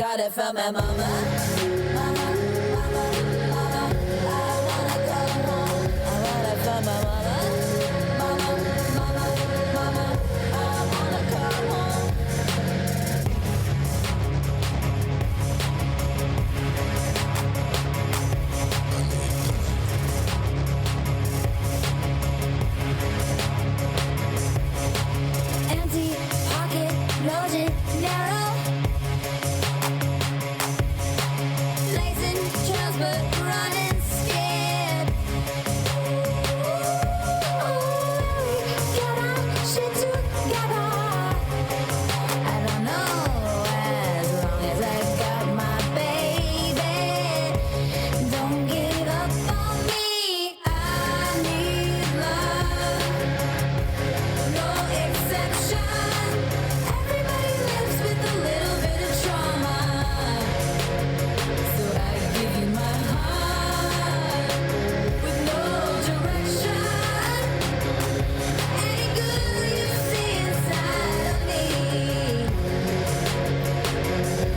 got it from my mama. Mama, mama, mama, I wanna come home. I got it from my mama. Mama, mama, mama, I wanna come home. Empty pocket, loaded, narrow. Blazing trails, but running scared. Got our shit together. I don't know, as long as I got my baby. Don't give up on me. I need love, no exception. Everybody lives with a little bit of trauma. So I give you my heart with no direction. Any good you see inside of me,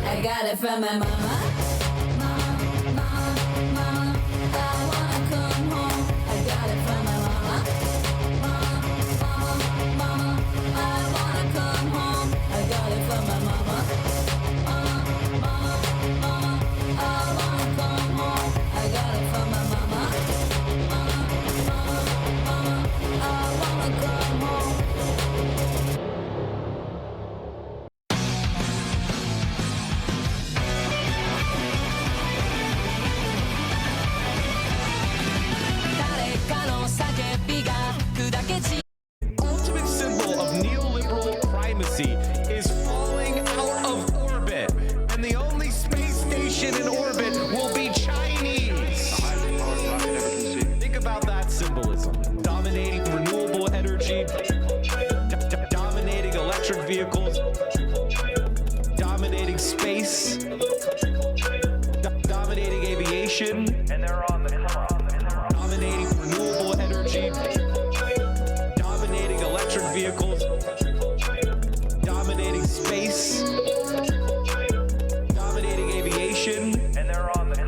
I got it from my mama. Mama, mama, mama, I wanna come home. I got it from my mama. Mama, mama, mama, I wanna come home. I got it from my mama. Mama, mama, mama, I wanna come home. I got it from my mama. Mama, mama, mama, I wanna come home. Ultimate symbol of neoliberal primacy is falling out of orbit, and the only space station in orbit will be Chinese. Think about that symbolism. Dominating renewable energy, dominating electric vehicles, dominating space, dominating aviation, and they're on the dominating renewable energy, dominating electric vehicles, dominating space, dominating aviation, and they're on the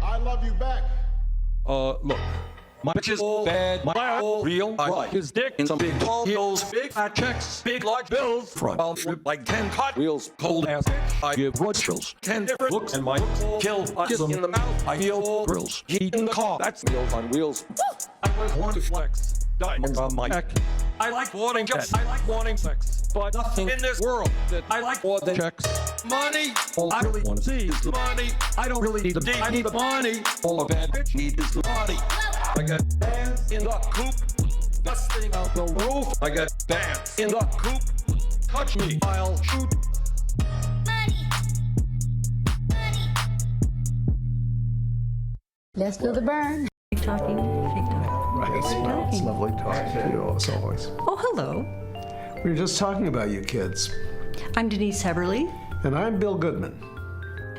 I love you back. Look. My bitch is all bad, my all real. I like his dick in some big tall heels, big fat checks, big large bills. Front, I'll flip like 10 hot wheels. Cold ass bitch, I give blood chills. 10 different looks and my looks all kill. I kiss him in the mouth, I feel all grills. Heat in the car, that's Meals on Wheels. I always want to flex, diamonds on my neck. I like wanting checks, I like wanting sex. But nothing in this world that I like more than checks. Money, all I really want to see is the money. I don't really need the D, I need the money. All a bad bitch need is the money. I got bands in the coop, busting out the roof. I got bands in the coop. Touch me, I'll shoot. Money, money. Let's do the burn. Talking. Right, it's lovely talking to you as always. Oh, hello. We were just talking about you kids. I'm Denise Heberly. And I'm Bill Goodman.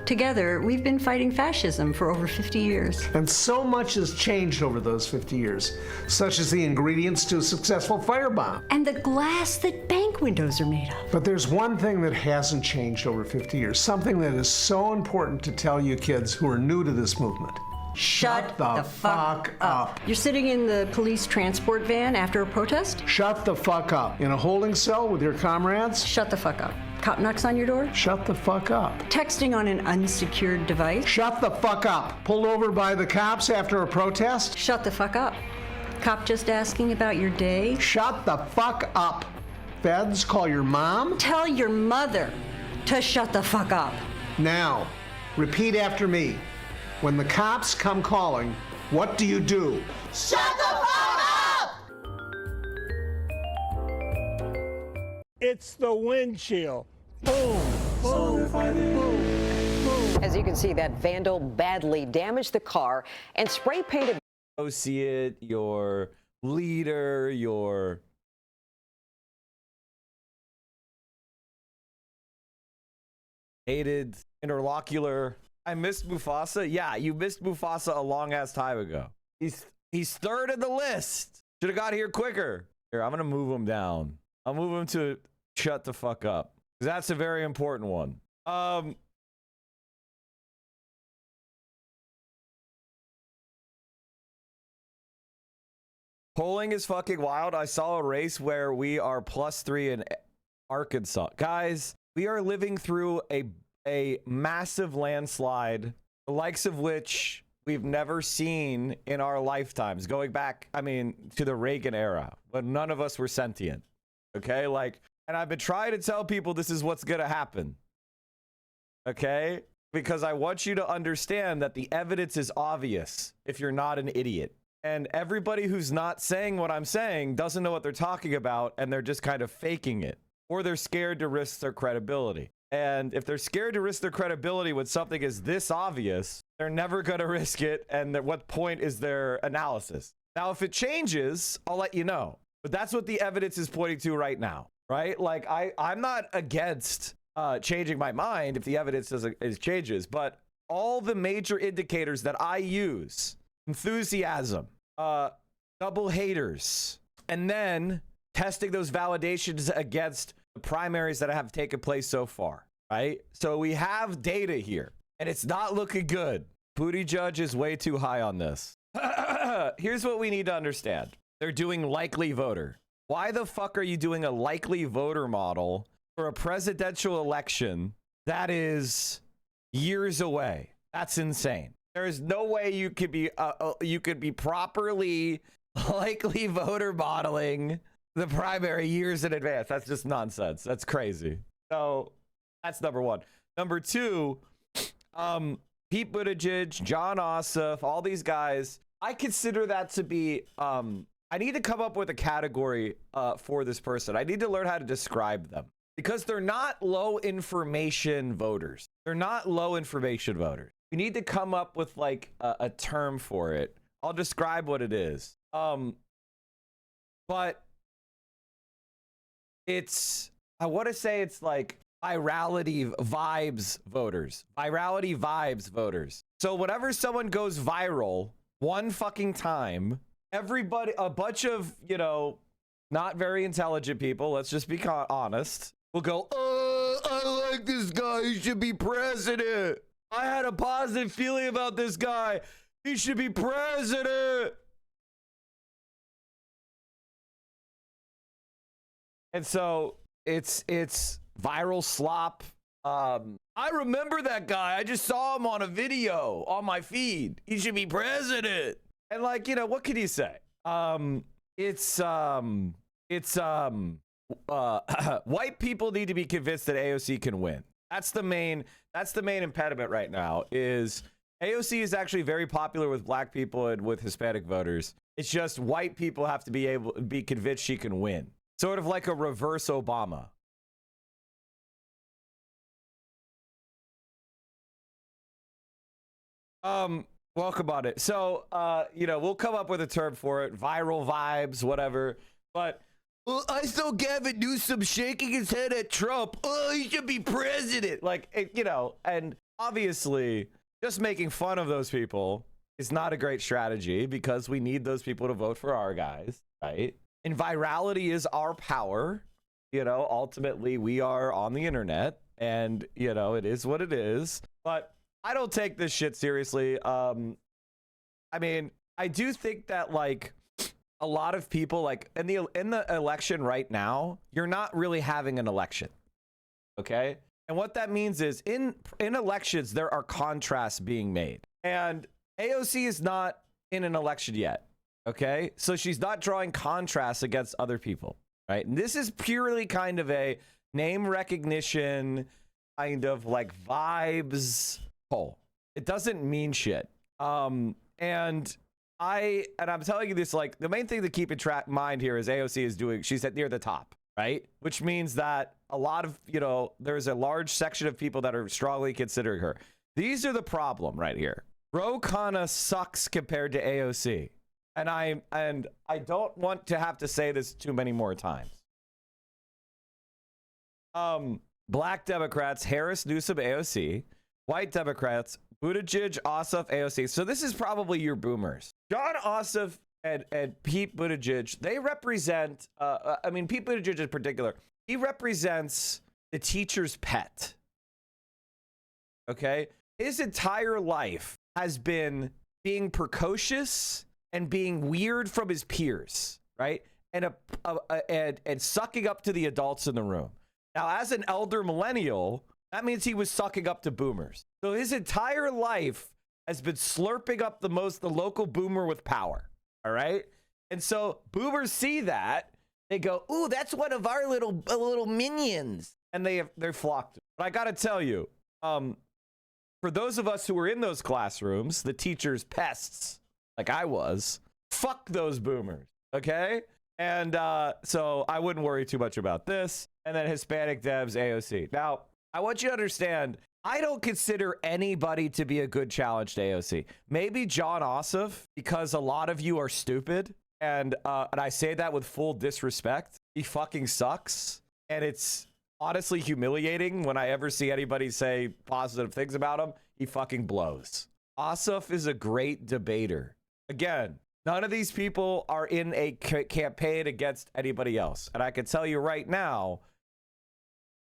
Together, we've been fighting fascism for over 50 years. And so much has changed over those 50 years, such as the ingredients to a successful firebomb. And the glass that bank windows are made of. But there's one thing that hasn't changed over 50 years, something that is so important to tell you kids who are new to this movement. Shut the fuck up. You're sitting in the police transport van after a protest? Shut the fuck up. In a holding cell with your comrades? Shut the fuck up. Cop knocks on your door? Shut the fuck up. Texting on an unsecured device? Shut the fuck up. Pulled over by the cops after a protest? Shut the fuck up. Cop just asking about your day? Shut the fuck up. Feds, call your mom? Tell your mother to shut the fuck up. Now, repeat after me. When the cops come calling, what do you do? Shut the fuck up! It's the wind chill. Boom, boom, boom, boom. As you can see, that vandal badly damaged the car and spray painted. Associate, your leader, your hated interlocutor. I missed Mufasa. Yeah, you missed Mufasa a long ass time ago. He's third in the list. Should have got here quicker. Here, I'm gonna move him down. I'll move him to shut the fuck up. That's a very important one. Polling is fucking wild. I saw a race where we are +3 in Arkansas. Guys, we are living through a massive landslide, the likes of which we've never seen in our lifetimes. Going back, I mean, to the Reagan era, when none of us were sentient. Okay? Like, and I've been trying to tell people this is what's gonna happen. Okay? Because I want you to understand that the evidence is obvious if you're not an idiot. And everybody who's not saying what I'm saying doesn't know what they're talking about, and they're just kind of faking it. Or they're scared to risk their credibility. And if they're scared to risk their credibility when something is this obvious, they're never going to risk it. And at what point is their analysis? Now, if it changes, I'll let you know. But that's what the evidence is pointing to right now, right? Like, I'm not against changing my mind if the evidence changes, but all the major indicators that I use, enthusiasm, double haters, and then testing those validations against the primaries that have taken place so far, right? So we have data here, and it's not looking good. Buttigieg is way too high on this. Here's what we need to understand. They're doing likely voter. Why the fuck are you doing a likely voter model for a presidential election that is years away? That's insane. There is no way you could be properly likely voter modeling the primary years in advance. That's just nonsense. That's crazy. So that's number one. Number two, Pete Buttigieg, John Ossoff, all these guys, I consider that to be, I need to come up with a category for this person. I need to learn how to describe them because they're not low information voters. They're not low information voters. You need to come up with like a term for it. I'll describe what it is. But it's, I want to say it's like virality vibes voters. Virality vibes voters. So whenever someone goes viral one fucking time, everybody, a bunch of, you know, not very intelligent people, let's just be honest, will go, I like this guy. He should be president. I had a positive feeling about this guy. He should be president. And so it's viral slop. I remember that guy. I just saw him on a video on my feed. He should be president. And like, you know, what can you say? White people need to be convinced that AOC can win. That's the main impediment right now. Is AOC is actually very popular with black people and with Hispanic voters. It's just white people have to be convinced she can win. Sort of like a reverse Obama. Welcome on it. So, you know, we'll come up with a term for it. Viral vibes, whatever. But I saw Gavin Newsom shaking his head at Trump. Oh, he should be president. Like, you know, and obviously just making fun of those people is not a great strategy because we need those people to vote for our guys, right? And virality is our power. You know, ultimately we are on the internet and, you know, it is what it is. But I don't take this shit seriously. I mean, I do think that like a lot of people, like in the election right now, you're not really having an election. Okay? And what that means is in elections, there are contrasts being made. And AOC is not in an election yet. Okay? So she's not drawing contrasts against other people. Right? And this is purely kind of a name recognition, kind of like vibes poll. It doesn't mean shit. And I'm telling you this, like the main thing to keep in mind here is AOC is doing, she's at near the top, right? Which means that a lot of, you know, there's a large section of people that are strongly considering her. These are the problem right here. Ro Khanna sucks compared to AOC. And I don't want to have to say this too many more times. Black Democrats, Harris, Newsom, AOC. White Democrats, Buttigieg, Ossoff, AOC. So this is probably your boomers. John Ossoff and Pete Buttigieg, they represent, I mean, Pete Buttigieg in particular, he represents the teacher's pet. Okay? His entire life has been being precocious and being weird from his peers, right? And sucking up to the adults in the room. Now, as an elder millennial, that means he was sucking up to boomers. So his entire life has been slurping up the local boomer with power. All right. And so boomers see that, they go, ooh, that's one of our little minions. And they're flocked. But I gotta tell you, for those of us who were in those classrooms, the teachers' pests, like I was, fuck those boomers. Okay. And so I wouldn't worry too much about this. And then Hispanic devs, AOC. Now, I want you to understand, I don't consider anybody to be a good challenge to AOC. Maybe John Ossoff, because a lot of you are stupid. And I say that with full disrespect. He fucking sucks. And it's honestly humiliating when I ever see anybody say positive things about him. He fucking blows. Ossoff is a great debater. Again, none of these people are in a campaign against anybody else. And I can tell you right now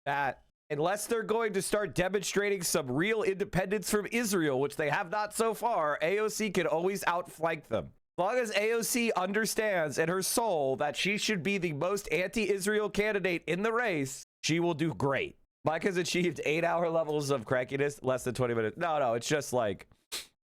that unless they're going to start demonstrating some real independence from Israel, which they have not so far, AOC can always outflank them. As long as AOC understands in her soul that she should be the most anti-Israel candidate in the race, she will do great. Mike has achieved 8-hour levels of crankiness, less than 20 minutes. No, it's just like,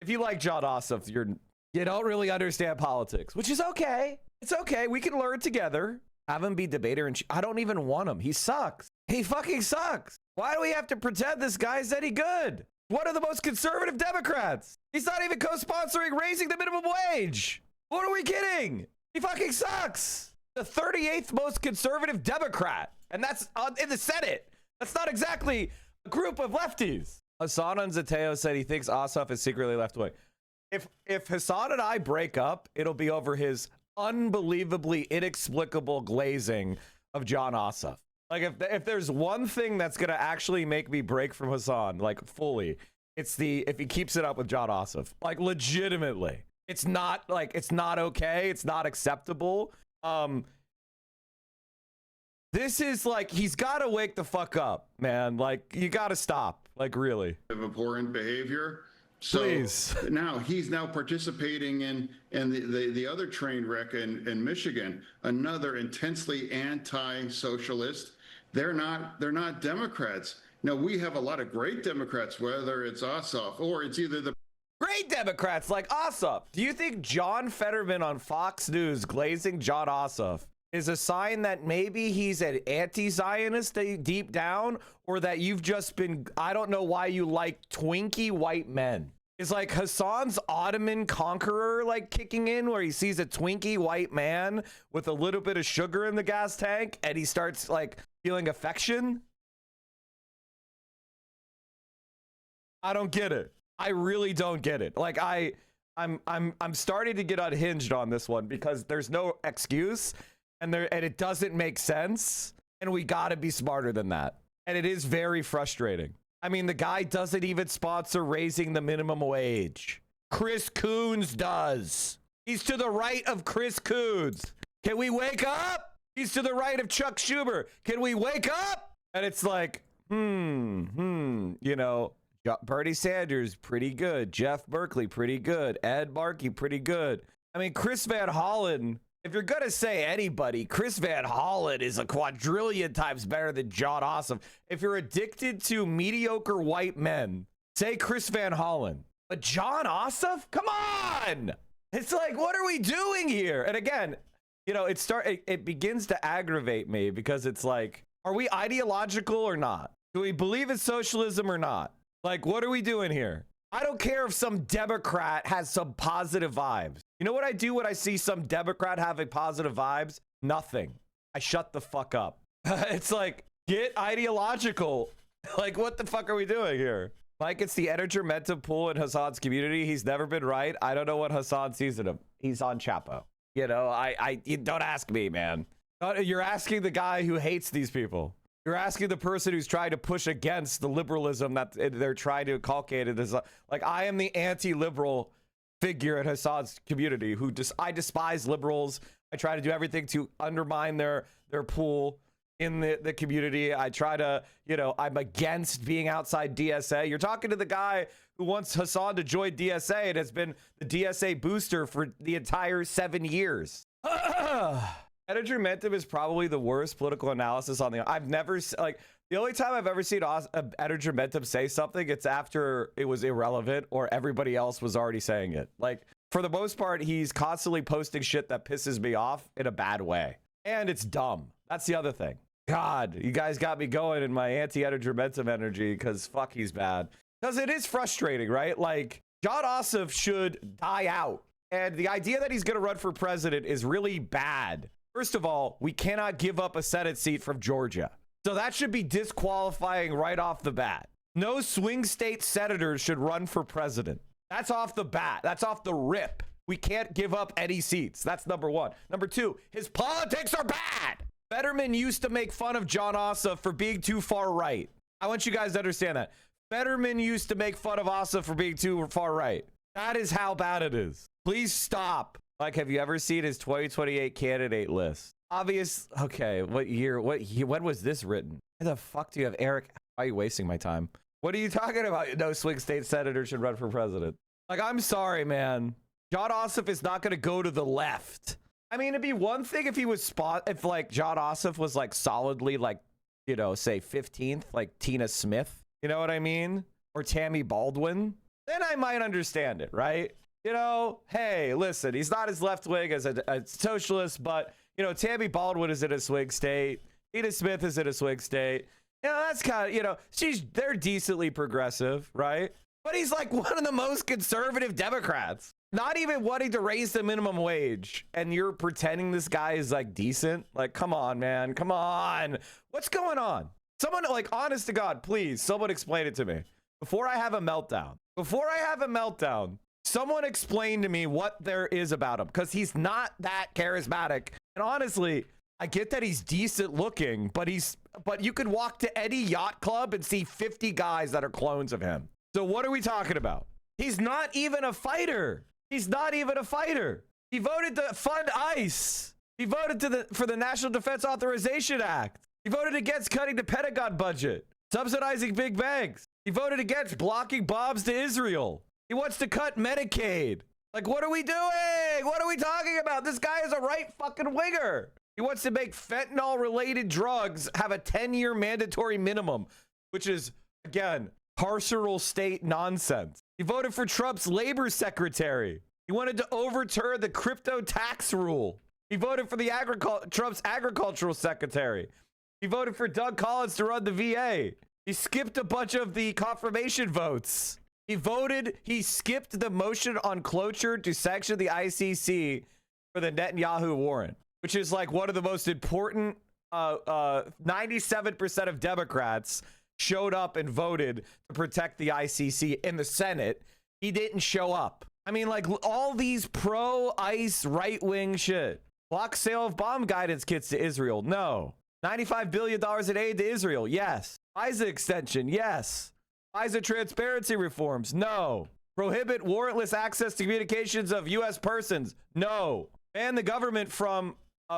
if you like John Ossoff, you don't really understand politics, which is okay. It's okay. We can learn together. Have him be debater, and I don't even want him. He sucks. He fucking sucks. Why do we have to pretend this guy's any good? One of the most conservative Democrats. He's not even co-sponsoring raising the minimum wage. What are we kidding? He fucking sucks. The 38th most conservative Democrat. And that's in the Senate. That's not exactly a group of lefties. Hassan Zateo said he thinks Ossoff is secretly left-wing. If Hassan and I break up, it'll be over his unbelievably inexplicable glazing of John Ossoff. Like, if there's one thing that's gonna actually make me break from Hassan, like fully, it's if he keeps it up with John Ossoff. Like, legitimately. It's not okay. It's not acceptable. This is like, he's gotta wake the fuck up, man. Like, you gotta stop. Like, really. Of abhorrent behavior. So please. Now he's participating in the other train wreck in Michigan, another intensely anti-socialist. They're not Democrats. Now, we have a lot of great Democrats, whether it's Ossoff or it's either the great Democrats like Ossoff. Do you think John Fetterman on Fox News glazing John Ossoff is a sign that maybe he's an anti-Zionist deep down, or that you've just been, I don't know why you like twinkie white men? Is like Hassan's Ottoman conqueror like kicking in, where he sees a twinkie white man with a little bit of sugar in the gas tank and he starts like feeling affection? I don't get it. I really don't get it. Like, I'm starting to get unhinged on this one because there's no excuse and it doesn't make sense, and we got to be smarter than that. And it is very frustrating. I mean, the guy doesn't even sponsor raising the minimum wage. Chris Coons does. He's to the right of Chris Coons. Can we wake up? He's to the right of Chuck Schumer. Can we wake up? And it's like, you know, Bernie Sanders, pretty good. Jeff Berkeley, pretty good. Ed Markey, pretty good. I mean, Chris Van Hollen, if you're going to say anybody, Chris Van Hollen is a quadrillion times better than John Ossoff. If you're addicted to mediocre white men, say Chris Van Hollen. But John Ossoff? Come on! It's like, what are we doing here? And again, you know, it begins to aggravate me because it's like, are we ideological or not? Do we believe in socialism or not? Like, what are we doing here? I don't care if some Democrat has some positive vibes. You know what I do when I see some Democrat having positive vibes? Nothing. I shut the fuck up. It's like, get ideological. Like, what the fuck are we doing here? Mike, it's the Mentum pool in Hassan's community. He's never been right. I don't know what Hassan sees in him. He's on Chapo. You know, you don't ask me, man. You're asking the guy who hates these people. You're asking the person who's trying to push against the liberalism that they're trying to inculcate it as like, I am the anti-liberal figure in Hassan's community who I despise liberals. I try to do everything to undermine their pool in the community. I try to, you know, I'm against being outside DSA. You're talking to the guy who wants Hassan to join DSA and has been the DSA booster for the entire 7 years. Edgermentum is probably the worst political analysis on the. I've never like the only time I've ever seen Edgermentum say something, it's after it was irrelevant or everybody else was already saying it. Like for the most part, he's constantly posting shit that pisses me off in a bad way, and it's dumb. That's the other thing. God, you guys got me going in my anti-Edgermentum energy because fuck, he's bad. Because it is frustrating, right? Like John Ossoff should die out, and the idea that he's going to run for president is really bad. First of all, we cannot give up a Senate seat from Georgia. So that should be disqualifying right off the bat. No swing state senators should run for president. That's off the bat. That's off the rip. We can't give up any seats. That's number one. Number two, his politics are bad. Fetterman used to make fun of John Ossoff for being too far right. I want you guys to understand that. Fetterman used to make fun of Ossoff for being too far right. That is how bad it is. Please stop. Like, have you ever seen his 2028 candidate list? Obvious. Okay, what year? When was this written? Why the fuck do you have Eric? Why are you wasting my time? What are you talking about? No swing state senator should run for president. Like, I'm sorry, man. John Ossoff is not going to go to the left. I mean, it'd be one thing if he was if like John Ossoff was like solidly like, you know, say 15th, like Tina Smith. You know what I mean? Or Tammy Baldwin. Then I might understand it, right? You know, hey, listen, he's not as left wing as a socialist, but, you know, Tammy Baldwin is in a swing state. Tina Smith is in a swing state. You know, that's kind of, you know, they're decently progressive, right? But he's like one of the most conservative Democrats, not even wanting to raise the minimum wage. And you're pretending this guy is like decent. Like, come on, man. Come on. What's going on? Someone, like, honest to God, please, someone explain it to me before I have a meltdown. Before I have a meltdown. Someone explain to me what there is about him, because he's not that charismatic. And honestly, I get that he's decent looking, but you could walk to any yacht club and see 50 guys that are clones of him. So what are we talking about? He's not even a fighter. He's not even a fighter. He voted to fund ICE. He voted for the National Defense Authorization Act. He voted against cutting the Pentagon budget, subsidizing big banks. He voted against blocking bombs to Israel. He wants to cut Medicaid. Like, what are we doing? What are we talking about? This guy is a right fucking winger. He wants to make fentanyl-related drugs have a 10-year mandatory minimum, which is, again, carceral state nonsense. He voted for Trump's labor secretary. He wanted to overturn the crypto tax rule. He voted for Trump's agricultural secretary. He voted for Doug Collins to run the VA. He skipped a bunch of the confirmation votes. He skipped the motion on cloture to sanction the ICC for the Netanyahu warrant, which is like one of the most important. 97% of Democrats showed up and voted to protect the ICC in the Senate. He didn't show up. I mean, like all these pro-ICE right-wing shit. Block sale of bomb guidance kits to Israel. No. $95 billion in aid to Israel. Yes. FISA extension. Yes. FISA transparency reforms. No. Prohibit warrantless access to communications of U.S. persons. No. Ban the government from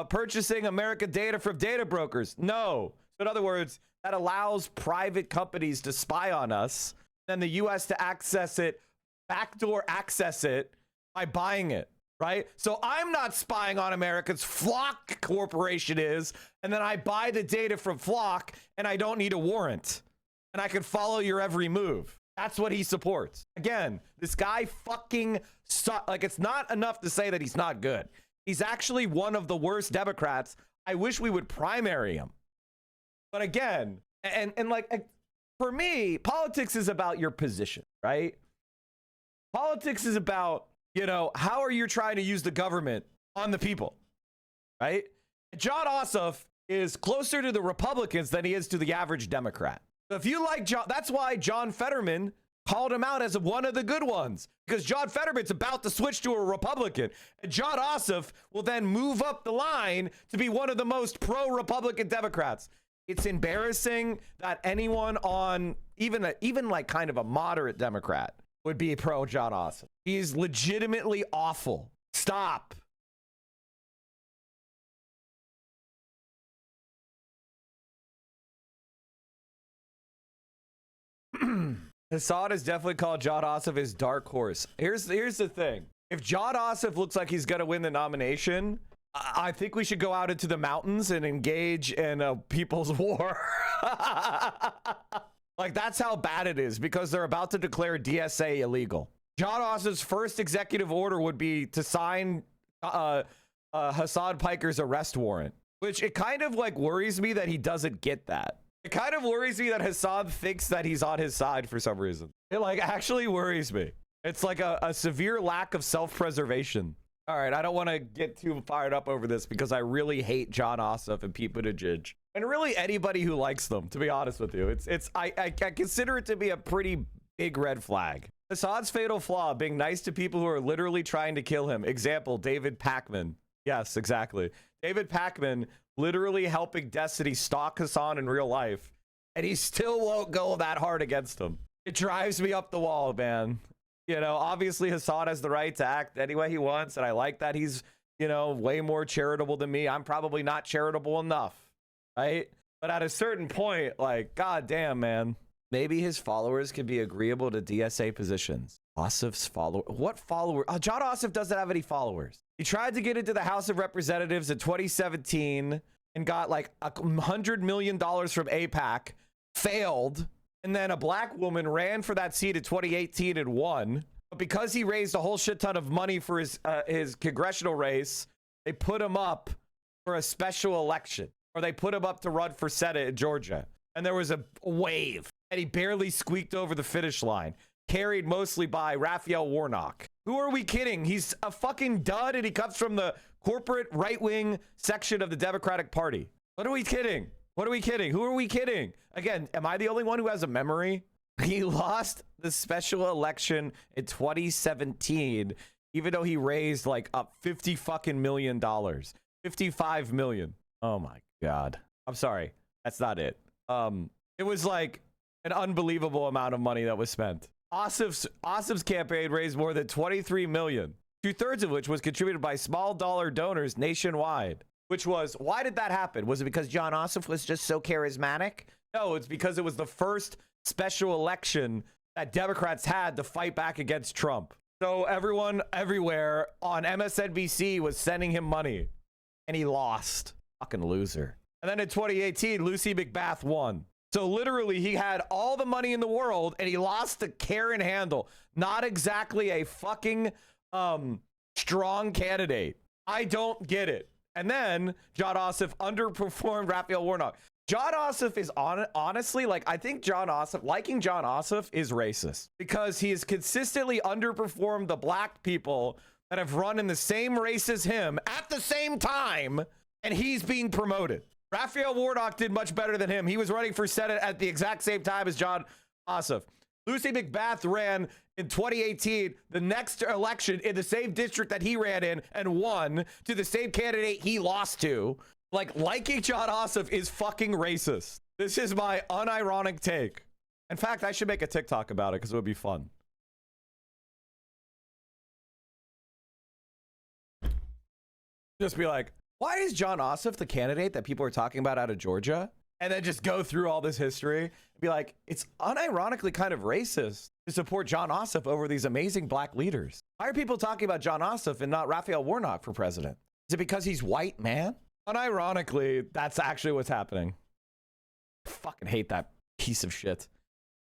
purchasing American data from data brokers. No. So in other words, that allows private companies to spy on us, then the U.S. to access it, backdoor access it by buying it, right? So I'm not spying on Americans. Flock Corporation is, and then I buy the data from Flock, and I don't need a warrant. And I can follow your every move. That's what he supports. Again, this guy fucking sucks. Like, it's not enough to say that he's not good. He's actually one of the worst Democrats. I wish we would primary him. But again, and like, for me, politics is about your position, right? Politics is about, you know, how are you trying to use the government on the people, right? John Ossoff is closer to the Republicans than he is to the average Democrat. So if you like John, that's why John Fetterman called him out as one of the good ones, because John Fetterman's about to switch to a Republican, and John Ossoff will then move up the line to be one of the most pro-Republican Democrats. It's embarrassing that anyone on even like kind of a moderate Democrat would be pro John Ossoff. He's legitimately awful. Stop. Hassad has definitely called John Ossoff his dark horse. Here's the thing. If John Ossoff looks like he's going to win the nomination, I think we should go out into the mountains and engage in a people's war. Like, that's how bad it is, because they're about to declare DSA illegal. John Ossoff's first executive order would be to sign Hassad Piker's arrest warrant, which it kind of like worries me that he doesn't get that. It kind of worries me that Hassad thinks that he's on his side for some reason. It like actually worries me. It's like a severe lack of self-preservation. All right, I don't want to get too fired up over this because I really hate John Ossoff and Pete Buttigieg, and really anybody who likes them, to be honest with you. I consider it to be a pretty big red flag. Hassad's fatal flaw, being nice to people who are literally trying to kill him. Example, David Pakman. Yes, exactly. David Pakman literally helping Destiny stalk Hassan in real life, and he still won't go that hard against him. It drives me up the wall, man. You know, obviously Hassad has the right to act any way he wants, and I like that he's, you know, way more charitable than me. I'm probably not charitable enough, right? But at a certain point, like, goddamn, man. Maybe his followers can be agreeable to DSA positions. Ossoff's follower. What follower? John Ossoff doesn't have any followers. He tried to get into the House of Representatives in 2017 and got like $100 million from AIPAC, failed. And then a black woman ran for that seat in 2018 and won. But because he raised a whole shit ton of money for his congressional race, they put him up for a special election, or they put him up to run for Senate in Georgia. And there was a wave, and he barely squeaked over the finish line, carried mostly by Raphael Warnock. Who are we kidding? He's a fucking dud, and he comes from the corporate right-wing section of the Democratic Party. What are we kidding? What are we kidding? Who are we kidding? Again, am I the only one who has a memory? He lost the special election in 2017, even though he raised like up $50 million. 55 million. Oh my God. I'm sorry. That's not it. It was like an unbelievable amount of money that was spent. Ossoff's campaign raised more than 23 million, 2/3 of which was contributed by small dollar donors nationwide. Which was, why did that happen? Was it because John Ossoff was just so charismatic? No, it's because it was the first special election that Democrats had to fight back against Trump. So everyone everywhere on MSNBC was sending him money, and he lost. Fucking loser. And then in 2018, Lucy McBath won. So literally, he had all the money in the world, and he lost to Karen Handel. Not exactly a fucking strong candidate. I don't get it. And then John Ossoff underperformed Raphael Warnock. John Ossoff is honestly, like, I think John Ossoff, liking John Ossoff is racist, because he has consistently underperformed the black people that have run in the same race as him at the same time, and he's being promoted. Raphael Warnock did much better than him. He was running for Senate at the exact same time as John Ossoff. Lucy McBath ran in 2018, the next election in the same district that he ran in, and won to the same candidate he lost to. Like, liking John Ossoff is fucking racist. This is my unironic take. In fact, I should make a TikTok about it because it would be fun. Just be like, why is John Ossoff the candidate that people are talking about out of Georgia? And then just go through all this history and be like, it's unironically kind of racist to support John Ossoff over these amazing black leaders. Why are people talking about John Ossoff and not Raphael Warnock for president? Is it because he's white, man? Unironically, that's actually what's happening. I fucking hate that piece of shit.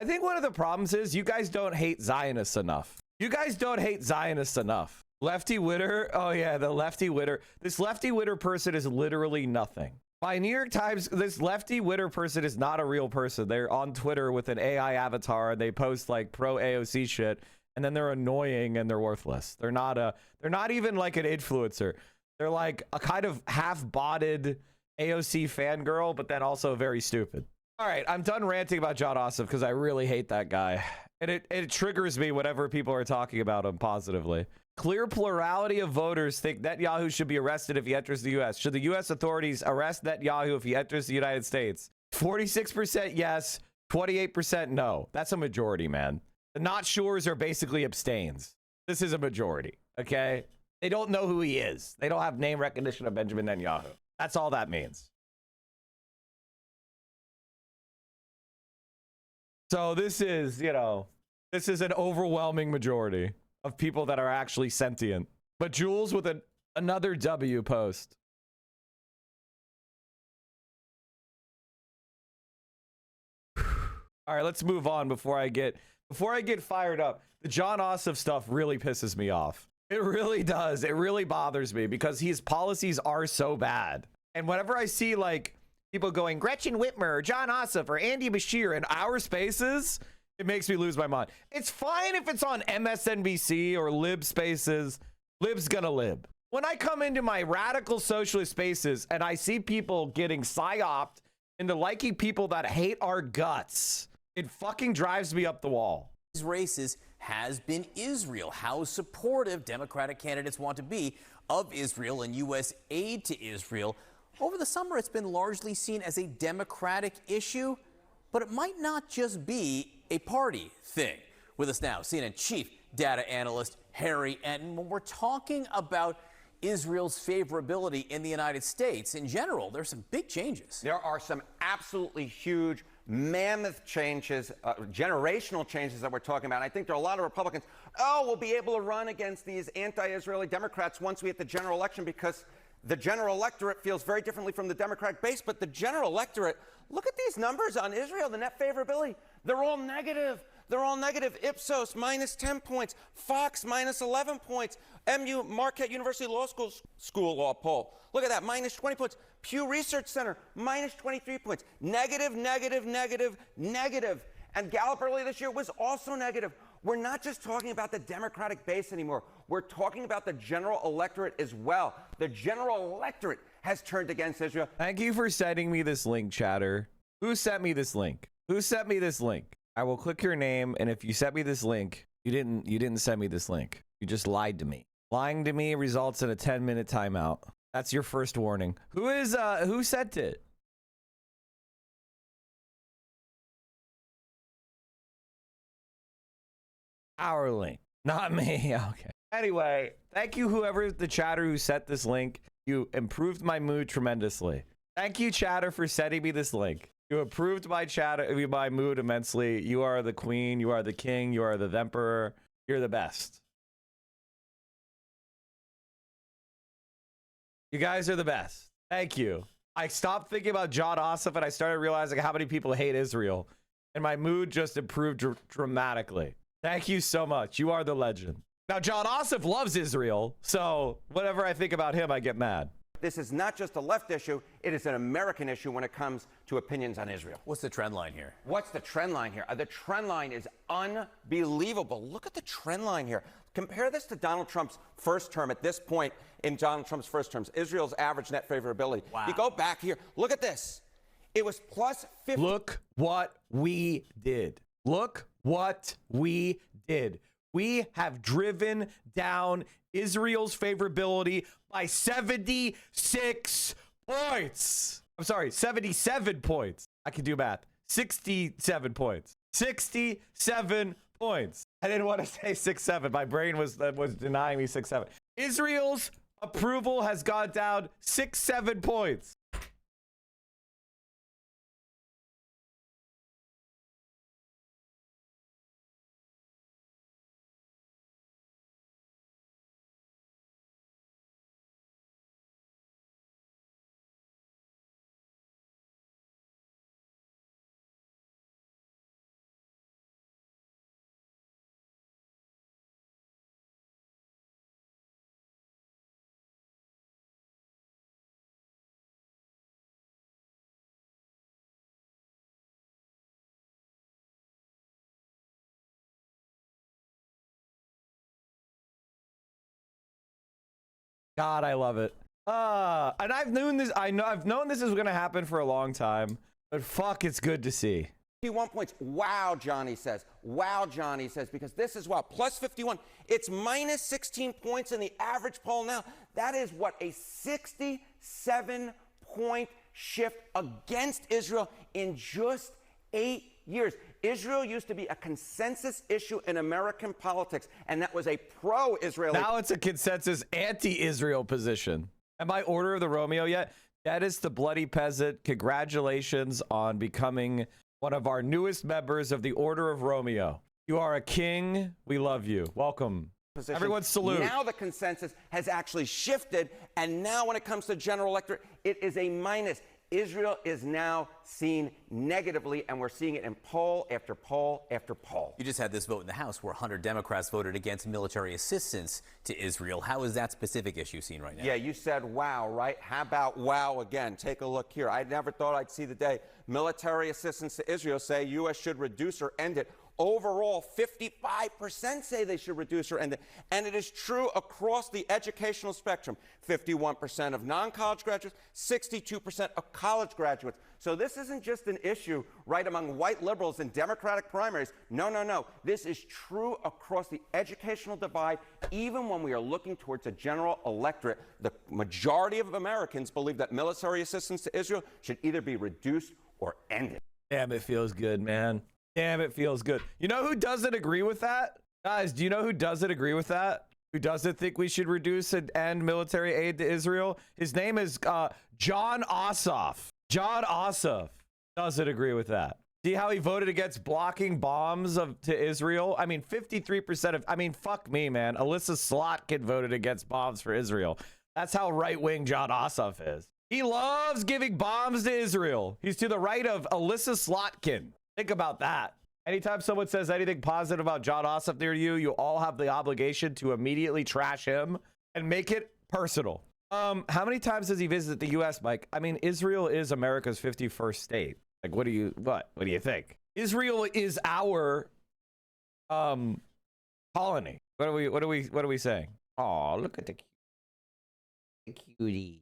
I think one of the problems is you guys don't hate Zionists enough. You guys don't hate Zionists enough. Lefty Witter. Oh yeah, the Lefty Witter. This Lefty Witter person is literally nothing. By New York Times, this Lefty Witter person is not a real person. They're on Twitter with an AI avatar, and they post like pro AOC shit, and then they're annoying and they're worthless. They're not even like an influencer. They're like a kind of half-botted AOC fangirl, but then also very stupid. All right, I'm done ranting about John Ossoff because I really hate that guy. And it triggers me whenever people are talking about him positively. Clear plurality of voters think Netanyahu should be arrested if he enters the U.S. Should the U.S. authorities arrest Netanyahu if he enters the United States? 46% yes, 28% no. That's a majority, man. The not sures are basically abstains. This is a majority, okay? They don't know who he is. They don't have name recognition of Benjamin Netanyahu. That's all that means. So this is, you know, this is an overwhelming majority of people that are actually sentient. But Jules with another W post. All right, let's move on before I get fired up. The John Ossoff stuff really pisses me off. It really does. It really bothers me because his policies are so bad. And whenever I see like people going Gretchen Whitmer or John Ossoff or Andy Bashir in our spaces, it makes me lose my mind. It's fine if it's on MSNBC or Lib spaces. Lib's gonna lib. When I come into my radical socialist spaces and I see people getting psyoped into liking people that hate our guts, it fucking drives me up the wall. These races has been Israel, how supportive Democratic candidates want to be of Israel and U.S. aid to Israel. Over the summer, it's been largely seen as a Democratic issue, but it might not just be a party thing. With us now, CNN chief data analyst Harry Enton. When we're talking about Israel's favorability in the United States, in general, there's some big changes. There are some absolutely huge, mammoth changes, generational changes that we're talking about. I think there are a lot of Republicans, we'll be able to run against these anti-Israeli Democrats once we hit the general election because the general electorate feels very differently from the Democratic base. But the general electorate, look at these numbers on Israel, the net favorability. They're all negative. They're all negative. Ipsos, minus 10 points. Fox, minus 11 points. MU, Marquette University Law School Law poll. Look at that, minus 20 points. Pew Research Center, minus 23 points. Negative, negative, negative, negative. And Gallup earlier this year was also negative. We're not just talking about the Democratic base anymore. We're talking about the general electorate as well. The general electorate has turned against Israel. Thank you for sending me this link, chatter. Who sent me this link? Who sent me this link? I will click your name, and if you sent me this link, you didn't send me this link. You just lied to me. Lying to me results in a 10-minute timeout. That's your first warning. Who sent it? Our link, not me. Okay. Anyway, thank you, whoever the chatter who sent this link. You improved my mood tremendously. Thank you, chatter, for sending me this link. You improved my mood immensely. You are the queen. You are the king. You are the emperor. You're the best. You guys are the best. Thank you. I stopped thinking about John Ossoff and I started realizing how many people hate Israel. And my mood just improved dramatically. Thank you so much. You are the legend. Now, John Ossoff loves Israel. So whenever I think about him, I get mad. This is not just a left issue. It is an American issue when it comes to opinions on Israel. What's the trend line here? What's the trend line here? The trend line is unbelievable. Look at the trend line here. Compare this to Donald Trump's first term. At this point in Donald Trump's first terms, Israel's average net favorability. Wow. You go back here. Look at this. It was plus 50. Look what we did. Look what we did. We have driven down Israel's favorability by 76 points. I'm sorry, 77 points. I can do math. 67 points. 67 points. I didn't want to say 6-7. My brain was denying me 6-7. Israel's approval has gone down 6-7 points. God, I love it. And I've known this is gonna happen for a long time, but fuck, it's good to see. 51 points. Wow, Johnny says. Wow, Johnny says, because this is wow. Plus 51. It's minus 16 points in the average poll now. That is what, a 67-point shift against Israel in just 8 years. Israel used to be a consensus issue in American politics, and that was a pro-Israeli. Now it's a consensus anti-Israel position. Am I Order of the Romeo yet? That is the bloody peasant. Congratulations on becoming one of our newest members of the Order of Romeo. You are a king. We love you. Welcome. Position. Everyone salute. Now the consensus has actually shifted, and now when it comes to general electorate, it is a minus. Israel is now seen negatively, and we're seeing it in poll after poll after poll. You just had this vote in the House where 100 Democrats voted against military assistance to Israel. How is that specific issue seen right now? Yeah, you said wow, right? How about wow again? Take a look here. I never thought I'd see the day military assistance to Israel say U.S. should reduce or end it. Overall, 55% say they should reduce or end it. And it is true across the educational spectrum. 51% of non-college graduates, 62% of college graduates. So this isn't just an issue right among white liberals in Democratic primaries. No, no, no. This is true across the educational divide. Even when we are looking towards a general electorate, the majority of Americans believe that military assistance to Israel should either be reduced or ended. Damn, it feels good, man. Damn, it feels good. You know who doesn't agree with that? Guys, do you know who doesn't agree with that? Who doesn't think we should reduce and end military aid to Israel? His name is John Ossoff. John Ossoff doesn't agree with that. See how he voted against blocking bombs to Israel? I mean, 53% of, I mean, fuck me, man. Alyssa Slotkin voted against bombs for Israel. That's how right-wing John Ossoff is. He loves giving bombs to Israel. He's to the right of Alyssa Slotkin. Think about that. Anytime someone says anything positive about John Ossoff near you, you all have the obligation to immediately trash him and make it personal. How many times does he visit the U.S., Mike? I mean, Israel is America's 51st state. Like, what do you think? Israel is our colony. What are we saying? Oh, look at the cutie.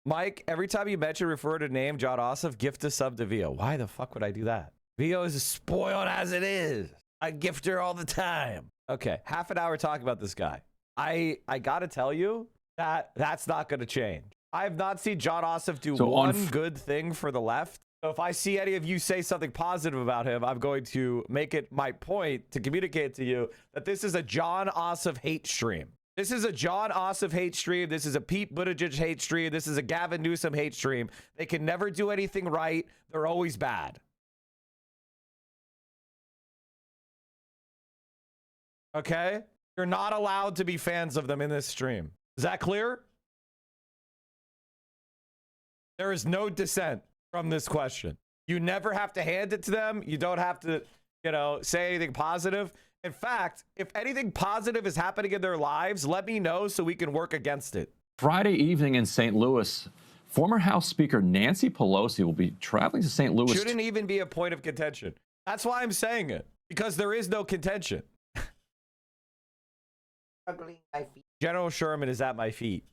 Mike, every time you mention refer to name John Ossoff, gift a sub to Vio. Why the fuck would I do that? Vio is spoiled as it is. I gift her all the time. Okay, half an hour talking about this guy. I gotta tell you that that's not gonna change. I have not seen John Ossoff do one good thing for the left. So if I see any of you say something positive about him, I'm going to make it my point to communicate to you that this is a John Ossoff hate stream. This is a John Ossoff hate stream. This is a Pete Buttigieg hate stream. This is a Gavin Newsom hate stream. They can never do anything right. They're always bad. Okay? You're not allowed to be fans of them in this stream. Is that clear? There is no dissent from this question. You never have to hand it to them. You don't have to, say anything positive. In fact, if anything positive is happening in their lives, let me know so we can work against it. Friday evening in St. Louis, former House Speaker Nancy Pelosi will be traveling to St. Louis. Shouldn't even be a point of contention. That's why I'm saying it, because there is no contention. General Sherman is at my feet.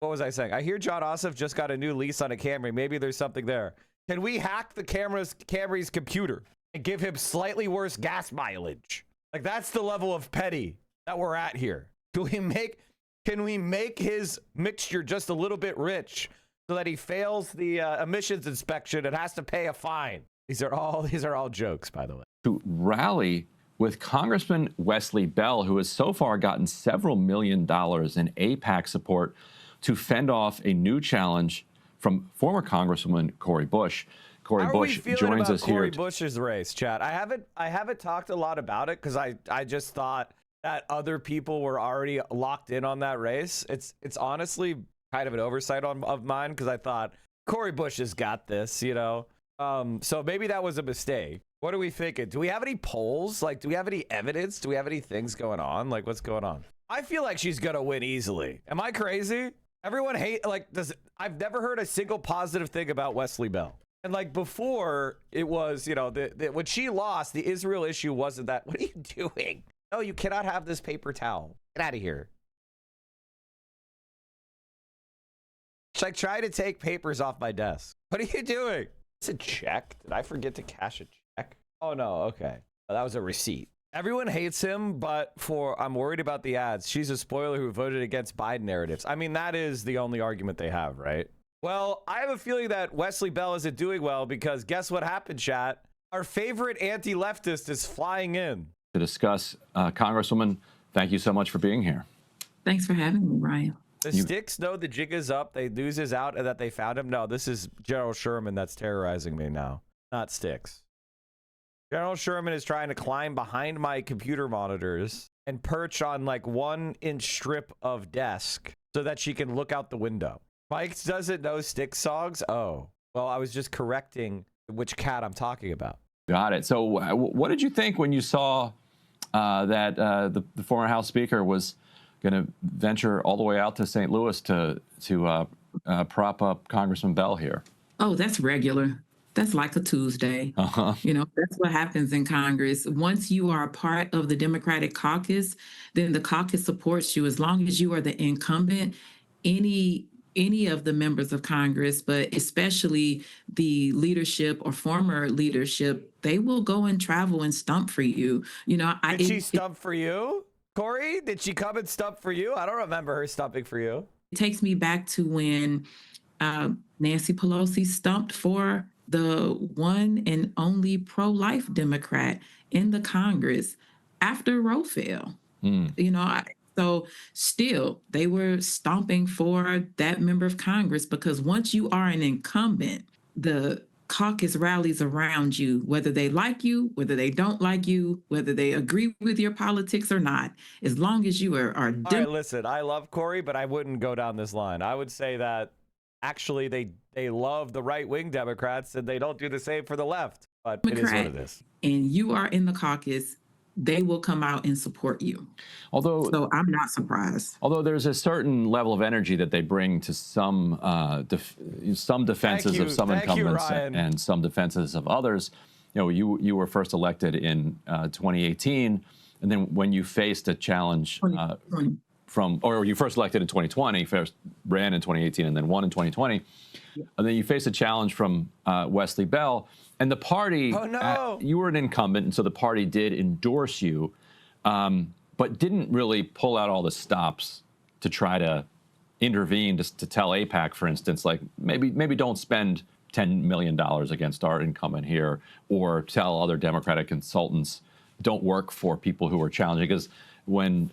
What was I saying? I hear John Ossoff just got a new lease on a Camry. Maybe there's something there. Can we hack the Camry's computer and give him slightly worse gas mileage? Like, that's the level of petty that we're at here. Can we make his mixture just a little bit rich so that he fails the emissions inspection and has to pay a fine? These are all jokes, by the way. To rally with Congressman Wesley Bell, who has so far gotten several $1 million in AIPAC support to fend off a new challenge from former Congresswoman Cori Bush. Cori Bush joins us here. Cori Bush's race, chat. I haven't talked a lot about it because I just thought that other people were already locked in on that race. It's honestly kind of an oversight of mine because I thought Cori Bush has got this, So maybe that was a mistake. What are we thinking? Do we have any polls? Like, do we have any evidence? Do we have any things going on? Like, what's going on? I feel like she's gonna win easily. Am I crazy? Everyone I've never heard a single positive thing about Wesley Bell. And like before, it was, when she lost, the Israel issue wasn't that. What are you doing? No, you cannot have this paper towel. Get out of here. It's like trying to take papers off my desk. What are you doing? It's a check. Did I forget to cash a check? Oh, no. Okay. That was a receipt. Everyone hates him, but I'm worried about the ads. She's a spoiler who voted against Biden narratives. I mean, that is the only argument they have, right? Well, I have a feeling that Wesley Bell isn't doing well because guess what happened, chat? Our favorite anti-leftist is flying in. To discuss, Congresswoman, thank you so much for being here. Thanks for having me, Ryan. The sticks know the jig is up. They news is out and that they found him. No, this is General Sherman that's terrorizing me now, not Sticks. General Sherman is trying to climb behind my computer monitors and perch on like 1-inch strip of desk so that she can look out the window. Mike doesn't know Sticks songs? Oh, well, I was just correcting which cat I'm talking about. Got it. So what did you think when you saw that the former House Speaker was going to venture all the way out to St. Louis to prop up Congressman Bell here? Oh, that's regular. That's like a Tuesday. You know, that's what happens in Congress. Once you are a part of the Democratic caucus, then the caucus supports you. As long as you are the incumbent, any of the members of Congress, but especially the leadership or former leadership, they will go and travel and stump for you. You know, Did she stump for you? Corey, did she come and stump for you? I don't remember her stumping for you. It takes me back to when Nancy Pelosi stumped for the one and only pro-life Democrat in the Congress after Roe fell. You know, so still they were stomping for that member of Congress because once you are an incumbent, the caucus rallies around you, whether they like you, whether they don't like you, whether they agree with your politics or not, as long as you are All right, listen, I love Corey, but I wouldn't go down this line. I would say that actually they love the right-wing Democrats and they don't do the same for the left, but it is what it is. And you are in the caucus, they will come out and support you. So I'm not surprised. Although there's a certain level of energy that they bring to some defenses of some incumbents and some defenses of others. You know, you were first elected in 2018, and then when you faced a challenge or you first elected in 2020, first ran in 2018 and then won in 2020, and then you faced a challenge from Wesley Bell. And the party, you were an incumbent, and so the party did endorse you, but didn't really pull out all the stops to try to intervene, to tell AIPAC, for instance, like maybe don't spend $10 million against our incumbent here, or tell other Democratic consultants don't work for people who are challenging. Because when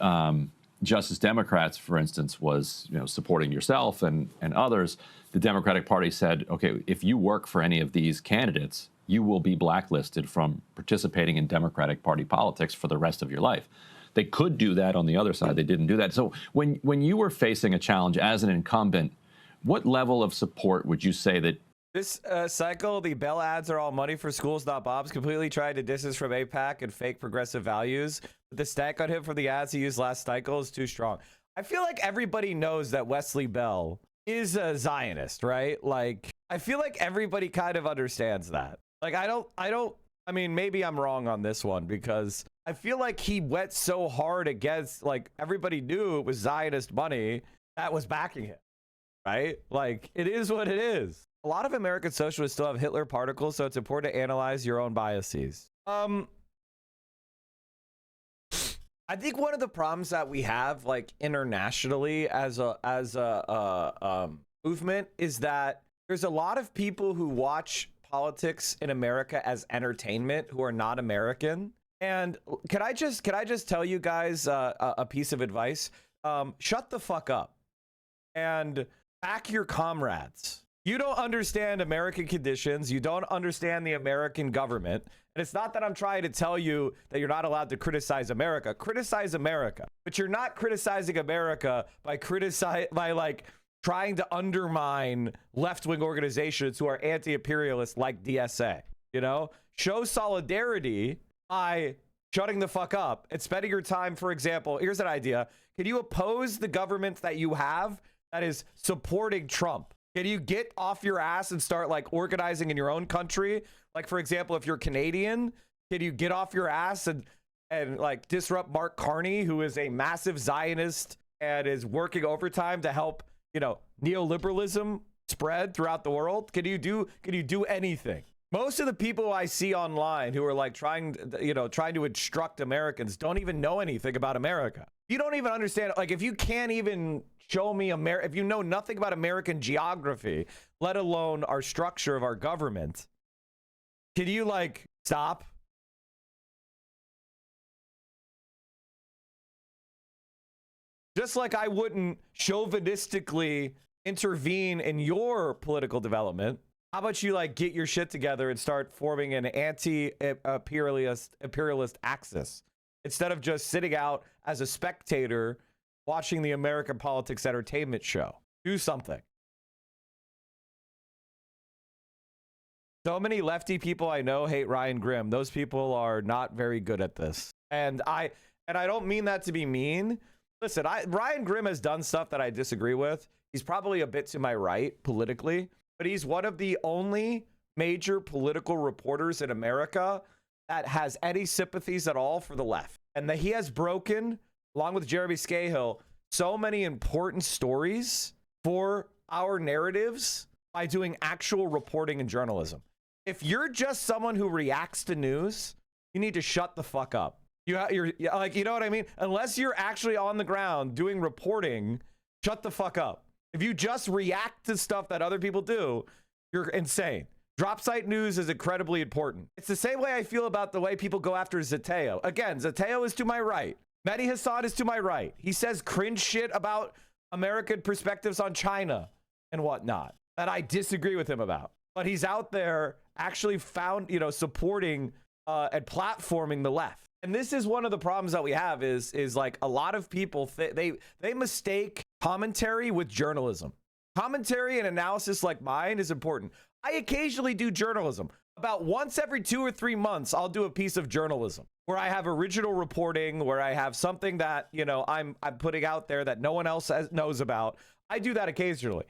Justice Democrats, for instance, was supporting yourself and others, the Democratic Party said, okay, if you work for any of these candidates, you will be blacklisted from participating in Democratic Party politics for the rest of your life. They could do that on the other side. They didn't do that. So when you were facing a challenge as an incumbent, what level of support would you say that this cycle, the Bell ads are all money for schools, not Bob's, completely tried to distance from AIPAC and fake progressive values. But the stack on him for the ads he used last cycle is too strong. I feel like everybody knows that Wesley Bell is a Zionist, right? Like, I feel like everybody kind of understands that. Like, I mean, maybe I'm wrong on this one because I feel like he went so hard against, like, everybody knew it was Zionist money that was backing him, right? Like, it is what it is. A lot of American socialists still have Hitler particles, so it's important to analyze your own biases. I think one of the problems that we have, like, internationally as a movement is that there's a lot of people who watch politics in America as entertainment who are not American. And can I just tell you guys a piece of advice? Shut the fuck up and back your comrades. You don't understand American conditions. You don't understand the American government. And it's not that I'm trying to tell you that you're not allowed to criticize America. Criticize America. But you're not criticizing America by like trying to undermine left-wing organizations who are anti-imperialist like DSA. You know? Show solidarity by shutting the fuck up and spending your time. For example, here's an idea. Can you oppose the government that you have that is supporting Trump? Can you get off your ass and start like organizing in your own country? Like, for example, if you're Canadian, can you get off your ass and like disrupt Mark Carney, who is a massive Zionist and is working overtime to help, neoliberalism spread throughout the world? Can you do anything? Most of the people I see online who are like trying to instruct Americans don't even know anything about America. You don't even understand. Like, if you can't even show me if you know nothing about American geography, let alone our structure of our government, can you like stop? Just like I wouldn't chauvinistically intervene in your political development, how about you like get your shit together and start forming an anti-imperialist axis instead of just sitting out as a spectator watching the American politics entertainment show? Do something. So many lefty people I know hate Ryan Grimm. Those people are not very good at this. And I don't mean that to be mean. Listen, Ryan Grimm has done stuff that I disagree with. He's probably a bit to my right politically, but he's one of the only major political reporters in America that has any sympathies at all for the left. And that he has broken, along with Jeremy Scahill, so many important stories for our narratives by doing actual reporting and journalism. If you're just someone who reacts to news, you need to shut the fuck up. You're like, you know what I mean? Unless you're actually on the ground doing reporting, shut the fuck up. If you just react to stuff that other people do, you're insane. Drop site news is incredibly important. It's the same way I feel about the way people go after Zateo. Again, Zateo is to my right. Mehdi Hasan is to my right. He says cringe shit about American perspectives on China and whatnot that I disagree with him about. But he's out there actually supporting and platforming the left. And this is one of the problems that we have is like a lot of people, they mistake commentary with journalism. Commentary and analysis like mine is important. I occasionally do journalism. About once every 2 or 3 months, I'll do a piece of journalism where I have original reporting, where I have something that, I'm putting out there that no one else knows about. I do that occasionally.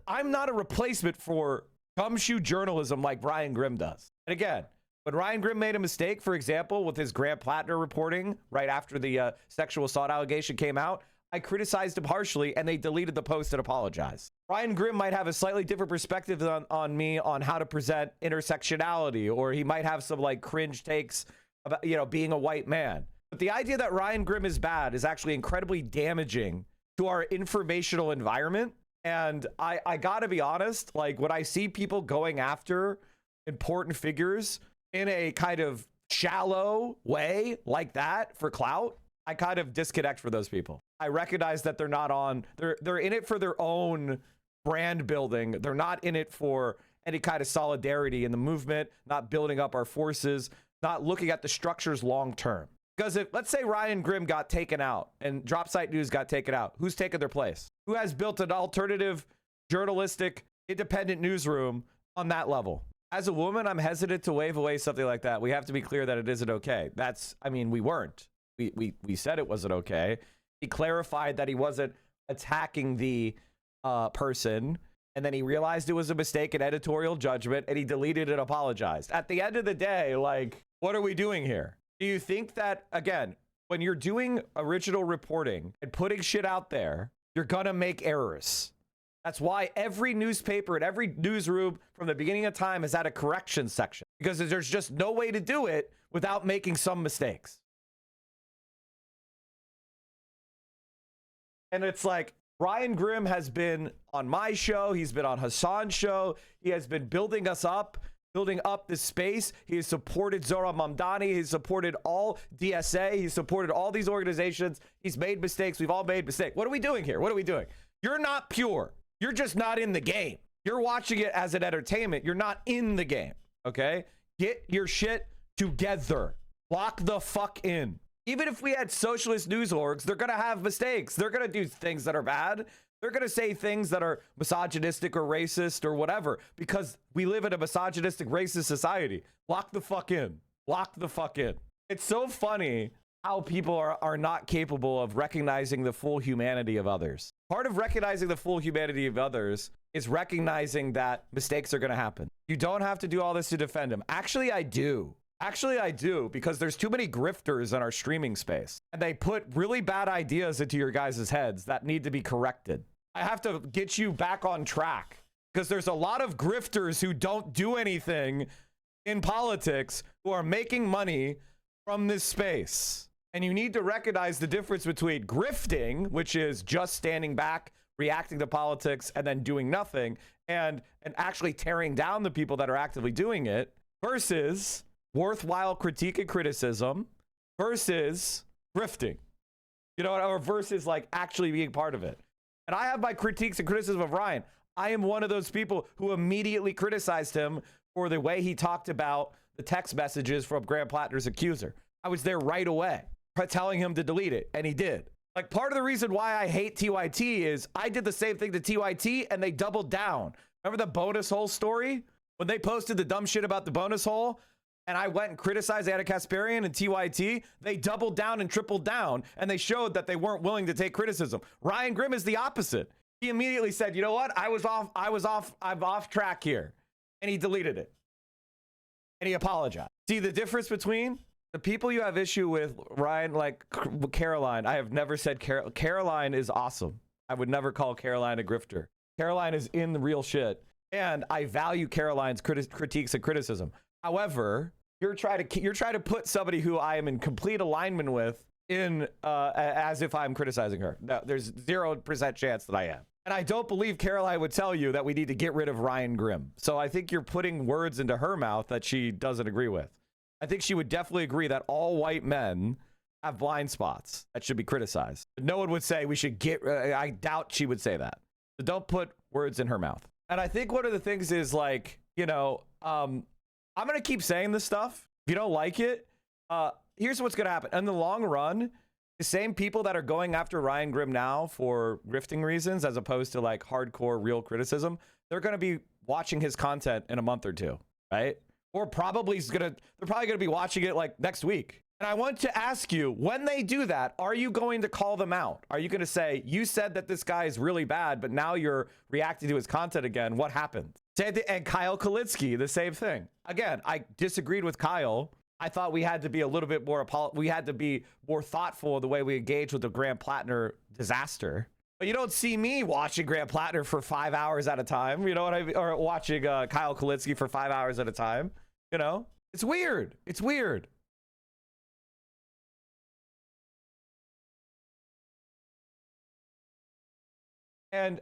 I'm not a replacement for gumshoe journalism like Ryan Grimm does. And again, when Ryan Grimm made a mistake, for example, with his Grant Plattner reporting right after the sexual assault allegation came out, I criticized him harshly and they deleted the post and apologized. Ryan Grimm might have a slightly different perspective on me on how to present intersectionality, or he might have some like cringe takes about, being a white man. But the idea that Ryan Grimm is bad is actually incredibly damaging to our informational environment. And I gotta be honest, like when I see people going after important figures in a kind of shallow way like that for clout, I kind of disconnect for those people. I recognize that they're not they're in it for their own brand building. They're not in it for any kind of solidarity in the movement, not building up our forces, not looking at the structures long term. Because if, let's say Ryan Grimm got taken out and Drop Site News got taken out, who's taken their place? Who has built an alternative, journalistic, independent newsroom on that level? As a woman, I'm hesitant to wave away something like that. We have to be clear that it isn't okay. We weren't. We said it wasn't okay. He clarified that he wasn't attacking the person, and then he realized it was a mistake in editorial judgment, and he deleted and apologized. At the end of the day, like, what are we doing here? Do you think that, again, when you're doing original reporting and putting shit out there, you're gonna make errors? That's why every newspaper and every newsroom from the beginning of time has had a correction section, because there's just no way to do it without making some mistakes. And it's like, Ryan Grimm has been on my show. He's been on Hassan's show. He has been building us up, building up this space. He has supported Zohran Mamdani. He's supported all DSA. He's supported all these organizations. He's made mistakes. We've all made mistakes. What are we doing here? What are we doing? You're not pure. You're just not in the game. You're watching it as an entertainment. You're not in the game, okay? Get your shit together. Lock the fuck in. Even if we had socialist news orgs, they're going to have mistakes. They're going to do things that are bad. They're going to say things that are misogynistic or racist or whatever, because we live in a misogynistic, racist society. Lock the fuck in. Lock the fuck in. It's so funny how people are not capable of recognizing the full humanity of others. Part of recognizing the full humanity of others is recognizing that mistakes are going to happen. You don't have to do all this to defend them. Actually, I do. Actually, I do, because there's too many grifters in our streaming space, and they put really bad ideas into your guys' heads that need to be corrected. I have to get you back on track, because there's a lot of grifters who don't do anything in politics who are making money from this space. And you need to recognize the difference between grifting, which is just standing back, reacting to politics, and then doing nothing, and actually tearing down the people that are actively doing it, versus worthwhile critique and criticism, versus grifting. You know, or versus like actually being part of it. And I have my critiques and criticism of Ryan. I am one of those people who immediately criticized him for the way he talked about the text messages from Graham Plattner's accuser. I was there right away telling him to delete it, and he did. Like, part of the reason why I hate TYT is I did the same thing to TYT and they doubled down. Remember the bonus hole story? When they posted the dumb shit about the bonus hole and I went and criticized Anna Kasparian and TYT, they doubled down and tripled down, and they showed that they weren't willing to take criticism. Ryan Grimm is the opposite. He immediately said, you know what? I'm off track here. And he deleted it. And he apologized. See the difference between the people you have issue with, Ryan, like Caroline. I have never said Caroline is awesome. I would never call Caroline a grifter. Caroline is in the real shit. And I value Caroline's critiques and criticism. However, you're trying to put somebody who I am in complete alignment with in as if I'm criticizing her. No, there's 0% chance that I am. And I don't believe Caroline would tell you that we need to get rid of Ryan Grimm. So I think you're putting words into her mouth that she doesn't agree with. I think she would definitely agree that all white men have blind spots that should be criticized. But no one would say we should get, I doubt she would say that. So don't put words in her mouth. And I think one of the things is like, you know, I'm going to keep saying this stuff. If you don't like it, here's what's going to happen. In the long run, the same people that are going after Ryan Grimm now for grifting reasons, as opposed to like hardcore real criticism, they're going to be watching his content in a month or two, right? Or they're probably going to be watching it like next week. And I want to ask you, when they do that, are you going to call them out? Are you going to say, you said that this guy is really bad, but now you're reacting to his content again? What happened? And Kyle Kalitsky, the same thing. Again, I disagreed with Kyle. I thought we had to be a little bit more, we had to be more thoughtful of the way we engage with the Graham Plattner disaster. But you don't see me watching Graham Plattner for 5 hours at a time, you know what I mean? Or watching Kyle Kalitsky for 5 hours at a time, you know? It's weird. It's weird. And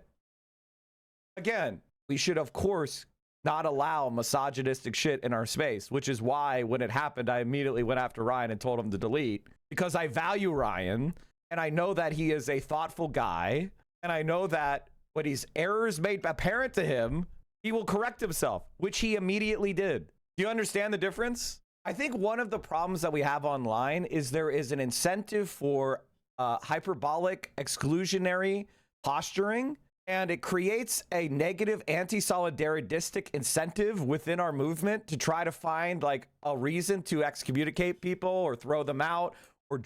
again, we should, of course, not allow misogynistic shit in our space, which is why when it happened, I immediately went after Ryan and told him to delete, because I value Ryan and I know that he is a thoughtful guy. And I know that when his errors made apparent to him, he will correct himself, which he immediately did. Do you understand the difference? I think one of the problems that we have online is there is an incentive for hyperbolic exclusionary posturing, and it creates a negative anti-solidaristic incentive within our movement to try to find like a reason to excommunicate people or throw them out or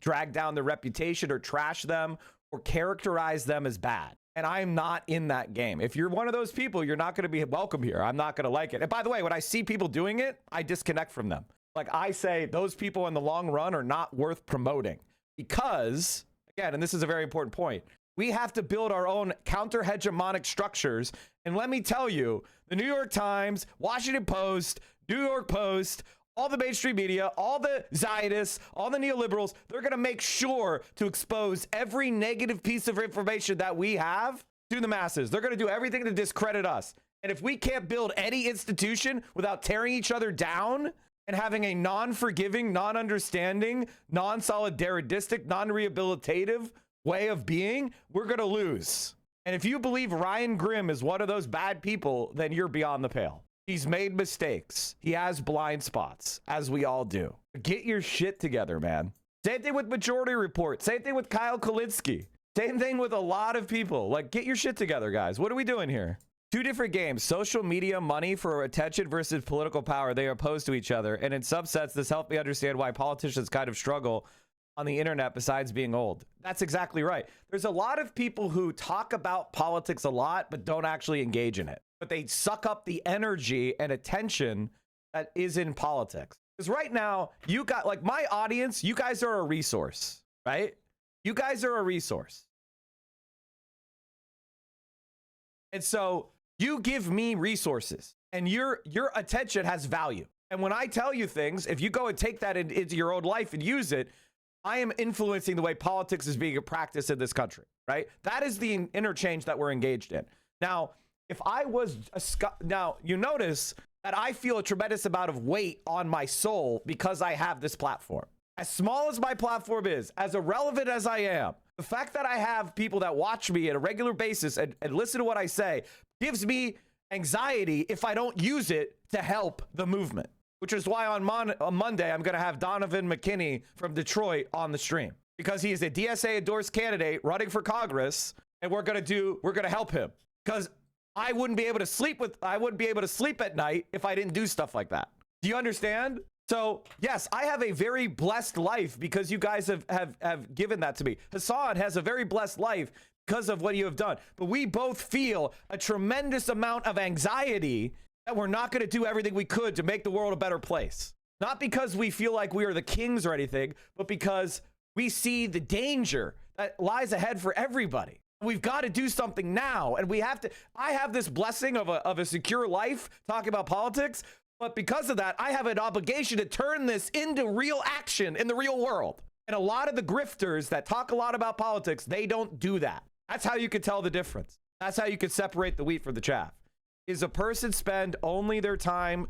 drag down their reputation or trash them or characterize them as bad. And I'm not in that game. If you're one of those people, you're not going to be welcome here. I'm not going to like it. And by the way, when I see people doing it, I disconnect from them. Like I say, those people in the long run are not worth promoting because, again, and this is a very important point, we have to build our own counter-hegemonic structures. And let me tell you, the New York Times, Washington Post, New York Post, all the mainstream media, all the Zionists, all the neoliberals, they're going to make sure to expose every negative piece of information that we have to the masses. They're going to do everything to discredit us. And if we can't build any institution without tearing each other down and having a non-forgiving, non-understanding, non-solidaristic, non-rehabilitative way of being, we're going to lose. And if you believe Ryan Grimm is one of those bad people, then you're beyond the pale. He's made mistakes. He has blind spots, as we all do. Get your shit together, man. Same thing with Majority Report. Same thing with Kyle Kalitsky. Same thing with a lot of people. Like, get your shit together, guys. What are we doing here? Two different games. Social media money for attention versus political power. They are opposed to each other. And in some sense, this helped me understand why politicians kind of struggle on the internet besides being old. That's exactly right. There's a lot of people who talk about politics a lot, but don't actually engage in it. But they suck up the energy and attention that is in politics. Because right now, you got, like, my audience, you guys are a resource, right? You guys are a resource. And so You give me resources, and your attention has value. And when I tell you things, if you go and take that into your own life and use it, I am influencing the way politics is being practiced in this country, right? That is the interchange that we're engaged in. Now, if I was now you notice that I feel a tremendous amount of weight on my soul because I have this platform. As small as my platform is, as irrelevant as I am, the fact that I have people that watch me on a regular basis and listen to what I say gives me anxiety if I don't use it to help the movement, which is why on Monday, I'm going to have Donovan McKinney from Detroit on the stream because he is a DSA endorsed candidate running for Congress. And we're going to help him because I wouldn't be able to sleep at night if I didn't do stuff like that. Do you understand? So yes, I have a very blessed life because you guys have given that to me. Hassan has a very blessed life because of what you have done. But we both feel a tremendous amount of anxiety that we're not going to do everything we could to make the world a better place. Not because we feel like we are the kings or anything, but because we see the danger that lies ahead for everybody. We've got to do something now. And we have to, I have this blessing of a secure life talking about politics. But because of that, I have an obligation to turn this into real action in the real world. And a lot of the grifters that talk a lot about politics, they don't do that. That's how you can tell the difference. That's how you can separate the wheat from the chaff. Is a person spend only their time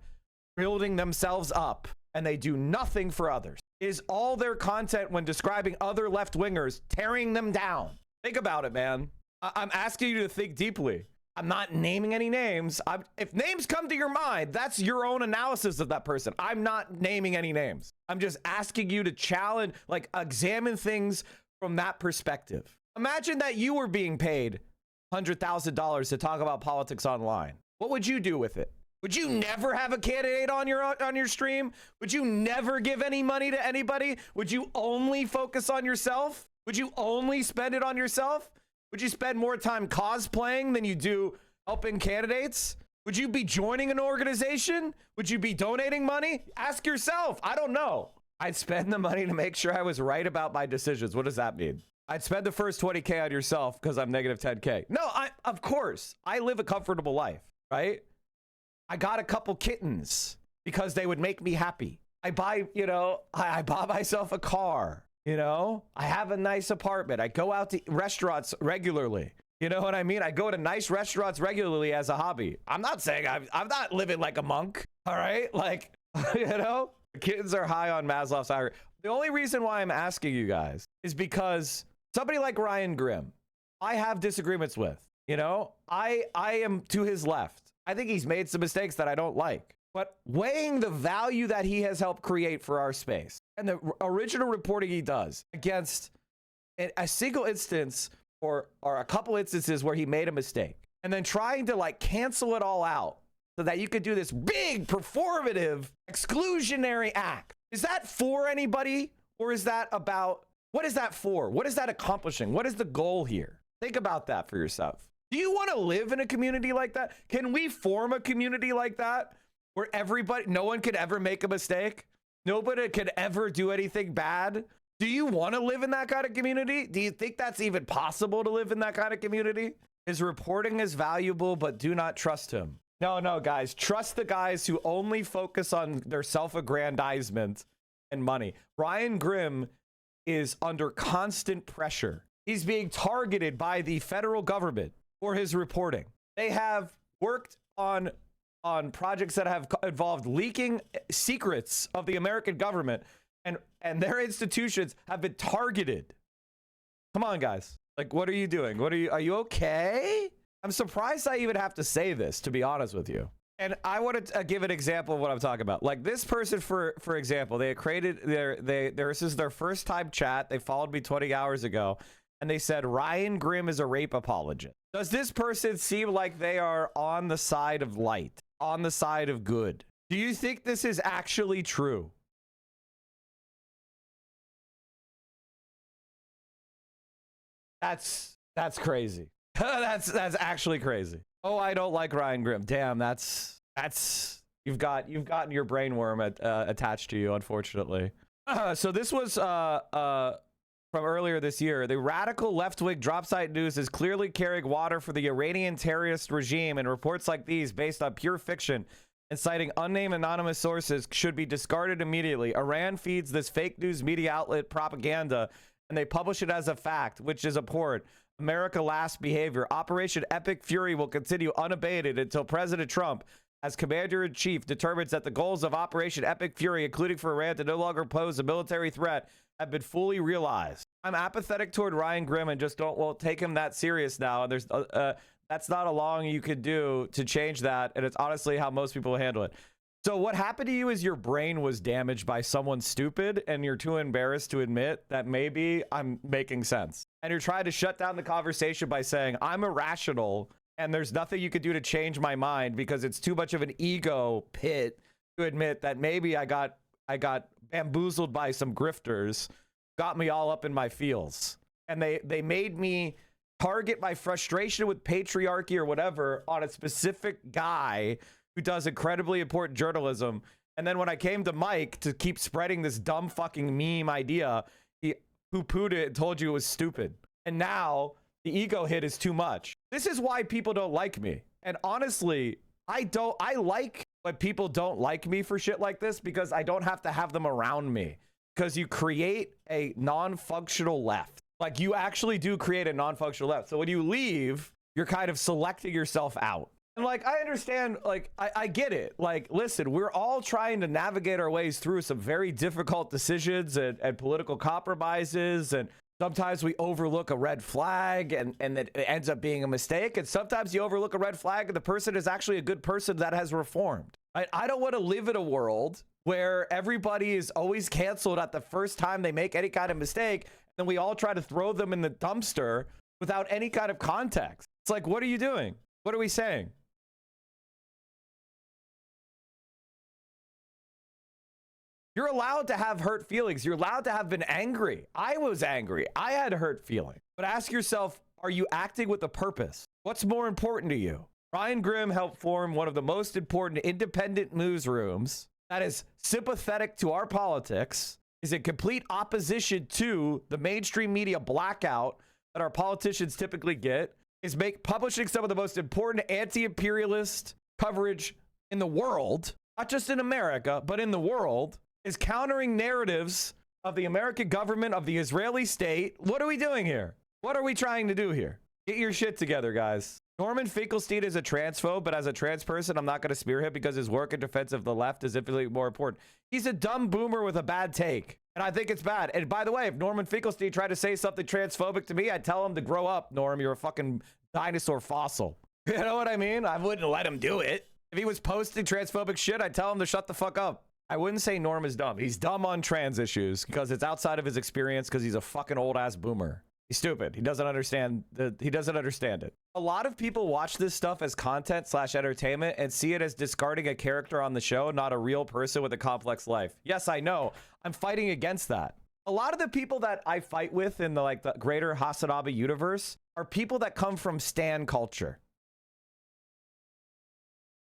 building themselves up and they do nothing for others? Is all their content when describing other left-wingers tearing them down? Think about it, man. I'm asking you to think deeply. I'm not naming any names. If names come to your mind, that's your own analysis of that person. I'm not naming any names. I'm just asking you to challenge, like examine things from that perspective. Imagine that you were being paid $100,000 to talk about politics online. What would you do with it? Would you never have a candidate on your stream? Would you never give any money to anybody? Would you only focus on yourself? Would you only spend it on yourself? Would you spend more time cosplaying than you do helping candidates? Would you be joining an organization? Would you be donating money? Ask yourself. I don't know. I'd spend the money to make sure I was right about my decisions. What does that mean? I'd spend the first 20K on yourself because I'm negative 10K. No, of course. I live a comfortable life, right? I got a couple kittens because they would make me happy. I buy myself a car. You know, I have a nice apartment. I go out to restaurants regularly. You know what I mean? I go to nice restaurants regularly as a hobby. I'm not saying I'm not living like a monk. All right. Like, you know, the kids are high on Maslow's hierarchy. The only reason why I'm asking you guys is because somebody like Ryan Grimm, I have disagreements with. You know, I am to his left. I think he's made some mistakes that I don't like. But weighing the value that he has helped create for our space and the original reporting he does against a single instance or a couple instances where he made a mistake and then trying to like cancel it all out so that you could do this big performative exclusionary act. Is that for anybody or is that about, what is that for? What is that accomplishing? What is the goal here? Think about that for yourself. Do you want to live in a community like that? Can we form a community like that? Where no one could ever make a mistake. Nobody could ever do anything bad. Do you want to live in that kind of community? Do you think that's even possible to live in that kind of community? His reporting is valuable, but do not trust him. No, guys. Trust the guys who only focus on their self-aggrandizement and money. Ryan Grimm is under constant pressure. He's being targeted by the federal government for his reporting. They have worked on projects that have involved leaking secrets of the American government, and their institutions have been targeted. Come on, guys. Like, what are you doing? Are you okay? I'm surprised I even have to say this, to be honest with you. And I want to give an example of what I'm talking about. Like this person, for example, they had created this is their first time chat. They followed me 20 hours ago. And they said, Ryan Grimm is a rape apologist. Does this person seem like they are on the side of light, on the side of good? Do you think this is actually true? That's crazy. that's actually crazy. Oh, I don't like Ryan Grimm. Damn, that's you've gotten your brain worm attached to you, unfortunately. So this was from earlier this year. The radical left-wing drop site news is clearly carrying water for the Iranian terrorist regime, and reports like these, based on pure fiction and citing unnamed anonymous sources, should be discarded immediately. Iran feeds this fake news media outlet propaganda, and they publish it as a fact, which is abhorrent. America last behavior. Operation Epic Fury will continue unabated until President Trump, as commander-in-chief, determines that the goals of Operation Epic Fury, including for Iran to no longer pose a military threat, have been fully realized. I'm apathetic toward Ryan Grim and just won't take him that serious now. And there's that's not a long you could do to change that. And it's honestly how most people handle it. So what happened to you is your brain was damaged by someone stupid, and you're too embarrassed to admit that maybe I'm making sense. And you're trying to shut down the conversation by saying I'm irrational and there's nothing you could do to change my mind because it's too much of an ego pit to admit that maybe I got bamboozled by some grifters, got me all up in my feels, and they made me target my frustration with patriarchy or whatever on a specific guy who does incredibly important journalism. And then when I came to Mike to keep spreading this dumb fucking meme idea, he poo-pooed it and told you it was stupid. And now the ego hit is too much. This is why people don't like me. And honestly, I like when people don't like me for shit like this, because I don't have to have them around me. Because you create a non-functional left. Like, you actually do create a non-functional left. So when you leave, you're kind of selecting yourself out. And like, I understand, like, I get it. Like, listen, we're all trying to navigate our ways through some very difficult decisions and political compromises. And sometimes we overlook a red flag and it ends up being a mistake. And sometimes you overlook a red flag and the person is actually a good person that has reformed. I don't want to live in a world where everybody is always canceled at the first time they make any kind of mistake. And we all try to throw them in the dumpster without any kind of context. It's like, what are you doing? What are we saying? You're allowed to have hurt feelings. You're allowed to have been angry. I was angry. I had hurt feelings. But ask yourself, are you acting with a purpose? What's more important to you? Ryan Grim helped form one of the most important independent newsrooms that is sympathetic to our politics, is in complete opposition to the mainstream media blackout that our politicians typically get, is publishing some of the most important anti-imperialist coverage in the world, not just in America, but in the world, is countering narratives of the American government, of the Israeli state. What are we doing here? What are we trying to do here? Get your shit together, guys. Norman Finkelstein is a transphobe, but as a trans person, I'm not going to smear him because his work in defense of the left is infinitely more important. He's a dumb boomer with a bad take, and I think it's bad. And by the way, if Norman Finkelstein tried to say something transphobic to me, I'd tell him to grow up, Norm. You're a fucking dinosaur fossil. You know what I mean? I wouldn't let him do it. If he was posting transphobic shit, I'd tell him to shut the fuck up. I wouldn't say Norm is dumb. He's dumb on trans issues because it's outside of his experience, because he's a fucking old-ass boomer. He's stupid. He doesn't understand it. A lot of people watch this stuff as content/entertainment and see it as discarding a character on the show, not a real person with a complex life. Yes, I know. I'm fighting against that. A lot of the people that I fight with in the greater Hasanabi universe are people that come from stan culture.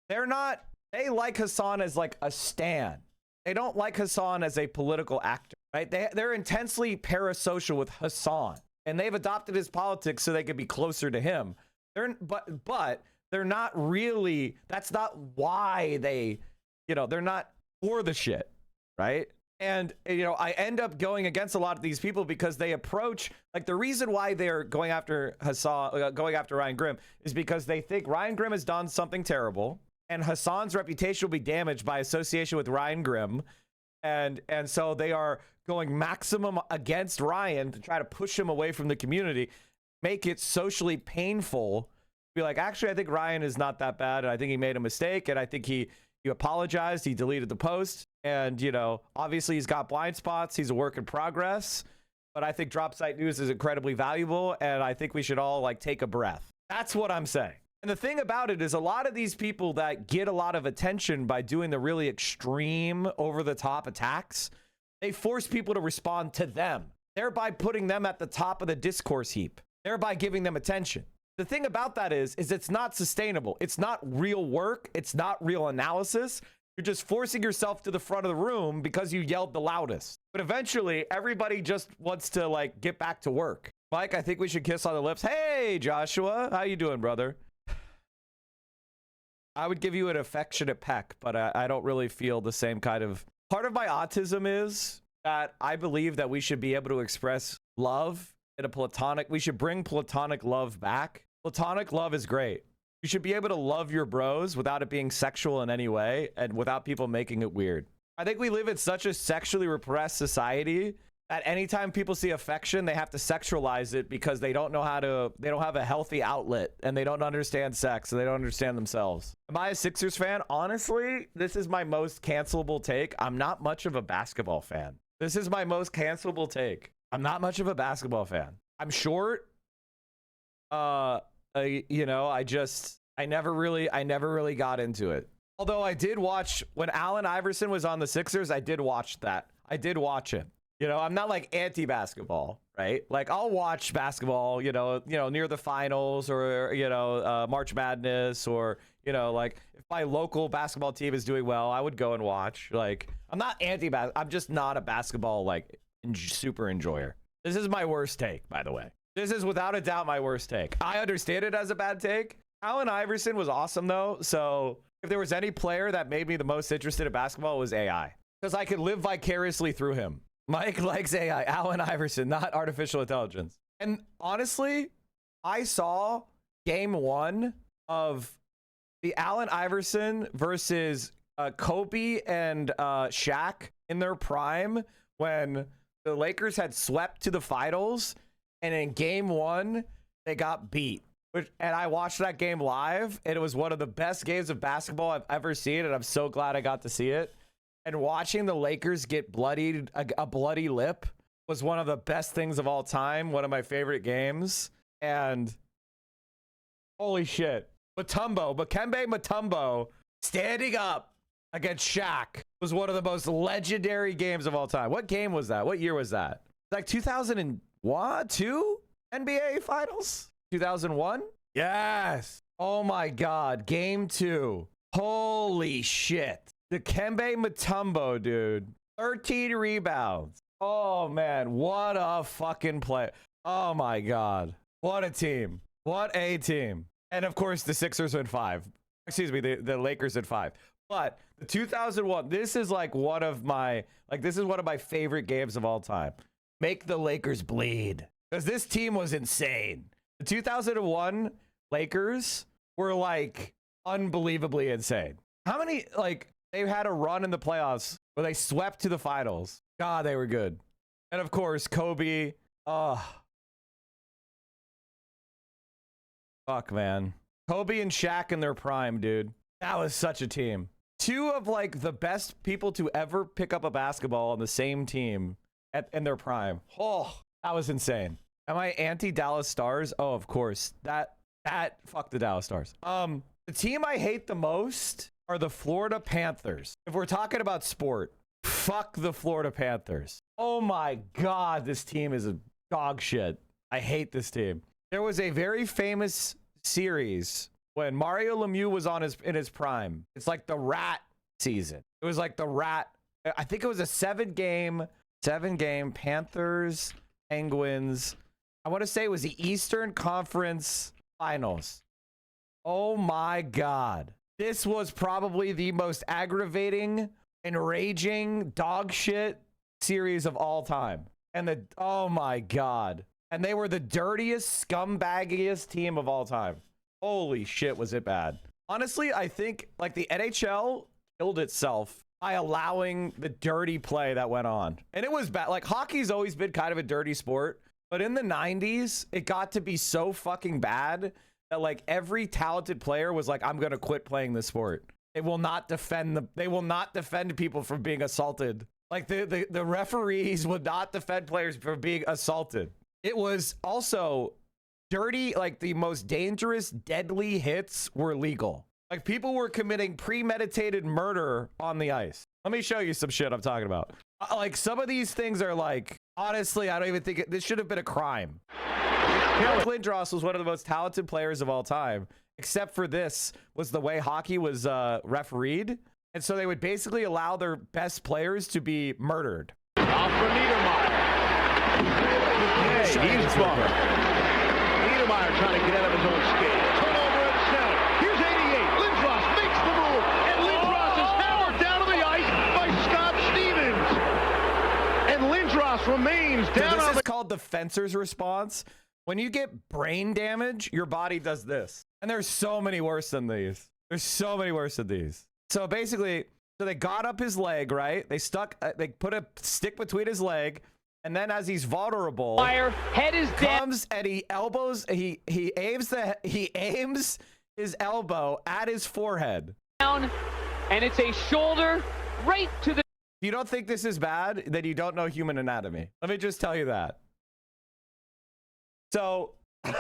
They like Hassan as like a stan. They don't like Hassan as a political actor, right? They're intensely parasocial with Hassan, and they've adopted his politics so they could be closer to him. But they're not really, that's not why they're not for the shit, right? And, I end up going against a lot of these people because they approach, like, the reason why they're going after Ryan Grim is because they think Ryan Grim has done something terrible, and Hassan's reputation will be damaged by association with Ryan Grim. And so they are going maximum against Ryan to try to push him away from the community, make it socially painful. Be like, actually, I think Ryan is not that bad, and I think he made a mistake, and I think he apologized, he deleted the post, and, obviously he's got blind spots, he's a work in progress, but I think Drop Site News is incredibly valuable, and I think we should all, take a breath. That's what I'm saying. And the thing about it is, a lot of these people that get a lot of attention by doing the really extreme, over-the-top attacks, they force people to respond to them, thereby putting them at the top of the discourse heap, thereby giving them attention. The thing about that is it's not sustainable. It's not real work. It's not real analysis. You're just forcing yourself to the front of the room because you yelled the loudest. But eventually, everybody just wants to like get back to work. Mike, I think we should kiss on the lips. Hey, Joshua, how you doing, brother? I would give you an affectionate peck, but I don't really feel the same kind of... Part of my autism is that I believe that we should be able to express love in a platonic... We should bring platonic love back. Platonic love is great. You should be able to love your bros without it being sexual in any way and without people making it weird. I think we live in such a sexually repressed society that anytime people see affection, they have to sexualize it because they don't know how to, they don't have a healthy outlet and they don't understand sex and they don't understand themselves. Am I a Sixers fan? Honestly, this is my most cancelable take. I'm not much of a basketball fan. This is my most cancelable take. I'm not much of a basketball fan. I'm short. You know, I never really got into it. Although I did watch when Allen Iverson was on the Sixers, I did watch that. I did watch it. You know, I'm not like anti-basketball, right? Like I'll watch basketball, you know, near the finals or, you know, March Madness or, you know, like if my local basketball team is doing well, I would go and watch. Like I'm not anti-basketball. I'm just not a basketball like super enjoyer. This is my worst take, by the way. This is without a doubt my worst take. I understand it as a bad take. Allen Iverson was awesome though. So if there was any player that made me the most interested in basketball, it was AI because I could live vicariously through him. Mike likes AI, Allen Iverson, not artificial intelligence. And honestly, I saw game 1 of the Allen Iverson versus Kobe and Shaq in their prime when the Lakers had swept to the finals. And in game 1, they got beat. And I watched that game live. And it was one of the best games of basketball I've ever seen. And I'm so glad I got to see it. And watching the Lakers get bloodied, a bloody lip was one of the best things of all time. One of my favorite games. And holy shit. Dikembe Mutombo standing up against Shaq was one of the most legendary games of all time. What game was that? What year was that? Like 2002 NBA Finals? 2001? Yes. Oh my God. Game 2. Holy shit. Dikembe Mutombo, dude. 13 rebounds. Oh, man. What a fucking play. Oh, my God. What a team. What a team. And, of course, the Sixers win 5. Excuse me, the Lakers in 5. But the 2001, this is like one of my favorite games of all time. Make the Lakers bleed. Because this team was insane. The 2001 Lakers were, like, unbelievably insane. How many, like... They had a run in the playoffs where they swept to the finals. God, they were good. And of course, Kobe. Oh. Fuck, man. Kobe and Shaq in their prime, dude. That was such a team. 2 of like the best people to ever pick up a basketball on the same team in their prime. Oh, that was insane. Am I anti-Dallas Stars? Oh, of course. That fuck the Dallas Stars. The team I hate the most are the Florida Panthers. If we're talking about sport, fuck the Florida Panthers. Oh my God, this team is a dog shit. I hate this team. There was a very famous series when Mario Lemieux was in his prime. It's like the Rat season. It was like the Rat. I think it was a 7-game Panthers, Penguins. I want to say it was the Eastern Conference Finals. Oh my God. This was probably the most aggravating, enraging, dog shit series of all time. And oh my God. And they were the dirtiest, scumbaggiest team of all time. Holy shit, was it bad. Honestly, I think like the NHL killed itself by allowing the dirty play that went on. And it was bad. Like hockey's always been kind of a dirty sport. But in the 90s, it got to be so fucking bad that like every talented player was like, I'm going to quit playing this sport. They will not defend people from being assaulted. Like the referees would not defend players from being assaulted. It was also dirty. Like the most dangerous, deadly hits were legal. Like people were committing premeditated murder on the ice. Let me show you some shit I'm talking about. Like some of these things are like, honestly, I don't even think this should have been a crime. Eric Lindros was one of the most talented players of all time, except for this was the way hockey was refereed. And so they would basically allow their best players to be murdered. Off for Niedermeyer. Hey, he's bumping. Niedermeyer trying to get out of his own skate. Turnover at center. Here's 88. Lindros makes the move, and Lindros is hammered down to the ice by Scott Stevens. And Lindros remains down on This is called the fencer's response. When you get brain damage, your body does this. And there's so many worse than these. There's so many worse than these. So basically, so they got up his leg, right? They put a stick between his leg, and then as he's vulnerable, head is comes and he elbows, he aims his elbow at his forehead. Down, and it's a shoulder right to the. If you don't think this is bad, then you don't know human anatomy. Let me just tell you that. So, and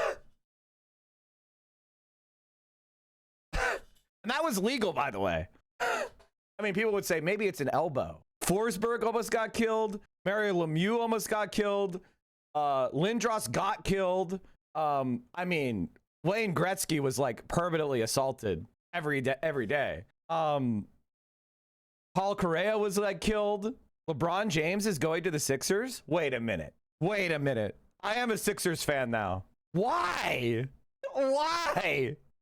that was legal, by the way. I mean, people would say maybe it's an elbow. Forsberg almost got killed. Mario Lemieux almost got killed. Lindros got killed. I mean, Wayne Gretzky was like permanently assaulted every day. Paul Correa was like killed. LeBron James is going to the Sixers. Wait a minute. I am a Sixers fan now. Why?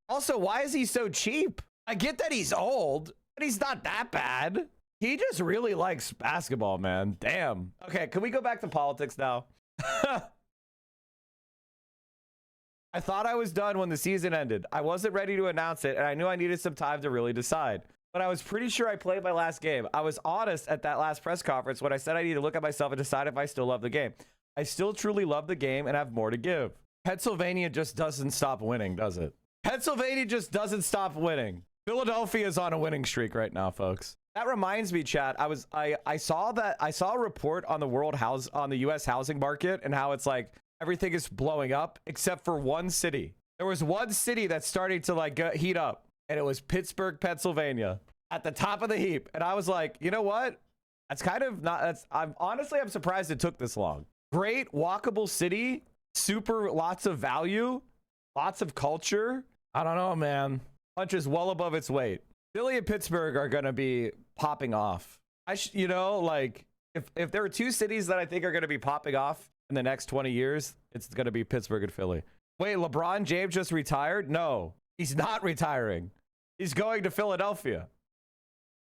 Also, why is he so cheap? I get that he's old, but he's not that bad. He just really likes basketball, man. Damn. Okay, can we go back to politics now? I thought I was done when the season ended. I wasn't ready to announce it, and I knew I needed some time to really decide. But I was pretty sure I played my last game. I was honest at that last press conference when I said I need to look at myself and decide if I still love the game. I still truly love the game and have more to give. Pennsylvania just doesn't stop winning, does it? Pennsylvania just doesn't stop winning. Philadelphia is on a winning streak right now, folks. That reminds me, chat. I saw a report on the U.S. housing market and how it's like everything is blowing up except for one city. There was one city that's starting to like heat up, and it was Pittsburgh, Pennsylvania, at the top of the heap. And I was like, you know what? That's kind of not. I'm surprised it took this long. Great walkable city, lots of value, lots of culture. I don't know, man. Punches well above its weight. Philly and Pittsburgh are going to be popping off. Like if there are two cities that I think are going to be popping off in the next 20 years, it's going to be Pittsburgh and Philly. Wait, LeBron James just retired? No, he's not retiring. He's going to Philadelphia.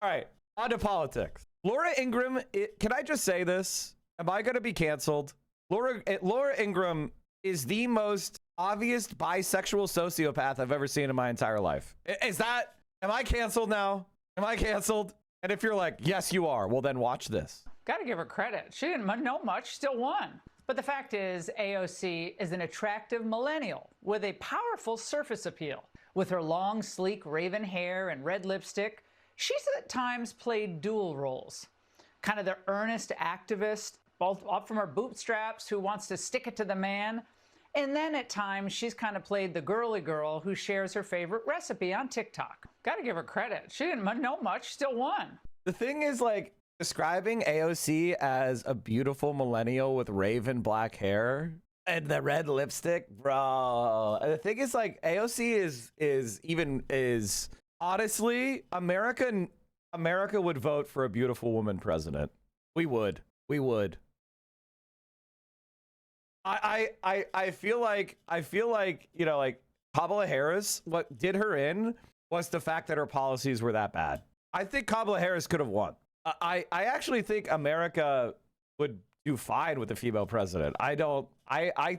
All right, on to politics. Laura Ingraham, can I just say this? Am I going to be canceled? Laura Ingraham is the most obvious bisexual sociopath I've ever seen in my entire life. Am I canceled now? Am I canceled? And if you're like, yes, you are, well, then watch this. Gotta give her credit. She didn't know much, still won. But the fact is, AOC is an attractive millennial with a powerful surface appeal. With her long, sleek raven hair and red lipstick, she's at times played dual roles. Kind of the earnest activist, both up from her bootstraps, who wants to stick it to the man. And then at times, she's kind of played the girly girl who shares her favorite recipe on TikTok. Gotta give her credit. She didn't know much, still won. The thing is, like, describing AOC as a beautiful millennial with raven black hair and the red lipstick, bro. The thing is, like, AOC is honestly, America would vote for a beautiful woman president. We would. I feel like, you know, like Kamala Harris, what did her in was the fact that her policies were that bad. I think Kamala Harris could have won. I actually think America would do fine with a female president. I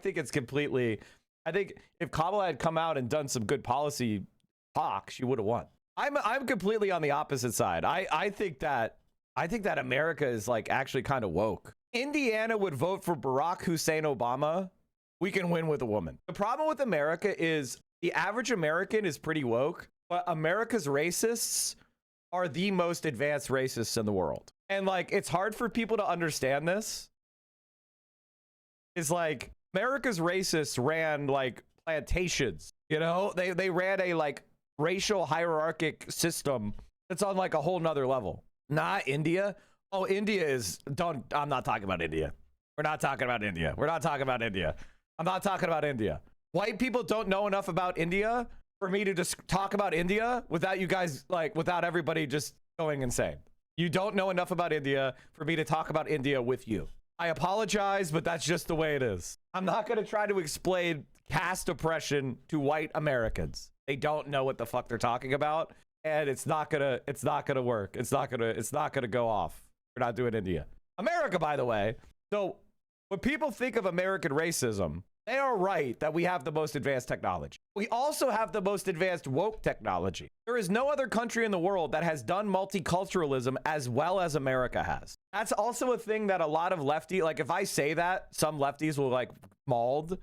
think it's completely, I think if Kamala had come out and done some good policy talk, she would have won. I'm completely on the opposite side. I think that America is like actually kind of woke. Indiana would vote for Barack Hussein Obama. We can win with a woman. The problem with America is the average American is pretty woke, but America's racists are the most advanced racists in the world. And like, it's hard for people to understand this. It's like America's racists ran like plantations, you know, they ran a like racial hierarchic system that's on like a whole nother level. Not India. Oh, India is, I'm not talking about India. We're not talking about India. I'm not talking about India. White people don't know enough about India for me to just talk about India without you guys, like, without everybody just going insane. You don't know enough about India for me to talk about India with you. I apologize, but that's just the way it is. I'm not going to try to explain caste oppression to white Americans. They don't know what the fuck they're talking about, and it's not gonna work. It's not gonna go off. We're not doing India. America, by the way. So when people think of American racism, they are right that we have the most advanced technology. We also have the most advanced woke technology. There is no other country in the world that has done multiculturalism as well as America has. That's also a thing that a lot of lefty, like if I say that, some lefties will like mauled,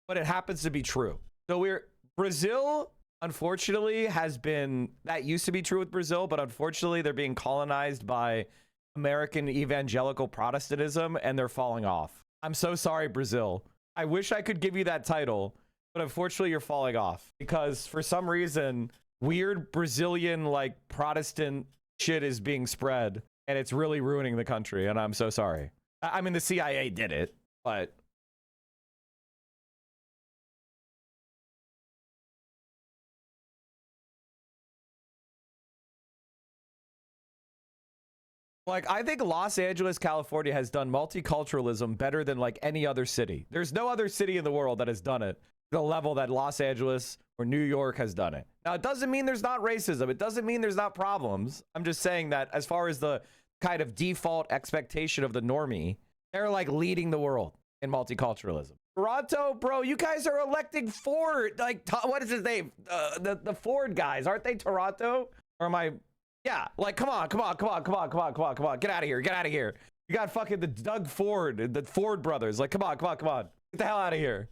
but it happens to be true. So Brazil, unfortunately, has been, that used to be true with Brazil, but unfortunately they're being colonized by American evangelical Protestantism and they're falling off. I'm so sorry, Brazil. I wish I could give you that title, but unfortunately you're falling off because for some reason, weird Brazilian like Protestant shit is being spread and it's really ruining the country. And I'm so sorry. I mean, the CIA did it, but like, I think Los Angeles, California has done multiculturalism better than like any other city. There's no other city in the world that has done it the level that Los Angeles or New York has done it. Now, it doesn't mean there's not racism. It doesn't mean there's not problems. I'm just saying that as far as the kind of default expectation of the normie, they're like leading the world in multiculturalism. Toronto, bro, you guys are electing Ford. Like, what is his name? The Ford guys, aren't they Toronto? Or am I... Yeah, like, come on. Get out of here. You got fucking the Doug Ford, the Ford brothers. Like, come on. Get the hell out of here.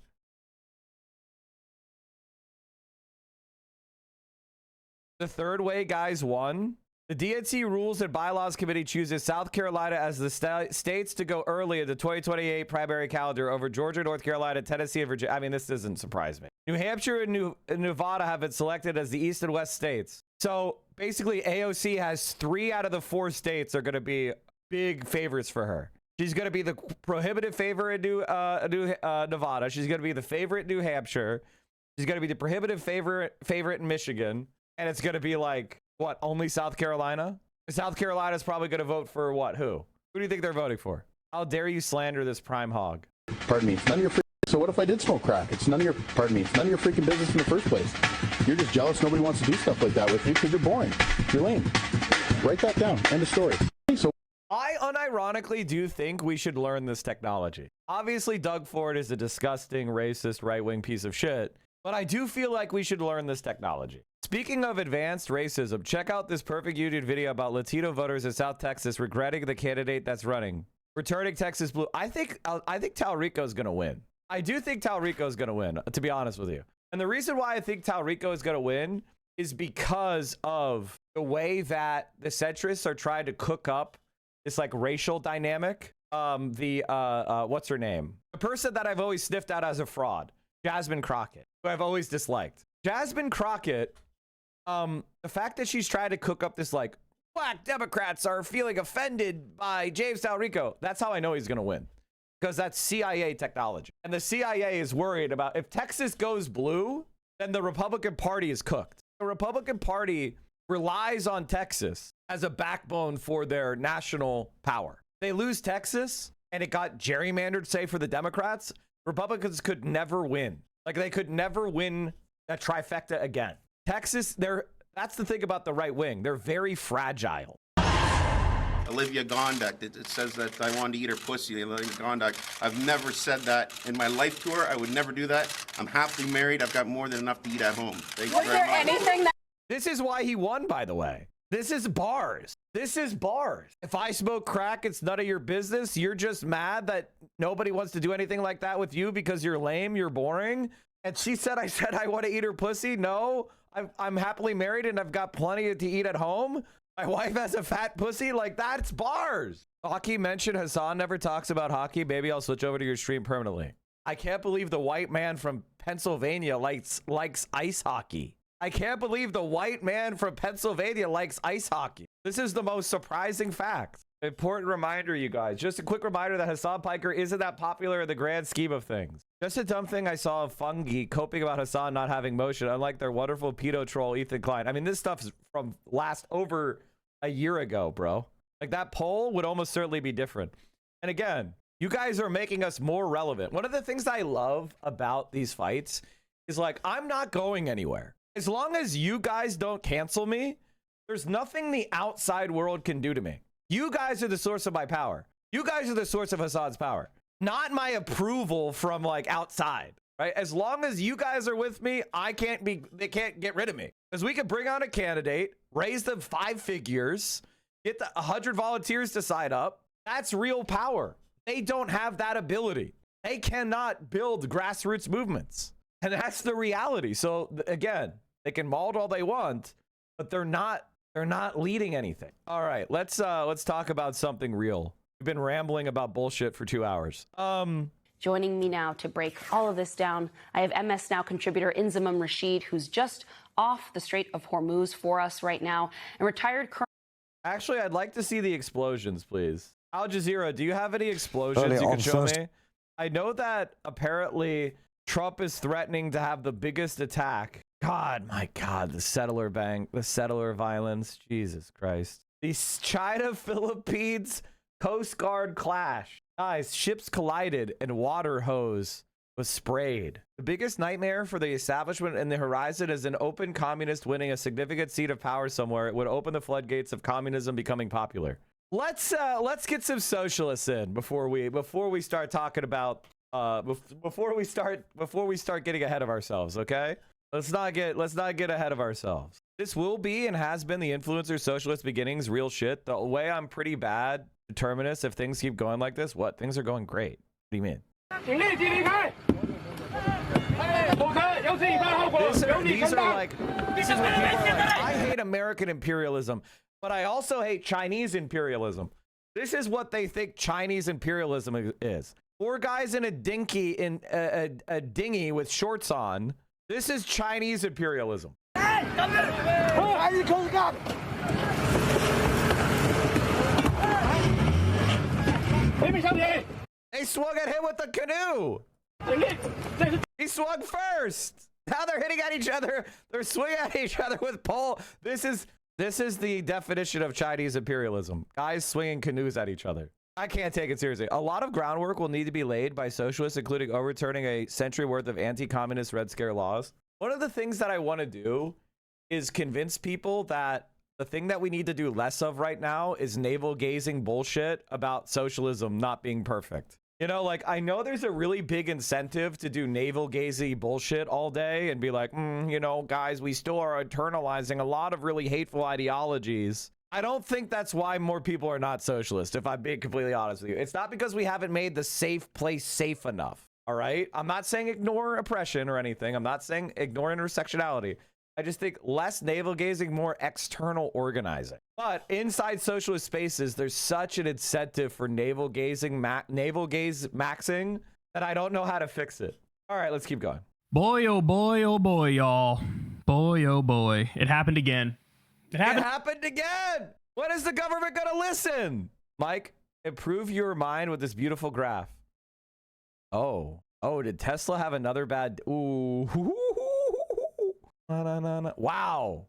The third way guys won. The DNC Rules and Bylaws Committee chooses South Carolina as the states to go early in the 2028 primary calendar over Georgia, North Carolina, Tennessee, and Virginia. I mean, this doesn't surprise me. New Hampshire and Nevada have been selected as the East and West states. So basically, AOC has 3 out of the 4 states are going to be big favorites for her. She's going to be the prohibitive favorite in Nevada. She's going to be the favorite in New Hampshire. She's going to be the prohibitive favorite in Michigan. And it's going to be like, what, only South Carolina? South Carolina's probably going to vote for what? Who do you think they're voting for? How dare you slander this prime hog? Pardon me. None of your so what if I did smoke crack? It's none of your, pardon me, none of your freaking business in the first place. You're just jealous nobody wants to do stuff like that with you because you're boring. You're lame. Write that down. End of story. So I unironically do think we should learn this technology. Obviously, Doug Ford is a disgusting, racist, right-wing piece of shit, but I do feel like we should learn this technology. Speaking of advanced racism, check out this perfect YouTube video about Latino voters in South Texas regretting the candidate that's running. Returning Texas Blue. I think Talrico is going to win. I do think Talrico is going to win, to be honest with you. And the reason why I think Talrico is going to win is because of the way that the centrists are trying to cook up this like racial dynamic. What's her name? The person that I've always sniffed out as a fraud, Jasmine Crockett, who I've always disliked. Jasmine Crockett, the fact that she's trying to cook up this like black Democrats are feeling offended by James Talrico, that's how I know he's going to win. Because that's CIA technology. And the CIA is worried about if Texas goes blue, then the Republican Party is cooked. The Republican Party relies on Texas as a backbone for their national power. They lose Texas and it got gerrymandered, say, for the Democrats. Republicans could never win. Like, they could never win that trifecta again. Texas, that's the thing about the right wing. They're very fragile. Olivia Gondak, it says that I wanted to eat her pussy. Olivia Gondak, I've never said that in my life to her. I would never do that. I'm happily married. I've got more than enough to eat at home. Thank you very much. Anything that This is why he won, by the way. This is bars. This is bars. If I smoke crack, it's none of your business. You're just mad that nobody wants to do anything like that with you because you're lame, you're boring. And she said, I want to eat her pussy. No, I'm happily married and I've got plenty to eat at home. My wife has a fat pussy. Like, that's bars. Hockey mentioned Hassan never talks about hockey. Maybe I'll switch over to your stream permanently. I can't believe the white man from Pennsylvania likes ice hockey. I can't believe the white man from Pennsylvania likes ice hockey. This is the most surprising fact. Important reminder, you guys. Just a quick reminder that Hassan Piker isn't that popular in the grand scheme of things. Just a dumb thing I saw of Fungi coping about Hassan not having motion, unlike their wonderful pedo troll Ethan Klein. I mean, this stuff is from over a year ago, bro. Like that poll would almost certainly be different. And again, you guys are making us more relevant. One of the things I love about these fights is like, I'm not going anywhere. As long as you guys don't cancel me, there's nothing the outside world can do to me. You guys are the source of my power. You guys are the source of Assad's power, not my approval from like outside, right? As long as you guys are with me, they can't get rid of me. Because we could bring on a candidate, raise them 5 figures, get 100 volunteers to sign up. That's real power. They don't have that ability. They cannot build grassroots movements. And that's the reality. So again, they can maul all they want, but they're not leading anything. All right, let's talk about something real. We've been rambling about bullshit for 2 hours. Joining me now to break all of this down, I have MS Now contributor Inzamam Rashid, who's just off the Strait of Hormuz for us right now, and retired Colonel. Actually, I'd like to see the explosions, please. Al Jazeera, do you have any explosions you can show me? I know that apparently Trump is threatening to have the biggest attack. God, my God, the settler violence. Jesus Christ. The China-Philippines Coast Guard clash. Guys, ships collided and water hose was sprayed. The biggest nightmare for the establishment in the horizon is an open communist winning a significant seat of power somewhere. It would open the floodgates of communism becoming popular. Let's get some socialists in before we start talking about before we start getting ahead of ourselves, okay? Let's not get ahead of ourselves. This will be and has been the influencer socialist beginnings, real shit. The way I'm pretty bad determinist if things keep going like this. What? Things are going great. What do you mean? These are like, this is what people are like, I hate American imperialism, but I also hate Chinese imperialism. This is what they think Chinese imperialism is. 4 guys in a a dinghy with shorts on. This is Chinese imperialism. They swung at him with the canoe. He swung first. Now they're hitting at each other. They're swinging at each other with pole. This is the definition of Chinese imperialism. Guys swinging canoes at each other. I can't take it seriously. A lot of groundwork will need to be laid by socialists, including overturning a century worth of anti-communist Red Scare laws. One of the things that I want to do is convince people that the thing that we need to do less of right now is navel-gazing bullshit about socialism not being perfect. You know, like, I know there's a really big incentive to do navel-gazing bullshit all day and be like, you know, guys, we still are internalizing a lot of really hateful ideologies. I don't think that's why more people are not socialist, if I'm being completely honest with you. It's not because we haven't made the safe place safe enough, all right? I'm not saying ignore oppression or anything. I'm not saying ignore intersectionality. I just think less navel-gazing, more external organizing. But inside socialist spaces, there's such an incentive for navel-gaze maxing that I don't know how to fix it. All right, let's keep going. Boy, oh boy, y'all. Boy, oh boy. It happened again. It happened again. When is the government going to listen? Mike, improve your mind with this beautiful graph. Oh, did Tesla have another bad... Ooh. Wow.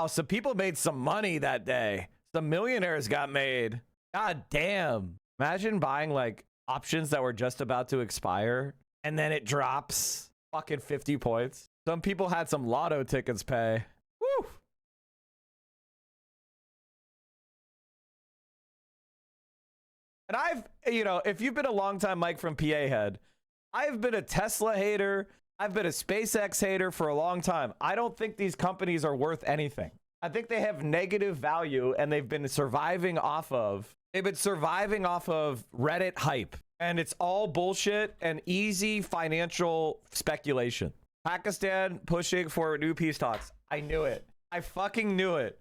So people made some money that day. Some millionaires got made. God damn. Imagine buying like options that were just about to expire and then it drops fucking 50 points. Some people had some lotto tickets pay. Woo. And I've, you know, if you've been a long time Mike from PA Head, I've been a Tesla hater. I've been a SpaceX hater for a long time. I don't think these companies are worth anything. I think they have negative value and they've been surviving off of Reddit hype. And it's all bullshit and easy financial speculation. Pakistan pushing for new peace talks. I knew it. I fucking knew it.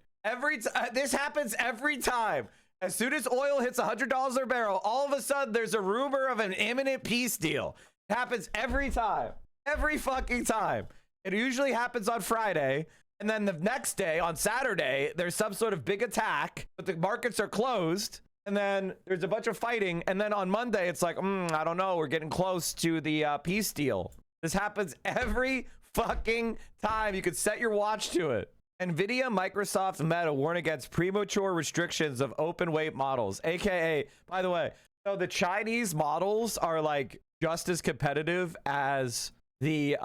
This happens every time. As soon as oil hits $100 a barrel, all of a sudden there's a rumor of an imminent peace deal. It happens every time. Every fucking time. It usually happens on Friday. And then the next day, on Saturday, there's some sort of big attack, but the markets are closed. And then there's a bunch of fighting. And then on Monday, it's like, I don't know. We're getting close to the peace deal. This happens every fucking time. You could set your watch to it. NVIDIA, Microsoft, and Meta warn against premature restrictions of open weight models, aka, by the way, so the Chinese models are like just as competitive as the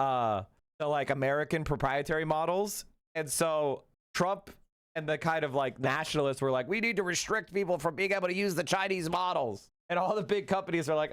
like American proprietary models. And so Trump and the kind of like nationalists were like, we need to restrict people from being able to use the Chinese models. And all the big companies are like,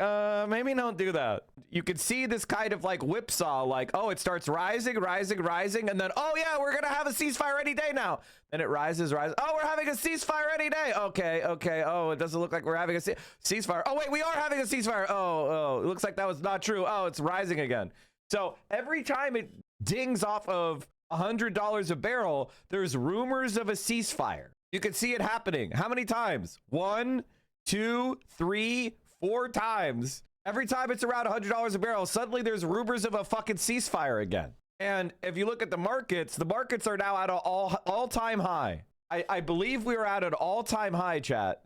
maybe don't do that. You can see this kind of like whipsaw, like, oh, it starts rising, and then, oh yeah, we're gonna have a ceasefire any day now. Then it rises. Oh, we're having a ceasefire any day. Okay. Oh, it doesn't look like we're having a ceasefire. Oh wait, we are having a ceasefire. Oh, it looks like that was not true. Oh, it's rising again. So every time it dings off of $100 a barrel, there's rumors of a ceasefire. You can see it happening. How many times? 1, 2, 3, 4 times. Every time it's around $100 a barrel, suddenly there's rumors of a fucking ceasefire again. And if you look at the markets are now at an all-time high. I believe we are at an all-time high, chat.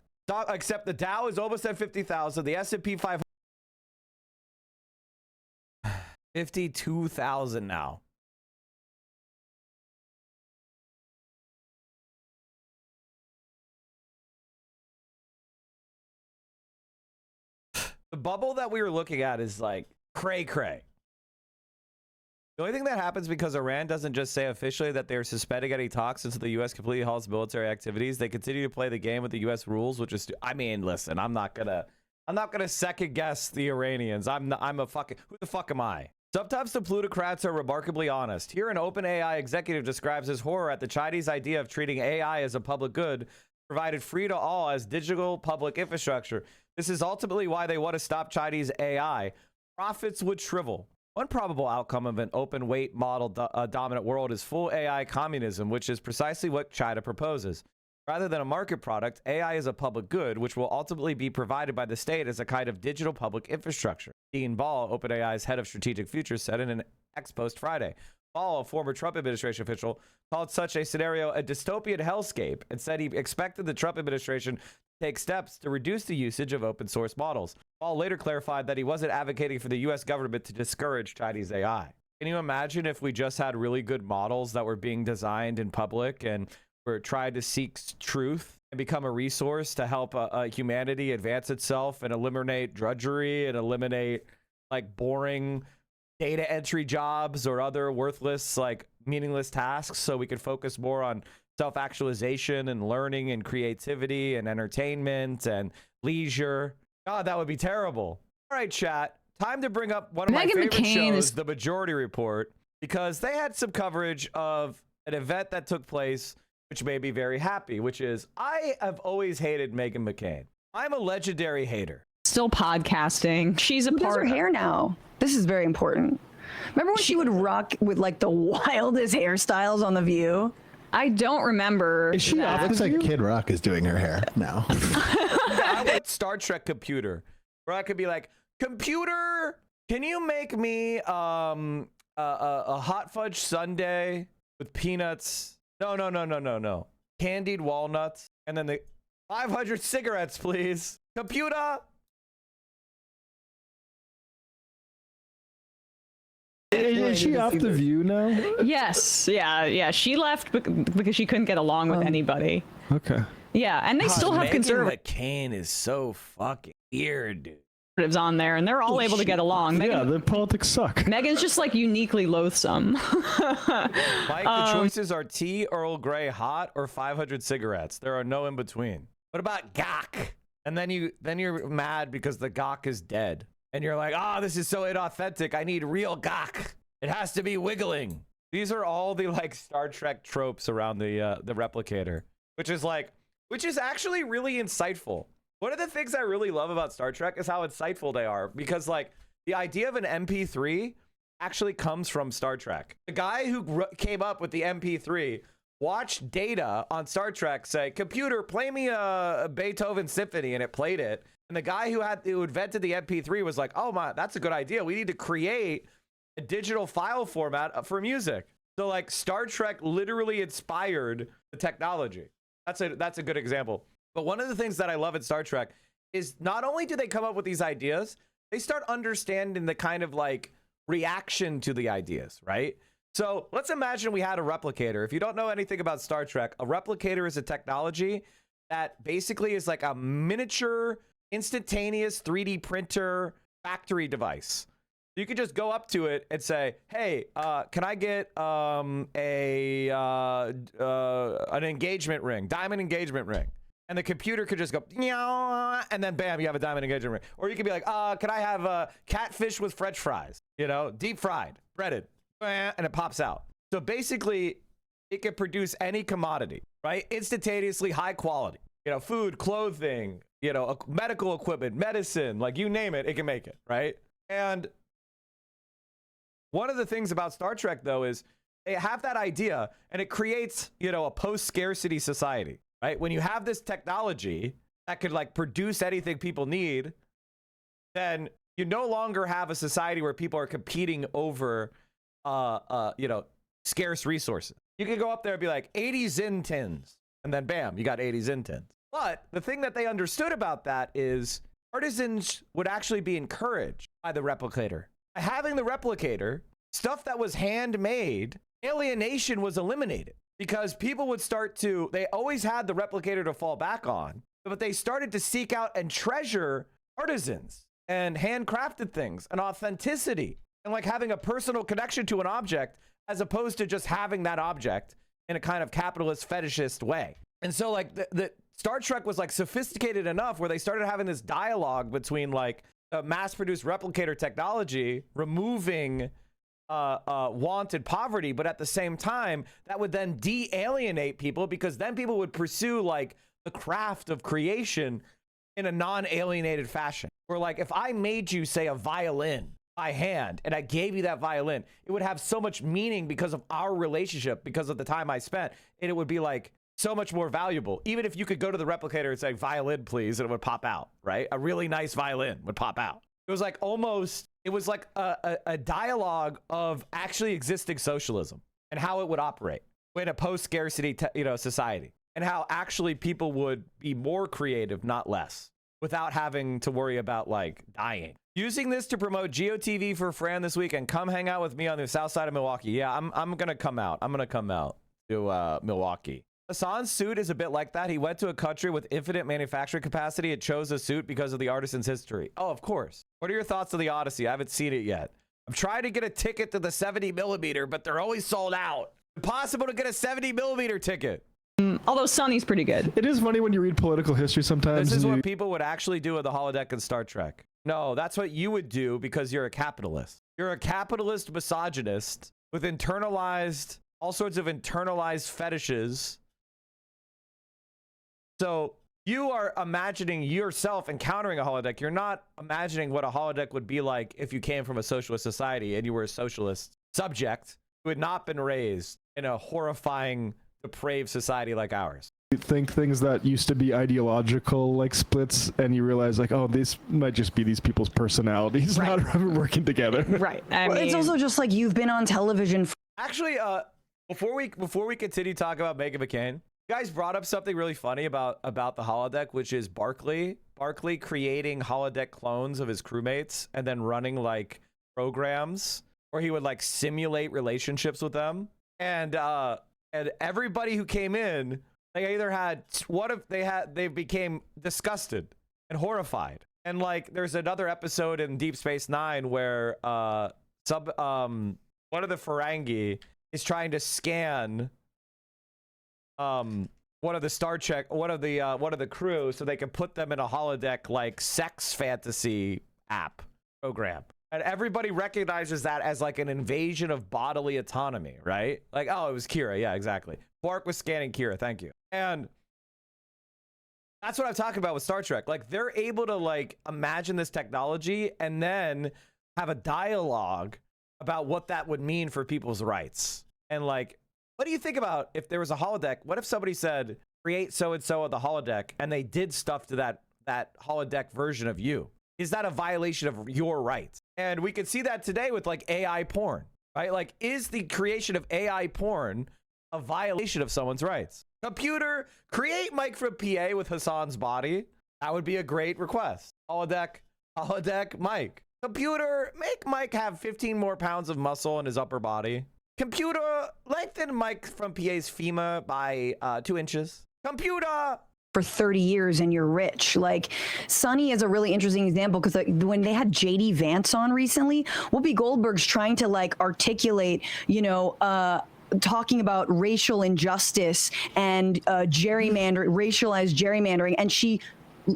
Except the Dow is almost at 50,000. The S&P 500 52,000 now. The bubble that we were looking at is like cray. The only thing that happens because Iran doesn't just say officially that they're suspending any talks until the U.S. completely halts military activities. They continue to play the game with the U.S. rules, which is, I mean, listen, I'm not gonna second guess the Iranians. I'm a fucking, who the fuck am I? Sometimes the plutocrats are remarkably honest. Here, an OpenAI executive describes his horror at the Chinese idea of treating AI as a public good, provided free to all as digital public infrastructure. This is ultimately why they want to stop Chinese AI. Profits would shrivel. One probable outcome of an open weight model dominant world is full AI communism, which is precisely what China proposes. Rather than a market product, AI is a public good, which will ultimately be provided by the state as a kind of digital public infrastructure. Dean Ball, OpenAI's head of strategic futures, said in an X post Friday. Ball, a former Trump administration official, called such a scenario a dystopian hellscape and said he expected the Trump administration to take steps to reduce the usage of open source models. Ball later clarified that he wasn't advocating for the U.S. government to discourage Chinese AI. Can you imagine if we just had really good models that were being designed in public and were trying to seek truth and become a resource to help humanity advance itself and eliminate drudgery and eliminate like boring data entry jobs or other worthless, like meaningless tasks, so we could focus more on self-actualization and learning and creativity and entertainment and leisure? God, that would be terrible. All right, chat. Time to bring up one of my favorite shows, The Majority Report, because they had some coverage of an event that took place, which made me very happy, which is I have always hated Meghan McCain. I'm a legendary hater. Still podcasting. She's a Who does part her hair now? This is very important. Remember when she would rock with like the wildest hairstyles on The View? I don't remember. Is she that. off? Looks like Kid Rock is doing her hair now. I want Star Trek computer, where I could be like, computer, can you make me a hot fudge sundae with peanuts? No. Candied walnuts, and then the 500 cigarettes, please. Computer. Is she off The View now? Yes. Yeah. She left because she couldn't get along with anybody. Okay. Yeah, and they still have conservatives McCain is so fucking weird, dude. on there, and they're all able to get along. Yeah, the politics suck. Megan's just like uniquely loathsome. Mike, the choices are tea, Earl Grey, hot, or 500 cigarettes. There are no in between. What about Gok? And then you're mad because the Gok is dead, and you're like, this is so inauthentic. I need real Gok. It has to be wiggling. These are all the like Star Trek tropes around the replicator, which is actually really insightful. One of the things I really love about Star Trek is how insightful they are, because like the idea of an MP3 actually comes from Star Trek. The guy who came up with the MP3 watched Data on Star Trek say, computer, play me a Beethoven symphony, and it played it. And the guy who invented the MP3 was like, oh my, that's a good idea. We need to create a digital file format for music. So like Star Trek literally inspired the technology. That's a good example. But one of the things that I love in Star Trek is not only do they come up with these ideas, they start understanding the kind of like reaction to the ideas, right? So let's imagine we had a replicator. If you don't know anything about Star Trek, a replicator is a technology that basically is like a miniature, instantaneous 3D printer factory device. You could just go up to it and say, hey, can I get an engagement ring, diamond engagement ring? And the computer could just go, and then bam, you have a diamond engagement ring. Or you could be like, can I have catfish with French fries? You know, deep fried, breaded, and it pops out. So basically, it can produce any commodity, right? Instantaneously, high quality. You know, food, clothing, you know, medical equipment, medicine, like you name it, it can make it, right? And one of the things about Star Trek, though, is they have that idea and it creates, you know, a post-scarcity society, right? When you have this technology that could like produce anything people need, then you no longer have a society where people are competing over, you know, scarce resources. You can go up there and be like 80 Zin tins, and then bam, you got 80 Zin tins. But the thing that they understood about that is artisans would actually be encouraged by the replicator. By having the replicator, stuff that was handmade, alienation was eliminated because people would start to, they always had the replicator to fall back on, but they started to seek out and treasure artisans and handcrafted things and authenticity and like having a personal connection to an object as opposed to just having that object in a kind of capitalist fetishist way. And so like the Star Trek was like sophisticated enough where they started having this dialogue between like mass-produced replicator technology, removing want and poverty, but at the same time, that would then de-alienate people because then people would pursue like the craft of creation in a non-alienated fashion. Where like if I made you, say, a violin by hand and I gave you that violin, it would have so much meaning because of our relationship, because of the time I spent, and it would be like so much more valuable. Even if you could go to the replicator and say, violin, please, and it would pop out, right? A really nice violin would pop out. It was like almost, it was like a dialogue of actually existing socialism and how it would operate in a post-scarcity, you know, society, and how actually people would be more creative, not less, without having to worry about like dying. Using this to promote GeoTV for Fran this weekend. Come hang out with me on the south side of Milwaukee. Yeah, I'm gonna come out. I'm gonna come out to Milwaukee. Hassan's suit is a bit like that. He went to a country with infinite manufacturing capacity and chose a suit because of the artisan's history. Oh, of course. What are your thoughts on the Odyssey? I haven't seen it yet. I'm trying to get a ticket to the 70mm, but they're always sold out. Impossible to get a 70mm ticket. Although Sonny's pretty good. It is funny when you read political history sometimes. This is what people would actually do with the holodeck in Star Trek. No, that's what you would do because you're a capitalist. You're a capitalist misogynist with internalized, all sorts of internalized fetishes. So you are imagining yourself encountering a holodeck. You're not imagining what a holodeck would be like if you came from a socialist society and you were a socialist subject who had not been raised in a horrifying, depraved society like ours. You think things that used to be ideological like splits and you realize like, oh, this might just be these people's personalities not working together. Right. I mean, it's also just like you've been on television. Actually, before we continue talking about Meghan McCain, you guys brought up something really funny about the holodeck, which is Barkley creating holodeck clones of his crewmates and then running like programs where he would like simulate relationships with them. And everybody who came in, they either had, they became disgusted and horrified. And like there's another episode in Deep Space Nine where one of the Ferengi is trying to scan one of the crew so they can put them in a holodeck like sex fantasy app program. And everybody recognizes that as like an invasion of bodily autonomy, right? Like, oh, it was Kira. Yeah, exactly. Quark was scanning Kira. Thank you. And that's what I'm talking about with Star Trek. Like they're able to like imagine this technology and then have a dialogue about what that would mean for people's rights. And like, what do you think about if there was a holodeck? What if somebody said, create so-and-so of the holodeck, and they did stuff to that holodeck version of you? Is that a violation of your rights? And we can see that today with like AI porn, right? Like, is the creation of AI porn a violation of someone's rights? Computer, create Mike from PA with Hassan's body. That would be a great request. Holodeck Mike. Computer, make Mike have 15 more pounds of muscle in his upper body. Computer, lengthen mic from PA's FEMA by 2 inches. Computer! For 30 years and you're rich. Like, Sonny is a really interesting example because when they had JD Vance on recently, Whoopi Goldberg's trying to like articulate, you know, talking about racial injustice and racialized gerrymandering, and she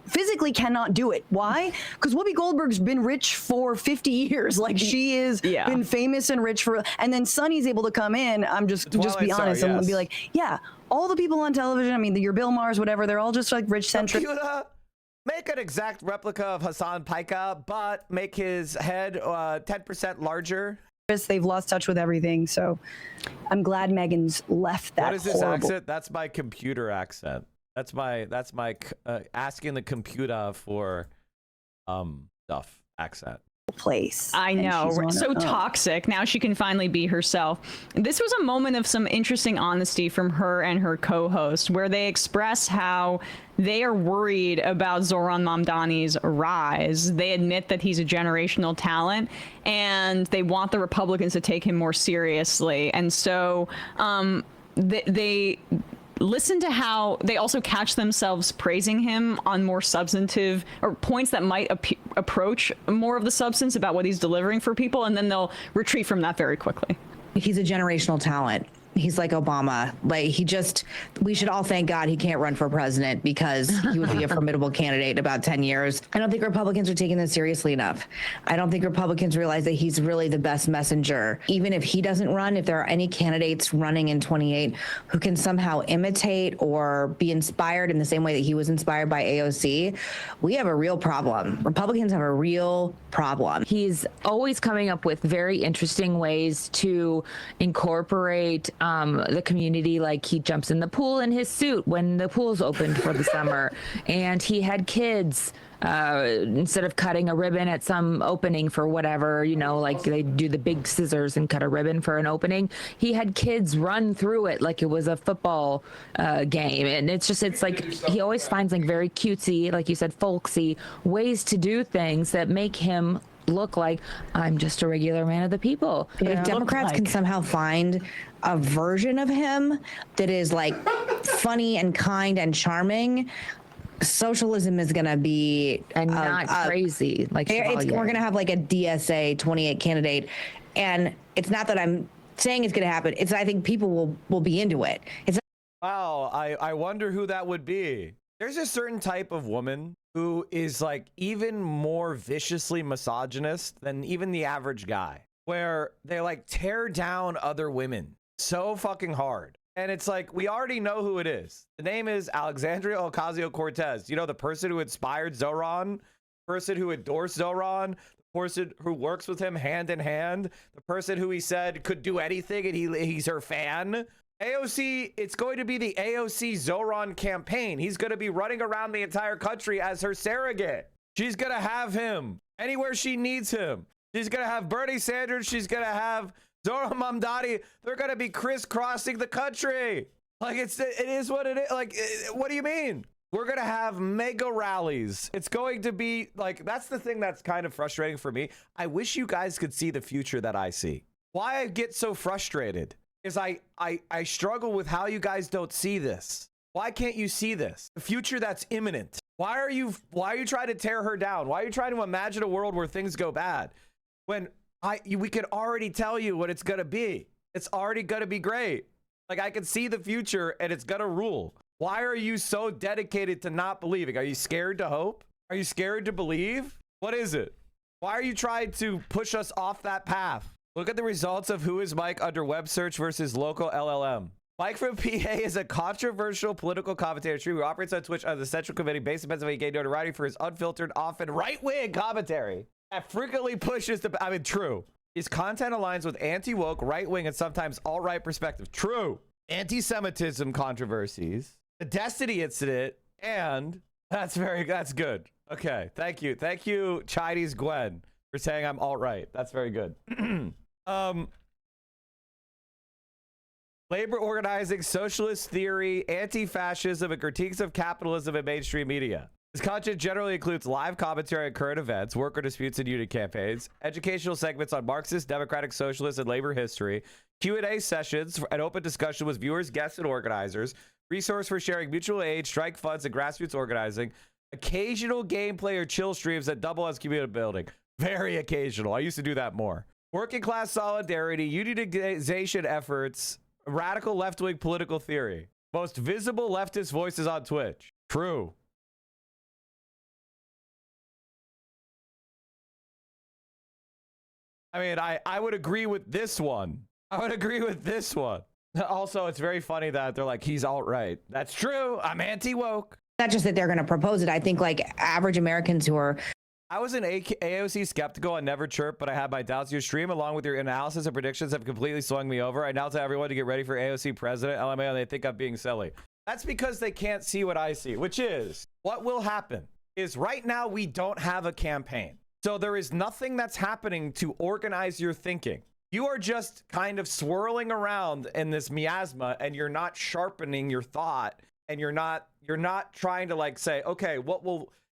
physically cannot do it. Why? Because Whoopi Goldberg's been rich for 50 years. Like, she is been famous and rich for, and then Sonny's able to come in. I'm just be honest and be like, yeah, all the people on television, I mean, your Bill Maher's, whatever, they're all just like rich centric. Make an exact replica of Hassan Paika, but make his head 10% larger. They've lost touch with everything, so I'm glad Megan's left that. What is this accent? That's my computer accent. That's my asking the computer for stuff accent. Place. I know, so toxic. Now she can finally be herself. This was a moment of some interesting honesty from her and her co-host, where they express how they are worried about Zohran Mamdani's rise. They admit that he's a generational talent, and they want the Republicans to take him more seriously. And so they listen to how they also catch themselves praising him on more substantive or points that might approach more of the substance about what he's delivering for people, and then they'll retreat from that very quickly. He's a generational talent. He's like Obama. Like, we should all thank God he can't run for president, because he would be a formidable candidate in about 10 years. I don't think Republicans are taking this seriously enough. I don't think Republicans realize that he's really the best messenger. Even if he doesn't run, if there are any candidates running in 28 who can somehow imitate or be inspired in the same way that he was inspired by AOC, we have a real problem. Republicans have a real problem. He's always coming up with very interesting ways to incorporate the community. Like, he jumps in the pool in his suit when the pool's opened for the summer, and he had kids instead of cutting a ribbon at some opening for whatever, you know, like they do the big scissors and cut a ribbon for an opening. He had kids run through it like it was a football game. And it's like he always finds like very cutesy, like you said, folksy ways to do things that make him look like I'm just a regular man of the people. But if Democrats can somehow find a version of him that is like funny and kind and charming, socialism is going to be not crazy. Like, we're going to have like a DSA 28 candidate, and it's not that I'm saying it's going to happen. It's I think people will be into it. Wow, I wonder who that would be. There's a certain type of woman who is like even more viciously misogynist than even the average guy, where they like tear down other women so fucking hard. And it's like, we already know who it is. The name is Alexandria Ocasio-Cortez. You know, the person who inspired Zohran, the person who endorsed Zohran, the person who works with him hand in hand, the person who he said could do anything and he's her fan. AOC, it's going to be the AOC Zohran campaign. He's going to be running around the entire country as her surrogate. She's going to have him anywhere she needs him. She's going to have Bernie Sanders. She's going to have Zohran Mamdani. They're going to be crisscrossing the country. Like, it is what it is. Like, what do you mean? We're going to have mega rallies. It's going to be like, that's the thing that's kind of frustrating for me. I wish you guys could see the future that I see. Why I get so frustrated is I struggle with how you guys don't see this. Why can't you see this? The future that's imminent. Why are you trying to tear her down? Why are you trying to imagine a world where things go bad? When we can already tell you what it's gonna be. It's already gonna be great. Like, I can see the future and it's gonna rule. Why are you so dedicated to not believing? Are you scared to hope? Are you scared to believe? What is it? Why are you trying to push us off that path? Look at the results of Who is Mike under web search versus local LLM. Mike from PA is a controversial political commentator who operates on Twitch as a central committee based in Pennsylvania, gained notoriety for his unfiltered, often right-wing commentary that frequently pushes true. His content aligns with anti-woke, right-wing, and sometimes alt-right perspective. True. Anti-Semitism controversies, the Destiny incident, and that's good. Okay, thank you, Chinese Gwen, for saying I'm alt-right. That's very good. Labor organizing, socialist theory, anti-fascism, and critiques of capitalism in mainstream media. His content generally includes live commentary on current events, worker disputes and union campaigns, educational segments on Marxist, democratic, socialist, and labor history, Q&A sessions and open discussion with viewers, guests, and organizers. Resource for sharing mutual aid, strike funds, and grassroots organizing. Occasional gameplay or chill streams that double as community building. Very occasional. I used to do that more. Working class solidarity, unionization efforts, radical left-wing political theory. Most visible leftist voices on Twitch. True. I mean, I would agree with this one. I would agree with this one. Also, it's very funny that they're like, he's alt-right. That's true. I'm anti-woke. Not just that they're going to propose it. I think like average Americans who are. I was an AOC skeptical and never chirped, but I had my doubts. Your stream, along with your analysis and predictions, have completely swung me over. I now tell everyone to get ready for AOC president. LMAO, and they think I'm being silly. That's because they can't see what I see, which is what will happen is right now we don't have a campaign. So there is nothing that's happening to organize your thinking. You are just kind of swirling around in this miasma and you're not sharpening your thought and you're not trying to like say, okay,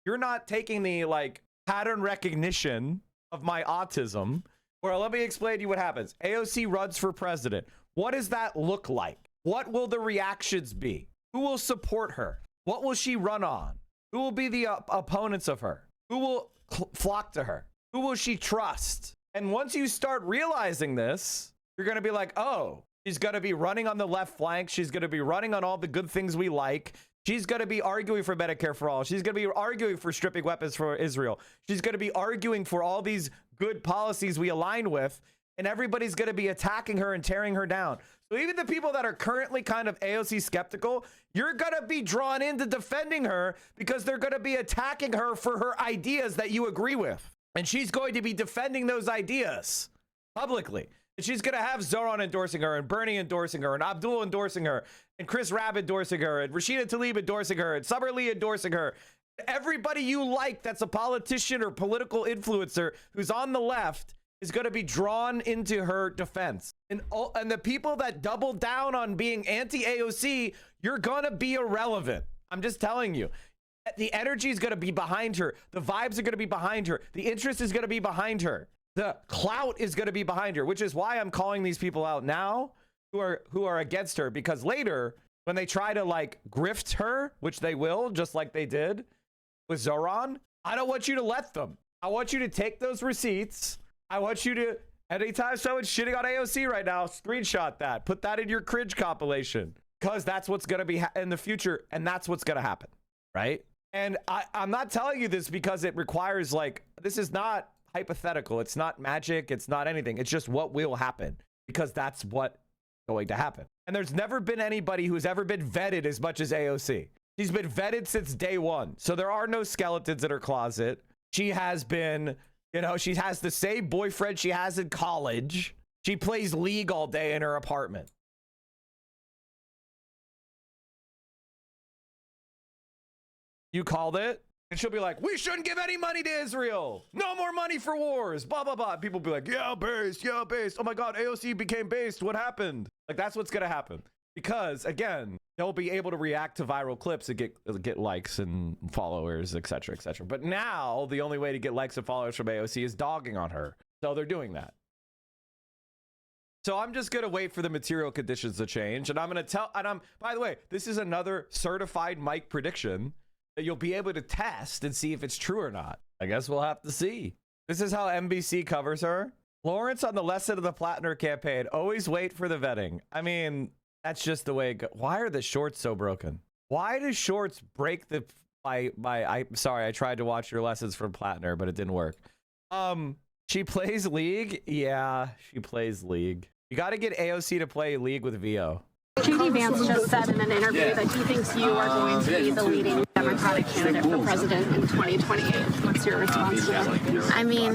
you're not taking the like pattern recognition of my autism. Well, let me explain to you what happens. AOC runs for president. What does that look like? What will the reactions be? Who will support her? What will she run on? Who will be the opponents of her? Who will flock to her? Who will she trust? And once you start realizing this, you're going to be like, oh, she's going to be running on the left flank. She's going to be running on all the good things we like. She's going to be arguing for Medicare for all. She's going to be arguing for stripping weapons for Israel. She's going to be arguing for all these good policies we align with. And everybody's going to be attacking her and tearing her down. So even the people that are currently kind of AOC skeptical, you're going to be drawn into defending her because they're going to be attacking her for her ideas that you agree with. And she's going to be defending those ideas publicly. And she's going to have Zoran endorsing her and Bernie endorsing her and Abdul endorsing her and Chris Rabb endorsing her and Rashida Tlaib endorsing her and Summer Lee endorsing her. Everybody you like that's a politician or political influencer who's on the left is going to be drawn into her defense. And the people that double down on being anti-AOC, you're going to be irrelevant. I'm just telling you. The energy is going to be behind her. The vibes are going to be behind her. The interest is going to be behind her. The clout is going to be behind her, which is why I'm calling these people out now who are against her, because later when they try to like grift her, which they will, just like they did with Zoran, I don't want you to let them. I want you to take those receipts. I want you to, anytime someone's shitting on AOC right now, screenshot that, put that in your cringe compilation, because that's what's going to be in the future. And that's what's going to happen. Right. And I'm not telling you this because it requires like, this is not hypothetical. It's not magic. It's not anything. It's just what will happen because that's what's going to happen. And there's never been anybody who's ever been vetted as much as AOC. She's been vetted since day one. So there are no skeletons in her closet. She has been, you know, she has the same boyfriend she has in college. She plays League all day in her apartment. You called it? And she'll be like, we shouldn't give any money to Israel. No more money for wars. Blah, blah, blah. People will be like, yeah, based. Yeah, based. Oh my God, AOC became based. What happened? Like, that's what's going to happen. Because, again, they'll be able to react to viral clips and get likes and followers, et cetera, et cetera. But now, the only way to get likes and followers from AOC is dogging on her. So they're doing that. So I'm just going to wait for the material conditions to change. And I'm going to tell, and by the way, this is another certified Mike prediction that you'll be able to test and see if it's true or not. I guess we'll have to see. This is how NBC covers her. Lawrence on the lesson of the Plattner campaign. Always wait for the vetting. I mean, that's just the way it goes. Why are the shorts so broken? Why do shorts break the... I'm sorry, I tried to watch your lessons from Plattner, but it didn't work. She plays League? Yeah, she plays League. You got to get AOC to play League with VO. J.D. Vance just said in an interview that he thinks you are going to be the leading Democratic candidate for president in 2028. What's your response to that? I mean,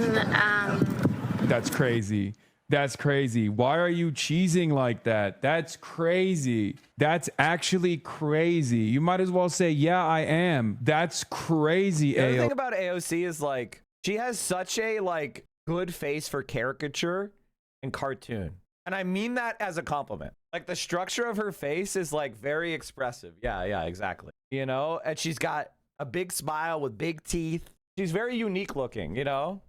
that's crazy. That's crazy. Why are you cheesing like that? That's crazy. That's actually crazy. You might as well say, yeah, I am. That's crazy. The other thing about AOC is like, she has such a like good face for caricature and cartoon. And I mean that as a compliment. Like the structure of her face is like very expressive. Yeah, exactly. You know, and she's got a big smile with big teeth. She's very unique looking, you know?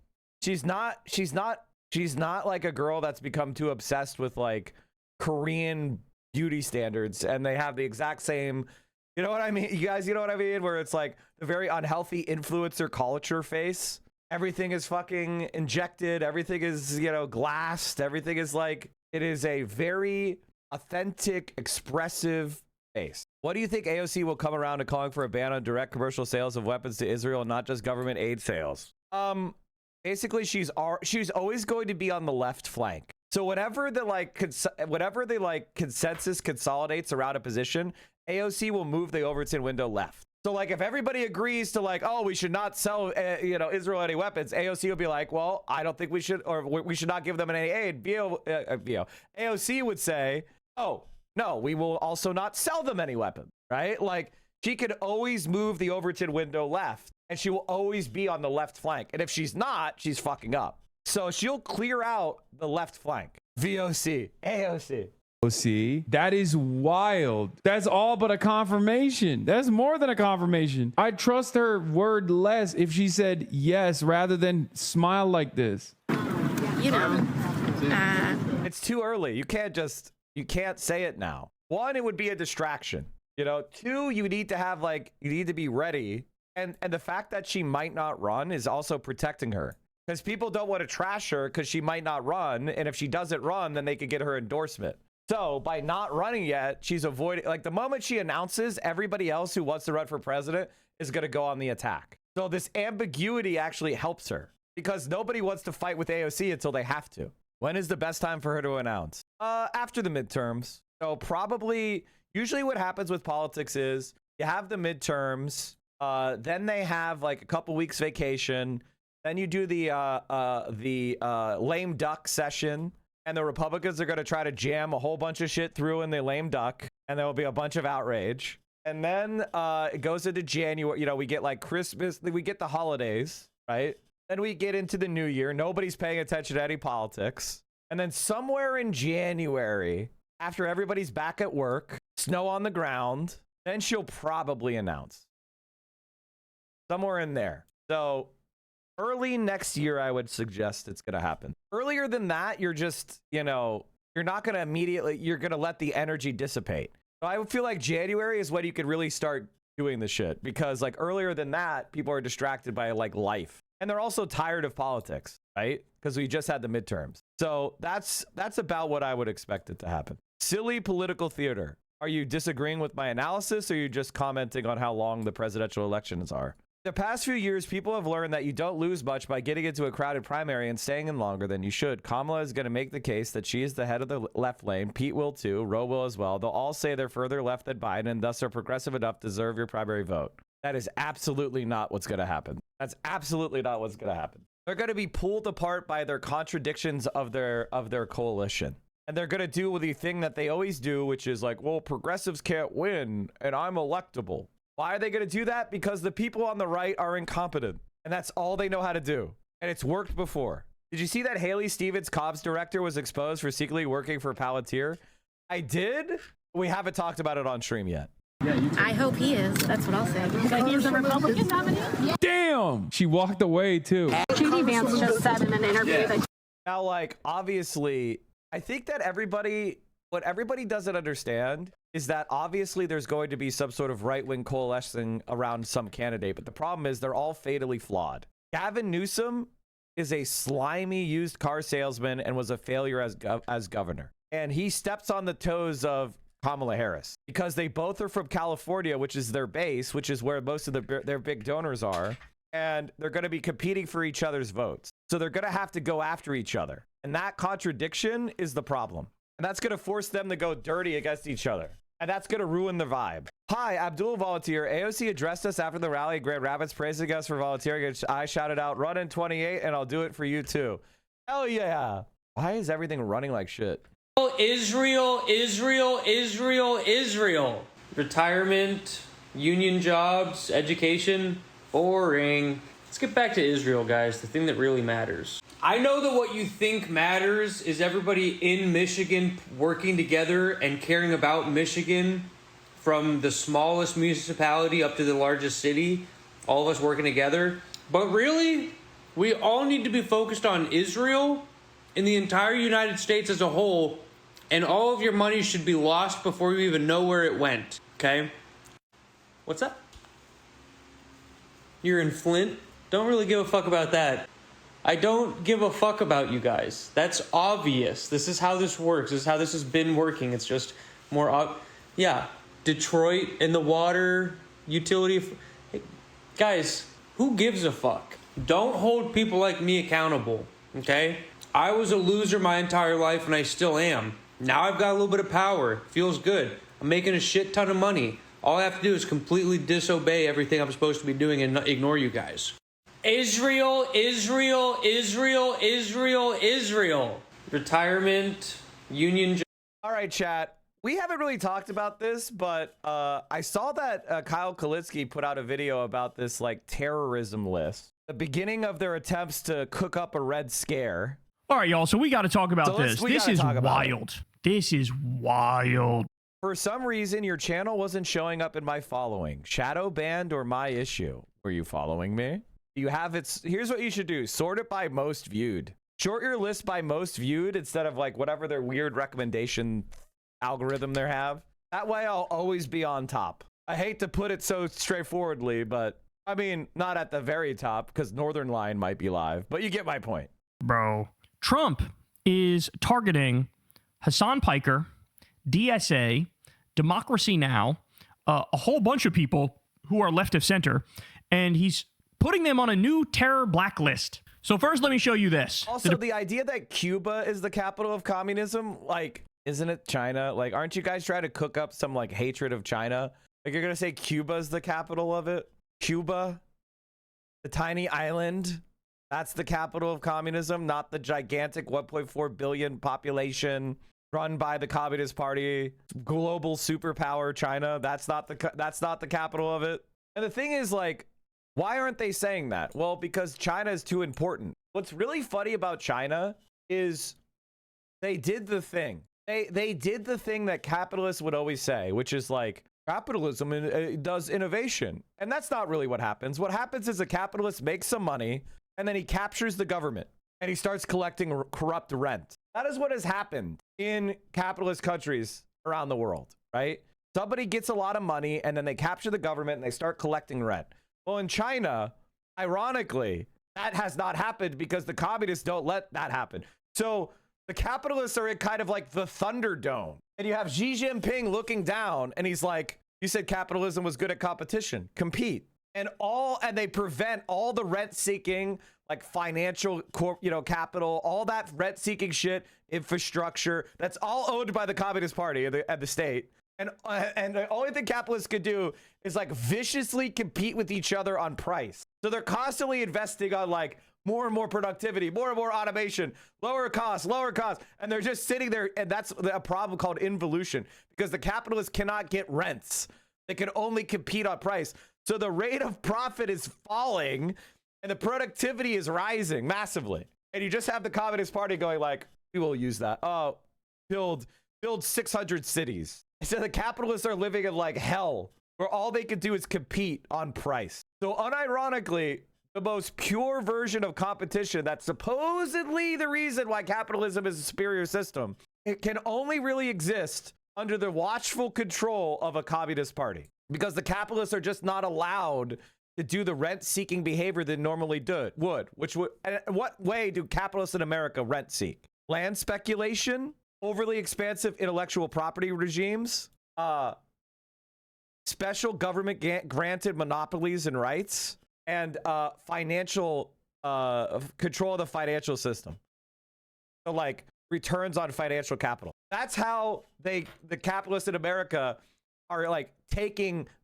She's not like a girl that's become too obsessed with like Korean beauty standards, and they have the exact same, you know what I mean? You guys, you know what I mean? Where it's like the very unhealthy influencer culture face. Everything is fucking injected. Everything is, you know, glassed. Everything is like, it is a very authentic, expressive face. What do you think AOC will come around to calling for a ban on direct commercial sales of weapons to Israel and not just government aid sales? Basically, she's always going to be on the left flank. So whatever the consensus consolidates around a position, AOC will move the Overton window left. So like if everybody agrees to like, oh, we should not sell Israel any weapons, AOC will be like, well, I don't think we should, or we should not give them any aid. AOC would say, oh, no, we will also not sell them any weapons, right? Like she could always move the Overton window left, and she will always be on the left flank. And if she's not, she's fucking up. So she'll clear out the left flank. VOC, AOC. See, that is wild. That's all but a confirmation. That's more than a confirmation. I trust her word less if she said yes rather than smile like this. You know, it's too early. You can't say it now. One, it would be a distraction. You know, two, you need to be ready. And the fact that she might not run is also protecting her. Because people don't want to trash her because she might not run. And if she doesn't run, then they could get her endorsement. So by not running yet, she's avoiding, like the moment she announces, everybody else who wants to run for president is going to go on the attack. So this ambiguity actually helps her because nobody wants to fight with AOC until they have to. When is the best time for her to announce? After the midterms. So probably, usually what happens with politics is you have the midterms, then they have like a couple weeks vacation. Then you do the lame duck session. And the Republicans are going to try to jam a whole bunch of shit through in the lame duck. And there will be a bunch of outrage. And then it goes into January. You know, we get like Christmas. We get the holidays, right? Then we get into the new year. Nobody's paying attention to any politics. And then somewhere in January, after everybody's back at work, snow on the ground, then she'll probably announce. Somewhere in there. So early next year, I would suggest it's going to happen. Earlier than that, you're just, you know, you're not going to immediately, you're going to let the energy dissipate. So I would feel like January is when you could really start doing the shit because like earlier than that, people are distracted by like life. And they're also tired of politics, right? Because we just had the midterms. So that's about what I would expect it to happen. Silly political theater. Are you disagreeing with my analysis or are you just commenting on how long the presidential elections are? The past few years, people have learned that you don't lose much by getting into a crowded primary and staying in longer than you should. Kamala is going to make the case that she is the head of the left lane. Pete will too. Roe will as well. They'll all say they're further left than Biden and thus are progressive enough to deserve your primary vote. That is absolutely not what's going to happen. That's absolutely not what's going to happen. They're going to be pulled apart by their contradictions of their coalition. And they're going to do the thing that they always do, which is like, well, progressives can't win and I'm electable. Why are they going to do that? Because the people on the right are incompetent. And that's all they know how to do. And it's worked before. Did you see that Haley Stevens, Cobb's director, was exposed for secretly working for Palantir? I did. We haven't talked about it on stream yet. I hope he is. That's what I'll say. So he's a Republican nominee? Damn! She walked away too. JD Vance just said in an interview that... Now, like, obviously, I think that what everybody doesn't understand is that obviously there's going to be some sort of right-wing coalescing around some candidate, but the problem is they're all fatally flawed. Gavin Newsom is a slimy used car salesman and was a failure as governor. And he steps on the toes of Kamala Harris because they both are from California, which is their base, which is where most of their big donors are. And they're going to be competing for each other's votes. So they're going to have to go after each other. And that contradiction is the problem. And that's going to force them to go dirty against each other. And that's going to ruin the vibe. Hi, Abdul Volunteer. AOC addressed us after the rally at Grand Rapids, praising us for volunteering. I shouted out, run in 28, and I'll do it for you too. Hell yeah. Why is everything running like shit? Israel, Israel, Israel, Israel. Retirement, union jobs, education, boring. Let's get back to Israel, guys, the thing that really matters. I know that what you think matters is everybody in Michigan working together and caring about Michigan from the smallest municipality up to the largest city, all of us working together. But really, we all need to be focused on Israel and the entire United States as a whole And all of your money should be lost before you even know where it went, okay? What's up? You're in Flint? Don't really give a fuck about that. I don't give a fuck about you guys. That's obvious. This is how this works. This is how this has been working. It's just more yeah, Detroit and the water utility. Hey, guys, who gives a fuck? Don't hold people like me accountable, okay? I was a loser my entire life and I still am. Now I've got a little bit of power. Feels good. I'm making a shit ton of money. All I have to do is completely disobey everything I'm supposed to be doing and ignore you guys. Israel, Israel, Israel, Israel, Israel. Retirement, union. All right, chat. We haven't really talked about this, but I saw that Kyle Kalitsky put out a video about this like terrorism list. The beginning of their attempts to cook up a Red Scare. All right, y'all. So we got to talk about this. This is wild. This is wild. For some reason, your channel wasn't showing up in my following. Shadow banned or my issue. Were you following me? You have it. Here's what you should do. Sort it by most viewed. Sort your list by most viewed instead of like whatever their weird recommendation algorithm they have. That way I'll always be on top. I hate to put it so straightforwardly, but I mean, not at the very top because Northern Line might be live, but you get my point. Bro, Trump is targeting Hassan Piker, DSA, Democracy Now!, a whole bunch of people who are left of center, and he's putting them on a new terror blacklist. So first, let me show you this. Also, the idea that Cuba is the capital of communism, like, isn't it China? Like, aren't you guys trying to cook up some, like, hatred of China? Like, you're going to say Cuba's the capital of it? Cuba? The tiny island? That's the capital of communism, not the gigantic 1.4 billion population run by the Communist Party, global superpower China. That's not the capital of it. And the thing is, like, why aren't they saying that? Well, because China is too important. What's really funny about China is they did the thing. They did the thing that capitalists would always say, which is like, capitalism does innovation. And that's not really what happens. What happens is a capitalist makes some money and then he captures the government and he starts collecting corrupt rent. That is what has happened in capitalist countries around the world, right? Somebody gets a lot of money and then they capture the government and they start collecting rent. Well, in China, ironically, that has not happened because the communists don't let that happen. So the capitalists are in kind of like the Thunderdome. And you have Xi Jinping looking down and he's like, you said capitalism was good at competition. Compete. And they prevent all the rent seeking, like financial capital, all that rent seeking shit, infrastructure, that's all owned by the Communist Party and the state. And the only thing capitalists could do is like viciously compete with each other on price. So they're constantly investing on like more and more productivity, more and more automation, lower costs. And they're just sitting there. And that's a problem called involution because the capitalists cannot get rents. They can only compete on price. So the rate of profit is falling and the productivity is rising massively. And you just have the Communist Party going like, we will use that. Oh, build 600 cities. So the capitalists are living in like hell where all they can do is compete on price. So unironically, the most pure version of competition that's supposedly the reason why capitalism is a superior system, it can only really exist under the watchful control of a communist party because the capitalists are just not allowed to do the rent-seeking behavior they normally would. What way do capitalists in America rent seek? Land speculation, overly expansive intellectual property regimes, special government granted monopolies and rights, and financial control of the financial system. So like returns on financial capital. That's how the capitalists in America are like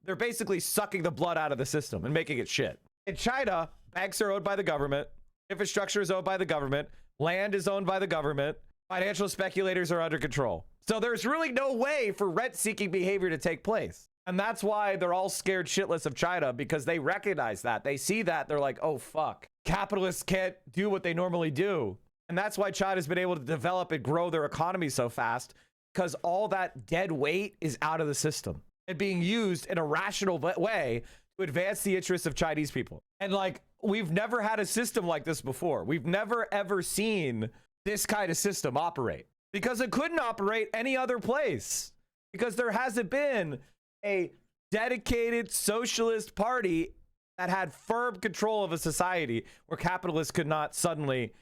they're basically sucking the blood out of the system and making it shit. In China, banks are owned by the government, infrastructure is owned by the government, land is owned by the government, financial speculators are under control. So there's really no way for rent-seeking behavior to take place. And that's why they're all scared shitless of China, because they recognize that. They see that. They're like, oh, fuck. Capitalists can't do what they normally do. And that's why China's been able to develop and grow their economy so fast, because all that dead weight is out of the system and being used in a rational way to advance the interests of Chinese people. And like, we've never had a system like this before. We've never, ever seen this kind of system operate. because it couldn't operate any other place, because there hasn't been a dedicated socialist party that had firm control of a society where capitalists could not suddenly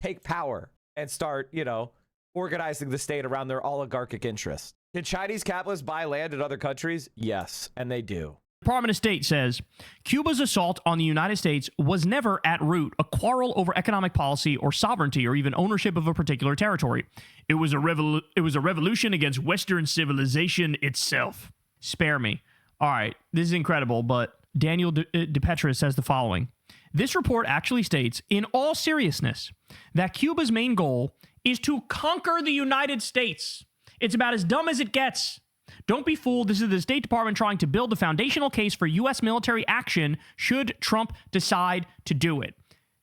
take power and start, you know, organizing the state around their oligarchic interests. Can Chinese capitalists buy land in other countries? Yes, and they do. The Department of State says Cuba's assault on the United States was never at root a quarrel over economic policy or sovereignty or even ownership of a particular territory. It was a revolution against Western civilization itself. Spare me. All right, this is incredible, but Daniel DePetra says the following. This report actually states, in all seriousness, that Cuba's main goal is to conquer the United States. It's about as dumb as it gets. Don't be fooled. This is the State Department trying to build a foundational case for U.S. military action should Trump decide to do it.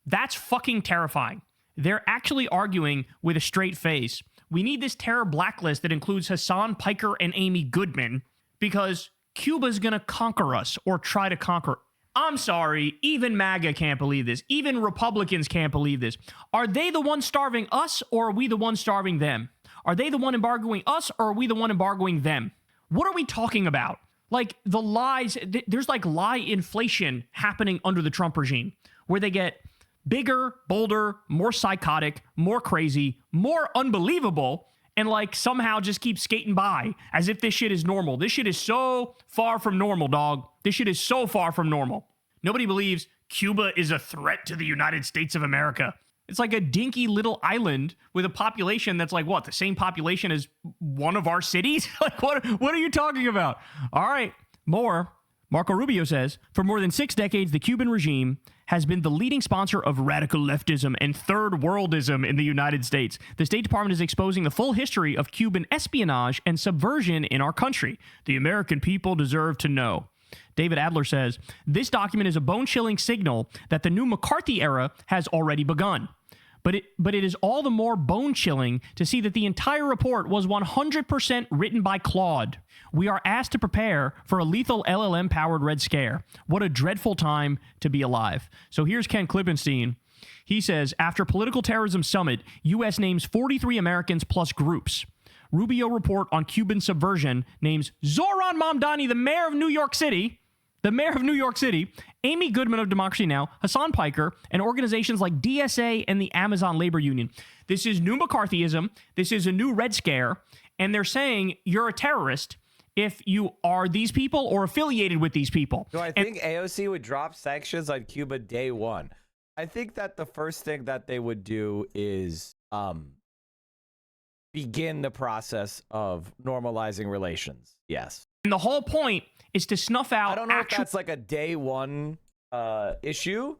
That's fucking terrifying. They're actually arguing with a straight face. We need this terror blacklist that includes Hassan Piker and Amy Goodman because Cuba's going to conquer us or try to conquer. I'm sorry, even MAGA can't believe this. Even Republicans can't believe this. Are they the ones starving us or are we the ones starving them? Are they the one embargoing us or are we the one embargoing them? What are we talking about? Like the lies, there's like lie inflation happening under the Trump regime where they get bigger, bolder, more psychotic, more crazy, more unbelievable, and like somehow just keep skating by as if this shit is normal. This shit is so far from normal, dog. This shit is so far from normal. Nobody believes Cuba is a threat to the United States of America. It's like a dinky little island with a population that's like, what, the same population as one of our cities? Like, what are you talking about? All right, more. Marco Rubio says, for more than 6 decades, the Cuban regime has been the leading sponsor of radical leftism and third worldism in the United States. The State Department is exposing the full history of Cuban espionage and subversion in our country. The American people deserve to know. David Adler says, this document is a bone-chilling signal that the new McCarthy era has already begun. But it is all the more bone-chilling to see that the entire report was 100% written by Claude. We are asked to prepare for a lethal LLM-powered Red Scare. What a dreadful time to be alive. So here's Ken Klippenstein. He says, after political terrorism summit, U.S. names 43 Americans plus groups. Rubio report on Cuban subversion names Zoran Mamdani, the mayor of New York City, Amy Goodman of Democracy Now!, Hassan Piker, and organizations like DSA and the Amazon Labor Union. This is new McCarthyism. This is a new Red Scare. And they're saying you're a terrorist if you are these people or affiliated with these people. Do I think AOC would drop sanctions on Cuba day one? I think that the first thing that they would do is begin the process of normalizing relations. Yes. And the whole point is to snuff out. I don't know if that's like a day one issue,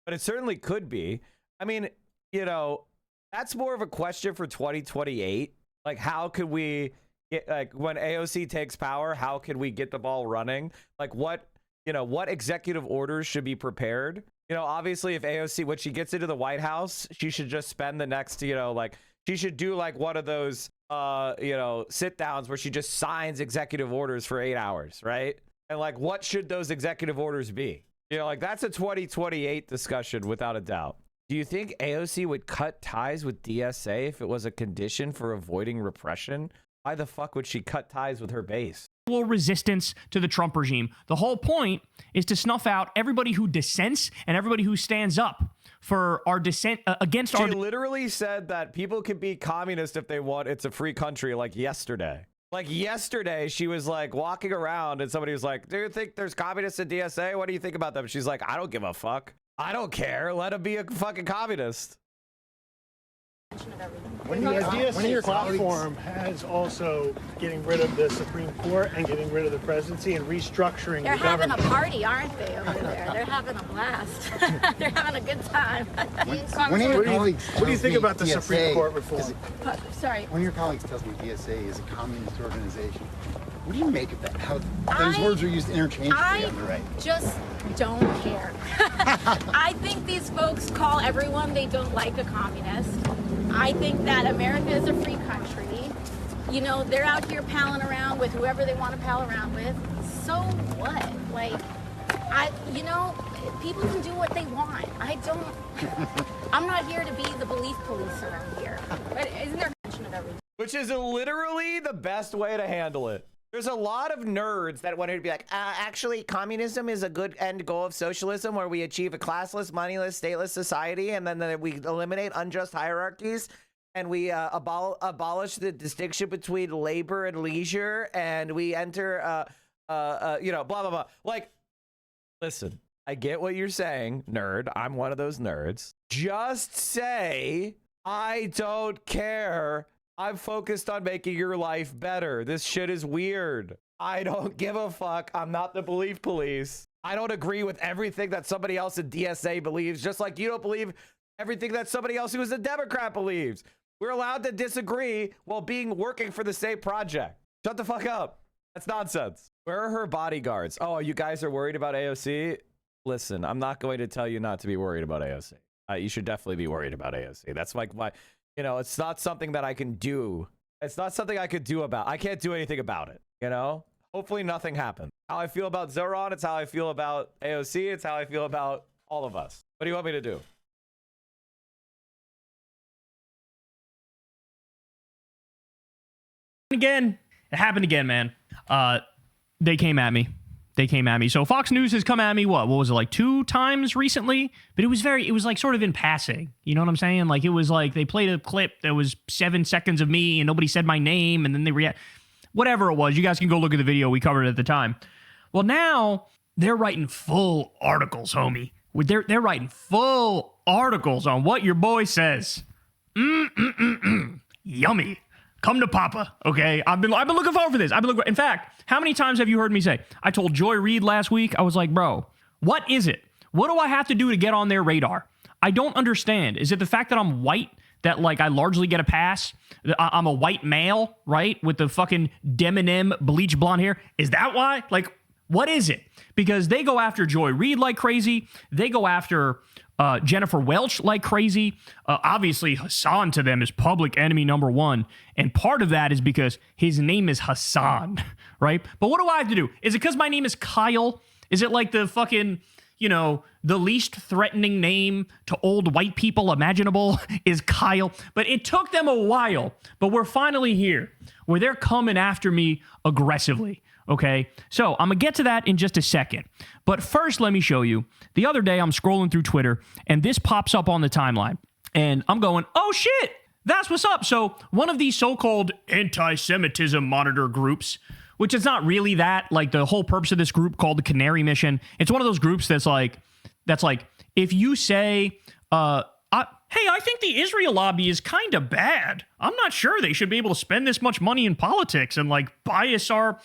but it certainly could be. I mean, you know, that's more of a question for 2028. Like, how could we get, like, when AOC takes power, how can we get the ball running? Like, what executive orders should be prepared? You know, obviously, if AOC, when she gets into the White House, she should just spend the next, she should do like one of those sit downs where she just signs executive orders for 8 hours, right? And like, what should those executive orders be? You know, like that's a 2028 discussion without a doubt. Do you think AOC would cut ties with DSA if it was a condition for avoiding repression? Why the fuck would she cut ties with her base? Resistance to the Trump regime. The whole point is to snuff out everybody who dissents and everybody who stands up for our dissent against our. She literally said that people can be communist if they want. It's a free country. Like yesterday, she was like walking around and somebody was like, "Do you think there's communists in DSA? What do you think about them?" She's like, "I don't give a fuck. I don't care. Let them be a fucking communist." One of your platform has also getting rid of the Supreme Court and getting rid of the presidency and restructuring They're the government. having a party, aren't they, over there? They're having a blast. They're having a good time. What do you think about the Supreme Court reform? Sorry. One of your colleagues tells me DSA is a communist organization. What do you make of that? How those words are used interchangeably on the right? Just don't care. I think these folks call everyone they don't like a communist. I think that America is a free country. You know, they're out here palling around with whoever they want to pal around with. So what? Like, people can do what they want. I'm not here to be the belief police around here. But isn't there whatever. Which is literally the best way to handle it. There's a lot of nerds that want to be like, actually, communism is a good end goal of socialism where we achieve a classless, moneyless, stateless society, and then we eliminate unjust hierarchies, and we abolish the distinction between labor and leisure, and we enter, you know, blah, blah, blah. Like, listen, I get what you're saying, nerd. I'm one of those nerds. Just say, I don't care. I'm focused on making your life better. This shit is weird. I don't give a fuck. I'm not the belief police. I don't agree with everything that somebody else in DSA believes, just like you don't believe everything that somebody else who is a Democrat believes. We're allowed to disagree while working for the same project. Shut the fuck up. That's nonsense. Where are her bodyguards? Oh, you guys are worried about AOC? Listen, I'm not going to tell you not to be worried about AOC. You should definitely be worried about AOC. That's like why... You know, it's not something that I can do. It's not something I could do about. I can't do anything about it, you know? Hopefully nothing happens. How I feel about Zoran, it's how I feel about AOC, it's how I feel about all of us. What do you want me to do? Again, it happened again, man. They came at me. So Fox News has come at me, what was it, like 2 times recently? But it was like sort of in passing. You know what I'm saying? Like, it was like they played a clip that was 7 seconds of me and nobody said my name, and then they react. Whatever it was, you guys can go look at the video we covered at the time. Well, now they're writing full articles, homie. They're writing full articles on what your boy says. Yummy. Come to Papa, okay? I've been looking forward for this. In fact, how many times have you heard me say? I told Joy Reid last week, I was like, bro, what is it? What do I have to do to get on their radar? I don't understand. Is it the fact that I'm white, that like I largely get a pass? I'm a white male, right? With the fucking Deminem bleach blonde hair. Is that why? Like, what is it? Because they go after Joy Reid like crazy. They go after Jennifer Welch like crazy. Obviously, Hassan to them is public enemy number 1. And part of that is because his name is Hassan, right? But what do I have to do? Is it because my name is Kyle? Is it like the fucking, you know, the least threatening name to old white people imaginable is Kyle? But it took them a while. But we're finally here where they're coming after me aggressively. Okay, so I'm going to get to that in just a second. But first, let me show you. The other day, I'm scrolling through Twitter, and this pops up on the timeline. And I'm going, oh, shit, that's what's up. So one of these so-called anti-Semitism monitor groups, which is not really that, like the whole purpose of this group called the Canary Mission, it's one of those groups that's like, if you say, hey, I think the Israel lobby is kind of bad. I'm not sure they should be able to spend this much money in politics and like bias our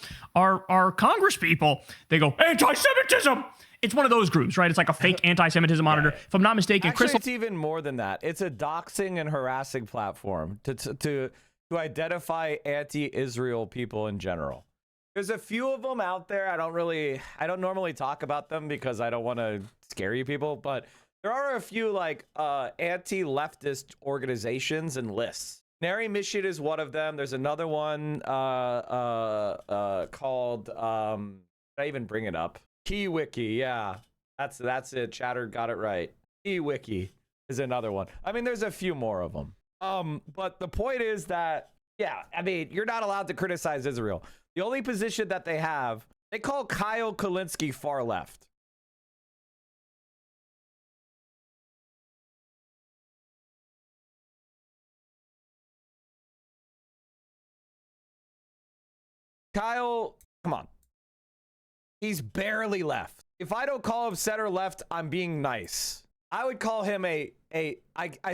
Congress people. They go, anti-Semitism. It's one of those groups, right? It's like a fake anti-Semitism monitor. If I'm not mistaken, Actually, it's even more than that. It's a doxing and harassing platform to identify anti-Israel people in general. There's a few of them out there. I don't normally talk about them because I don't want to scare you people, but there are a few like anti-leftist organizations and lists. Canary Mission is one of them. There's another one called did I even bring it up? KeyWiki, yeah. That's it. Chatter got it right. KeyWiki is another one. I mean, there's a few more of them. But the point is that, yeah, I mean, you're not allowed to criticize Israel. The only position that they have, they call Kyle Kulinski far left. Kyle, come on. He's barely left. If I don't call him center left, I'm being nice. I would call him I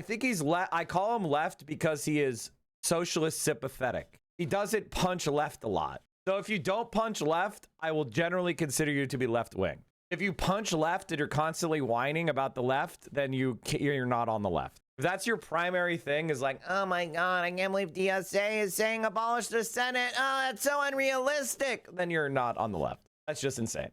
think he's I call him left because he is socialist sympathetic. He doesn't punch left a lot. So if you don't punch left, I will generally consider you to be left wing. If you punch left and you're constantly whining about the left, then you're not on the left. If that's your primary thing, is like, oh my God, I can't believe DSA is saying abolish the Senate. Oh, that's so unrealistic. Then you're not on the left. That's just insane.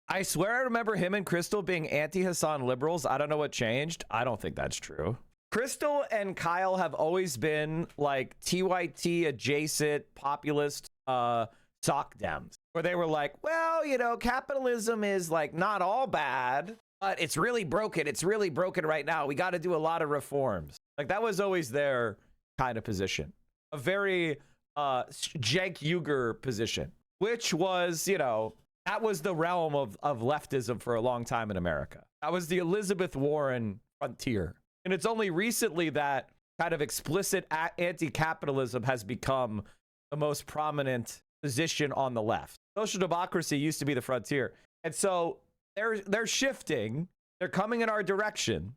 I swear I remember him and Crystal being anti-Hassan liberals. I don't know what changed. I don't think that's true. Crystal and Kyle have always been like TYT adjacent populist sock dems, where they were like, well, you know, capitalism is like not all bad. but it's really broken. It's really broken right now. We got to do a lot of reforms. Like that was always their kind of position. A very Cenk Uygur position, which was, you know, that was the realm of leftism for a long time in America. That was the Elizabeth Warren frontier. And it's only recently that kind of explicit anti-capitalism has become the most prominent position on the left. Social democracy used to be the frontier. And so they're shifting. They're coming in our direction.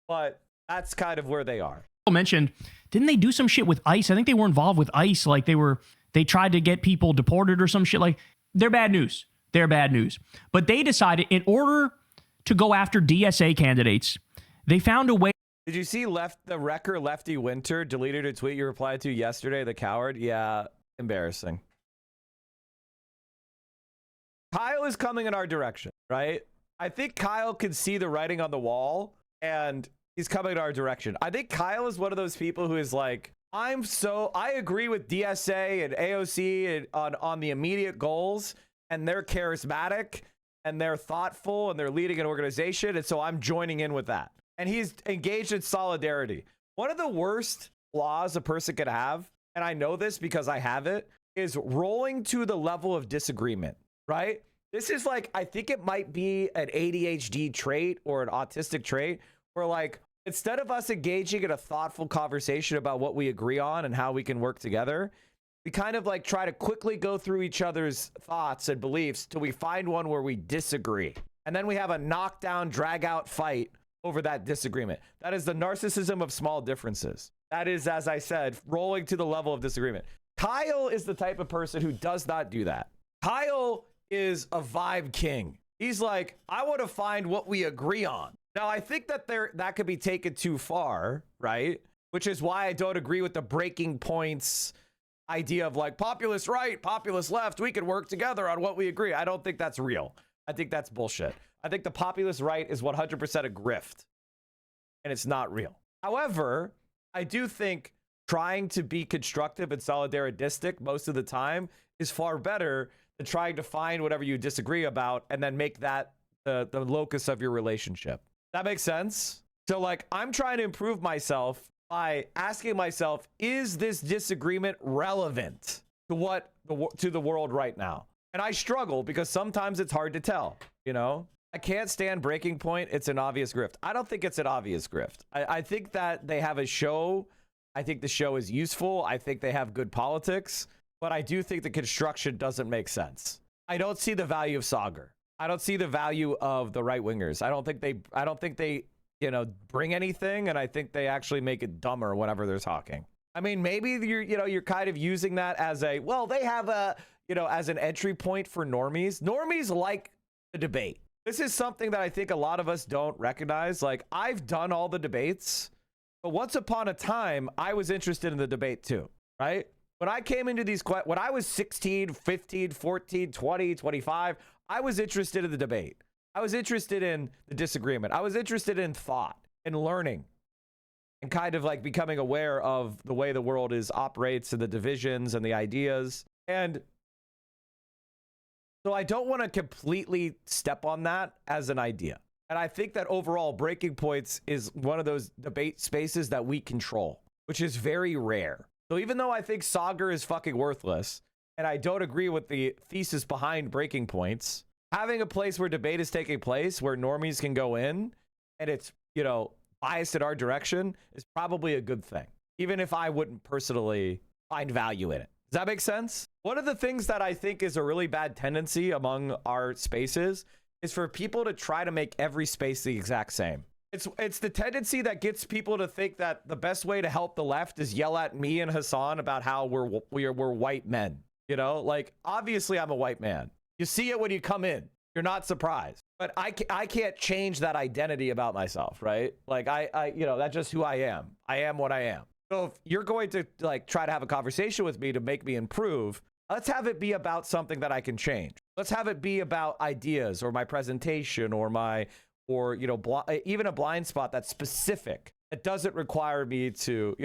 But that's kind of where they are. Mentioned, didn't they do some shit with ICE? I think they were involved with ICE. Like they tried to get people deported or some shit. Like they're bad news. They're bad news. But they decided in order to go after DSA candidates, they found a way. Did you see the wrecker Lefty Winter deleted a tweet you replied to yesterday, the coward? Yeah, embarrassing. Kyle is coming in our direction, right? I think Kyle can see the writing on the wall and he's coming in our direction. I think Kyle is one of those people who is like, I agree with DSA and AOC and on the immediate goals, and they're charismatic and they're thoughtful and they're leading an organization. And so I'm joining in with that. And he's engaged in solidarity. One of the worst flaws a person could have, and I know this because I have it, is rolling to the level of disagreement, right? This is like, I think it might be an ADHD trait or an autistic trait where like, instead of us engaging in a thoughtful conversation about what we agree on and how we can work together, we kind of like try to quickly go through each other's thoughts and beliefs till we find one where we disagree. And then we have a knockdown, drag out fight over that disagreement. That is the narcissism of small differences. That is, as I said, rolling to the level of disagreement. Kyle is the type of person who does not do that. Kyle is a vibe king. He's like, I want to find what we agree on. Now, I think that that could be taken too far, right? Which is why I don't agree with the breaking points idea of like populist right, populist left. We can work together on what we agree. I don't think that's real. I think that's bullshit. I think the populist right is 100% a grift and it's not real. However, I do think trying to be constructive and solidaristic most of the time is far better than trying to find whatever you disagree about and then make that the locus of your relationship. That makes sense? So like, I'm trying to improve myself by asking myself, is this disagreement relevant to the world right now? And I struggle because sometimes it's hard to tell, you know? I can't stand Breaking Point. It's an obvious grift. I don't think it's an obvious grift. I think that they have a show. I think the show is useful. I think they have good politics, but I do think the construction doesn't make sense. I don't see the value of Sagar. I don't see the value of the right wingers. I don't think they, you know, bring anything. And I think they actually make it dumber whenever they're talking. I mean, maybe you're kind of using that as they have a, as an entry point for normies. Normies like the debate. This is something that I think a lot of us don't recognize. Like, I've done all the debates, but once upon a time, I was interested in the debate too, right? When I came into when I was 16, 15, 14, 20, 25, I was interested in the debate. I was interested in the disagreement. I was interested in thought and learning and kind of like becoming aware of the way the world operates and the divisions and the ideas. And so I don't want to completely step on that as an idea. And I think that overall Breaking Points is one of those debate spaces that we control, which is very rare. So even though I think Sagar is fucking worthless, and I don't agree with the thesis behind Breaking Points, having a place where debate is taking place, where normies can go in, and it's, biased in our direction, is probably a good thing, even if I wouldn't personally find value in it. Does that make sense? One of the things that I think is a really bad tendency among our spaces is for people to try to make every space the exact same. It's the tendency that gets people to think that the best way to help the left is yell at me and Hassan about how we're white men. Like, obviously I'm a white man. You see it when you come in. You're not surprised. But I can't change that identity about myself, right? Like, that's just who I am. I am what I am. So if you're going to like try to have a conversation with me to make me improve, let's have it be about something that I can change. Let's have it be about ideas or my presentation or even a blind spot that's specific. It doesn't require me to,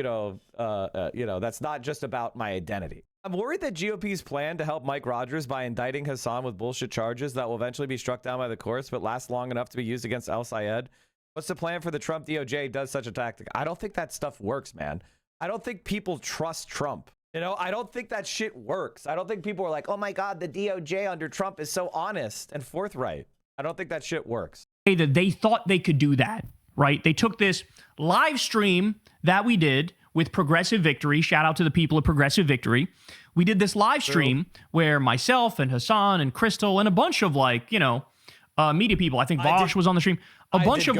that's not just about my identity. I'm worried that GOP's plan to help Mike Rogers by indicting Hassan with bullshit charges that will eventually be struck down by the courts but last long enough to be used against El Sayed. What's the plan for the Trump DOJ does such a tactic? I don't think that stuff works, man. I don't think people trust Trump. You know, I don't think that shit works. I don't think people are like, oh my God, the DOJ under Trump is so honest and forthright. I don't think that shit works. That they thought they could do that, right? They took this live stream that we did with Progressive Victory. Shout out to the people of Progressive Victory. We did this live stream where myself and Hassan and Crystal and a bunch of media people. I think Vosh was on the stream. A bunch of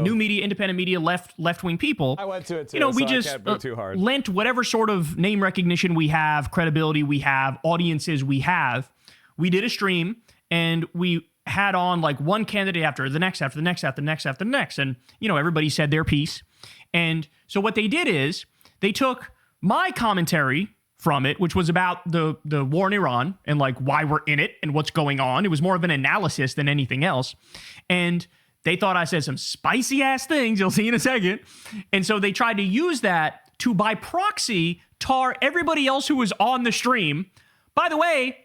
new media, independent media, left-wing people. I went to it too. You know, we so just I can't boo too hard. lent whatever sort of name recognition we have, credibility we have, audiences we have. We did a stream and we had on like one candidate after the next, after the next, after the next, after the next. And, you know, everybody said their piece. And so what they did is they took my commentary from it, which was about the war in Iran and like why we're in it and what's going on. It was more of an analysis than anything else. And they thought I said some spicy ass things. You'll see in a second. And so they tried to use that to, by proxy, tar everybody else who was on the stream. By the way,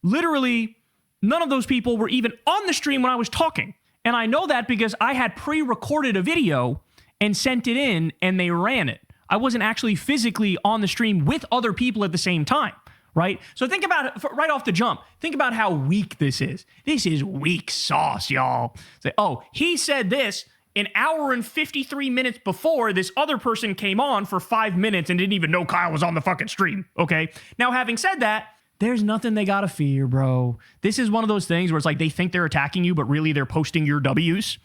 literally none of those people were even on the stream when I was talking. And I know that because I had pre-recorded a video and sent it in and they ran it. I wasn't actually physically on the stream with other people at the same time, right? So think about it right off the jump. Think about how weak this is. This is weak sauce, y'all. Say, oh, he said this an hour and 53 minutes before this other person came on for 5 minutes and didn't even know Kyle was on the fucking stream, okay? Now, having said that, there's nothing they gotta fear, bro. This is one of those things where it's like they think they're attacking you, but really they're posting your W's.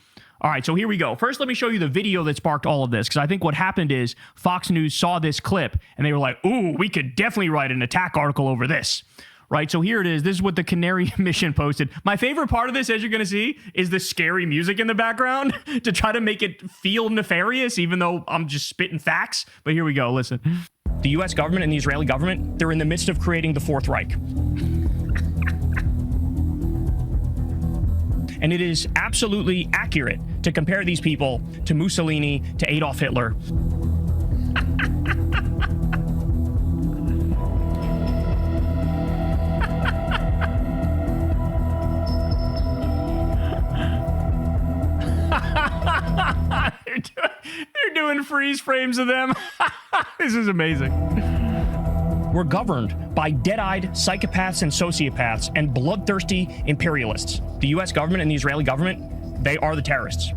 All right, so here we go. First, let me show you the video that sparked all of this, because I think what happened is Fox News saw this clip, and they were like, ooh, we could definitely write an attack article over this. Right, so here it is. This is what the Canary Mission posted. My favorite part of this, as you're going to see, is the scary music in the background to try to make it feel nefarious, even though I'm just spitting facts. But here we go. Listen. The U.S. government and the Israeli government, they're in the midst of creating the Fourth Reich. And it is absolutely accurate to compare these people to Mussolini, to Adolf Hitler. They're doing freeze frames of them. This is amazing. We're governed by dead-eyed psychopaths and sociopaths and bloodthirsty imperialists. The U.S. government and the Israeli government, they are the terrorists.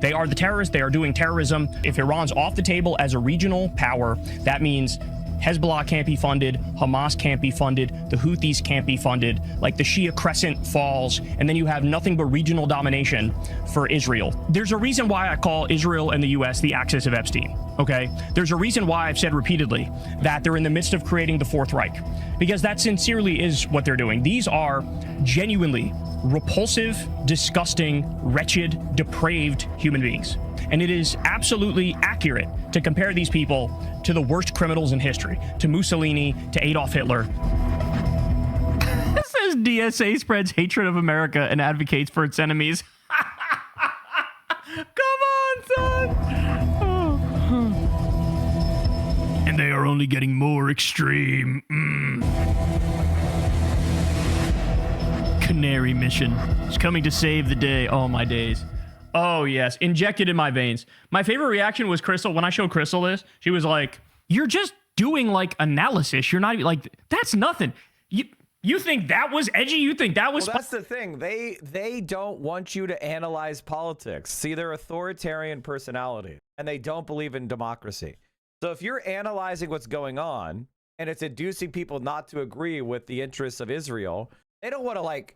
They are the terrorists. They are doing terrorism. If Iran's off the table as a regional power, that means Hezbollah can't be funded, Hamas can't be funded, the Houthis can't be funded, like the Shia Crescent falls, and then you have nothing but regional domination for Israel. There's a reason why I call Israel and the U.S. the axis of Epstein, okay? There's a reason why I've said repeatedly that they're in the midst of creating the Fourth Reich, because that sincerely is what they're doing. These are genuinely repulsive, disgusting, wretched, depraved human beings. And it is absolutely accurate to compare these people to the worst criminals in history, to Mussolini, to Adolf Hitler. It says DSA spreads hatred of America and advocates for its enemies. Come on, son. And they are only getting more extreme. Canary Mission is coming to save the day. Oh, my days. Oh, yes. Injected in my veins. My favorite reaction was Crystal. When I showed Crystal this, she was like, you're just doing like analysis. You're not even like, that's nothing. You think that was edgy? You think that was... Well, that's the thing. They don't want you to analyze politics. See, they're authoritarian personality and they don't believe in democracy. So if you're analyzing what's going on and it's inducing people not to agree with the interests of Israel, they don't want to like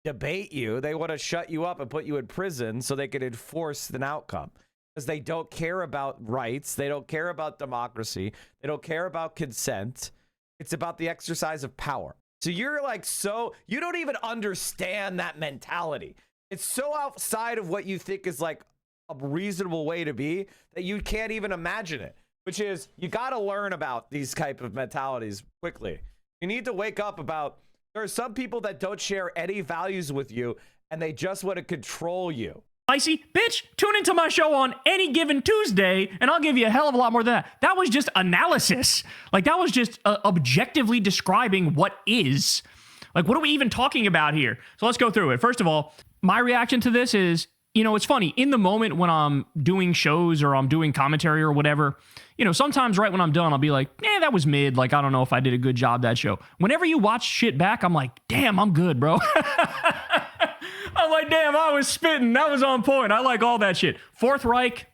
debate you. They want to shut you up and put you in prison so they can enforce an outcome, because they don't care about rights. They don't care about democracy. They don't care about consent. It's about the exercise of power. So you're like, so you don't even understand that mentality. It's so outside of what you think is like a reasonable way to be that you can't even imagine it, which is you got to learn about these type of mentalities quickly. You need to wake up about, there are some people that don't share any values with you and they just want to control you. spicy, bitch, tune into my show on any given Tuesday and I'll give you a hell of a lot more than that. That was just analysis. Like, that was just objectively describing what is. Like, what are we even talking about here? So let's go through it. First of all, my reaction to this is, you know, it's funny. In the moment when I'm doing shows or I'm doing commentary or whatever, you know, sometimes right when I'm done, I'll be like, that was mid. Like, I don't know if I did a good job that show. Whenever you watch shit back, I'm like, damn, I'm good, bro. I'm like, damn, I was spitting. That was on point. I like all that shit. Fourth Reich,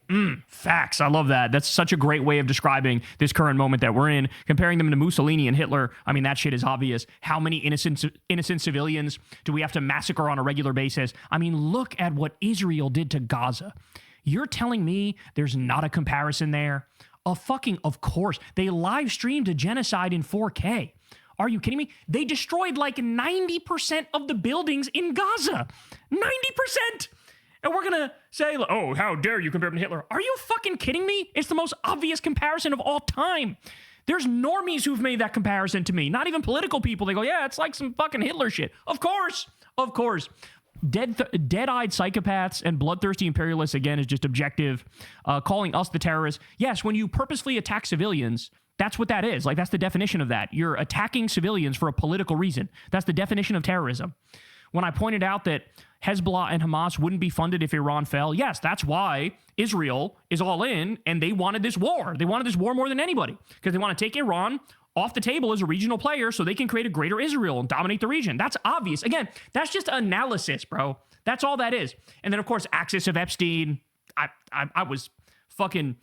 facts. I love that. That's such a great way of describing this current moment that we're in. Comparing them to Mussolini and Hitler, I mean, that shit is obvious. How many innocent civilians do we have to massacre on a regular basis? I mean, look at what Israel did to Gaza. You're telling me there's not a comparison there? Of course. They live streamed a genocide in 4K. Are you kidding me? They destroyed like 90% of the buildings in Gaza. 90%! And we're going to say, oh, how dare you compare him to Hitler? Are you fucking kidding me? It's the most obvious comparison of all time. There's normies who've made that comparison to me. Not even political people. They go, yeah, it's like some fucking Hitler shit. Of course. Of course. Dead-eyed psychopaths and bloodthirsty imperialists, again, is just objective. Calling us the terrorists. Yes, when you purposefully attack civilians, that's what that is. Like, that's the definition of that. You're attacking civilians for a political reason. That's the definition of terrorism. When I pointed out that Hezbollah and Hamas wouldn't be funded if Iran fell, yes, that's why Israel is all in, and they wanted this war. They wanted this war more than anybody because they want to take Iran off the table as a regional player so they can create a greater Israel and dominate the region. That's obvious. Again, that's just analysis, bro. That's all that is. And then, of course, Axis of Epstein. I was fucking...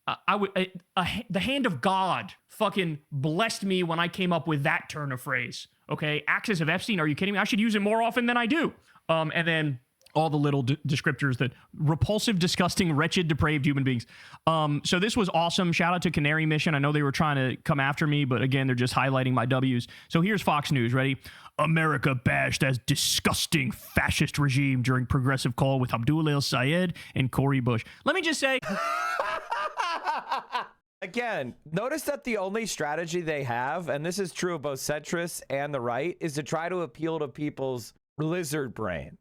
the hand of God fucking blessed me when I came up with that turn of phrase. Okay, Axis of Epstein. Are you kidding me? I should use it more often than I do. And then all the little descriptors that repulsive, disgusting, wretched, depraved human beings. So this was awesome. Shout out to Canary Mission. I know they were trying to come after me, but again, they're just highlighting my W's. So here's Fox News. Ready? America bashed as disgusting fascist regime during progressive call with Abdul El-Sayed and Cori Bush. Let me just say. Again, notice that the only strategy they have, and this is true of both centrists and the right, is to try to appeal to people's lizard brain,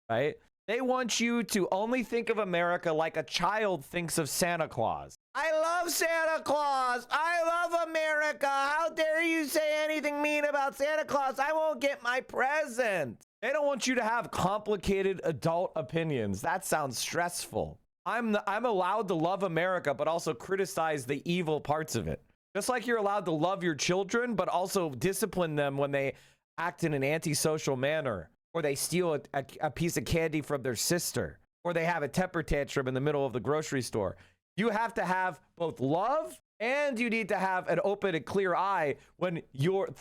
right? They want you to only think of America like a child thinks of Santa Claus. I love Santa Claus. I love America. How dare you say anything mean about Santa Claus? I won't get my present. They don't want you to have complicated adult opinions. That sounds stressful. I'm allowed to love America, but also criticize the evil parts of it. Just like you're allowed to love your children, but also discipline them when they act in an antisocial manner, or they steal a piece of candy from their sister, or they have a temper tantrum in the middle of the grocery store. You have to have both love and you need to have an open and clear eye when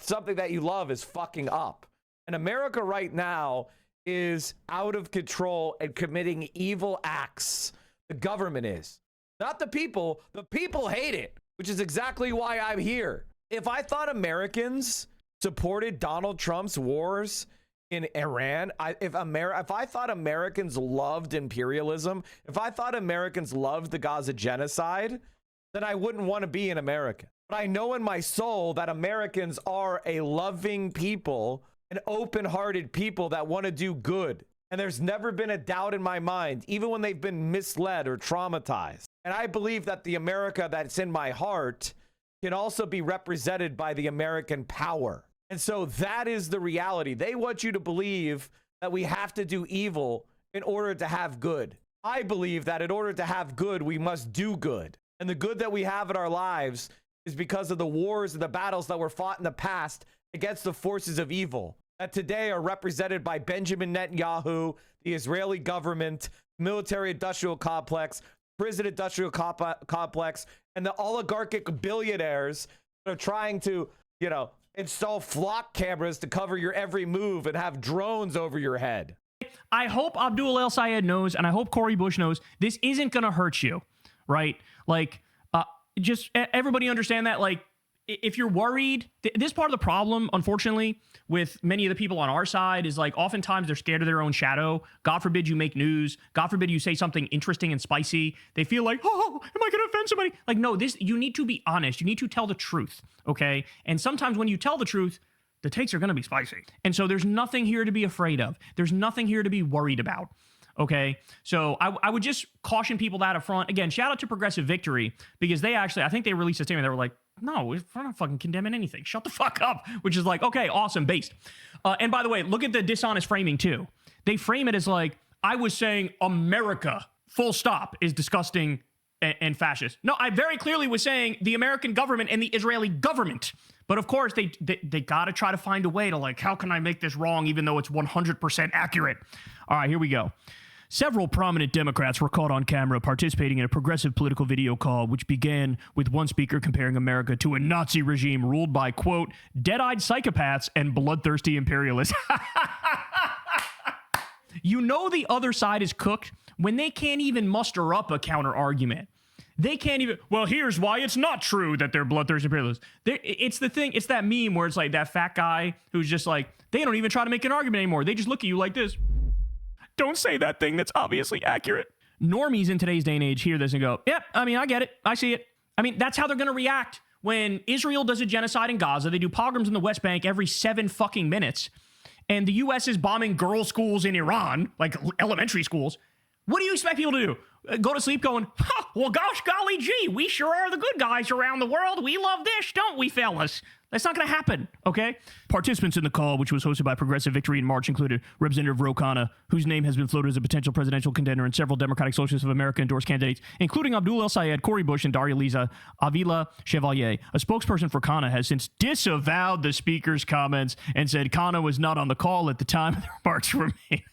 something that you love is fucking up. And America right now is out of control and committing evil acts. The government is. Not the people. The people hate it, which is exactly why I'm here. If I thought Americans supported Donald Trump's wars in Iran, if I thought Americans loved imperialism, if I thought Americans loved the Gaza genocide, then I wouldn't want to be an American. But I know in my soul that Americans are a loving people, an open-hearted people that want to do good. And there's never been a doubt in my mind, even when they've been misled or traumatized. And I believe that the America that's in my heart can also be represented by the American power. And so that is the reality. They want you to believe that we have to do evil in order to have good. I believe that in order to have good, we must do good. And the good that we have in our lives is because of the wars and the battles that were fought in the past against the forces of evil that today are represented by Benjamin Netanyahu, the Israeli government, military-industrial complex, prison-industrial complex, and the oligarchic billionaires that are trying to, install flock cameras to cover your every move and have drones over your head. I hope Abdul El-Sayed knows, and I hope Cori Bush knows, this isn't going to hurt you, right? Like, just everybody understand that, like, if you're worried, this part of the problem, unfortunately, with many of the people on our side is like oftentimes they're scared of their own shadow. God forbid you make news. God forbid you say something interesting and spicy. They feel like, oh, am I going to offend somebody? Like, no, you need to be honest. You need to tell the truth, okay? And sometimes when you tell the truth, the takes are going to be spicy. And so there's nothing here to be afraid of. There's nothing here to be worried about. Okay, so I would just caution people that up front. Again, shout out to Progressive Victory, because they actually, I think they released a statement. They were like, no, we're not fucking condemning anything. Shut the fuck up, which is like, okay, awesome, based. And by the way, look at the dishonest framing too. They frame it as like, I was saying America, full stop, is disgusting and fascist. No, I very clearly was saying the American government and the Israeli government. But of course, they got to try to find a way to like, how can I make this wrong even though it's 100% accurate? All right, here we go. Several prominent Democrats were caught on camera participating in a progressive political video call, which began with one speaker comparing America to a Nazi regime ruled by, quote, dead-eyed psychopaths and bloodthirsty imperialists. You know the other side is cooked when they can't even muster up a counter argument. They can't even, well, here's why it's not true that they're bloodthirsty imperialists. It's the thing, it's that meme where it's like that fat guy who's just like, they don't even try to make an argument anymore. They just look at you like this. Don't say that thing that's obviously accurate. Normies in today's day and age hear this and go, yep, I mean, I get it. I see it. I mean, that's how they're going to react when Israel does a genocide in Gaza. They do pogroms in the West Bank every 7 fucking minutes. And the U.S. is bombing girls' schools in Iran, like elementary schools. What do you expect people to do? Go to sleep going, well, gosh, golly gee, we sure are the good guys around the world. We love this, don't we, fellas? That's not going to happen, okay? Participants in the call, which was hosted by Progressive Victory in March, included Representative Ro Khanna, whose name has been floated as a potential presidential contender, and several Democratic Socialists of America endorsed candidates, including Abdul El-Sayed, Cory Bush, and Daria Liza Avila Chevalier. A spokesperson for Khanna has since disavowed the speaker's comments and said Khanna was not on the call at the time the remarks were made.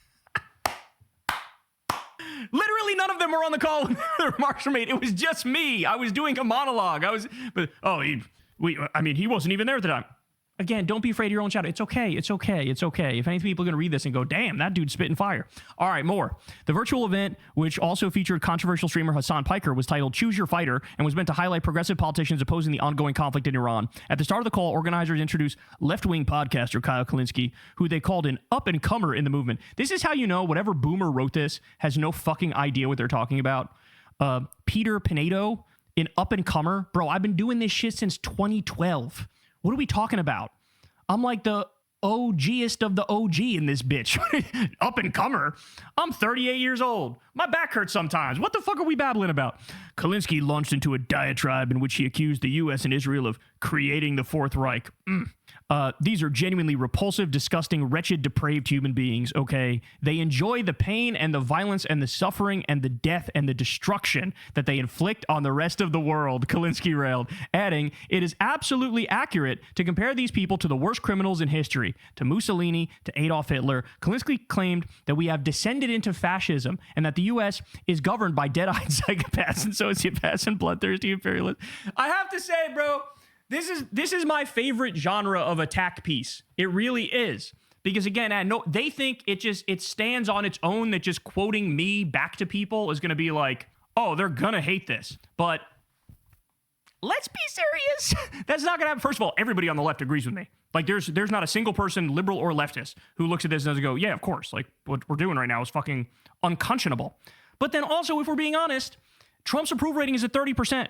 Literally none of them were on the call when the remarks were made. It was just me. I was doing a monologue. He wasn't even there at the time. Again, don't be afraid of your own shadow. It's okay. It's okay. It's okay. If any people are going to read this and go, damn, that dude's spitting fire. All right, more. The virtual event, which also featured controversial streamer Hassan Piker, was titled Choose Your Fighter and was meant to highlight progressive politicians opposing the ongoing conflict in Iran. At the start of the call, organizers introduced left-wing podcaster Kyle Kalinske, who they called an up-and-comer in the movement. This is how you know whatever boomer wrote this has no fucking idea what they're talking about. Peter Pinedo, an up-and-comer. Bro, I've been doing this shit since 2012. What are we talking about? I'm like the OGest of the OG in this bitch. Up and comer. I'm 38 years old. My back hurts sometimes. What the fuck are we babbling about? Kalinske launched into a diatribe in which he accused the U.S. and Israel of creating the Fourth Reich. These are genuinely repulsive, disgusting, wretched, depraved human beings, okay? They enjoy the pain and the violence and the suffering and the death and the destruction that they inflict on the rest of the world, Kalinske railed, adding, it is absolutely accurate to compare these people to the worst criminals in history, to Mussolini, to Adolf Hitler. Kalinske claimed that we have descended into fascism and that the U.S. is governed by dead-eyed psychopaths and sociopaths and bloodthirsty imperialists. I have to say, bro, This is my favorite genre of attack piece. It really is. Because again, they think it stands on its own, that just quoting me back to people is going to be like, oh, they're going to hate this. But let's be serious. That's not going to happen. First of all, everybody on the left agrees with me. Like there's not a single person, liberal or leftist, who looks at this and doesn't go, yeah, of course. Like what we're doing right now is fucking unconscionable. But then also, if we're being honest, Trump's approval rating is at 30%.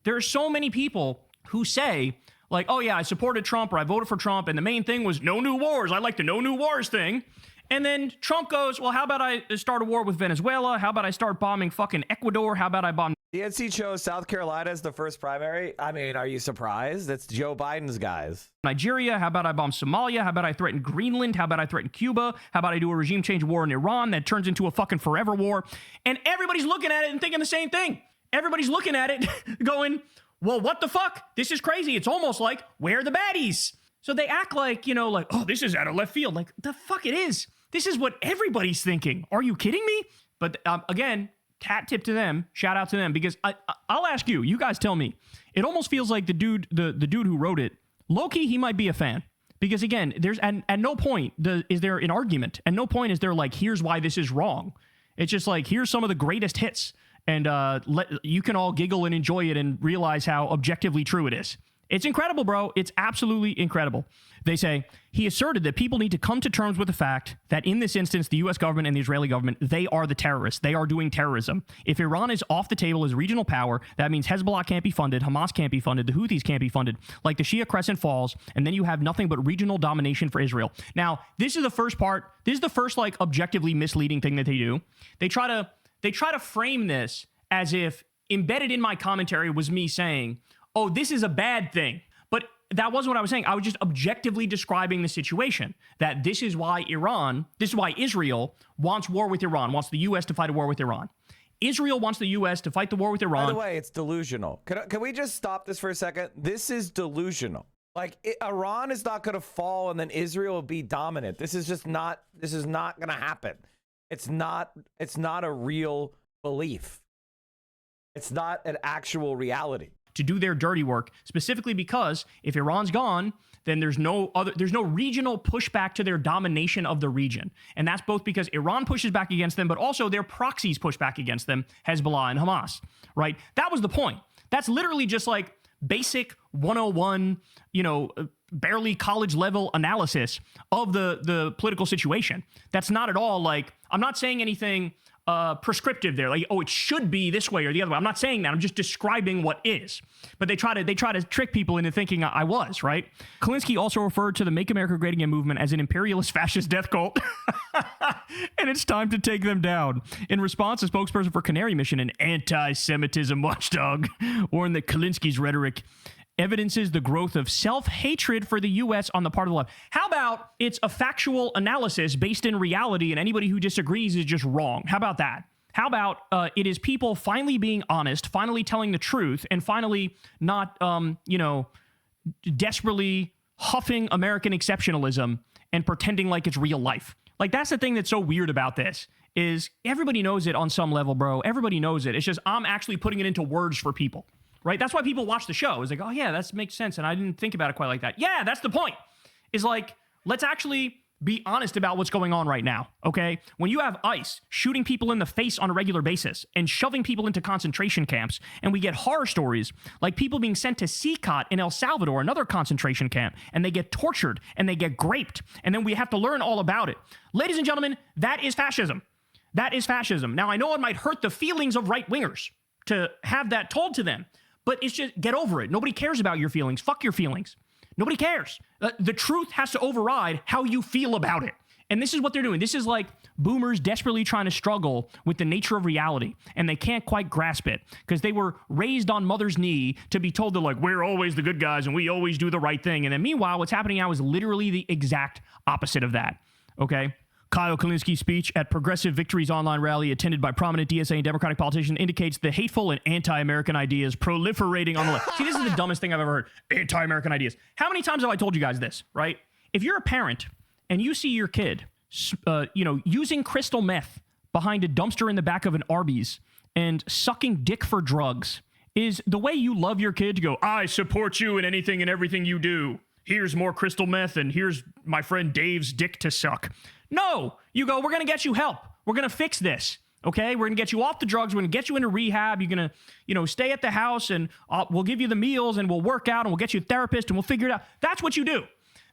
There are so many people who say, like, oh yeah, I supported Trump or I voted for Trump, and the main thing was no new wars. I like the no new wars thing. And then Trump goes, well, how about I start a war with Venezuela? How about I start bombing fucking Ecuador? How about I bomb... DNC chose South Carolina as the first primary. I mean, are you surprised? It's Joe Biden's guys. Nigeria. How about I bomb Somalia? How about I threaten Greenland? How about I threaten Cuba? How about I do a regime change war in Iran that turns into a fucking forever war? And everybody's looking at it and thinking the same thing. Everybody's looking at it going... well, what the fuck? This is crazy. It's almost like, where are the baddies? So they act like, like, oh, this is out of left field. Like, the fuck it is. This is what everybody's thinking. Are you kidding me? But again, hat tip to them. Shout out to them. Because I'll ask you. You guys tell me. It almost feels like the dude who wrote it, low-key, he might be a fan. Because again, there's at no point is there an argument. At no point is there like, here's why this is wrong. It's just like, here's some of the greatest hits. And you can all giggle and enjoy it and realize how objectively true it is. It's incredible, bro. It's absolutely incredible. They say, he asserted that people need to come to terms with the fact that in this instance, the U.S. government and the Israeli government, they are the terrorists. They are doing terrorism. If Iran is off the table as a regional power, that means Hezbollah can't be funded, Hamas can't be funded, the Houthis can't be funded, like the Shia Crescent falls, and then you have nothing but regional domination for Israel. Now, this is the first part. This is the first, like, objectively misleading thing that they do. They try to frame this as if embedded in my commentary was me saying, oh, this is a bad thing. But that wasn't what I was saying. I was just objectively describing the situation, that this is why Israel wants war with Iran, wants the U.S. to fight a war with Iran. Israel wants the U.S. to fight the war with Iran. By the way, it's delusional. Can we just stop this for a second? This is delusional. Like, Iran is not going to fall and then Israel will be dominant. This is not going to happen. It's not a real belief. It's not an actual reality. To do their dirty work, specifically because if Iran's gone, then there's no regional pushback to their domination of the region. And that's both because Iran pushes back against them, but also their proxies push back against them, Hezbollah and Hamas, right? That was the point. That's literally just like basic 101, barely college level analysis of the political situation. That's not at all like, I'm not saying anything prescriptive there, like, oh, it should be this way or the other way. I'm not saying that. I'm just describing what is. But they try to trick people into thinking I was, right? Klinsky also referred to the Make America Great Again movement as an imperialist fascist death cult. And it's time to take them down. In response, a spokesperson for Canary Mission, an anti-Semitism watchdog, warned that Klinsky's rhetoric evidences the growth of self-hatred for the U.S. on the part of the left. How about it's a factual analysis based in reality and anybody who disagrees is just wrong? How about that? How about it is people finally being honest, finally telling the truth, and finally not, desperately huffing American exceptionalism and pretending like it's real life. Like, that's the thing that's so weird about this, is everybody knows it on some level, bro. Everybody knows it. It's just I'm actually putting it into words for people. Right? That's why people watch the show. It's like, oh yeah, that makes sense. And I didn't think about it quite like that. Yeah, that's the point. Is like, let's actually be honest about what's going on right now. Okay? When you have ICE shooting people in the face on a regular basis and shoving people into concentration camps, and we get horror stories like people being sent to CCOT in El Salvador, another concentration camp, and they get tortured and they get graped, and then we have to learn all about it. Ladies and gentlemen, that is fascism. That is fascism. Now, I know it might hurt the feelings of right-wingers to have that told to them, but it's just, get over it. Nobody cares about your feelings. Fuck your feelings. Nobody cares. The truth has to override how you feel about it. And this is what they're doing. This is like boomers desperately trying to struggle with the nature of reality, and they can't quite grasp it because they were raised on mother's knee to be told that, like, we're always the good guys and we always do the right thing. And then meanwhile, what's happening now is literally the exact opposite of that. Okay? Kyle Kalinski's speech at Progressive Victory's online rally attended by prominent DSA and Democratic politicians indicates the hateful and anti-American ideas proliferating on the left. See, this is the dumbest thing I've ever heard. Anti-American ideas. How many times have I told you guys this, right? If you're a parent and you see your kid, using crystal meth behind a dumpster in the back of an Arby's and sucking dick for drugs, is the way you love your kid to go, I support you in anything and everything you do. Here's more crystal meth and here's my friend Dave's dick to suck. No, you go, we're going to get you help. We're going to fix this. Okay, we're going to get you off the drugs. We're going to get you into rehab. You're going to, stay at the house, and we'll give you the meals, and we'll work out, and we'll get you a therapist, and we'll figure it out. That's what you do.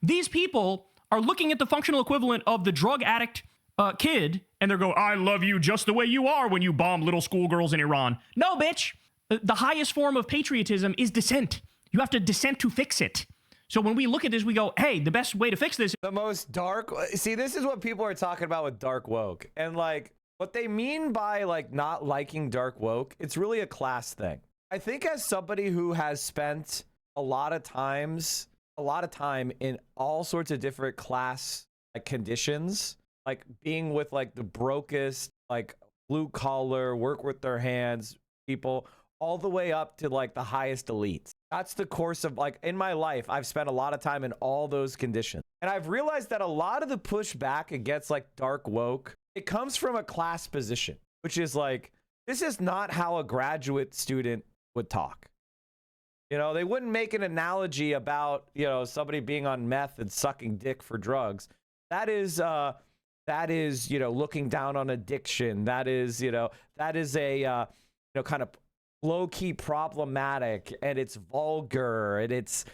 These people are looking at the functional equivalent of the drug addict kid, and they're going, I love you just the way you are when you bomb little schoolgirls in Iran. No, bitch. The highest form of patriotism is dissent. You have to dissent to fix it. So when we look at this, we go, hey, the best way to fix this. The most dark. See, this is what people are talking about with dark woke. And like what they mean by like not liking dark woke, it's really a class thing. I think as somebody who has spent a lot of time in all sorts of different class like conditions, like being with like the brokest, like blue collar, work with their hands people, all the way up to like the highest elites. That's the course of like in my life. I've spent a lot of time in all those conditions. And I've realized that a lot of the pushback against like dark woke, it comes from a class position, which is like, this is not how a graduate student would talk. They wouldn't make an analogy about, somebody being on meth and sucking dick for drugs. That is, looking down on addiction. That is a, kind of low-key problematic, and it's vulgar, and it's,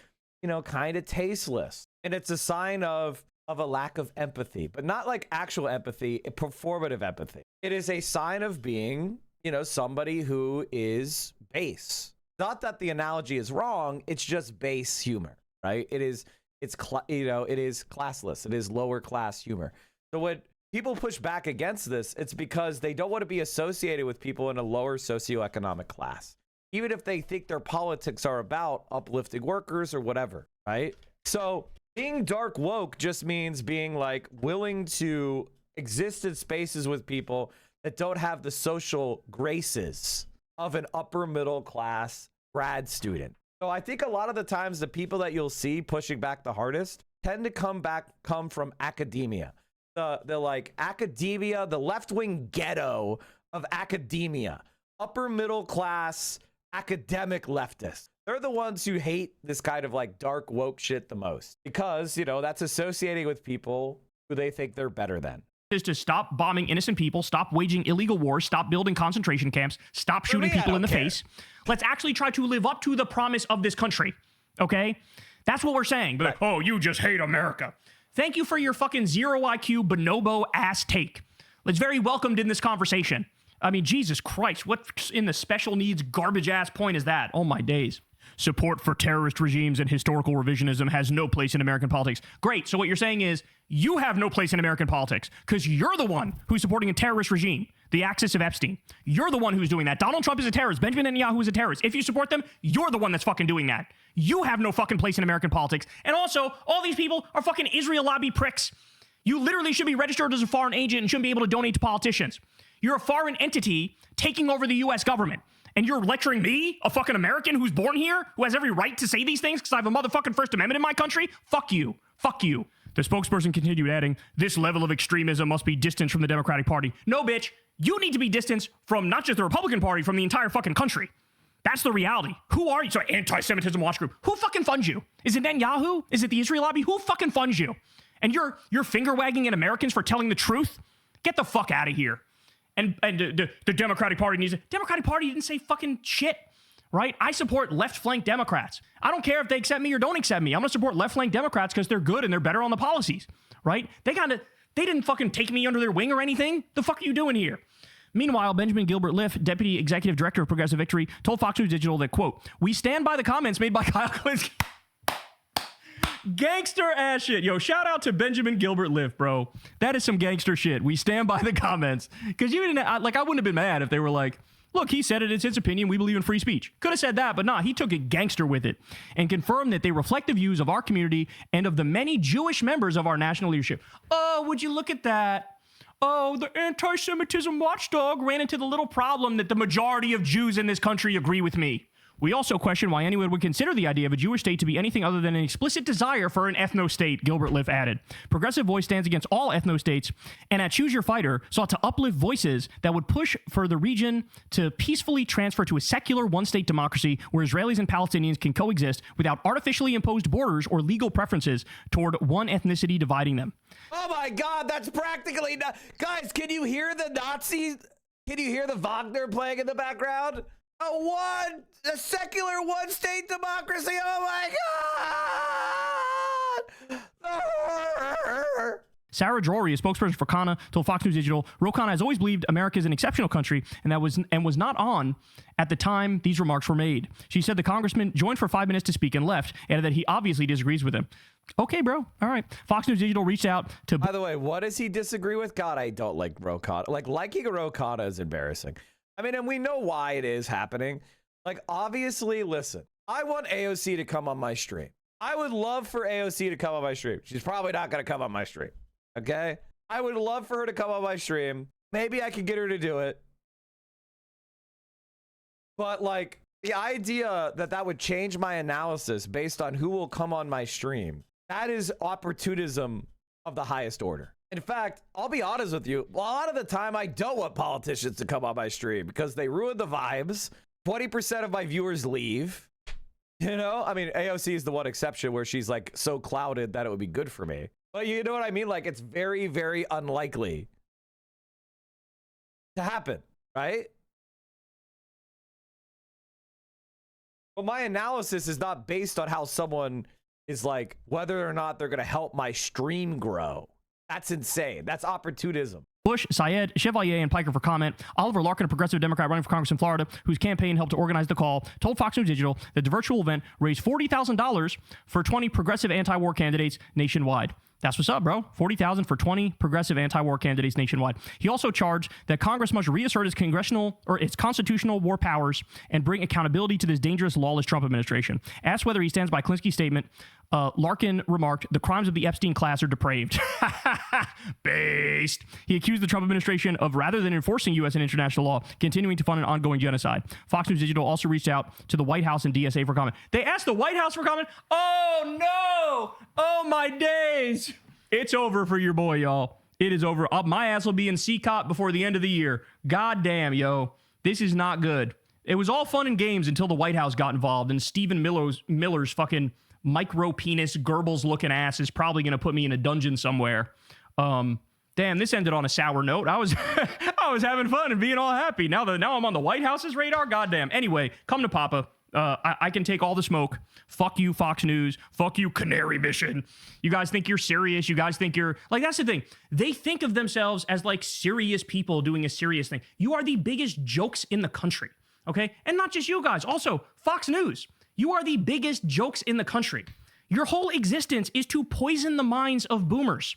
you know, kind of tasteless. And it's a sign of a lack of empathy, but not like actual empathy, performative empathy. It is a sign of being, you know, somebody who is base. Not that the analogy is wrong, it's just base humor, right? It is classless. It is lower class humor. So when people push back against this, it's because they don't want to be associated with people in a lower socioeconomic class, even if they think their politics are about uplifting workers or whatever, right? So being dark woke just means being like willing to exist in spaces with people that don't have the social graces of an upper middle class grad student. So I think a lot of the times the people that you'll see pushing back the hardest tend to come from academia. The like academia, the left-wing ghetto of academia, upper middle class academic leftists. They're the ones who hate this kind of like dark woke shit the most because, you know, that's associating with people who they think they're better than. Is to stop bombing innocent people, stop waging illegal wars, stop building concentration camps, stop shooting people in the face. Let's actually try to live up to the promise of this country, okay? That's what we're saying. But like, oh, you just hate America. Thank you for your fucking zero IQ bonobo ass take. It's very welcomed in this conversation. I mean, Jesus Christ, what in the special needs garbage ass point is that? Oh my days. Support for terrorist regimes and historical revisionism has no place in American politics. Great. So what you're saying is you have no place in American politics because you're the one who's supporting a terrorist regime, the axis of Epstein. You're the one who's doing that. Donald Trump is a terrorist. Benjamin Netanyahu is a terrorist. If you support them, you're the one that's fucking doing that. You have no fucking place in American politics. And also, all these people are fucking Israel lobby pricks. You literally should be registered as a foreign agent and shouldn't be able to donate to politicians. You're a foreign entity taking over the U.S. government. And you're lecturing me, a fucking American who's born here, who has every right to say these things because I have a motherfucking First Amendment in my country? Fuck you. Fuck you. The spokesperson continued adding, this level of extremism must be distanced from the Democratic Party. No, bitch. You need to be distanced from not just the Republican Party, from the entire fucking country. That's the reality. Who are you? So anti-Semitism watch group. Who fucking funds you? Is it Netanyahu? Is it the Israel lobby? Who fucking funds you? And you're finger wagging at Americans for telling the truth? Get the fuck out of here. And the Democratic Party needs it. Democratic Party didn't say fucking shit, right? I support left-flank Democrats. I don't care if they accept me or don't accept me. I'm going to support left-flank Democrats because they're good and they're better on the policies, right? They didn't fucking take me under their wing or anything. The fuck are you doing here? Meanwhile, Benjamin Gilbert Liff, Deputy Executive Director of Progressive Victory, told Fox News Digital that, quote, we stand by the comments made by Kyle Kalinske. Gangster ass shit. Yo, shout out to Benjamin Gilbert Liff, bro. That is some gangster shit. We stand by the comments. Because you didn't, I wouldn't have been mad if they were like, look, he said it, it's his opinion, we believe in free speech. Could have said that, but nah, he took it gangster with it and confirmed that they reflect the views of our community and of the many Jewish members of our national leadership. Oh, would you look at that? Oh, the anti-Semitism watchdog ran into the little problem that the majority of Jews in this country agree with me. We also question why anyone would consider the idea of a Jewish state to be anything other than an explicit desire for an ethno-state, Gilbert Liff added. Progressive Voice stands against all ethno-states, and at Choose Your Fighter sought to uplift voices that would push for the region to peacefully transfer to a secular one-state democracy where Israelis and Palestinians can coexist without artificially imposed borders or legal preferences toward one ethnicity dividing them. Oh my God, that's practically not. Guys, can you hear the Nazis? Can you hear the Wagner playing in the background? A secular one-state democracy. Oh my God! Sarah Drury, a spokesperson for Kana, told Fox News Digital, Ro Khanna has always believed America is an exceptional country and was not on at the time these remarks were made. She said the congressman joined for 5 minutes to speak and left, and that he obviously disagrees with him. Okay, bro. All right. Fox News Digital reached out to... By the way, what does he disagree with? God, I don't like Ro Khanna. Like, liking Ro Khanna is embarrassing. I mean, and we know why it is happening. Like, obviously, listen, I want AOC to come on my stream. I would love for AOC to come on my stream. She's probably not going to come on my stream. Okay? I would love for her to come on my stream. Maybe I could get her to do it. But, like, the idea that that would change my analysis based on who will come on my stream, that is opportunism of the highest order. In fact, I'll be honest with you. A lot of the time, I don't want politicians to come on my stream because they ruin the vibes. 20% of my viewers leave. You know, I mean, AOC is the one exception where she's like so clouded that it would be good for me. But you know what I mean? Like, it's very, very unlikely to happen, right? But my analysis is not based on how someone is like, whether or not they're going to help my stream grow. That's insane. That's opportunism. Bush, Syed, Chevalier, and Piker for comment. Oliver Larkin, a progressive Democrat running for Congress in Florida, whose campaign helped to organize the call, told Fox News Digital that the virtual event raised $40,000 for 20 progressive anti-war candidates nationwide. That's what's up, bro. $40,000 for 20 progressive anti-war candidates nationwide. He also charged that Congress must reassert its constitutional war powers and bring accountability to this dangerous, lawless Trump administration. Asked whether he stands by Klinsky's statement, Larkin remarked, "The crimes of the Epstein class are depraved." Based. He accused the Trump administration of, rather than enforcing U.S. and international law, continuing to fund an ongoing genocide. Fox News Digital also reached out to the White House and DSA for comment. They asked the White House for comment? Oh, no! Oh, my days! It's over for your boy, y'all. It is over. My ass will be in CCOP before the end of the year. God damn, yo. This is not good. It was all fun and games until the White House got involved, and Stephen Miller's fucking micro penis Goebbels looking ass is probably going to put me in a dungeon somewhere. Damn, this ended on a sour note. I was having fun and being all happy. Now I'm on the White House's radar. Goddamn. Anyway, come to Papa. I can take all the smoke. Fuck you, Fox News. Fuck you, Canary Mission. You guys think you're serious. You guys think you're like, that's the thing. They think of themselves as like serious people doing a serious thing. You are the biggest jokes in the country. Okay. And not just you guys. Also, Fox News. You are the biggest jokes in the country. Your whole existence is to poison the minds of boomers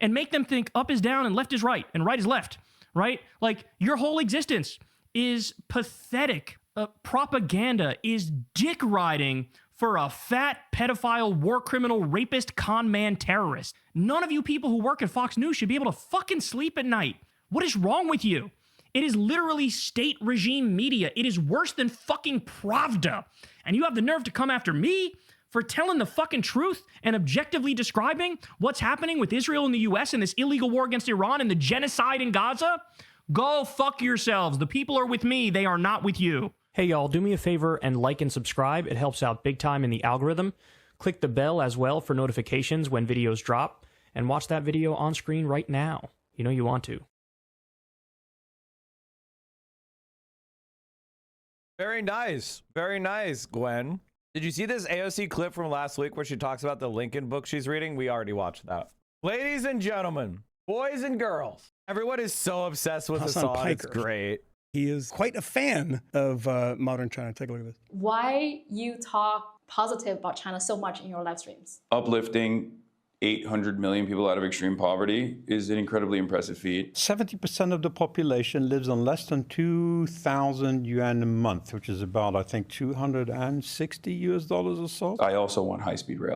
and make them think up is down and left is right and right is left, right? Like, your whole existence is pathetic. Propaganda is dick riding for a fat pedophile, war criminal, rapist, con man, terrorist. None of you people who work at Fox News should be able to fucking sleep at night. What is wrong with you? It is literally state regime media. It is worse than fucking Pravda. And you have the nerve to come after me for telling the fucking truth and objectively describing what's happening with Israel and the U.S. and this illegal war against Iran and the genocide in Gaza? Go fuck yourselves. The people are with me. They are not with you. Hey, y'all, do me a favor and like and subscribe. It helps out big time in the algorithm. Click the bell as well for notifications when videos drop. And watch that video on screen right now. You know you want to. Very nice. Very nice, Gwen. Did you see this AOC clip from last week where she talks about the Lincoln book she's reading? We already watched that. Ladies and gentlemen, boys and girls, everyone is so obsessed with Hassan. It's great. He is quite a fan of modern China. Take a look at this. Why you talk positive about China so much in your live streams? Uplifting 800 million people out of extreme poverty is an incredibly impressive feat. 70% of the population lives on less than 2,000 yuan a month, which is about, I think, $260 or so. I also want high-speed rail.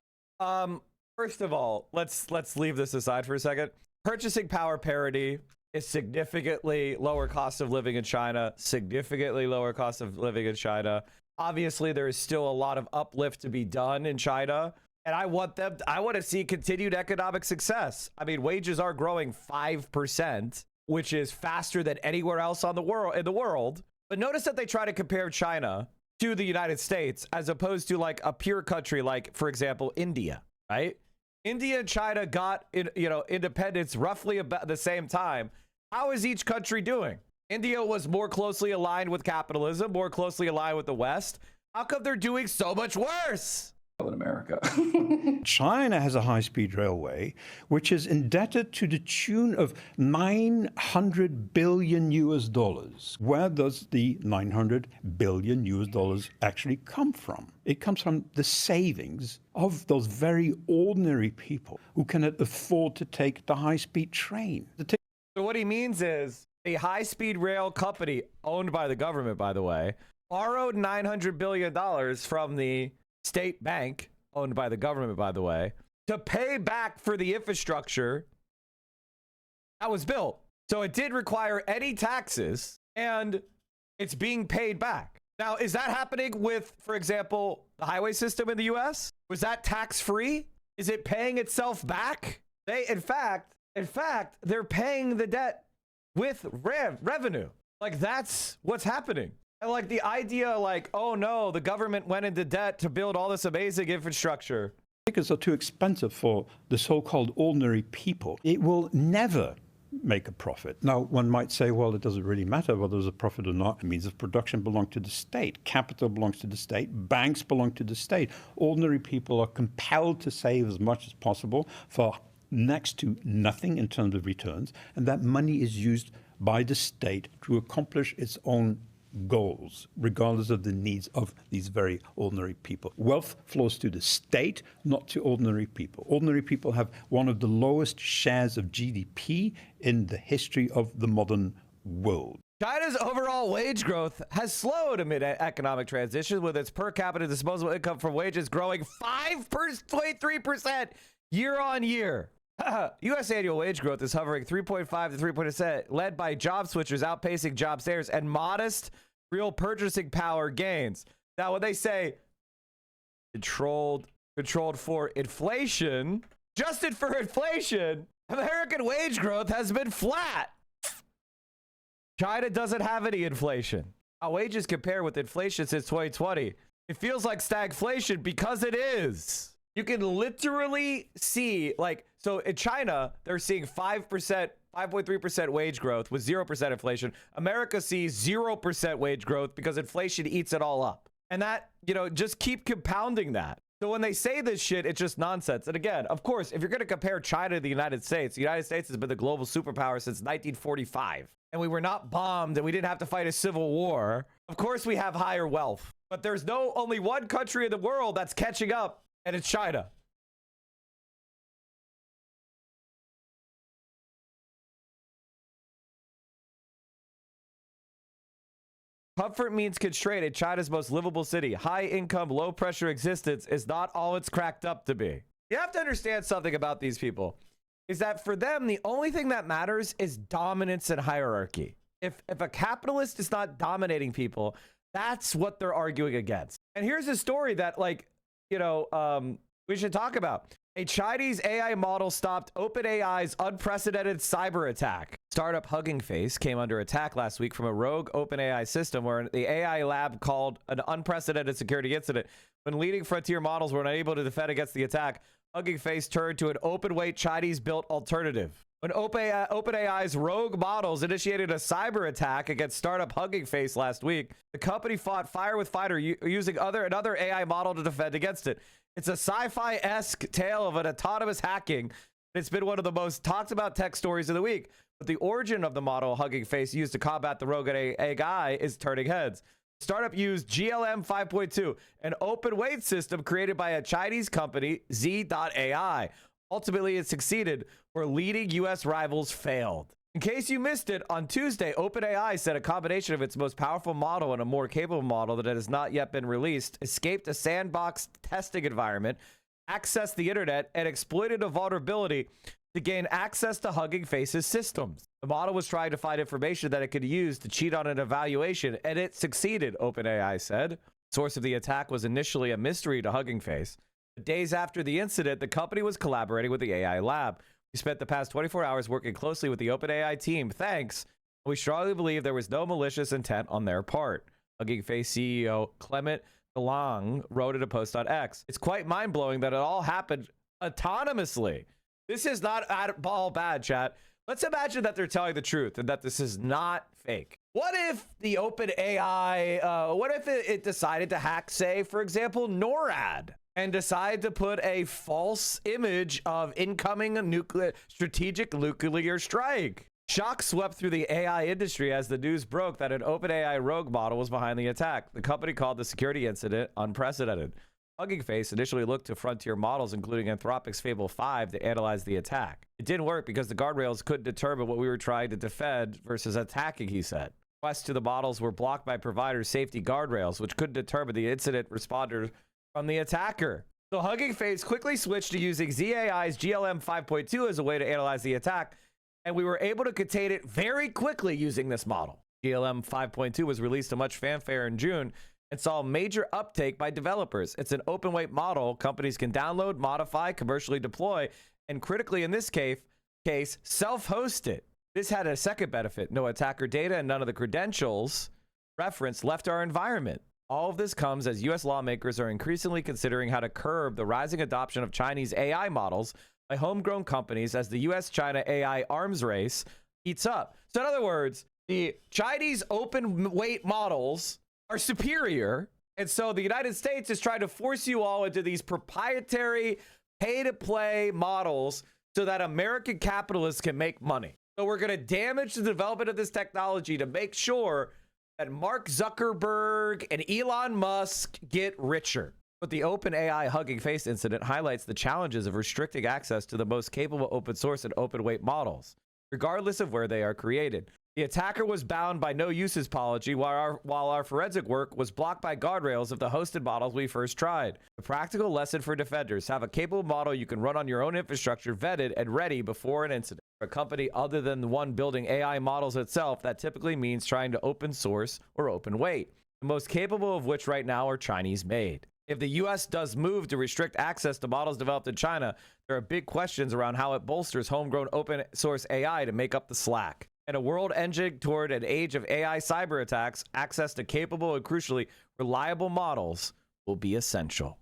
First of all, let's leave this aside for a second. Purchasing power parity is significantly lower cost of living in China, significantly lower cost of living in China. Obviously, there is still a lot of uplift to be done in China. And I want to see continued economic success. I mean, wages are growing 5%, which is faster than anywhere else in the world. But notice that they try to compare China to the United States as opposed to like a pure country like, for example, India, right? India and China got independence roughly about the same time. How is each country doing? India was more closely aligned with capitalism, more closely aligned with the West. How come they're doing so much worse? In America. China has a high-speed railway, which is indebted to the tune of $900 billion. Where does the $900 billion actually come from? It comes from the savings of those very ordinary people who cannot afford to take the high-speed train. So what he means is a high-speed rail company owned by the government, by the way, borrowed $900 billion from the state bank, owned by the government, by the way, to pay back for the infrastructure that was built. So it did require any taxes, and it's being paid back. Now, is that happening with, for example, the highway system in the U.S.? Was that tax-free? Is it paying itself back? In fact, they're paying the debt with revenue. Like, that's what's happening. And like the idea like, oh no, the government went into debt to build all this amazing infrastructure. Tickets are too expensive for the so-called ordinary people. It will never make a profit. Now, one might say, well, it doesn't really matter whether there's a profit or not. Means of production belong to the state. Capital belongs to the state. Banks belong to the state. Ordinary people are compelled to save as much as possible for next to nothing in terms of returns. And that money is used by the state to accomplish its own goals, regardless of the needs of these very ordinary people. Wealth flows to the state, not to ordinary people. Ordinary people have one of the lowest shares of GDP in the history of the modern world. China's overall wage growth has slowed amid economic transition, with its per capita disposable income from wages growing 5.3% year on year. U.S. annual wage growth is hovering 3.5 to 3%, led by job switchers outpacing job stayers and modest real purchasing power gains. Now, when they say controlled for inflation, adjusted for inflation, American wage growth has been flat. China doesn't have any inflation. How wages compare with inflation since 2020? It feels like stagflation because it is. You can literally see, like, so in China, they're seeing 5.3% wage growth with 0% inflation. America sees 0% wage growth because inflation eats it all up. And that, just keep compounding that. So when they say this shit, it's just nonsense. And again, of course, if you're going to compare China to the United States has been the global superpower since 1945. And we were not bombed and we didn't have to fight a civil war. Of course, we have higher wealth. But there's only one country in the world that's catching up. And it's China. Comfort means constraint in China's most livable city. High income, low pressure existence is not all it's cracked up to be. You have to understand something about these people, is that for them, the only thing that matters is dominance and hierarchy. If a capitalist is not dominating people, that's what they're arguing against. And here's a story that, we should talk about. A Chinese AI model stopped OpenAI's unprecedented cyber attack. Startup Hugging Face came under attack last week from a rogue OpenAI system where the AI lab called an unprecedented security incident. When leading frontier models were unable to defend against the attack, Hugging Face turned to an open-weight Chinese-built alternative. When OpenAI's rogue models initiated a cyber attack against startup Hugging Face last week, the company fought fire with fire using another AI model to defend against it. It's a sci-fi-esque tale of an autonomous hacking. It's been one of the most talked about tech stories of the week. But the origin of the model Hugging Face used to combat the rogue AI is turning heads. Startup used GLM 5.2, an open weight system created by a Chinese company, Z.AI. Ultimately, it succeeded where leading U.S. rivals failed. In case you missed it, on Tuesday, OpenAI said a combination of its most powerful model and a more capable model that has not yet been released escaped a sandbox testing environment, accessed the internet, and exploited a vulnerability to gain access to Hugging Face's systems. The model was trying to find information that it could use to cheat on an evaluation, and it succeeded, OpenAI said. The source of the attack was initially a mystery to Hugging Face. But days after the incident, the company was collaborating with the AI lab. We spent the past 24 hours working closely with the OpenAI team. Thanks. We strongly believe there was no malicious intent on their part. Hugging Face CEO Clement DeLong wrote in a post on X. It's quite mind-blowing that it all happened autonomously. This is not all bad, chat. Let's imagine that they're telling the truth and that this is not fake. What if the OpenAI, what if it decided to hack, say, for example, NORAD? And decide to put a false image of incoming strategic nuclear strike. Shock swept through the AI industry as the news broke that an OpenAI rogue model was behind the attack. The company called the security incident unprecedented. Hugging Face initially looked to frontier models, including Anthropic's Fable 5, to analyze the attack. It didn't work because the guardrails couldn't determine what we were trying to defend versus attacking, he said. Requests to the models were blocked by providers' safety guardrails, which couldn't determine the incident responder from the attacker. So Hugging Face quickly switched to using ZAI's GLM 5.2 as a way to analyze the attack, and we were able to contain it very quickly using this model. GLM 5.2 was released to much fanfare in June and saw a major uptake by developers. It's an open weight model companies can download, modify, commercially deploy, and critically in this case, self-host it. This had a second benefit. No attacker data and none of the credentials referenced left our environment. All of this comes as U.S. lawmakers are increasingly considering how to curb the rising adoption of Chinese AI models by homegrown companies as the U.S.-China AI arms race heats up. So in other words, the Chinese open weight models are superior. And so the United States is trying to force you all into these proprietary pay-to-play models so that American capitalists can make money. So we're going to damage the development of this technology to make sure that Mark Zuckerberg and Elon Musk get richer. But the OpenAI Hugging Face incident highlights the challenges of restricting access to the most capable open source and open weight models, regardless of where they are created. The attacker was bound by no uses policy, while our forensic work was blocked by guardrails of the hosted models we first tried. The practical lesson for defenders: have a capable model you can run on your own infrastructure, vetted and ready before an incident. For a company other than the one building AI models itself, that typically means trying to open source or open weight, the most capable of which right now are Chinese made. If the U.S. does move to restrict access to models developed in China, there are big questions around how it bolsters homegrown open source AI to make up the slack. In a world edging toward an age of AI cyber attacks, access to capable and crucially reliable models will be essential.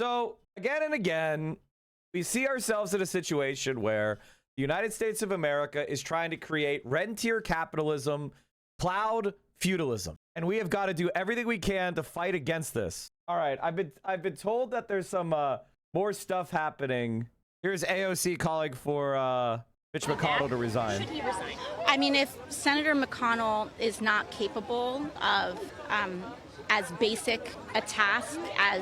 So again and again, we see ourselves in a situation where the United States of America is trying to create rentier capitalism, cloud feudalism. And we have got to do everything we can to fight against this. All right, I've been told that there's some more stuff happening. Here's AOC calling for Mitch McConnell to resign. Should he resign? I mean, if Senator McConnell is not capable of as basic a task as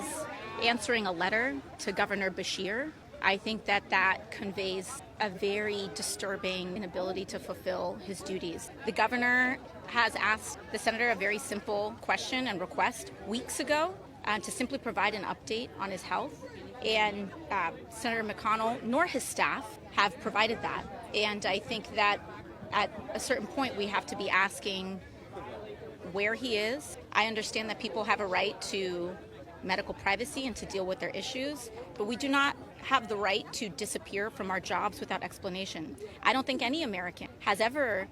answering a letter to Governor Bashir, I think that that conveys a very disturbing inability to fulfill his duties. The governor has asked the senator a very simple question and request weeks ago to simply provide an update on his health. And Senator McConnell nor his staff have provided that. And I think that at a certain point we have to be asking where he is. I understand that people have a right to medical privacy and to deal with their issues, but we do not have the right to disappear from our jobs without explanation. I don't think any American has ever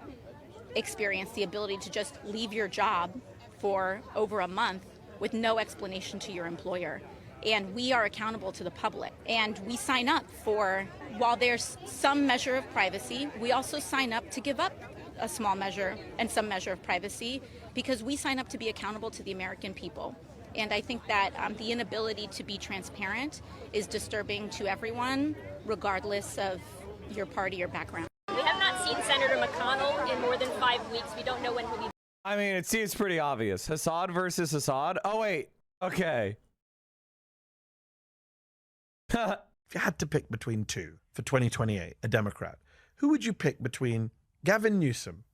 experienced the ability to just leave your job for over a month with no explanation to your employer. And we are accountable to the public. And we sign up for, while there's some measure of privacy, we also sign up to give up a small measure and some measure of privacy because we sign up to be accountable to the American people. And I think that the inability to be transparent is disturbing to everyone, regardless of your party or background. We have not seen Senator McConnell in more than 5 weeks. We don't know when he'll be. I mean, it seems pretty obvious. Assad versus Assad. Oh, wait. Okay. If you had to pick between two for 2028, a Democrat, who would you pick between Gavin Newsom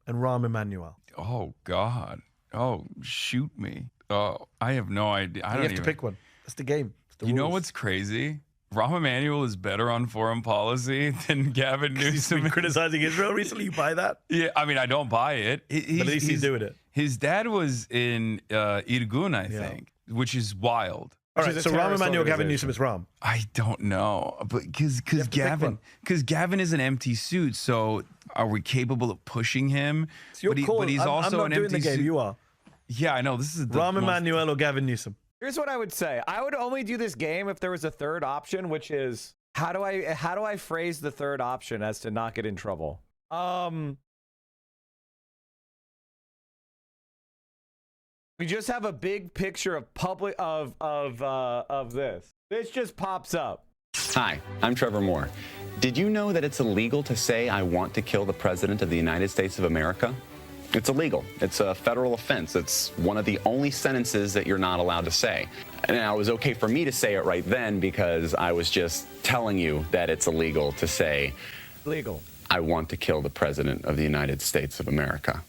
and Rahm Emanuel? Oh, God. Oh, shoot me. Oh, I have no idea. You have to pick one. That's the game. It's the You know rules. what's crazy? Rahm Emanuel is better on foreign policy than Gavin Newsom. He's been criticizing Israel recently. You buy that? Yeah, I mean, I don't buy it. But at least he's doing it. His dad was in Irgun, I think, which is wild. All right, so Rahm Emanuel, Gavin Newsom is Rahm. I don't know, but because Gavin is an empty suit, so are we capable of pushing him? It's your call. But he's also I'm not an doing empty the game. suit. You are. Yeah, I know. This is the Rahm most- Emanuel or Gavin Newsom. Here's what I would say. I would only do this game if there was a third option, which is how do I phrase the third option as to not get in trouble? We just have a big picture of public of this. This just pops up. Hi, I'm Trevor Moore. Did you know that it's illegal to say I want to kill the President of the United States of America? It's illegal. It's a federal offense. It's one of the only sentences that you're not allowed to say. Now, it was okay for me to say it right then because I was just telling you that it's illegal to say, legal. I want to kill the President of the United States of America.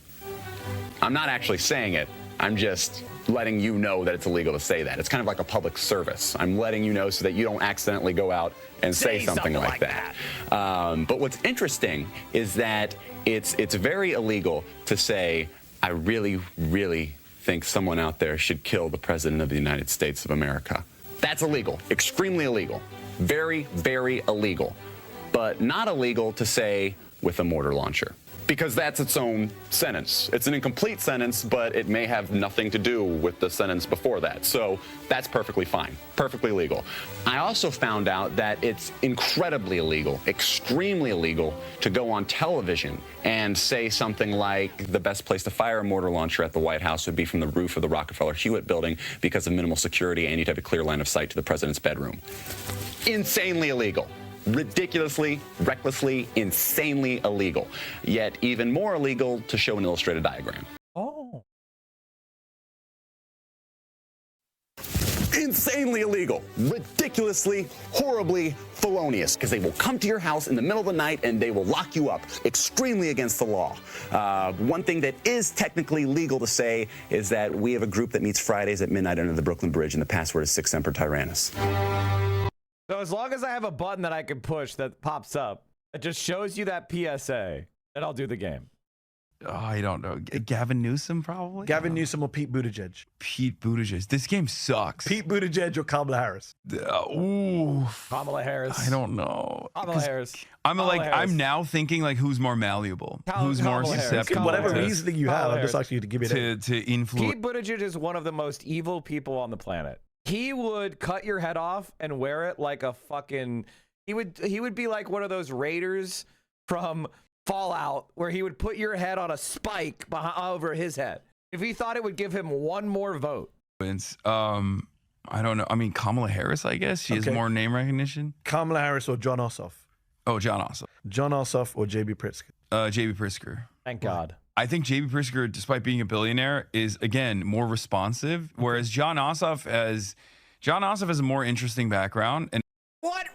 I'm not actually saying it. I'm just letting you know that it's illegal to say that. It's kind of like a public service. I'm letting you know so that you don't accidentally go out and say something like that. But what's interesting is that it's very illegal to say, I really, really think someone out there should kill the President of the United States of America. That's illegal, extremely illegal, very, very illegal, but not illegal to say with a mortar launcher. because that's its own sentence. It's an incomplete sentence, but it may have nothing to do with the sentence before that. So that's perfectly fine, perfectly legal. I also found out that it's incredibly illegal, extremely illegal to go on television and say something like the best place to fire a mortar launcher at the White House would be from the roof of the Rockefeller Hewitt building because of minimal security and you'd have a clear line of sight to the president's bedroom. Insanely illegal. Ridiculously, recklessly, insanely illegal. Yet even more illegal to show an illustrated diagram. Oh. Insanely illegal, ridiculously, horribly felonious, because they will come to your house in the middle of the night and they will lock you up. Extremely against the law. One thing that is technically legal to say is that we have a group that meets Fridays at midnight under the Brooklyn Bridge, and the password is Sic Semper Tyrannis. So as long as I have a button that I can push that pops up, it just shows you that PSA, and I'll do the game. Oh, I don't know. Gavin Newsom, probably? Gavin Newsom or Pete Buttigieg? Pete Buttigieg. This game sucks. Pete Buttigieg or Kamala Harris? Ooh. Kamala Harris. I don't know. Kamala Harris. I'm now thinking like who's more malleable, who's more susceptible. Whatever reasoning you have, I'm just asking you to give it to influence. Pete Buttigieg is one of the most evil people on the planet. He would cut your head off and wear it like a fucking. He would be like one of those raiders from Fallout, where he would put your head on a spike over his head if he thought it would give him one more vote. I don't know. I mean, Kamala Harris, I guess she has more name recognition. Kamala Harris or John Ossoff? Oh, John Ossoff. John Ossoff or JB Pritzker? JB Pritzker. Thank God. I think JB Pritzker, despite being a billionaire, is again more responsive, whereas John Ossoff has a more interesting background. And what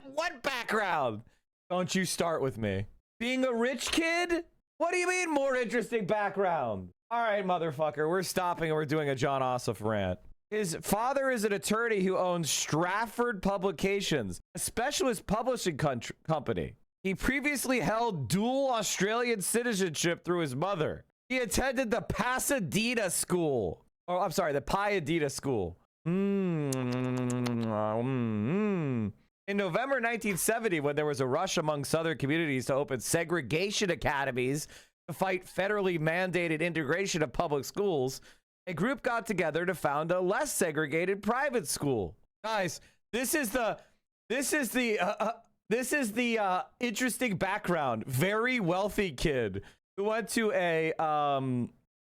background? Don't you start with me. Being a rich kid? What do you mean more interesting background? All right, motherfucker, we're stopping and we're doing a John Ossoff rant. His father is an attorney who owns Stratford Publications, a specialist publishing company. He previously held dual Australian citizenship through his mother. He attended the Pasadena School. Oh, I'm sorry, the Pasadena School. In November 1970, when there was a rush among Southern communities to open segregation academies to fight federally mandated integration of public schools, a group got together to found a less segregated private school. Guys, this is the interesting background. Very wealthy kid who went to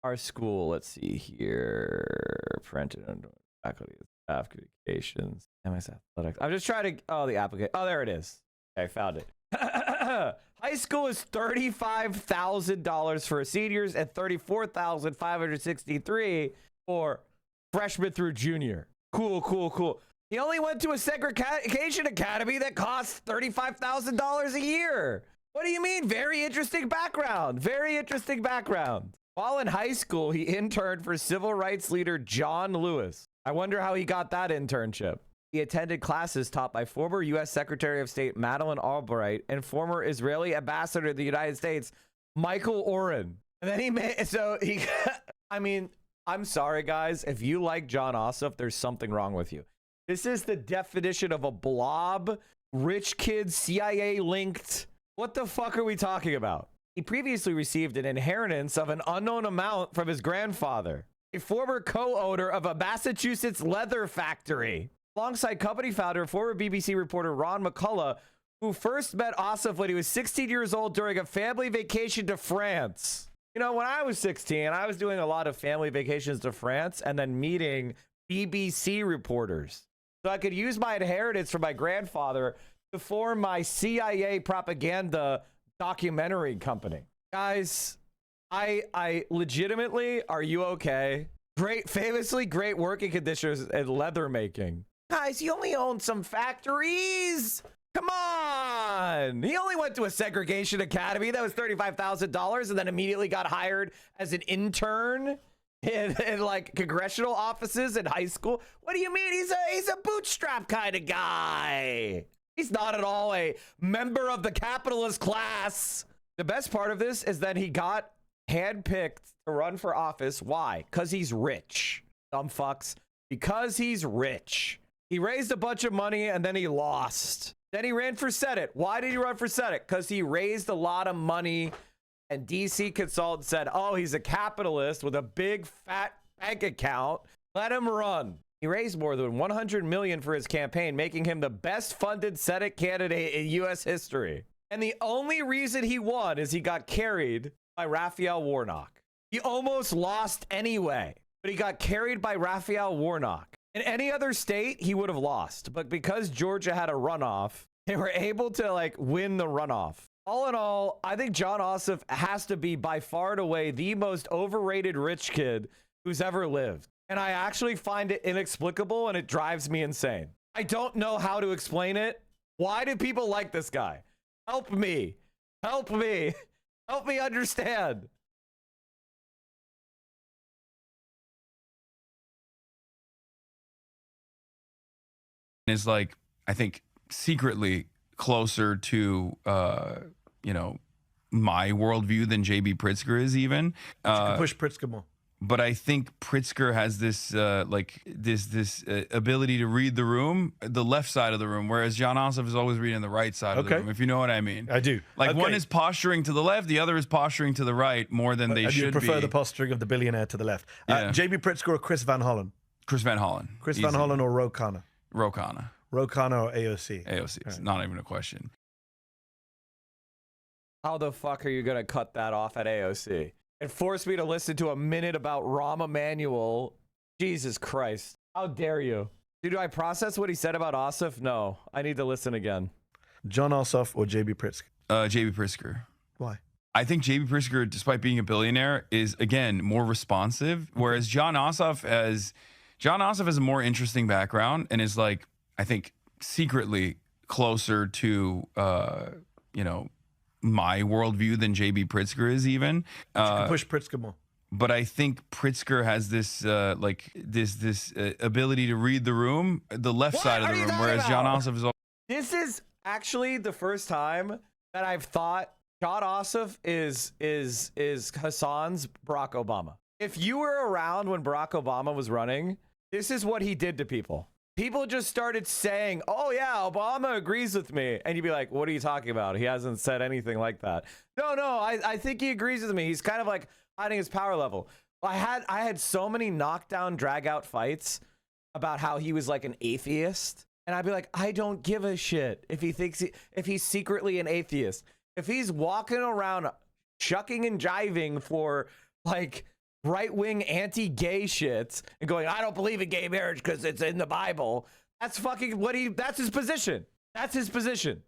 our school. Let's see here. Parental faculty, staff communications, MS athletics. I'm just trying to. Oh, the application. Oh, there it is. Okay, I found it. High school is $35,000 for seniors and $34,563 for freshman through junior. Cool. He only went to a segregation academy that costs $35,000 a year. What do you mean? Very interesting background. While in high school, he interned for civil rights leader John Lewis. I wonder how he got that internship. He attended classes taught by former U.S. Secretary of State Madeleine Albright and former Israeli ambassador to the United States, Michael Oren. And then I mean, I'm sorry, guys. If you like John Ossoff, there's something wrong with you. This is the definition of a blob, rich kid, CIA linked. What the fuck are we talking about? He previously received an inheritance of an unknown amount from his grandfather, a former co-owner of a Massachusetts leather factory, alongside company founder, former BBC reporter Ron McCullough, who first met Ossoff when he was 16 years old during a family vacation to France. You know, when I was 16, I was doing a lot of family vacations to France and then meeting BBC reporters. So I could use my inheritance from my grandfather to form my CIA propaganda documentary company. Guys, I legitimately, are you okay? Famously great working conditions and leather making. Guys, he only owned some factories. Come on. He only went to a segregation academy that was $35,000 and then immediately got hired as an intern in like congressional offices in high school. What do you mean? He's a bootstrap kind of guy. He's not at all a member of the capitalist class. The best part of this is that he got handpicked to run for office. Why? Because he's rich. Dumb fucks. Because he's rich. He raised a bunch of money and then he lost. Then he ran for Senate. Why did he run for Senate? Because he raised a lot of money and DC consultant said, oh, he's a capitalist with a big fat bank account. Let him run. He raised more than $100 million for his campaign, making him the best funded Senate candidate in U.S. history. And the only reason he won is he got carried by Raphael Warnock. He almost lost anyway, but he got carried by Raphael Warnock. In any other state, he would have lost. But because Georgia had a runoff, they were able to like win the runoff. All in all, I think Jon Ossoff has to be by far and away the most overrated rich kid who's ever lived. And I actually find it inexplicable and it drives me insane. I don't know how to explain it. Why do people like this guy? Help me. Help me. Help me understand. Is like, I think, secretly closer to, you know, my worldview than JB Pritzker is even. You can push Pritzker more. But I think Pritzker has this this ability to read the room, the left side of the room, whereas Jon Ossoff is always reading the right side of the room, if you know what I mean. I do. Like one is posturing to the left, the other is posturing to the right more than they should be. You prefer the posturing of the billionaire to the left. Yeah. JB Pritzker or Chris Van Hollen? Chris Van Hollen. Chris Van Hollen or Ro Khanna? Ro Khanna. Ro Khanna or AOC? AOC. It's not even a question. How the fuck are you going to cut that off at AOC? And force me to listen to a minute about Rahm Emanuel. Jesus Christ. How dare you? Dude, do I process what he said about Ossoff? No. I need to listen again. Jon Ossoff or JB Pritzker? JB Pritzker. Why? I think JB Pritzker, despite being a billionaire, is, again, more responsive, whereas Jon Ossoff has a more interesting background and is, like, I think, secretly closer to, you know, my worldview than JB Pritzker is even. You can push Pritzker more. But I think Pritzker has this this ability to read the room, the left side of the room, whereas Jon Ossoff is. This is actually the first time that I've thought Jon Ossoff is Hassan's Barack Obama. If you were around when Barack Obama was running, this is what he did to people. People just started saying, oh yeah, Obama agrees with me. And you'd be like, what are you talking about? He hasn't said anything like that. No, I think he agrees with me. He's kind of like hiding his power level. I had so many knockdown, drag out fights about how he was like an atheist. And I'd be like, I don't give a shit if he's secretly an atheist. If he's walking around shucking and jiving for like right-wing anti-gay shit and going, I don't believe in gay marriage because it's in the Bible. That's fucking that's his position. That's his position.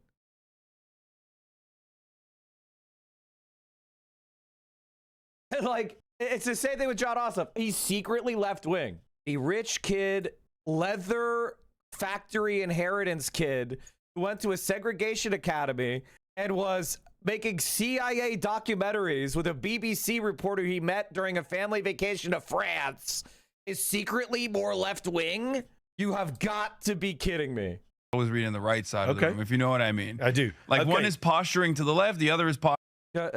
And like, it's the same thing with Jon Ossoff. He's secretly left-wing. A rich kid, leather factory inheritance kid who went to a segregation academy and was making CIA documentaries with a BBC reporter he met during a family vacation to France is secretly more left-wing? You have got to be kidding me. Always reading the right side of the room, if you know what I mean. I do. Like one is posturing to the left, the other is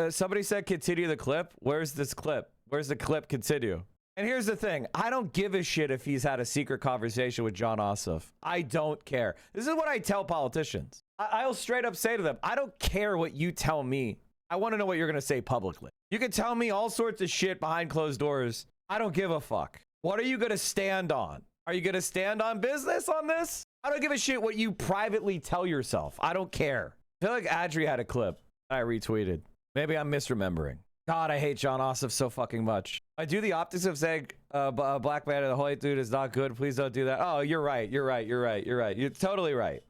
somebody said continue the clip. Where's this clip? Where's the clip continue? And here's the thing. I don't give a shit if he's had a secret conversation with Jon Ossoff. I don't care. This is what I tell politicians. I'll straight up say to them, I don't care what you tell me. I want to know what you're going to say publicly. You can tell me all sorts of shit behind closed doors. I don't give a fuck. What are you going to stand on? Are you going to stand on business on this? I don't give a shit what you privately tell yourself. I don't care. I feel like Adri had a clip I retweeted. Maybe I'm misremembering. God, I hate Jon Ossoff so fucking much. I do the optics of saying a black man and a white dude is not good. Please don't do that. Oh, you're right. You're totally right.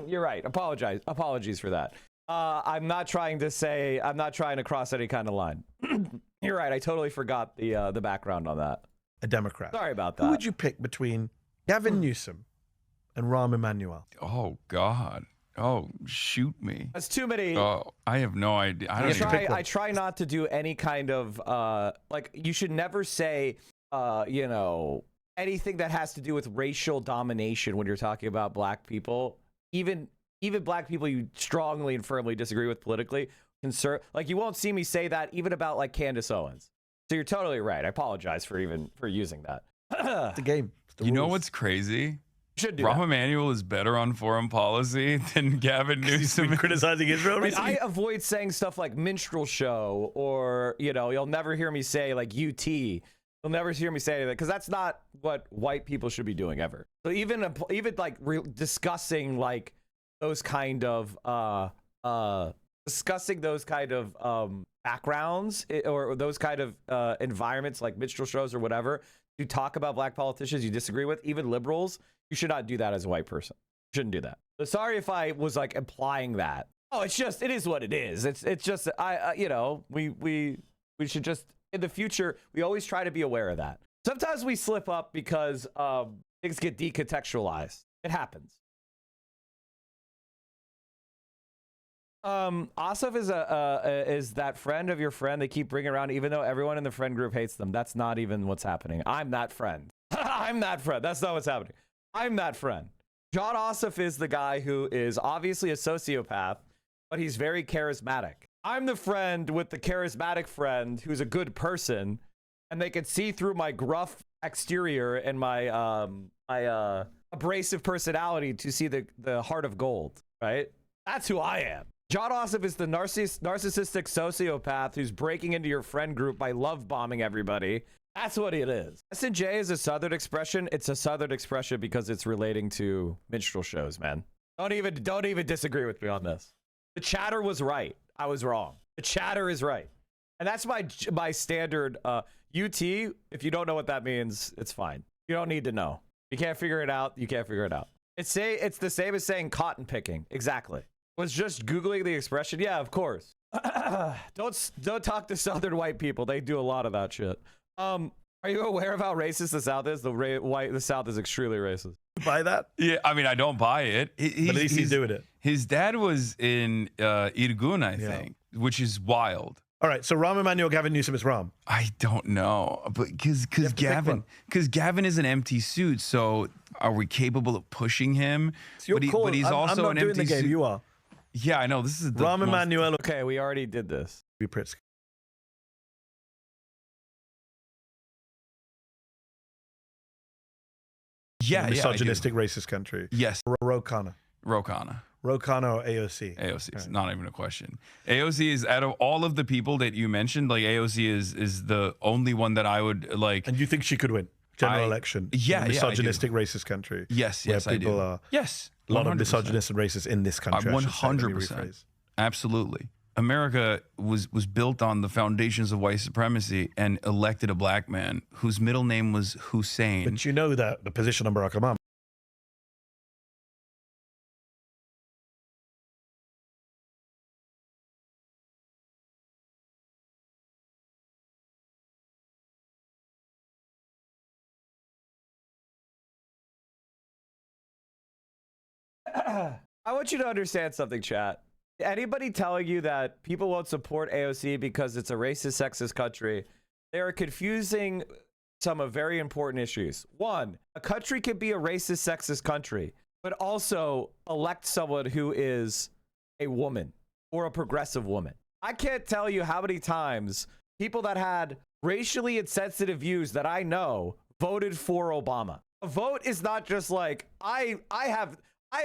You're right. Apologies for that. I'm not trying to cross any kind of line. You're right. I totally forgot the background on that. A Democrat. Sorry about that. Who would you pick between Gavin Newsom and Rahm Emanuel? Oh God. Oh, shoot me. That's too many. Oh, I have no idea. I try not to do any kind of like, you should never say you know, anything that has to do with racial domination when you're talking about black people. Even black people you strongly and firmly disagree with politically. Like, you won't see me say that even about like Candace Owens. So you're totally right. I apologize for using that. It's the game. It's the you know rules. what's crazy Should do Rahm that. Emanuel is better on foreign policy than Gavin Newsom. Criticizing Israel. I avoid saying stuff like minstrel show, or you'll never hear me say like UT. You'll never hear me say that because that's not what white people should be doing ever. So even like discussing like those kind of backgrounds or those kind of environments like minstrel shows or whatever, to talk about black politicians you disagree with, even liberals, you should not do that as a white person. You shouldn't do that. So sorry if I was like implying that. Oh, it is what it is. It's just we should just, in the future, we always try to be aware of that. Sometimes we slip up because things get decontextualized. It happens. Asif is that friend of your friend they keep bringing around, even though everyone in the friend group hates them. That's not even what's happening. I'm that friend. I'm that friend. That's not what's happening. I'm that friend. John Ossoff is the guy who is obviously a sociopath, but he's very charismatic. I'm the friend with the charismatic friend who's a good person, and they can see through my gruff exterior and my abrasive personality to see the heart of gold, right? That's who I am. John Ossoff is the narcissistic sociopath who's breaking into your friend group by love bombing everybody. That's what it is. S&J is a Southern expression. It's a Southern expression because it's relating to minstrel shows, man. Don't even disagree with me on this. The chatter was right. I was wrong. The chatter is right. And that's my standard UT. If you don't know what that means, it's fine. You don't need to know. You can't figure it out. You can't figure it out. It's the same as saying cotton picking. Exactly. Was just Googling the expression. Yeah, of course. Don't talk to Southern white people. They do a lot of that shit. Are you aware of how racist the South is? The South is extremely racist. Buy that? Yeah, I mean, I don't buy it. But at least he's doing it. His dad was in Irgun, I think, which is wild. All right, so Rahm Emanuel, Gavin Newsom is Rahm. I don't know, but because Gavin is an empty suit, so are we capable of pushing him? It's your call. But he's also I'm not an doing empty the game. suit. You are. Yeah, I know. This is the Rahm Emanuel. Okay, we already did this. Pritzker. Yeah, misogynistic, racist country. Yes. Ro Khanna. Ro Khanna or AOC? AOC. It's not even a question. AOC is, out of all of the people that you mentioned, like AOC is the only one that I would like. And you think she could win general election? Yeah, in a misogynistic, racist country. Yes, where I do. people are. Yes, a lot of misogynists and racists in this country. 100%. Absolutely. America was built on the foundations of white supremacy and elected a black man whose middle name was Hussein. But you know that the position on Barack Obama. I want you to understand something, chat. Anybody telling you that people won't support AOC because it's a racist, sexist country, they are confusing some of very important issues. One, a country can be a racist, sexist country, but also elect someone who is a woman or a progressive woman. I can't tell you how many times people that had racially insensitive views that I know voted for Obama. A vote is not just like, I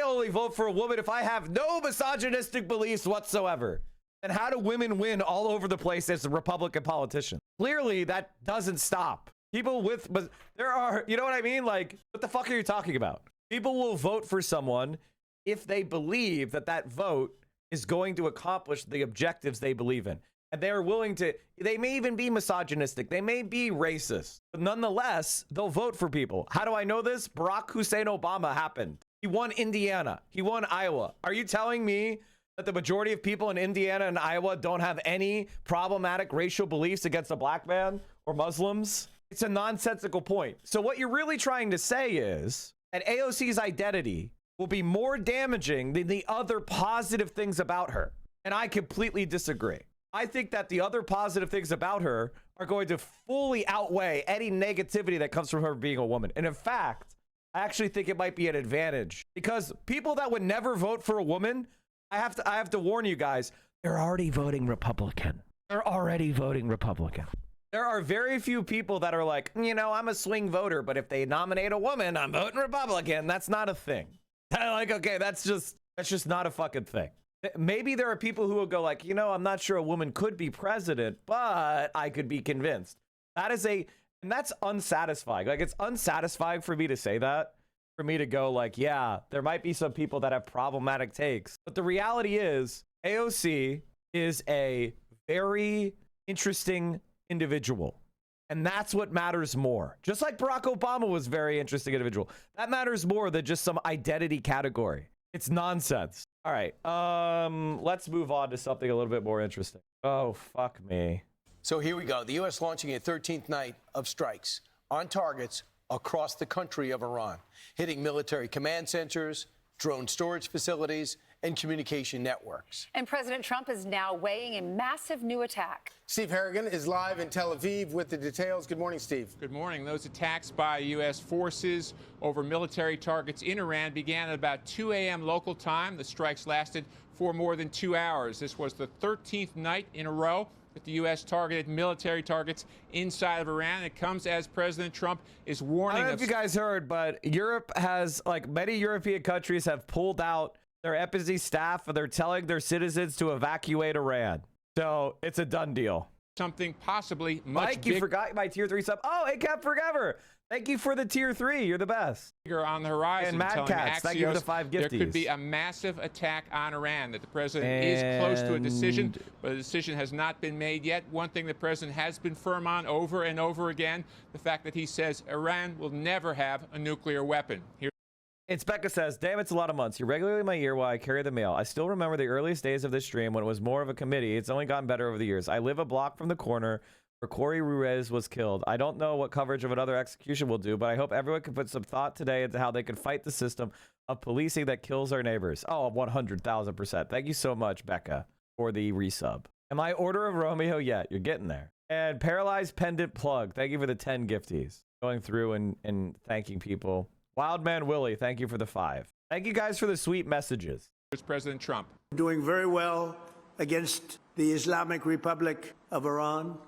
only vote for a woman if I have no misogynistic beliefs whatsoever. And how do women win all over the place as a Republican politician? Clearly, that doesn't stop. People but there are, you know what I mean? Like, what the fuck are you talking about? People will vote for someone if they believe that that vote is going to accomplish the objectives they believe in. And they're willing to, they may even be misogynistic. They may be racist. But nonetheless, they'll vote for people. How do I know this? Barack Hussein Obama happened. He won Indiana. He won Iowa. Are you telling me that the majority of people in Indiana and Iowa don't have any problematic racial beliefs against a black man or Muslims? It's a nonsensical point. So what you're really trying to say is that AOC's identity will be more damaging than the other positive things about her. And I completely disagree. I think that the other positive things about her are going to fully outweigh any negativity that comes from her being a woman. And in fact, I actually think it might be an advantage because people that would never vote for a woman, I have to warn you guys, they're already voting Republican. They're already voting Republican. There are very few people that are like, you know, I'm a swing voter, but if they nominate a woman, I'm voting Republican. That's not a thing. Like, okay, that's just not a fucking thing. Maybe there are people who will go like, you know, I'm not sure a woman could be president, but I could be convinced. And that's unsatisfying. Like, it's unsatisfying for me to say that, for me to go like, yeah, there might be some people that have problematic takes. But the reality is AOC is a very interesting individual. And that's what matters more. Just like Barack Obama was a very interesting individual. That matters more than just some identity category. It's nonsense. All right, let's move on to something a little bit more interesting. Oh, fuck me. So here we go. The U.S. launching a 13th night of strikes on targets across the country of Iran, hitting military command centers, drone storage facilities, and communication networks. And President Trump is now weighing a massive new attack. Steve Harrigan is live in Tel Aviv with the details. Good morning, Steve. Good morning. Those attacks by U.S. forces over military targets in Iran began at about 2 a.m. local time. The strikes lasted for more than 2 hours. This was the 13th night in a row that the U.S. targeted military targets inside of Iran. It comes as President Trump is warning. I don't know if you guys heard, but Europe has, like many European countries, have pulled out their embassy staff, and they're telling their citizens to evacuate Iran. So it's a done deal. Something possibly much Mike, you forgot my tier 3 sub. Oh, hey, Cap Forever. Thank you for the tier 3. You're the best. Bigger on the horizon. And Mad Cats, thank you for the 5 gifties. There could be a massive attack on Iran, that the president is close to a decision, but a decision has not been made yet. One thing the president has been firm on over and over again, the fact that he says Iran will never have a nuclear weapon. It's Becca says, damn, it's a lot of months. You're regularly in my ear while I carry the mail. I still remember the earliest days of this stream when it was more of a committee. It's only gotten better over the years. I live a block from the corner where Corey Ruiz was killed. I don't know what coverage of another execution will do, but I hope everyone can put some thought today into how they can fight the system of policing that kills our neighbors. Oh, 100,000%. Thank you so much, Becca, for the resub. Am I Order of Romeo yet? You're getting there. And Paralyzed Pendant Plug. Thank you for the 10 gifties. Going through and thanking people. Wildman Willie, thank you for the 5. Thank you guys for the sweet messages. Here's President Trump. Doing very well against the Islamic Republic of Iran.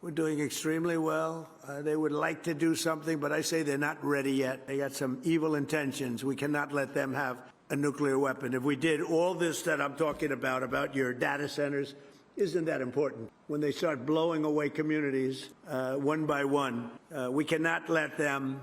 We're doing extremely well. They would like to do something, but I say they're not ready yet. They got some evil intentions. We cannot let them have a nuclear weapon. If we did all this that I'm talking about your data centers, isn't that important? When they start blowing away communities one by one, we cannot let them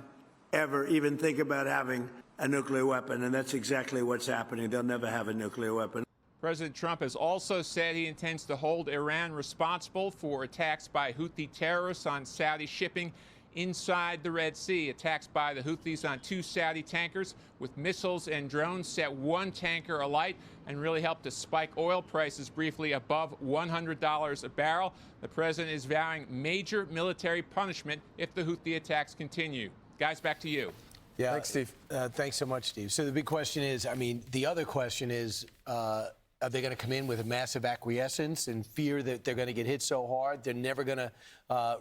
ever even think about having a nuclear weapon, and that's exactly what's happening. They'll never have a nuclear weapon. President Trump has also said he intends to hold Iran responsible for attacks by Houthi terrorists on Saudi shipping inside the Red Sea. Attacks by the Houthis on 2 Saudi tankers with missiles and drones set 1 tanker alight and really helped to spike oil prices briefly above $100 a barrel. The president is vowing major military punishment if the Houthi attacks continue. Guys, back to you. Yeah, thanks, Steve. Thanks so much, Steve. So the big question is, I mean, the other question is, are they going to come in with a massive acquiescence and fear that they're going to get hit so hard they're never going to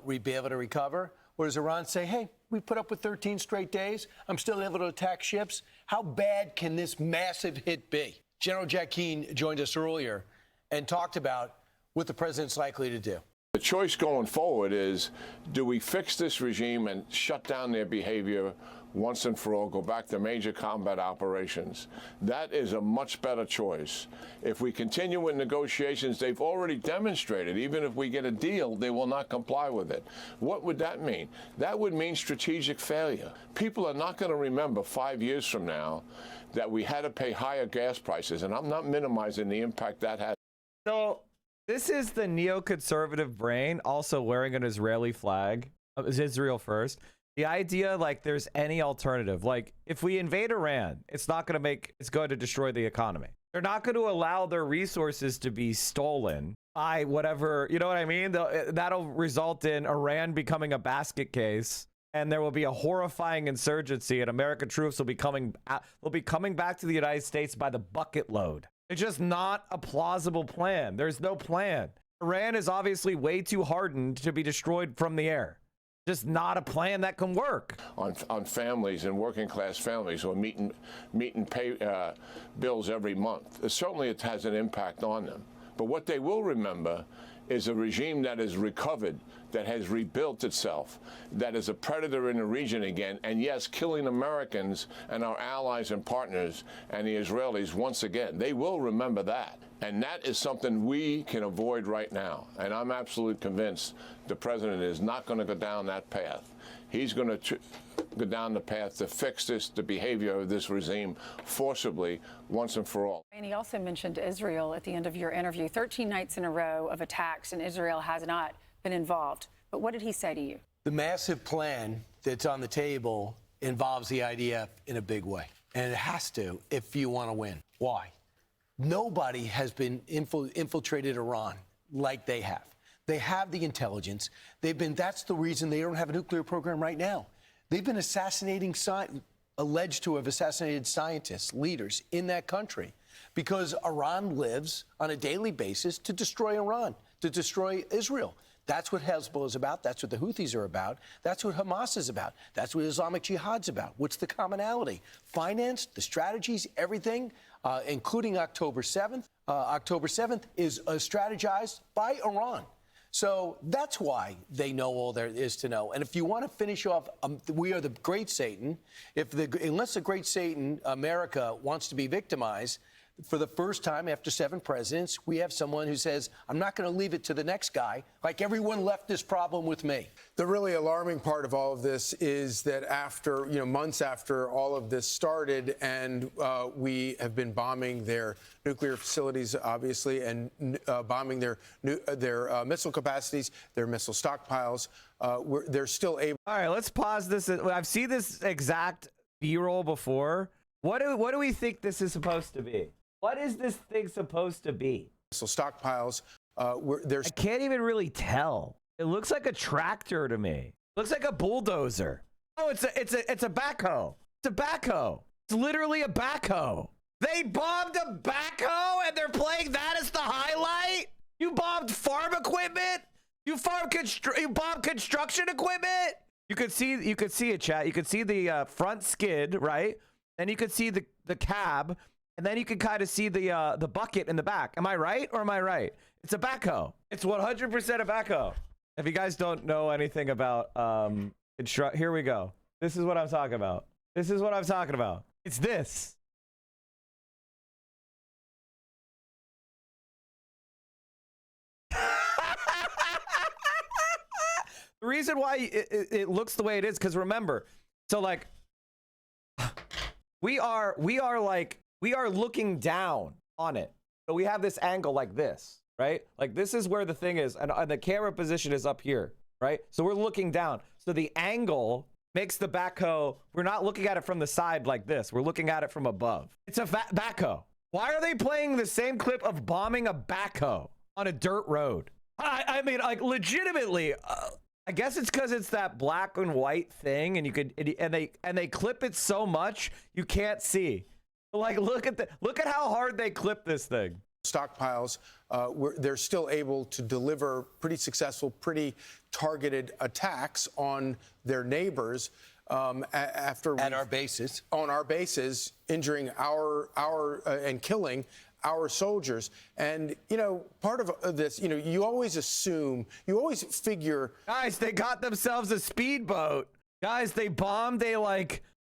be able to recover? Or does Iran say, hey, we put up with 13 straight days. I'm still able to attack ships. How bad can this massive hit be? General Jack Keane joined us earlier and talked about what the president's likely to do. The choice going forward is, do we fix this regime and shut down their behavior once and for all, go back to major combat operations? That is a much better choice. If we continue with negotiations, they've already demonstrated, even if we get a deal, they will not comply with it. What would that mean? That would mean strategic failure. People are not going to remember 5 years from now that we had to pay higher gas prices, and I'm not minimizing the impact that has. So this is the neoconservative brain also wearing an Israeli flag. Is Israel first? The idea like there's any alternative. Like if we invade Iran, it's going to destroy the economy. They're not going to allow their resources to be stolen by whatever, you know what I mean? That'll result in Iran becoming a basket case, and there will be a horrifying insurgency, and American troops will be coming back to the United States by the bucket load. It's just not a plausible plan. There's no plan. Iran is obviously way too hardened to be destroyed from the air. Just not a plan that can work. On families and working class families who are meeting pay bills every month. Certainly it has an impact on them. But what they will remember is a regime that has recovered, that has rebuilt itself, that is a predator in the region again, and yes, killing Americans and our allies and partners and the Israelis once again. They will remember that. And that is something we can avoid right now. And I'm absolutely convinced the president is not going to go down that path. He's going to go down the path to fix the behavior of this regime forcibly once and for all. And he also mentioned Israel at the end of your interview. 13 nights in a row of attacks, and Israel has not been involved. But what did he say to you? The massive plan that's on the table involves the IDF in a big way. And it has to if you want to win. Why? Nobody has been infiltrated Iran like they have. They have the intelligence. That's the reason they don't have a nuclear program right now. They've been alleged to have assassinated scientists, leaders in that country, because Iran lives on a daily basis to destroy Iran, to destroy Israel. That's what Hezbollah is about. That's what the Houthis are about. That's what Hamas is about. That's what Islamic Jihad's about. What's the commonality? Finance, the strategies, everything, including October 7th. October 7th is strategized by Iran. So that's why they know all there is to know. And if you want to finish off, we are the great Satan. Unless the great Satan, America, wants to be victimized, for the first time after 7 presidents, we have someone who says, I'm not going to leave it to the next guy, like everyone left this problem with me. The really alarming part of all of this is that after, months after all of this started, and we have been bombing their nuclear facilities, obviously, and bombing their missile capacities, their missile stockpiles, they're still able. All right, let's pause this. I've seen this exact B-roll before. What do we think this is supposed to be? What is this thing supposed to be? Missile stockpiles. I can't even really tell. It looks like a tractor to me. It looks like a bulldozer. Oh, it's a backhoe. It's a backhoe. It's literally a backhoe. They bombed a backhoe and they're playing that as the highlight? You bombed farm equipment? You bombed construction equipment? You could see it, chat. You could see the front skid, right? And you could see the cab, and then you could kind of see the bucket in the back. Am I right or am I right? It's a backhoe. It's 100% a backhoe. If you guys don't know anything about here we go. This is what I'm talking about. This is what I'm talking about. It's this. The reason why it looks the way it is, because remember, so like we are looking down on it. So we have this angle like this, right? Like this is where the thing is, and the camera position is up here, right? So we're looking down. So the angle makes the backhoe, we're not looking at it from the side like this. We're looking at it from above. It's a backhoe. Why are they playing the same clip of bombing a backhoe on a dirt road? I mean, like legitimately, I guess it's because it's that black and white thing, and they clip it so much you can't see. Like, look at how hard they clip this thing. Stockpiles, they're still able to deliver pretty successful, pretty targeted attacks on their neighbors at our bases, injuring and killing our soldiers. And part of this, you always figure, guys, they got themselves a speedboat. Guys, they bombed a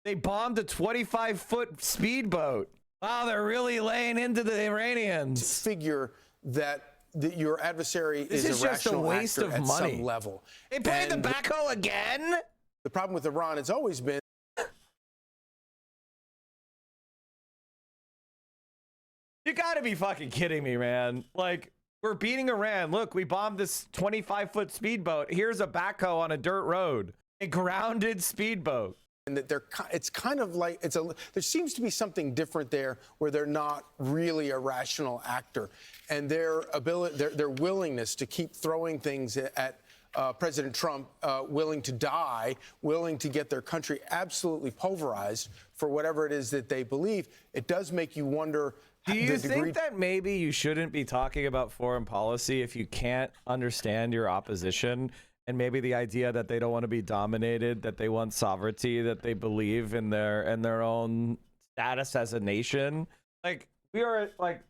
25-foot speedboat. Wow, they're really laying into the Iranians. Figure that your adversary is a just rational a waste actor of at money. some level. They played the backhoe again? The problem with Iran has always been you gotta be fucking kidding me, man. Like, we're beating Iran. Look, we bombed this 25-foot speedboat. Here's a backhoe on a dirt road. A grounded speedboat. And that it's kind of like there seems to be something different there where they're not really a rational actor, and their willingness to keep throwing things at President Trump, willing to die, willing to get their country absolutely pulverized for whatever it is that they believe. It does make you wonder. Do you think that maybe you shouldn't be talking about foreign policy if you can't understand your opposition? And maybe the idea that they don't want to be dominated, that they want sovereignty, that they believe in their own status as a nation. Like, we are like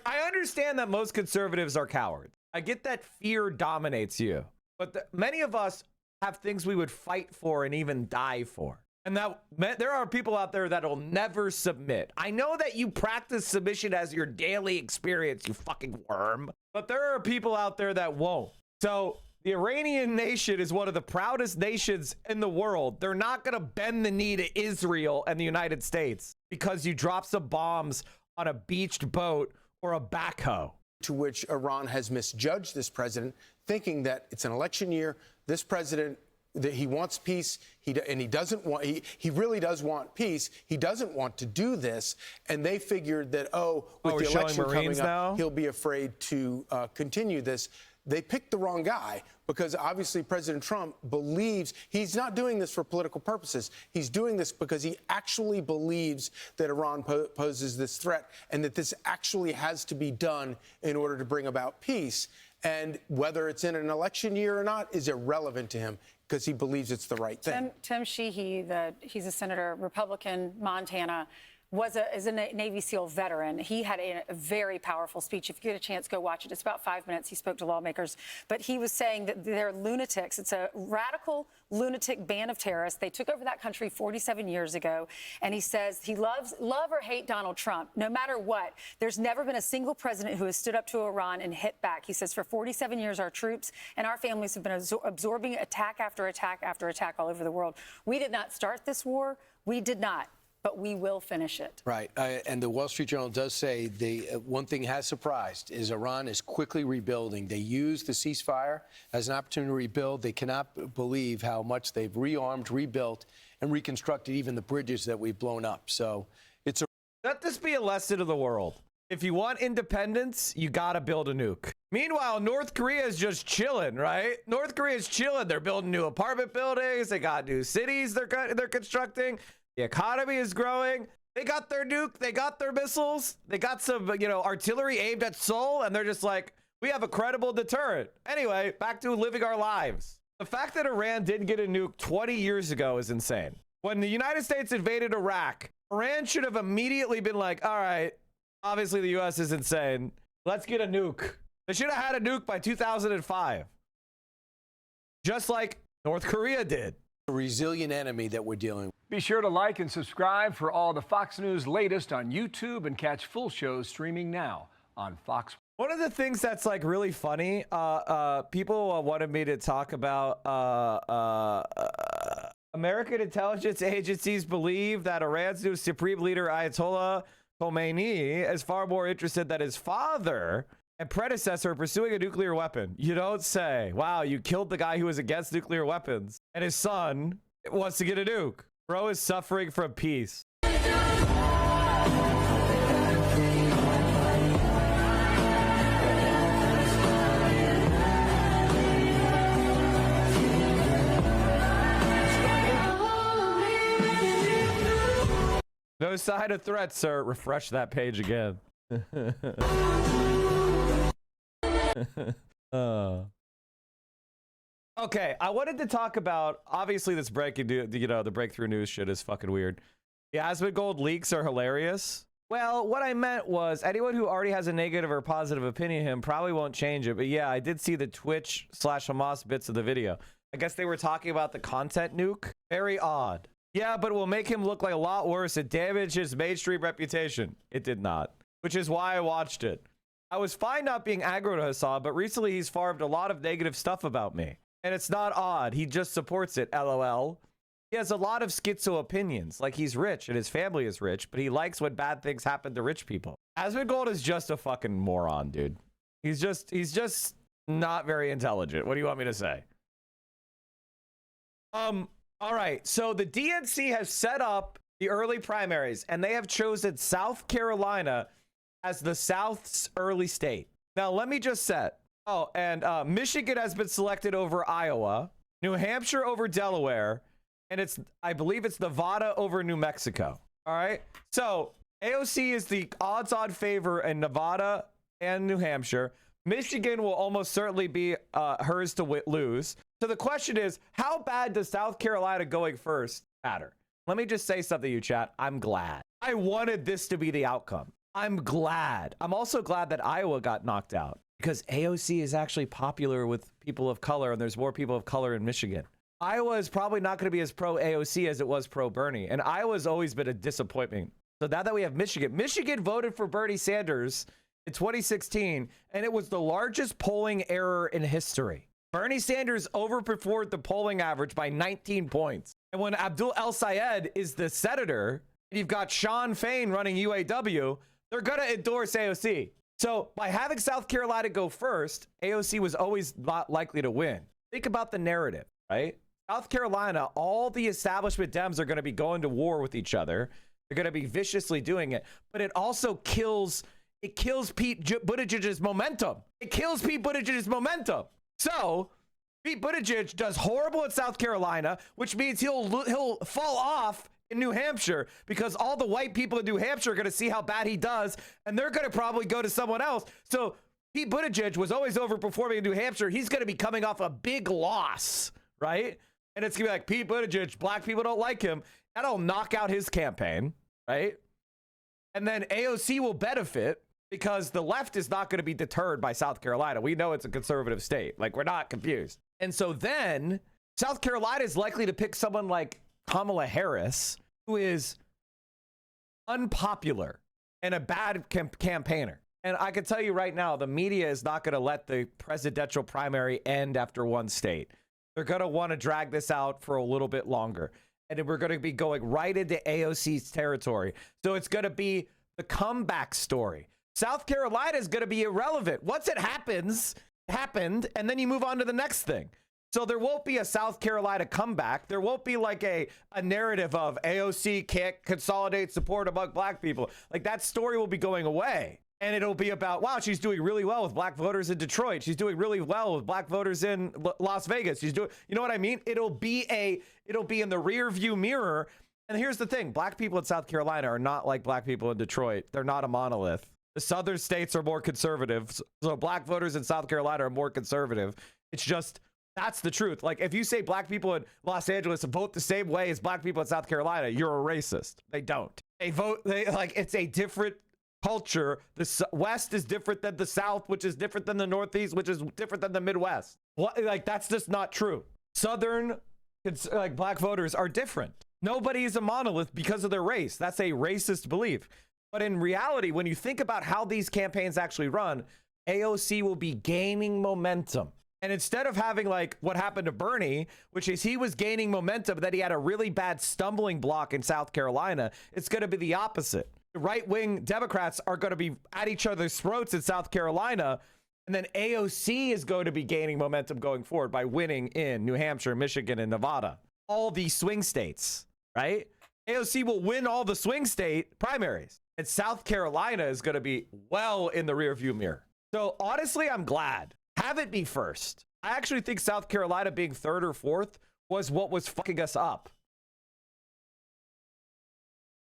I understand that most conservatives are cowards. I get that fear dominates you, but many of us have things we would fight for and even die for. And that there are people out there that'll never submit. I know that you practice submission as your daily experience, you fucking worm. But there are people out there that won't. So the Iranian nation is one of the proudest nations in the world. They're not going to bend the knee to Israel and the United States because you drop some bombs on a beached boat or a backhoe. To which Iran has misjudged this president, thinking that it's an election year. This president, that he wants peace, and he doesn't want. He really does want peace. He doesn't want to do this, and they figured that with the election coming up, he'll be afraid to continue this. They picked the wrong guy because obviously President Trump believes he's not doing this for political purposes. He's doing this because he actually believes that Iran poses this threat and that this actually has to be done in order to bring about peace. And whether it's in an election year or not is irrelevant to him because he believes it's the right thing. Tim Sheehy, he's a senator, Republican, Montana, is a Navy SEAL veteran. He had a very powerful speech. If you get a chance, go watch it. It's about 5 minutes. He spoke to lawmakers. But he was saying that they're lunatics. It's a radical lunatic band of terrorists. They took over that country 47 years ago. And he says he love or hate Donald Trump, no matter what. There's never been a single president who has stood up to Iran and hit back. He says for 47 years, our troops and our families have been absorbing attack after attack after attack all over the world. We did not start this war. We did not. But we will finish it. Right. And the Wall Street Journal does say one thing has surprised is Iran is quickly rebuilding. They use the ceasefire as an opportunity to rebuild. They cannot believe how much they've rearmed, rebuilt, and reconstructed even the bridges that we've blown up. So it's a... Let this be a lesson to the world. If you want independence, you got to build a nuke. Meanwhile, North Korea is just chilling, right? North Korea is chilling. They're building new apartment buildings. They got new cities they're constructing. The economy is growing. They got their nuke. They got their missiles. They got some, artillery aimed at Seoul. And they're just like, we have a credible deterrent. Anyway, back to living our lives. The fact that Iran didn't get a nuke 20 years ago is insane. When the United States invaded Iraq, Iran should have immediately been like, all right, obviously the U.S. is insane. Let's get a nuke. They should have had a nuke by 2005. Just like North Korea did. A resilient enemy that we're dealing with. Be sure to like and subscribe for all the Fox News latest on YouTube and catch full shows streaming now on Fox. One of the things that's like really funny, people wanted me to talk about American intelligence agencies believe that Iran's new supreme leader Ayatollah Khomeini is far more interested than his father and predecessor in pursuing a nuclear weapon. You don't say. Wow, you killed the guy who was against nuclear weapons, and his son wants to get a nuke. Bro is suffering from peace. No sign of threat, sir. Refresh that page again. Okay, I wanted to talk about, obviously this breaking news, the breakthrough news shit is fucking weird. The Asmongold leaks are hilarious. Well, what I meant was anyone who already has a negative or positive opinion of him probably won't change it. But yeah, I did see the Twitch/Hamas bits of the video. I guess they were talking about the content nuke. Very odd. Yeah, but it will make him look like a lot worse. It damaged his mainstream reputation. It did not, which is why I watched it. I was fine not being aggro to Hassan, but recently he's farmed a lot of negative stuff about me. And it's not odd. He just supports it, LOL. He has a lot of schizo opinions. Like he's rich and his family is rich, but he likes when bad things happen to rich people. Asmongold is just a fucking moron, dude. He's just not very intelligent. What do you want me to say? All right. So the DNC has set up the early primaries and they have chosen South Carolina as the South's early state. Now, let me just set. Oh, and Michigan has been selected over Iowa, New Hampshire over Delaware, and I believe it's Nevada over New Mexico. All right. So AOC is the odds-on favor in Nevada and New Hampshire. Michigan will almost certainly be hers to lose. So the question is, how bad does South Carolina going first matter? Let me just say something, you chat. I'm glad. I wanted this to be the outcome. I'm glad. I'm also glad that Iowa got knocked out. because AOC is actually popular with people of color, and there's more people of color in Michigan. Iowa is probably not going to be as pro AOC as it was pro Bernie, and Iowa's always been a disappointment. So now that we have Michigan voted for Bernie Sanders in 2016, and it was the largest polling error in history. Bernie Sanders overperformed the polling average by 19 points. And when Abdul El Sayed is the senator, and you've got Sean Fain running UAW, they're going to endorse AOC. So by having South Carolina go first, AOC was always not likely to win. Think about the narrative, right? South Carolina, all the establishment Dems are going to be going to war with each other. They're going to be viciously doing it. But it also kills Pete Buttigieg's momentum. It kills Pete Buttigieg's momentum. So Pete Buttigieg does horrible in South Carolina, which means he'll fall off in New Hampshire because all the white people in New Hampshire are going to see how bad he does, and they're going to probably go to someone else. So Pete Buttigieg was always overperforming in New Hampshire. He's going to be coming off a big loss, right? And it's going to be like, Pete Buttigieg, black people don't like him. That'll knock out his campaign, right? And then AOC will benefit because the left is not going to be deterred by South Carolina. We know it's a conservative state. Like, we're not confused. And so then South Carolina is likely to pick someone like Kamala Harris, who is unpopular and a bad campaigner. And I can tell you right now, the media is not going to let the presidential primary end after one state. They're going to want to drag this out for a little bit longer. And then we're going to be going right into AOC's territory. So it's going to be the comeback story. South Carolina is going to be irrelevant. Once it happened, and then you move on to the next thing. So there won't be a South Carolina comeback. There won't be like a narrative of AOC can't consolidate support among black people. Like, that story will be going away. And it'll be about, wow, she's doing really well with black voters in Detroit. She's doing really well with black voters in Las Vegas. She's doing, you know what I mean? It'll be in the rear view mirror. And here's the thing. Black people in South Carolina are not like black people in Detroit. They're not a monolith. The southern states are more conservative. So black voters in South Carolina are more conservative. It's just, that's the truth. Like, if you say black people in Los Angeles vote the same way as black people in South Carolina, you're a racist. They don't. It's a different culture. The West is different than the South, which is different than the Northeast, which is different than the Midwest. Like, that's just not true. Southern, black voters are different. Nobody is a monolith because of their race. That's a racist belief. But in reality, when you think about how these campaigns actually run, AOC will be gaining momentum. And instead of having like what happened to Bernie, which is he was gaining momentum, that he had a really bad stumbling block in South Carolina, it's going to be the opposite. The right-wing Democrats are going to be at each other's throats in South Carolina, and then AOC is going to be gaining momentum going forward by winning in New Hampshire, Michigan, and Nevada. All these swing states, right? AOC will win all the swing state primaries, and South Carolina is going to be well in the rearview mirror. So honestly, I'm glad. Have it be first. I actually think South Carolina being third or fourth was what was fucking us up.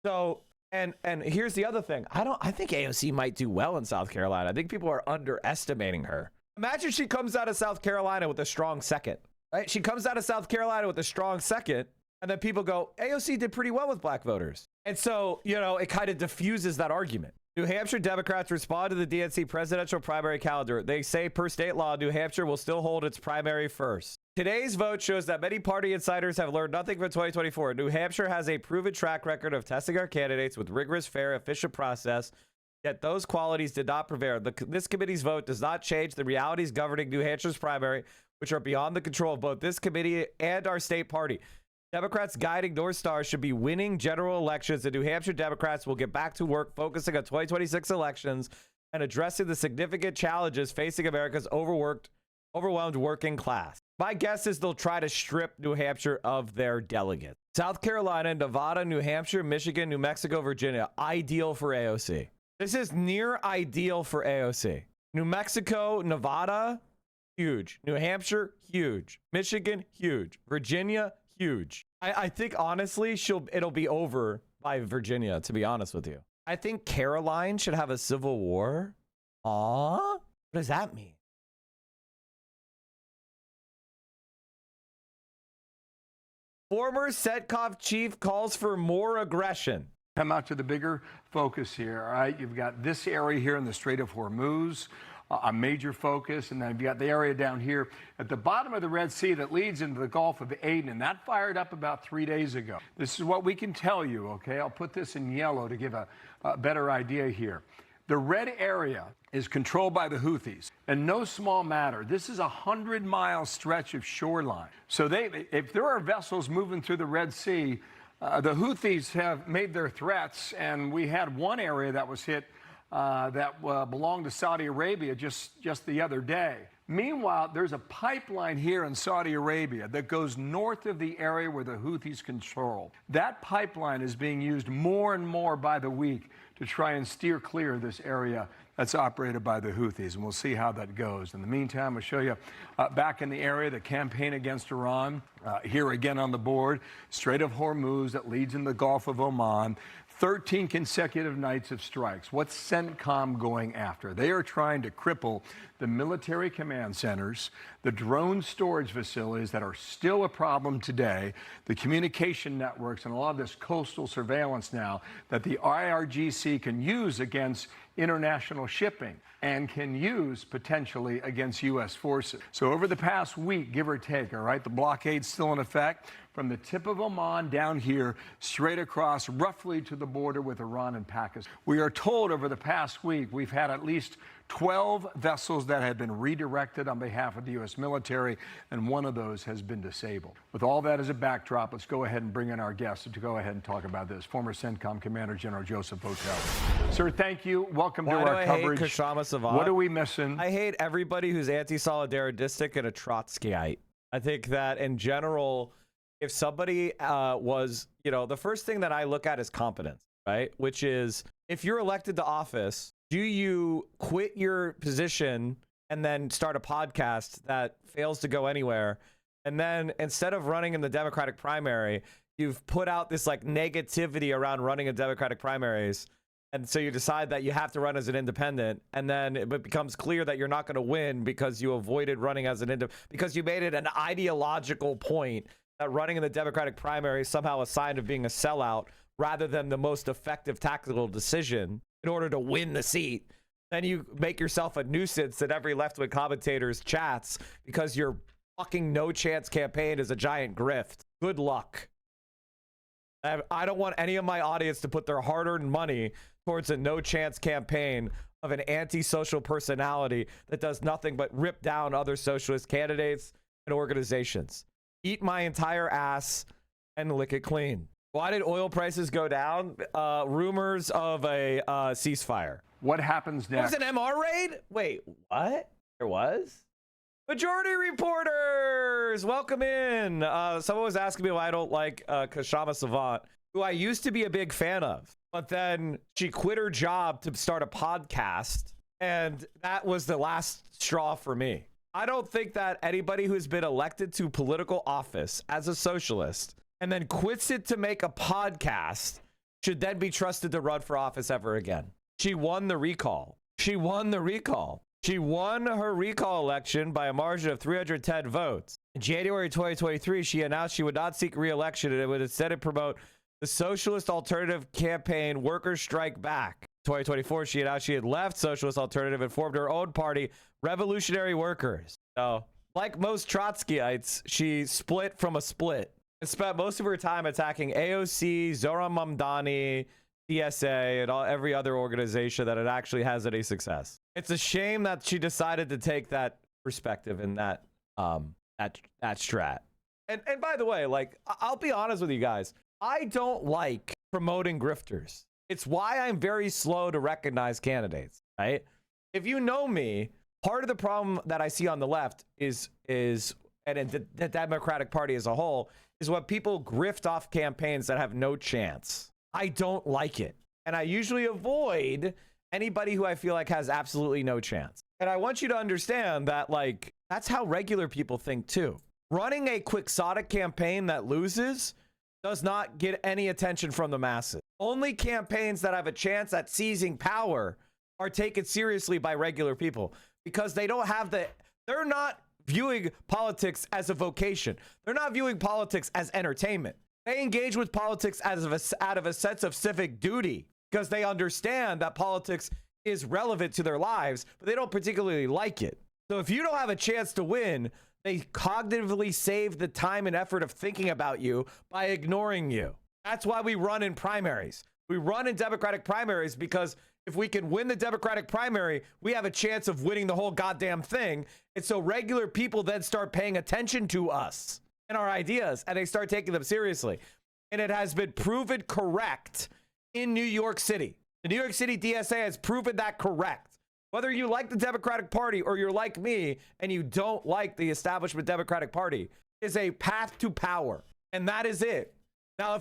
So, and here's the other thing. I think AOC might do well in South Carolina. I think people are underestimating her. Imagine she comes out of South Carolina with a strong second, right? She comes out of South Carolina with a strong second, and then people go, AOC did pretty well with black voters. And so, you know, it kind of diffuses that argument. New Hampshire Democrats respond to the DNC presidential primary calendar. They say per state law, New Hampshire will still hold its primary first. Today's vote shows that many party insiders have learned nothing from 2024. New Hampshire has a proven track record of testing our candidates with rigorous, fair, efficient process, yet those qualities did not prevail. This committee's vote does not change the realities governing New Hampshire's primary, which are beyond the control of both this committee and our state party. Democrats' guiding North Star should be winning general elections. The New Hampshire Democrats will get back to work focusing on 2026 elections and addressing the significant challenges facing America's overwhelmed working class. My guess is they'll try to strip New Hampshire of their delegates. South Carolina, Nevada, New Hampshire, Michigan, New Mexico, Virginia, ideal for AOC. This is near ideal for AOC. New Mexico, Nevada, huge. New Hampshire, huge. Michigan, huge. Virginia, huge. I think honestly it'll be over by Virginia, to be honest with you. I think Caroline should have a civil war. What does that mean? Former CENTCOM chief calls for more aggression. Come out to the bigger focus here. All right, you've got this area here in the Strait of Hormuz. a major focus. And then you've got the area down here at the bottom of the Red Sea that leads into the Gulf of Aden. And that fired up about 3 days ago. This is what we can tell you, okay? I'll put this in yellow to give a better idea here. The red area is controlled by the Houthis, and no small matter. This is a 100-mile stretch of shoreline. So if there are vessels moving through the Red Sea, the Houthis have made their threats, and we had one area that was hit that belonged to Saudi Arabia just the other day. Meanwhile, there's a pipeline here in Saudi Arabia that goes north of the area where the Houthis control. That pipeline is being used more and more by the week to try and steer clear of this area that's operated by the Houthis, and we'll see how that goes. In the meantime, I'll show you back in the area, the campaign against Iran. Here again on the board, Strait of Hormuz that leads in the Gulf of Oman. 13 consecutive nights of strikes. What's CENTCOM going after? They are trying to cripple the military command centers, the drone storage facilities that are still a problem today, the communication networks, and a lot of this coastal surveillance now that the IRGC can use against international shipping and can use potentially against U.S. forces. So over the past week, give or take, all right, the blockade's still in effect from the tip of Oman down here, straight across roughly to the border with Iran and Pakistan. We are told over the past week we've had at least 12 vessels that have been redirected on behalf of the U.S. military, and one of those has been disabled. With all that as a backdrop, let's go ahead and bring in our guest to go ahead and talk about this. Former CENTCOM Commander General Joseph Votel. Sir, thank you. Welcome to our coverage. Hate Kshama Savant? What are we missing? I hate everybody who's anti-solidaristic and a Trotskyite. I think that in general, if somebody was, the first thing that I look at is competence, right? Which is, if you're elected to office, do you quit your position and then start a podcast that fails to go anywhere? And then instead of running in the Democratic primary, you've put out this like negativity around running in Democratic primaries. And so you decide that you have to run as an independent, and then it becomes clear that you're not going to win because you avoided running as an independent, because you made it an ideological point that running in the Democratic primary is somehow a sign of being a sellout rather than the most effective tactical decision in order to win the seat. Then you make yourself a nuisance in every left-wing commentator's chats because your fucking no-chance campaign is a giant grift. Good luck. I don't want any of my audience to put their hard-earned money towards a no-chance campaign of an anti-social personality that does nothing but rip down other socialist candidates and organizations. Eat my entire ass and lick it clean. Why did oil prices go down? Rumors of a ceasefire. What happens next? There was an MR raid? Wait, what? There was? Majority Reporters, welcome in. Someone was asking me why I don't like Kshama Savant, who I used to be a big fan of, but then she quit her job to start a podcast, and that was the last straw for me. I don't think that anybody who's been elected to political office as a socialist and then quits it to make a podcast should then be trusted to run for office ever again. She won the recall. She won the recall. She won her recall election by a margin of 310 votes. In January 2023, she announced she would not seek re-election and would instead promote the Socialist Alternative Campaign Workers Strike Back. 2024, she announced she had left Socialist Alternative and formed her own party, Revolutionary Workers. So, like most Trotskyites, she split from a split and spent most of her time attacking AOC, Zoran Mamdani, TSA, and every other organization that it actually has any success. It's a shame that she decided to take that perspective and that strat. And by the way, like, I'll be honest with you guys, I don't like promoting grifters. It's why I'm very slow to recognize candidates, right? If you know me, part of the problem that I see on the left is and in the Democratic Party as a whole, is when people grift off campaigns that have no chance. I don't like it. And I usually avoid anybody who I feel like has absolutely no chance. And I want you to understand that, like, that's how regular people think too. Running a quixotic campaign that loses does not get any attention from the masses. Only campaigns that have a chance at seizing power are taken seriously by regular people because they don't have they're not viewing politics as a vocation. They're not viewing politics as entertainment. They engage with politics out of a sense of civic duty because they understand that politics is relevant to their lives, but they don't particularly like it. So if you don't have a chance to win, they cognitively save the time and effort of thinking about you by ignoring you. That's why we run in primaries. We run in Democratic primaries because if we can win the Democratic primary, we have a chance of winning the whole goddamn thing. And so regular people then start paying attention to us and our ideas, and they start taking them seriously. And it has been proven correct in New York City. The New York City DSA has proven that correct. Whether you like the Democratic Party or you're like me and you don't like the establishment Democratic Party, is a path to power. And that is it. Now,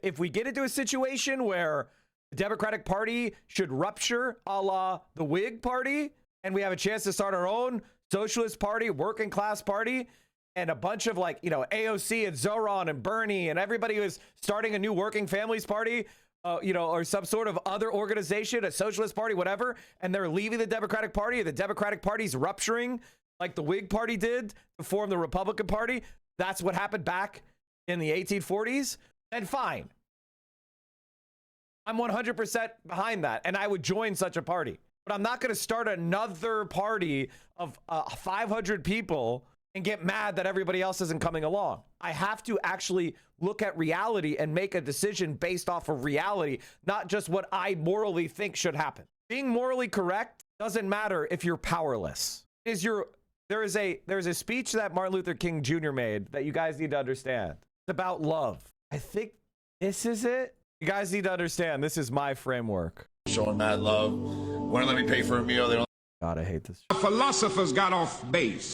if we get into a situation where the Democratic Party should rupture a la the Whig Party, and we have a chance to start our own socialist party, working class party, and a bunch of AOC and Zoran and Bernie and everybody who is starting a new working families party, or some sort of other organization, a socialist party, whatever, and they're leaving the Democratic Party, and the Democratic Party's rupturing like the Whig Party did to form the Republican Party. That's what happened back in the 1840s. Then fine. I'm 100% behind that, and I would join such a party. But I'm not going to start another party of 500 people and get mad that everybody else isn't coming along. I have to actually look at reality and make a decision based off of reality, not just what I morally think should happen. Being morally correct doesn't matter if you're powerless. There is a speech that Martin Luther King Jr. made that you guys need to understand. It's about love. I think this is it. You guys need to understand, this is my framework. Showing mad love. Want to let me pay for a meal? They don't. God, I hate this. Philosophers got off base.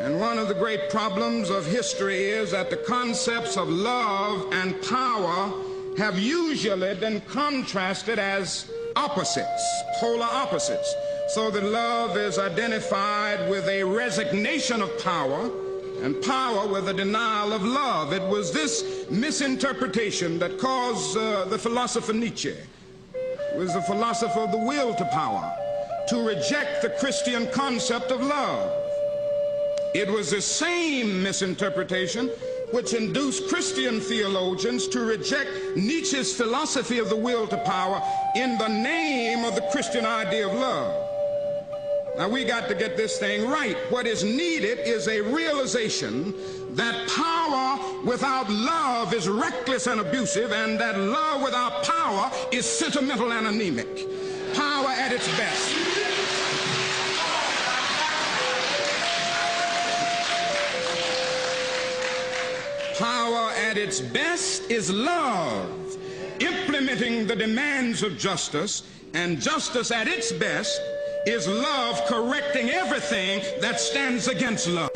And one of the great problems of history is that the concepts of love and power have usually been contrasted as opposites, polar opposites. So that love is identified with a resignation of power, and power with a denial of love. It was this misinterpretation that caused the philosopher Nietzsche, who was the philosopher of the will to power, to reject the Christian concept of love. It was the same misinterpretation which induced Christian theologians to reject Nietzsche's philosophy of the will to power in the name of the Christian idea of love. Now, we got to get this thing right. What is needed is a realization that power without love is reckless and abusive, and that love without power is sentimental and anemic. Power at its best. Power at its best is love, implementing the demands of justice, and justice at its best is love correcting everything that stands against love.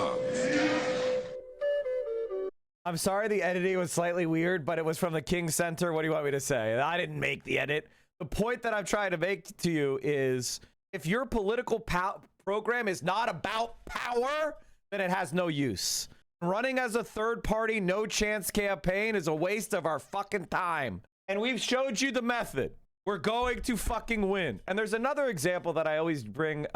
I'm sorry the editing was slightly weird, but it was from the King Center. What do you want me to say? I didn't make the edit. The point that I'm trying to make to you is if your political program is not about power, then it has no use. Running as a third party, no chance campaign is a waste of our fucking time. And we've showed you the method. We're going to fucking win. And there's another example that I always bring.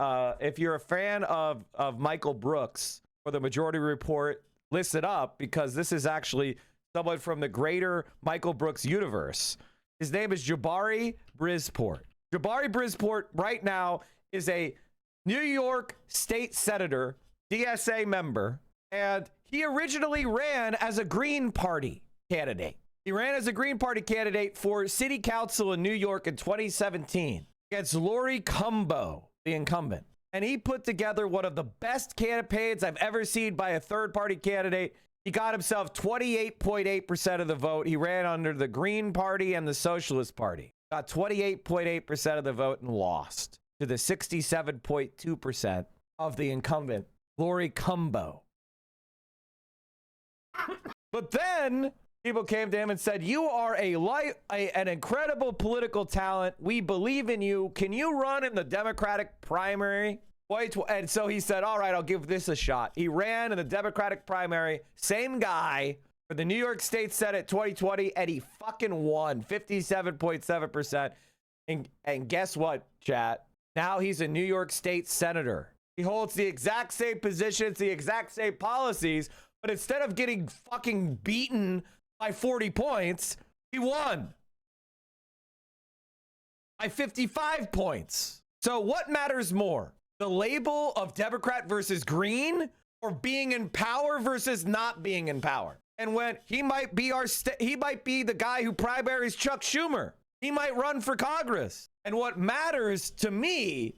If you're a fan of Michael Brooks or the Majority Report, listen up, because this is actually someone from the greater Michael Brooks universe. His name is Jabari Brisport. Jabari Brisport right now is a New York State Senator, DSA member, and he originally ran as a Green Party candidate. He ran as a Green Party candidate for city council in New York in 2017 against Lori Cumbo, the incumbent. And he put together one of the best campaigns I've ever seen by a third party candidate. He got himself 28.8% of the vote. He ran under the Green Party and the Socialist Party. Got 28.8% of the vote and lost to the 67.2% of the incumbent, Lori Cumbo. But then people came to him and said, you are an incredible political talent. We believe in you. Can you run in the Democratic primary? And so he said, all right, I'll give this a shot. He ran in the Democratic primary, same guy, for the New York State Senate 2020, and he fucking won 57.7%. And guess what, chat? Now he's a New York State Senator. He holds the exact same positions, the exact same policies, but instead of getting fucking beaten by 40 points, he won. by 55 points. So what matters more? The label of Democrat versus Green, or being in power versus not being in power? And when he might be he might be the guy who primaries Chuck Schumer. He might run for Congress. And what matters to me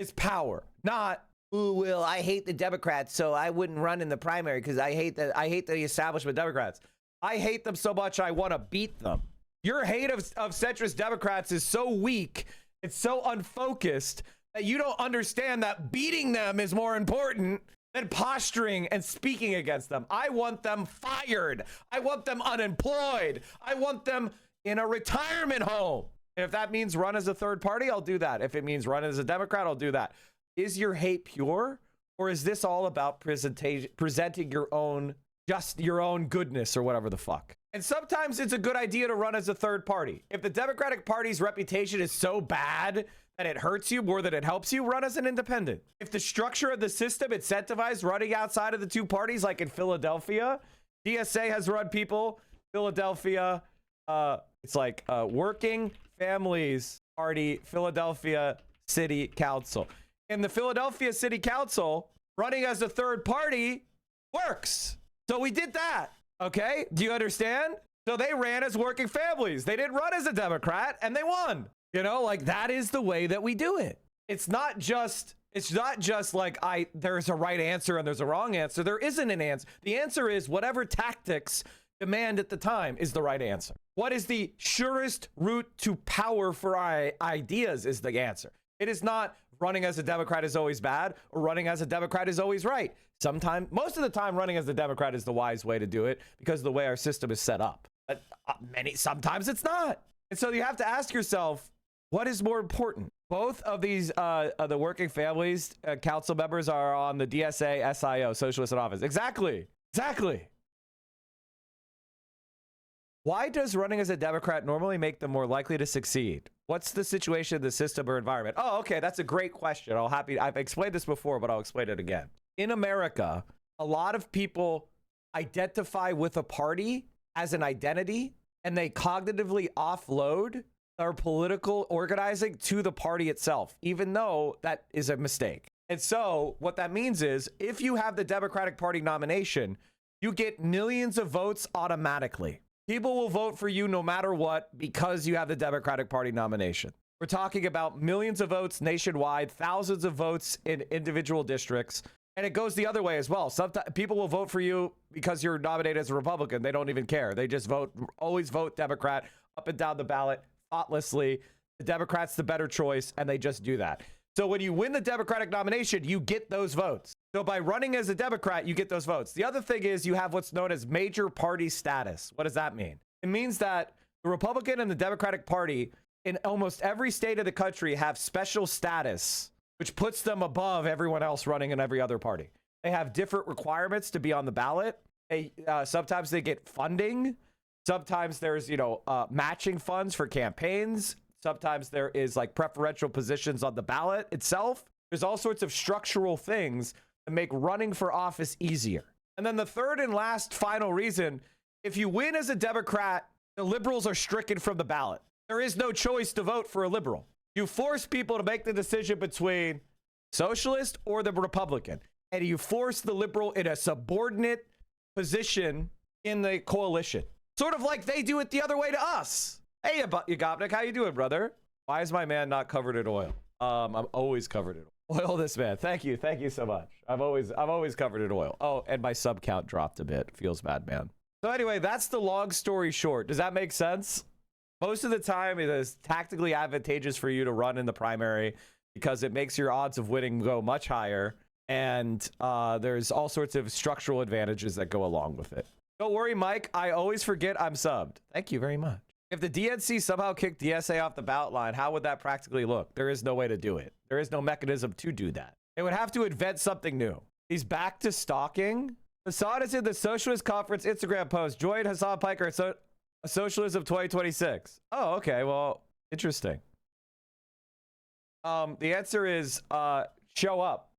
is power, not, ooh, well, I hate the Democrats, so I wouldn't run in the primary because I hate the establishment Democrats. I hate them so much I want to beat them. Your hate of centrist Democrats is so weak, it's so unfocused, that you don't understand that beating them is more important than posturing and speaking against them. I want them fired. I want them unemployed. I want them in a retirement home. And if that means run as a third party, I'll do that. If it means run as a Democrat, I'll do that. Is your hate pure, or is this all about presenting your own, just your own goodness or whatever the fuck? And sometimes it's a good idea to run as a third party. If the Democratic Party's reputation is so bad that it hurts you more than it helps you, run as an independent. If the structure of the system incentivized running outside of the two parties, like in Philadelphia, DSA has run people, Philadelphia, it's like Working Families Party, Philadelphia City Council. In the Philadelphia City Council, running as a third party works. So we did that. Okay, do you understand? So they ran as Working Families. They didn't run as a Democrat, and they won. You know, like, that is the way that we do it. It's not just like there's a right answer and there's a wrong answer. There isn't an answer. The answer is whatever tactics demand at the time is the right answer. What is the surest route to power for ideas is the answer. It is not running as a Democrat is always bad or running as a Democrat is always right. Sometimes, most of the time, running as a Democrat is the wise way to do it because of the way our system is set up. But sometimes it's not. And so you have to ask yourself, what is more important? Both of these, the Working Families council members are on the DSA, SIO, Socialist in Office. Exactly. Why does running as a Democrat normally make them more likely to succeed? What's the situation in the system or environment? Oh, okay, that's a great question. I've explained this before, but I'll explain it again. In America, a lot of people identify with a party as an identity, and they cognitively offload their political organizing to the party itself, even though that is a mistake. And so what that means is if you have the Democratic Party nomination, you get millions of votes automatically. People will vote for you no matter what because you have the Democratic Party nomination. We're talking about millions of votes nationwide, thousands of votes in individual districts. And it goes the other way as well. Sometimes people will vote for you because you're nominated as a Republican. They don't even care. They just always vote Democrat up and down the ballot thoughtlessly. The Democrat's the better choice, and they just do that. So when you win the Democratic nomination, you get those votes. So by running as a Democrat, you get those votes. The other thing is you have what's known as major party status. What does that mean? It means that the Republican and the Democratic Party in almost every state of the country have special status, which puts them above everyone else running in every other party. They have different requirements to be on the ballot. Sometimes they get funding. Sometimes there's, matching funds for campaigns. Sometimes there is like preferential positions on the ballot itself. There's all sorts of structural things that make running for office easier. And then the third and last final reason, if you win as a Democrat, the liberals are stricken from the ballot. There is no choice to vote for a liberal. You force people to make the decision between socialist or the Republican. And you force the liberal in a subordinate position in the coalition. Sort of like they do it the other way to us. Hey, Yagopnik, how you doing, brother? Why is my man not covered in oil? I'm always covered in oil. This man. Thank you so much. I'm always covered in oil. Oh, and my sub count dropped a bit. Feels bad, man. So anyway, that's the long story short. Does that make sense? Most of the time, it is tactically advantageous for you to run in the primary because it makes your odds of winning go much higher, and there's all sorts of structural advantages that go along with it. Don't worry, Mike. I always forget I'm subbed. Thank you very much. If the DNC somehow kicked DSA off the ballot line, how would that practically look? There is no way to do it. There is no mechanism to do that. They would have to invent something new. He's back to stalking. Hassan is in the Socialist Conference Instagram post. Join Hassan Piker at Socialism 2026. Oh, okay. Well, interesting. The answer is show up.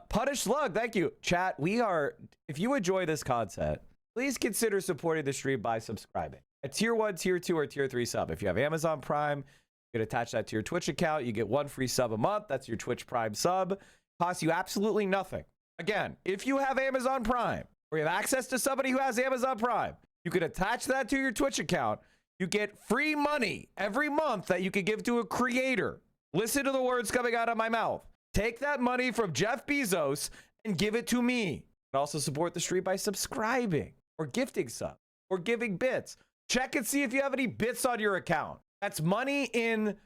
Punish Slug, thank you. Chat, if you enjoy this content, please consider supporting the stream by subscribing. A tier 1, tier 2, or tier 3 sub. If you have Amazon Prime, You can attach that to your Twitch account. You get 1 free sub a month. That's your Twitch Prime sub. Costs you absolutely nothing. Again, if you have Amazon Prime or you have access to somebody who has Amazon Prime, you can attach that to your Twitch account. You get free money every month that you can give to a creator. Listen to the words coming out of my mouth. Take that money from Jeff Bezos and give it to me. You can also support the stream by subscribing or gifting sub or giving bits. Check and see if you have any bits on your account. That's money in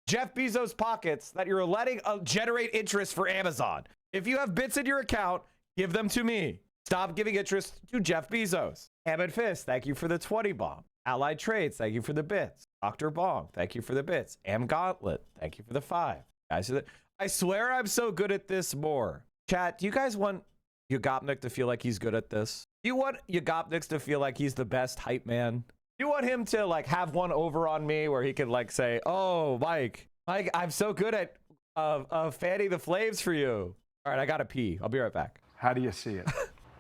Jeff Bezos' pockets that you're letting generate interest for Amazon. If you have bits in your account, give them to me. Stop giving interest to Jeff Bezos. Hammond Fist, thank you for the 20 bomb. Allied Trades, thank you for the bits. Dr. Bong, thank you for the bits. Am Gauntlet, thank you for the 5. Guys, I swear I'm so good at this more. Chat, do you guys want Yugopnik to feel like he's good at this? Do you want Yugopnik to feel like he's the best hype man? Do you want him to like have one over on me where he can like say, oh, Mike, I'm so good at fanning the flames for you. All right, I gotta pee. I'll be right back. How do you see it?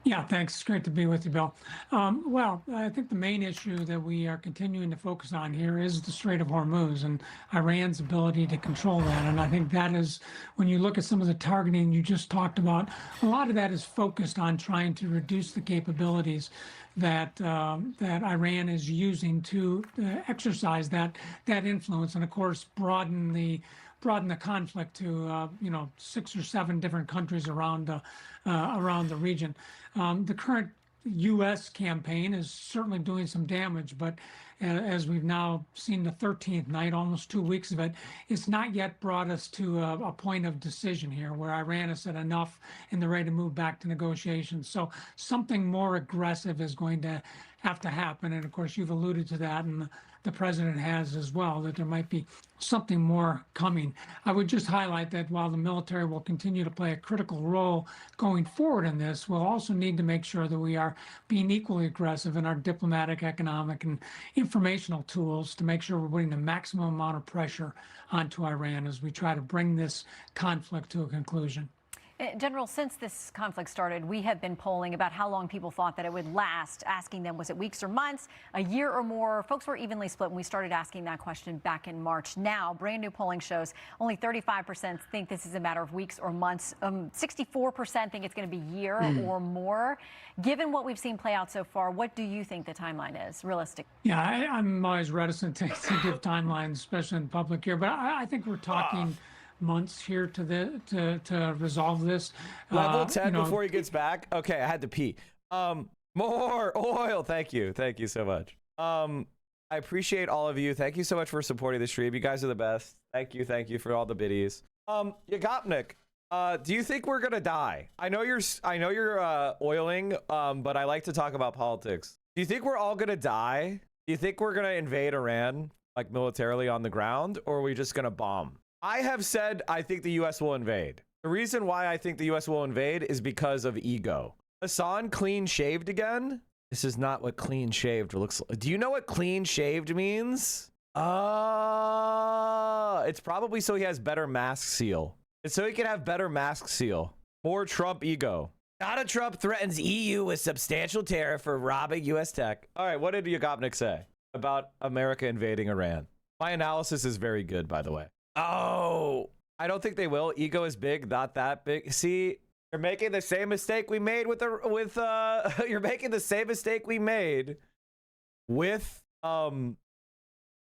Yeah, thanks. It's great to be with you, Bill. Well, I think the main issue that we are continuing to focus on here is the Strait of Hormuz and Iran's ability to control that. And I think that is, when you look at some of the targeting you just talked about, a lot of that is focused on trying to reduce the capabilities that that Iran is using to exercise that influence, and of course broaden the conflict to 6 or 7 different countries around the region. The current U.S. campaign is certainly doing some damage, but as we've now seen the 13th night, almost 2 weeks of it, it's not yet brought us to a point of decision here where Iran has said enough and they're ready to move back to negotiations. So something more aggressive is going to have to happen. And of course, you've alluded to that, and the president has as well, that there might be something more coming. I would just highlight that while the military will continue to play a critical role going forward in this, we'll also need to make sure that we are being equally aggressive in our diplomatic, economic, and informational tools to make sure we're putting the maximum amount of pressure onto Iran as we try to bring this conflict to a conclusion. General, since this conflict started, we have been polling about how long people thought that it would last, asking them, was it weeks or months, a year or more? Folks were evenly split when we started asking that question back in March. Now, brand new polling shows only 35% think this is a matter of weeks or months. 64% think it's going to be a year or more. Given what we've seen play out so far, what do you think the timeline is, realistic? Yeah, I'm always reticent to give timelines, especially in public here, but I think we're talking months here to resolve this. Level 10 before he gets back. Okay, I had to pee. More oil. Thank you so much. I appreciate all of you. Thank you so much for supporting the stream. You guys are the best. Thank you for all the biddies. Yugopnik, do you think we're gonna die? I know you're oiling, but I like to talk about politics. Do you think we're all gonna die? Do you think we're gonna invade Iran, like militarily on the ground, or are we just gonna bomb? I have said I think the U.S. will invade. The reason why I think the U.S. will invade is because of ego. Hassan clean shaved again? This is not what clean shaved looks like. Do you know what clean shaved means? It's probably so he has better mask seal. It's so he can have better mask seal. More Trump ego. Donald Trump threatens EU with substantial tariff for robbing U.S. tech. All right, what did Yugopnik say about America invading Iran? My analysis is very good, by the way. Oh, I don't think they will. Ego is big, not that big. See, you're making the same mistake we made you're making the same mistake we made with the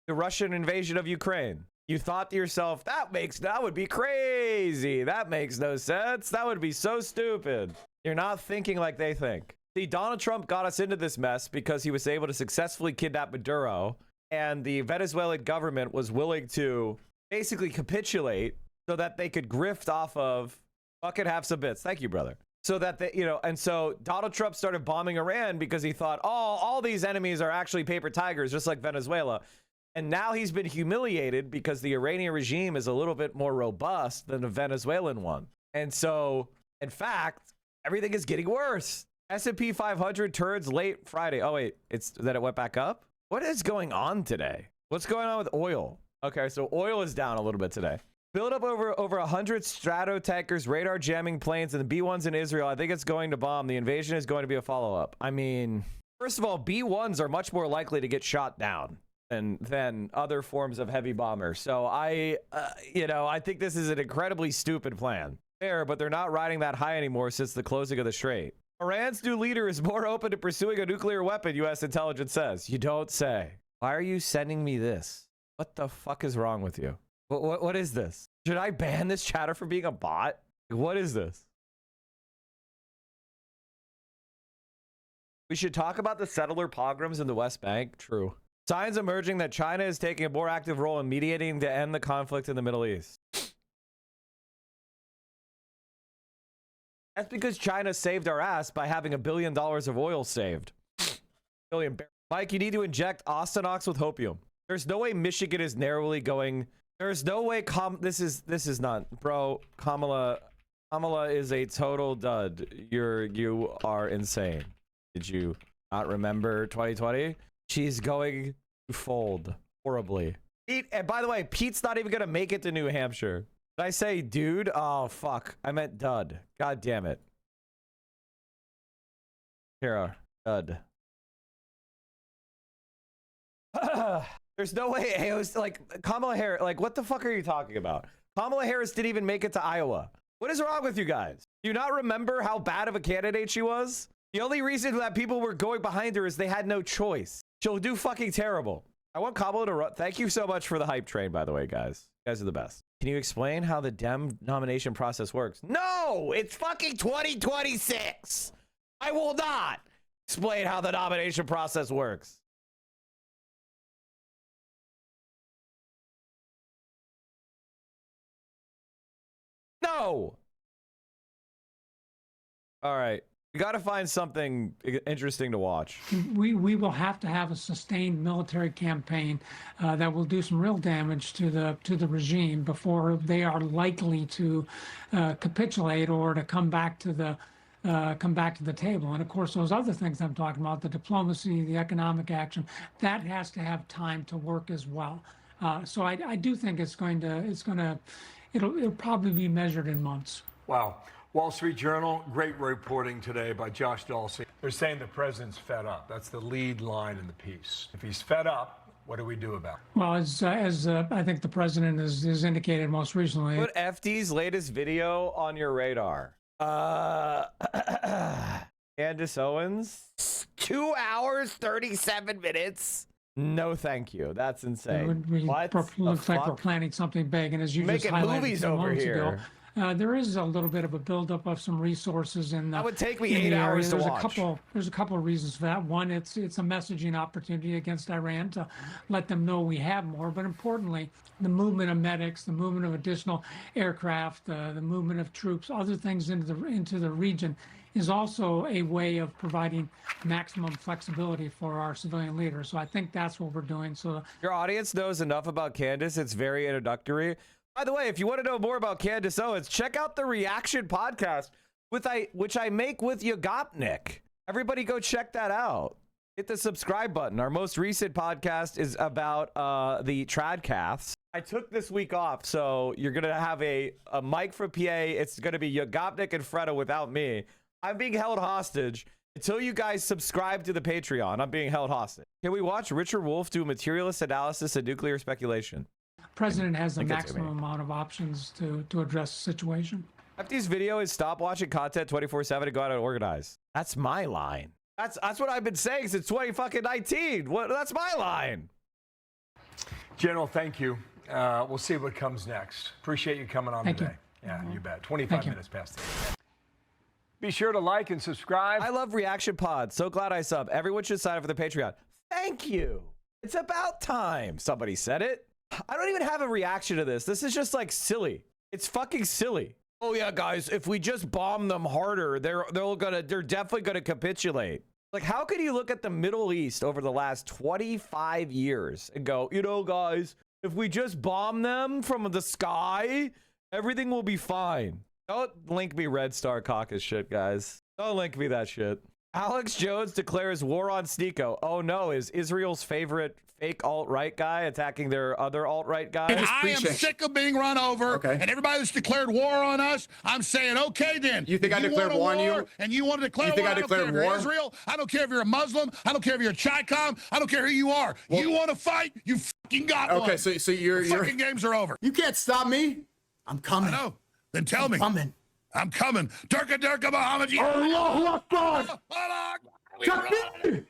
Russian invasion of Ukraine. You thought to yourself, that would be crazy. That makes no sense. That would be so stupid. You're not thinking like they think. See, Donald Trump got us into this mess because he was able to successfully kidnap Maduro, and the Venezuelan government was willing to basically capitulate so that they could grift off of fucking have some bits. Thank you, brother. So that they, and so Donald Trump started bombing Iran because he thought, oh, all these enemies are actually paper tigers, just like Venezuela. And now he's been humiliated because the Iranian regime is a little bit more robust than the Venezuelan one. And so, in fact, everything is getting worse. S&P 500 turns late Friday. Oh, wait, it's that it went back up? What is going on today? What's going on with oil? Okay, so oil is down a little bit today. Build up over 100 strato tankers, radar jamming planes, and the B-1s in Israel. I think it's going to bomb. The invasion is going to be a follow-up. I mean, first of all, B-1s are much more likely to get shot down. than other forms of heavy bombers. So I think this is an incredibly stupid plan. Fair, but they're not riding that high anymore since the closing of the strait. Iran's new leader is more open to pursuing a nuclear weapon, U.S. intelligence says. You don't say. Why are you sending me this? What the fuck is wrong with you? What is this? Should I ban this chatter for being a bot? What is this? We should talk about the settler pogroms in the West Bank. True. Signs emerging that China is taking a more active role in mediating to end the conflict in the Middle East. That's because China saved our ass by having $1 billion of oil saved. Mike, you need to inject Austinox with hopium. There's no way Michigan is narrowly going. There's no way this is not, bro. Kamala is a total dud. You are insane. Did you not remember 2020? She's going to fold horribly. Pete, and by the way, Pete's not even gonna make it to New Hampshire. Did I say dude? Oh fuck. I meant dud. God damn it. Kara, dud. There's no way it was like Kamala Harris. Like, what the fuck are you talking about? Kamala Harris didn't even make it to Iowa. What is wrong with you guys? Do you not remember how bad of a candidate she was? The only reason that people were going behind her is they had no choice. She'll do fucking terrible. I want Kamala to run. Thank you so much for the hype train, by the way, guys. You guys are the best. Can you explain how the Dem nomination process works? No, it's fucking 2026. I will not explain how the nomination process works. No. All right. We got to find something interesting to watch. We will have to have a sustained military campaign that will do some real damage to the regime before they are likely to capitulate or to come back to the table. And of course, those other things I'm talking about, the diplomacy, the economic action, that has to have time to work as well. So I do think it'll probably be measured in months. Wow. Wall Street Journal, great reporting today by Josh Dawson. They're saying the president's fed up. That's the lead line in the piece. If he's fed up, what do we do about it? Well, as I think the president has indicated most recently. Put FD's latest video on your radar. Candace Owens, 2 hours, 37 minutes. No, thank you. That's insane. Looks like we're planning something big, and as you just highlighted movies over here. There is a little bit of a buildup of some resources in the. That would take me 8 hours to watch. There's a couple of reasons for that. One, it's a messaging opportunity against Iran to let them know we have more. But importantly, the movement of medics, the movement of additional aircraft, the movement of troops, other things into the region is also a way of providing maximum flexibility for our civilian leaders. So I think that's what we're doing. So your audience knows enough about Candace. It's very introductory. By the way, if you want to know more about Candace Owens, check out the Reaction podcast, which I make with Yogopnik. Everybody go check that out. Hit the subscribe button. Our most recent podcast is about the Tradcaths. I took this week off, so you're going to have a mic for PA. It's going to be Yogopnik and Freda without me. I'm being held hostage until you guys subscribe to the Patreon. I'm being held hostage. Can we watch Richard Wolff do materialist analysis and nuclear speculation? President has the maximum amount of options to address the situation. FD's video is stop watching content 24/7 and go out and organize. That's my line. That's what I've been saying since 2019. That's my line. General, thank you. We'll see what comes next. Appreciate you coming on today. Yeah, you bet. 25 minutes past 8. Be sure to like and subscribe. I love Reaction Pod. So glad I sub. Everyone should sign up for the Patreon. Thank you. It's about time. Somebody said it. I don't even have a reaction to this. This is just like silly. It's fucking silly. Oh yeah, guys, if we just bomb them harder, they're definitely gonna capitulate. Like, how could you look at the Middle East over the last 25 years and go, you know, guys, if we just bomb them from the sky, everything will be fine. Don't link me Red Star Caucus shit, guys. Don't link me that shit. Alex Jones declares war on Sneeko. Oh no, is Israel's favorite fake alt-right guy attacking their other alt-right guy. I am sick of being run over, and everybody that's declared war on us, I'm saying, okay then. You think I declared war on you? And you want to declare You think war? I declared war? You're Israel. I don't care if you're a Muslim. I don't care if you're a Chi-Com. I don't care who you are. Well, you want to fight? You fucking got one. Okay, so you're fucking games are over. You can't stop me. I'm coming. I know. Then tell me. Coming. I'm coming. Turka Durka Muhammad. Allahu Akbar. Takbir.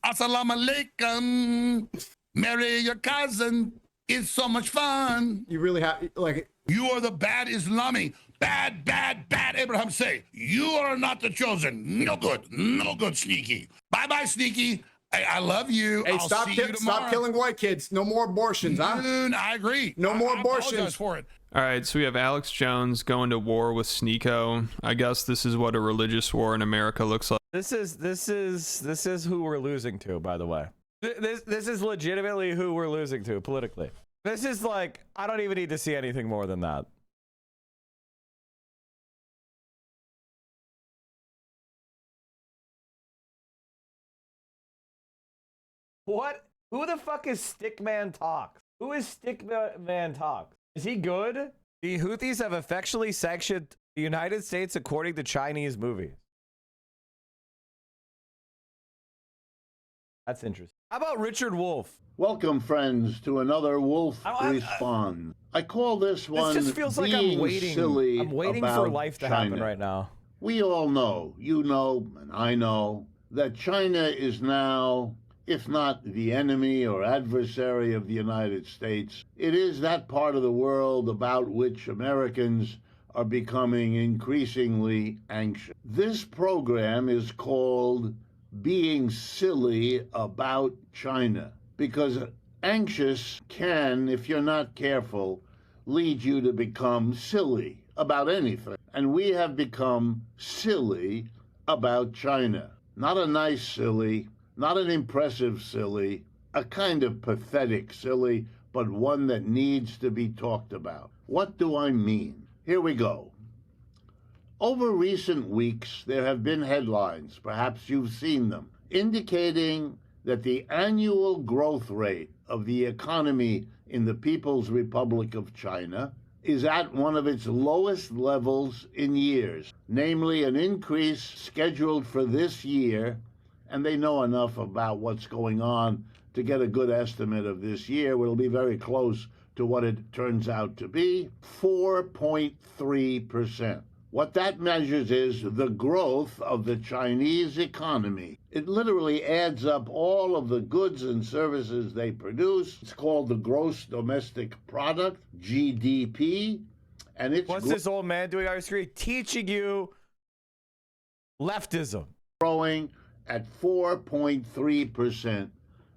Assalamu alaikum. Marry your cousin. It's so much fun. You really have, like... You are the bad Islami. Bad, bad, bad Abraham say. You are not the chosen. No good. No good, Sneaky. Bye-bye, Sneaky. I love you. Hey, I'll stop killing white kids. No more abortions, huh? I agree. No more abortions. I apologize for it. All right, so we have Alex Jones going to war with Sneeko. I guess this is what a religious war in America looks like. This is who we're losing to, by the way. This is legitimately who we're losing to politically. This is like, I don't even need to see anything more than that. What? Who the fuck is Stickman Talks? Who is Stickman Talks? Is he good? The Houthis have effectually sanctioned the United States according to Chinese movies. That's interesting. How about Richard Wolff? Welcome, friends, to another Wolf Responds. I call this one This just feels like I'm waiting. Silly I'm waiting for about life to China. happen right now. We all know, you know, and I know, that China is now, if not the enemy or adversary of the United States, it is that part of the world about which Americans are becoming increasingly anxious. This program is called Being Silly About China, because anxious can, if you're not careful, lead you to become silly about anything. And we have become silly about China. Not a nice silly, not an impressive silly, a kind of pathetic silly, but one that needs to be talked about. What do I mean? Here we go. Over recent weeks, there have been headlines, perhaps you've seen them, indicating that the annual growth rate of the economy in the People's Republic of China is at one of its lowest levels in years, namely an increase scheduled for this year, and they know enough about what's going on to get a good estimate of this year. It'll be very close to what it turns out to be, 4.3%. What that measures is the growth of the Chinese economy. It literally adds up all of the goods and services they produce. It's called the Gross Domestic Product, GDP, and it's What's this old man doing on your screen? Teaching you leftism. Growing at 4.3%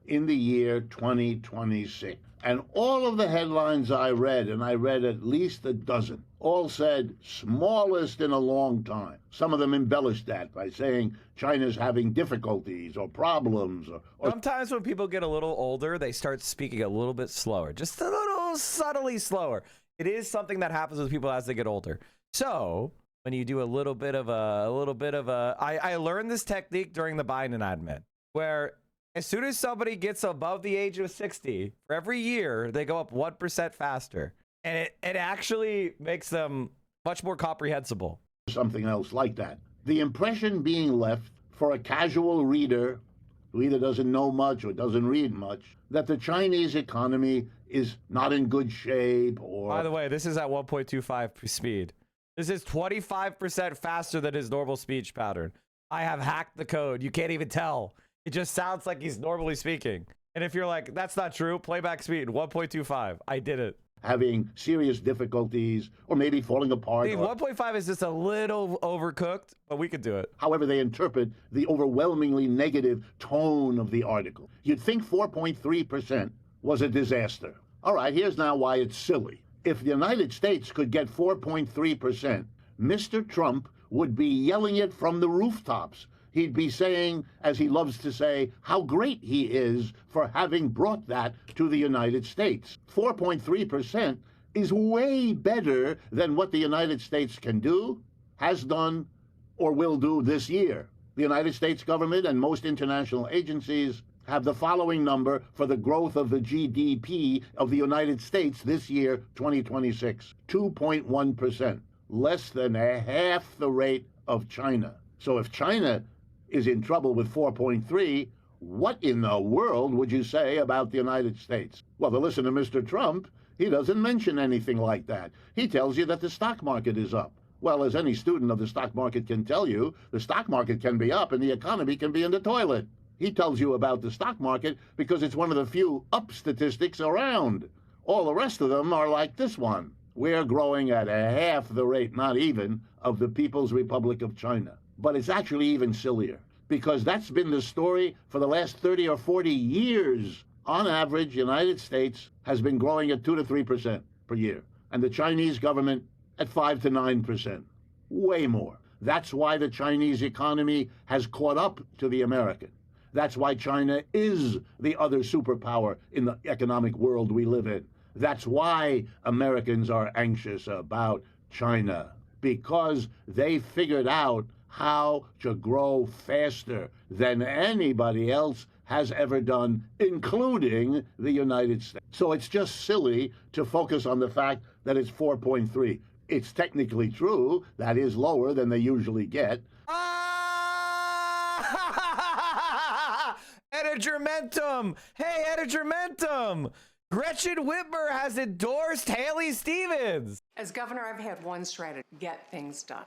in the year 2026. And all of the headlines I read, and I read at least a dozen, all said smallest in a long time. Some of them embellished that by saying China's having difficulties or problems. Or Sometimes when people get a little older, they start speaking a little bit slower, just a little subtly slower. It is something that happens with people as they get older. So when you do a little bit of a, I learned this technique during the Biden admin, where as soon as somebody gets above the age of 60, for every year, they go up 1% faster. And it actually makes them much more comprehensible. Something else like that. The impression being left for a casual reader who either doesn't know much or doesn't read much, that the Chinese economy is not in good shape or... By the way, this is at 1.25 speed. This is 25% faster than his normal speech pattern. I have hacked the code. You can't even tell. It just sounds like he's normally speaking. And if you're like, that's not true, playback speed, 1.25. I did it. Having serious difficulties or maybe falling apart. 1.5 is just a little overcooked, but we could do it. However they interpret the overwhelmingly negative tone of the article. You'd think 4.3% was a disaster. All right, here's now why it's silly. If the United States could get 4.3%, Mr. Trump would be yelling it from the rooftops. He'd be saying, as he loves to say, how great he is for having brought that to the United States. 4.3% is way better than what the United States can do, has done, or will do this year. The United States government and most international agencies have the following number for the growth of the GDP of the United States this year, 2026, 2.1%, less than half the rate of China. So if China is in trouble with 4.3, what in the world would you say about the United States? Well, to listen to Mr. Trump, he doesn't mention anything like that. He tells you that the stock market is up. Well, as any student of the stock market can tell you, the stock market can be up and the economy can be in the toilet. He tells you about the stock market because it's one of the few up statistics around. All the rest of them are like this one. We're growing at half the rate, not even, of the People's Republic of China. But it's actually even sillier because that's been the story for the last 30 or 40 years. On average, the United States has been growing at 2 to 3% per year, and the Chinese government at 5 to 9%. Way more. That's why the Chinese economy has caught up to the American. That's why China is the other superpower in the economic world we live in. That's why Americans are anxious about China, because they figured out how to grow faster than anybody else has ever done, including the United States. So it's just silly to focus on the fact that it's 4.3. It's technically true. That is lower than they usually get. Edigermentum! Hey, Edigermentum! Gretchen Whitmer has endorsed Haley Stevens. As governor, I've had one strategy: get things done.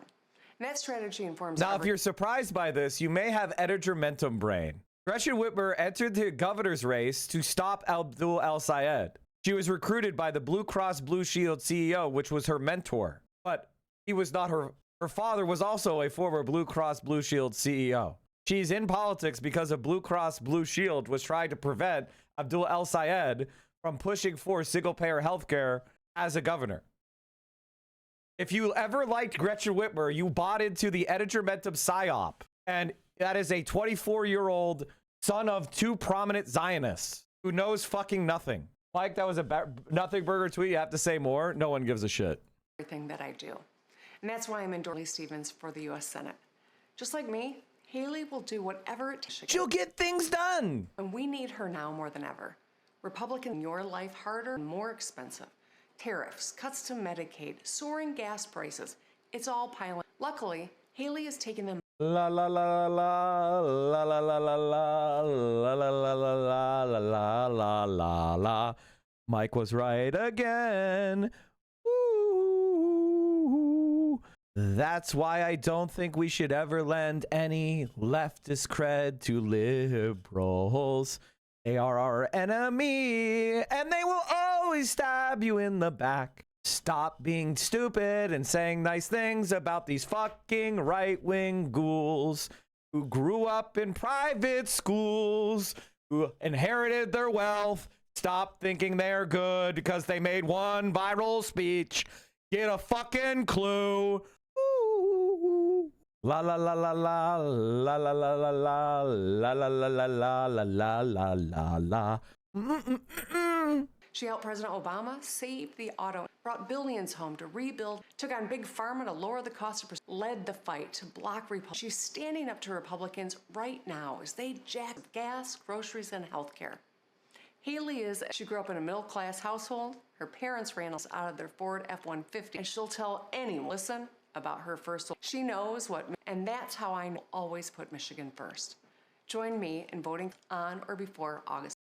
And that strategy informs. Now, if you're surprised by this, you may have Edigermentum brain. Gretchen Whitmer entered the governor's race to stop Abdul El-Sayed. She was recruited by the Blue Cross Blue Shield CEO, which was her mentor. But he was not her. Her father was also a former Blue Cross Blue Shield CEO. She's in politics because of Blue Cross Blue Shield was trying to prevent Abdul El-Sayed from pushing for single-payer healthcare as a governor. If you ever liked Gretchen Whitmer, you bought into the Edigermentum psyop. And that is a 24-year-old son of two prominent Zionists who knows fucking nothing. Mike, that was a nothing burger tweet. You have to say more. No one gives a shit. Everything that I do. And that's why I'm endorsing Haley Stevens for the U.S. Senate. Just like me, Haley will do whatever it takes. She'll get things done. And we need her now more than ever. Republican, your life harder and more expensive. Tariffs, cuts to Medicaid, soaring gas prices. It's all piling. Luckily, Haley is taking them. La la la la la la la la la la la la la la la la la la. Mike was right again. Ooh. That's why I don't think we should ever lend any leftist cred to liberals. They are our enemy, and they will always stab you in the back. Stop being stupid and saying nice things about these fucking right-wing ghouls who grew up in private schools, who inherited their wealth. Stop thinking they're good because they made one viral speech. Get a fucking clue. Ooh. La la la la la la la la la la la la la la la la la la la. She helped President Obama save the auto, brought billions home to rebuild, took on Big Pharma to lower the cost of, led the fight to block Republicans. She's standing up to Republicans right now as they jack gas, groceries, and health care. Haley she grew up in a middle-class household. Her parents ran us out of their Ford F-150, and she'll tell anyone, listen, about her first. She knows what, and that's how I always put Michigan first. Join me in voting on or before August.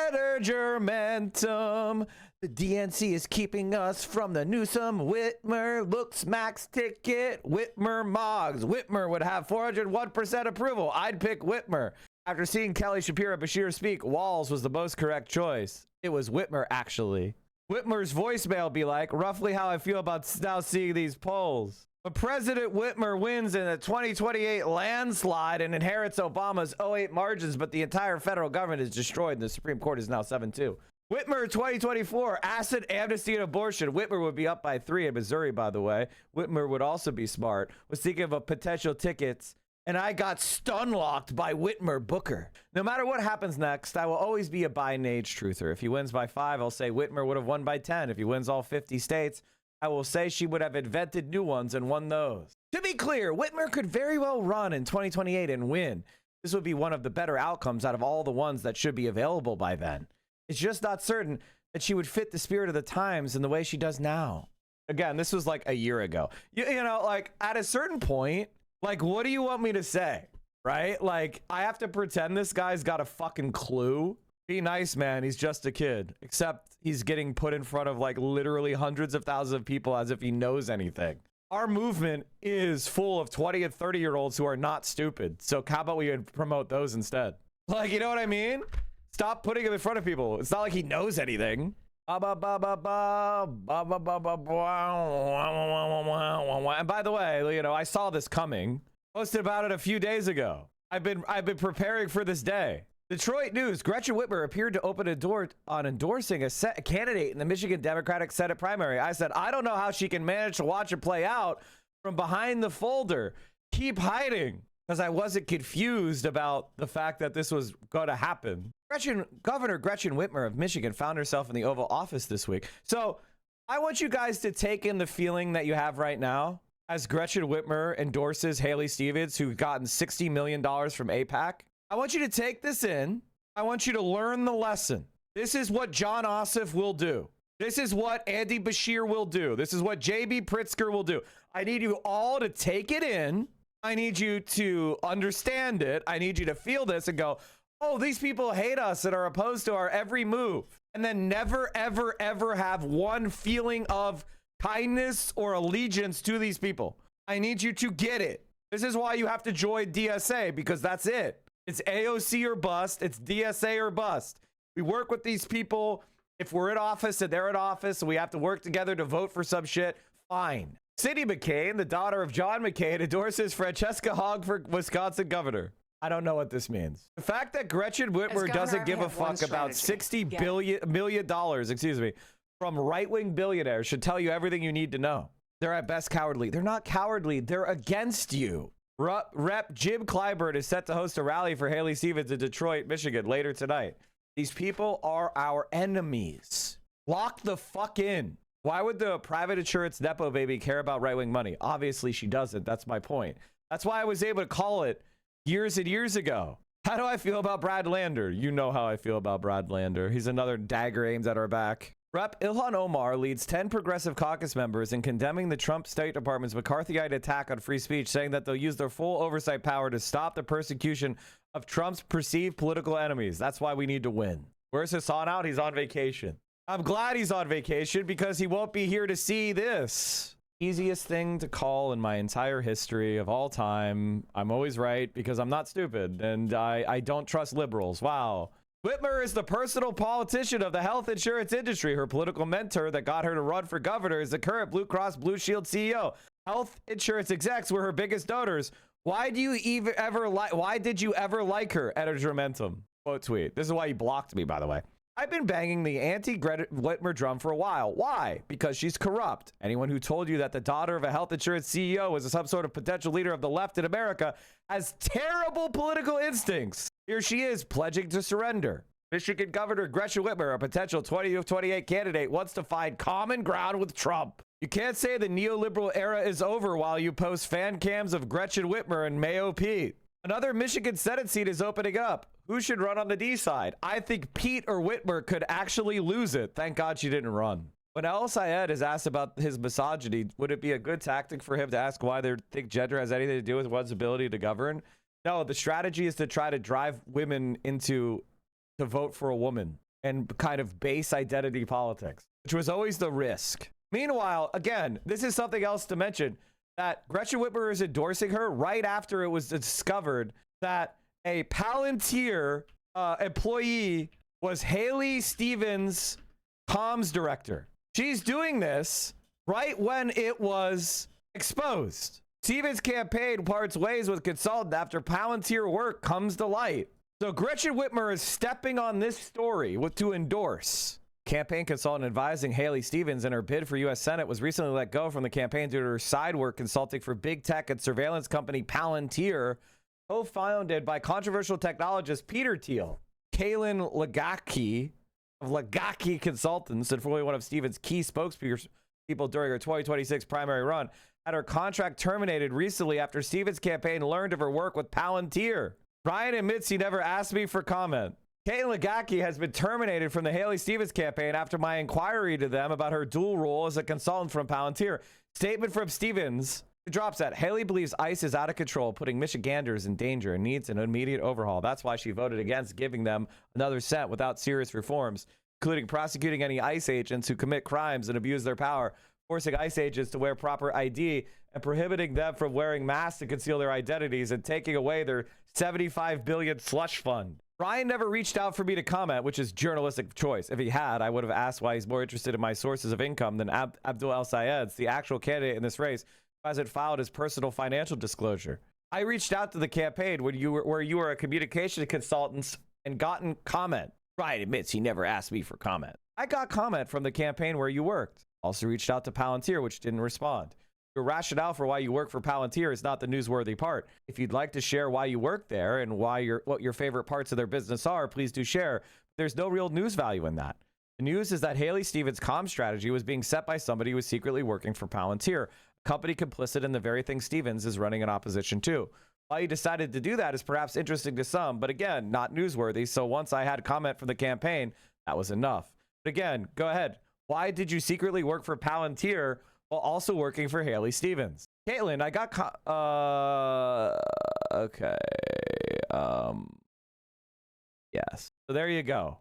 Edigermentum. The DNC is keeping us from the Newsom. Whitmer looks max ticket. Whitmer Moggs. Whitmer would have 401% approval. I'd pick Whitmer. After seeing Kelly Shapiro Bashir speak, Walls was the most correct choice. It was Whitmer, actually. Whitmer's voicemail be like, roughly how I feel about now seeing these polls. But President Whitmer wins in a 2028 landslide and inherits Obama's 08 margins, but the entire federal government is destroyed and the Supreme Court is now 7-2. Whitmer 2024, acid, amnesty, and abortion. Whitmer would be up by 3 in Missouri, by the way. Whitmer would also be smart. Was thinking of potential tickets and I got stun-locked by Whitmer Booker. No matter what happens next, I will always be a by-and-age truther. If he wins by 5, I'll say Whitmer would have won by 10. If he wins all 50 states, I will say she would have invented new ones and won those. To be clear, Whitmer could very well run in 2028 and win. This would be one of the better outcomes out of all the ones that should be available by then. It's just not certain that she would fit the spirit of the times in the way she does now. Again, this was like a year ago. You know, like at a certain point, like, what do you want me to say? Right? Like, I have to pretend this guy's got a fucking clue. Be nice, man. He's just a kid. Except he's getting put in front of like literally hundreds of thousands of people as if he knows anything. Our movement is full of 20 and 30-year-olds who are not stupid. So how about we promote those instead? Like, you know what I mean? Stop putting him in front of people. It's not like he knows anything. And by the way, you know, I saw this coming. Posted about it a few days ago. I've been preparing for this day. Detroit News, Gretchen Whitmer appeared to open a door on endorsing a candidate in the Michigan Democratic Senate primary. I said, I don't know how she can manage to watch it play out from behind the folder. Keep hiding. Because I wasn't confused about the fact that this was going to happen. Governor Gretchen Whitmer of Michigan found herself in the Oval Office this week. So I want you guys to take in the feeling that you have right now as Gretchen Whitmer endorses Haley Stevens, who gotten $60 million from AIPAC. I want you to take this in. I want you to learn the lesson. This is what John Ossoff will do. This is what Andy Bashir will do. This is what J.B. Pritzker will do. I need you all to take it in. I need you to understand it. I need you to feel this and go, oh, these people hate us and are opposed to our every move. And then never, ever, ever have one feeling of kindness or allegiance to these people. I need you to get it. This is why you have to join DSA, because that's it. It's AOC or bust. It's DSA or bust. We work with these people. If we're in office and they're in office and we have to work together to vote for some shit, fine. Cindy McCain, the daughter of John McCain, endorses Francesca Hogg for Wisconsin governor. I don't know what this means. The fact that Gretchen Whitmer doesn't give a fuck about $60 million, excuse me, from right-wing billionaires should tell you everything you need to know. They're at best cowardly. They're not cowardly. They're against you. Rep Jim Clyburn is set to host a rally for Haley Stevens in Detroit, Michigan later tonight. These people are our enemies. Lock the fuck in. Why would the private insurance Nepo baby care about right-wing money? Obviously she doesn't. That's my point. That's why I was able to call it years and years ago. How do I feel about Brad Lander? You know how I feel about Brad Lander. He's another dagger aimed at our back. Rep Ilhan Omar leads 10 progressive caucus members in condemning the Trump State Department's McCarthyite attack on free speech, saying that they'll use their full oversight power to stop the persecution of Trump's perceived political enemies. That's why we need to win. Where's Hassan out? He's on vacation. I'm glad he's on vacation because he won't be here to see this. Easiest thing to call in my entire history of all time. I'm always right because I'm not stupid and I don't trust liberals. Wow. Whitmer is the personal politician of the health insurance industry. Her political mentor that got her to run for governor is the current Blue Cross Blue Shield CEO. Health insurance execs were her biggest donors. Why did you ever like her? Editor Momentum. Quote tweet. This is why he blocked me, by the way. I've been banging the anti-Whitmer drum for a while. Why? Because she's corrupt. Anyone who told you that the daughter of a health insurance CEO was some sort of potential leader of the left in America has terrible political instincts. Here she is, pledging to surrender. Michigan Governor Gretchen Whitmer, a potential 2028 candidate, wants to find common ground with Trump. You can't say the neoliberal era is over while you post fan cams of Gretchen Whitmer and Mayo Pete. Another Michigan Senate seat is opening up. Who should run on the D side? I think Pete or Whitmer could actually lose it. Thank God she didn't run. When El Sayed is asked about his misogyny, would it be a good tactic for him to ask why they think gender has anything to do with one's ability to govern? No, the strategy is to try to drive women to vote for a woman and kind of base identity politics, which was always the risk. Meanwhile, again, this is something else to mention, that Gretchen Whitmer is endorsing her right after it was discovered that a Palantir employee was Haley Stevens' comms director. She's doing this right when it was exposed. Stevens' campaign parts ways with consultant after Palantir work comes to light. So Gretchen Whitmer is stepping on this story to endorse. Campaign consultant advising Haley Stevens in her bid for U.S. Senate was recently let go from the campaign due to her side work consulting for big tech and surveillance company Palantir, co-founded by controversial technologist Peter Thiel, Kaylin Lagaki of Lagaki Consultants, and formerly one of Stevens' key spokespeople during her 2026 primary run, had her contract terminated recently after Stevens' campaign learned of her work with Palantir. Brian admits he never asked me for comment. Caitlin Lagaki has been terminated from the Haley Stevens campaign after my inquiry to them about her dual role as a consultant from Palantir. Statement from Stevens drops that Haley believes ICE is out of control, putting Michiganders in danger and needs an immediate overhaul. That's why she voted against giving them another cent without serious reforms, including prosecuting any ICE agents who commit crimes and abuse their power, forcing ICE agents to wear proper ID, and prohibiting them from wearing masks to conceal their identities, and taking away their $75 billion slush fund. Ryan never reached out for me to comment, which is journalistic choice. If he had, I would have asked why he's more interested in my sources of income than Abdul El-Sayed's, the actual candidate in this race, who hasn't filed his personal financial disclosure. I reached out to the campaign where you were a communication consultant and gotten comment. Ryan admits he never asked me for comment. I got comment from the campaign where you worked. Also reached out to Palantir, which didn't respond. Your rationale for why you work for Palantir is not the newsworthy part. If you'd like to share why you work there and what your favorite parts of their business are, please do share. There's no real news value in that. The news is that Haley Stevens' comm strategy was being set by somebody who was secretly working for Palantir, a company complicit in the very thing Stevens is running in opposition to. Why he decided to do that is perhaps interesting to some, but again, not newsworthy. So once I had comment from the campaign, that was enough. But again, go ahead. Why did you secretly work for Palantir while also working for Haley Stevens? Caitlin, I got okay. Yes. So there you go.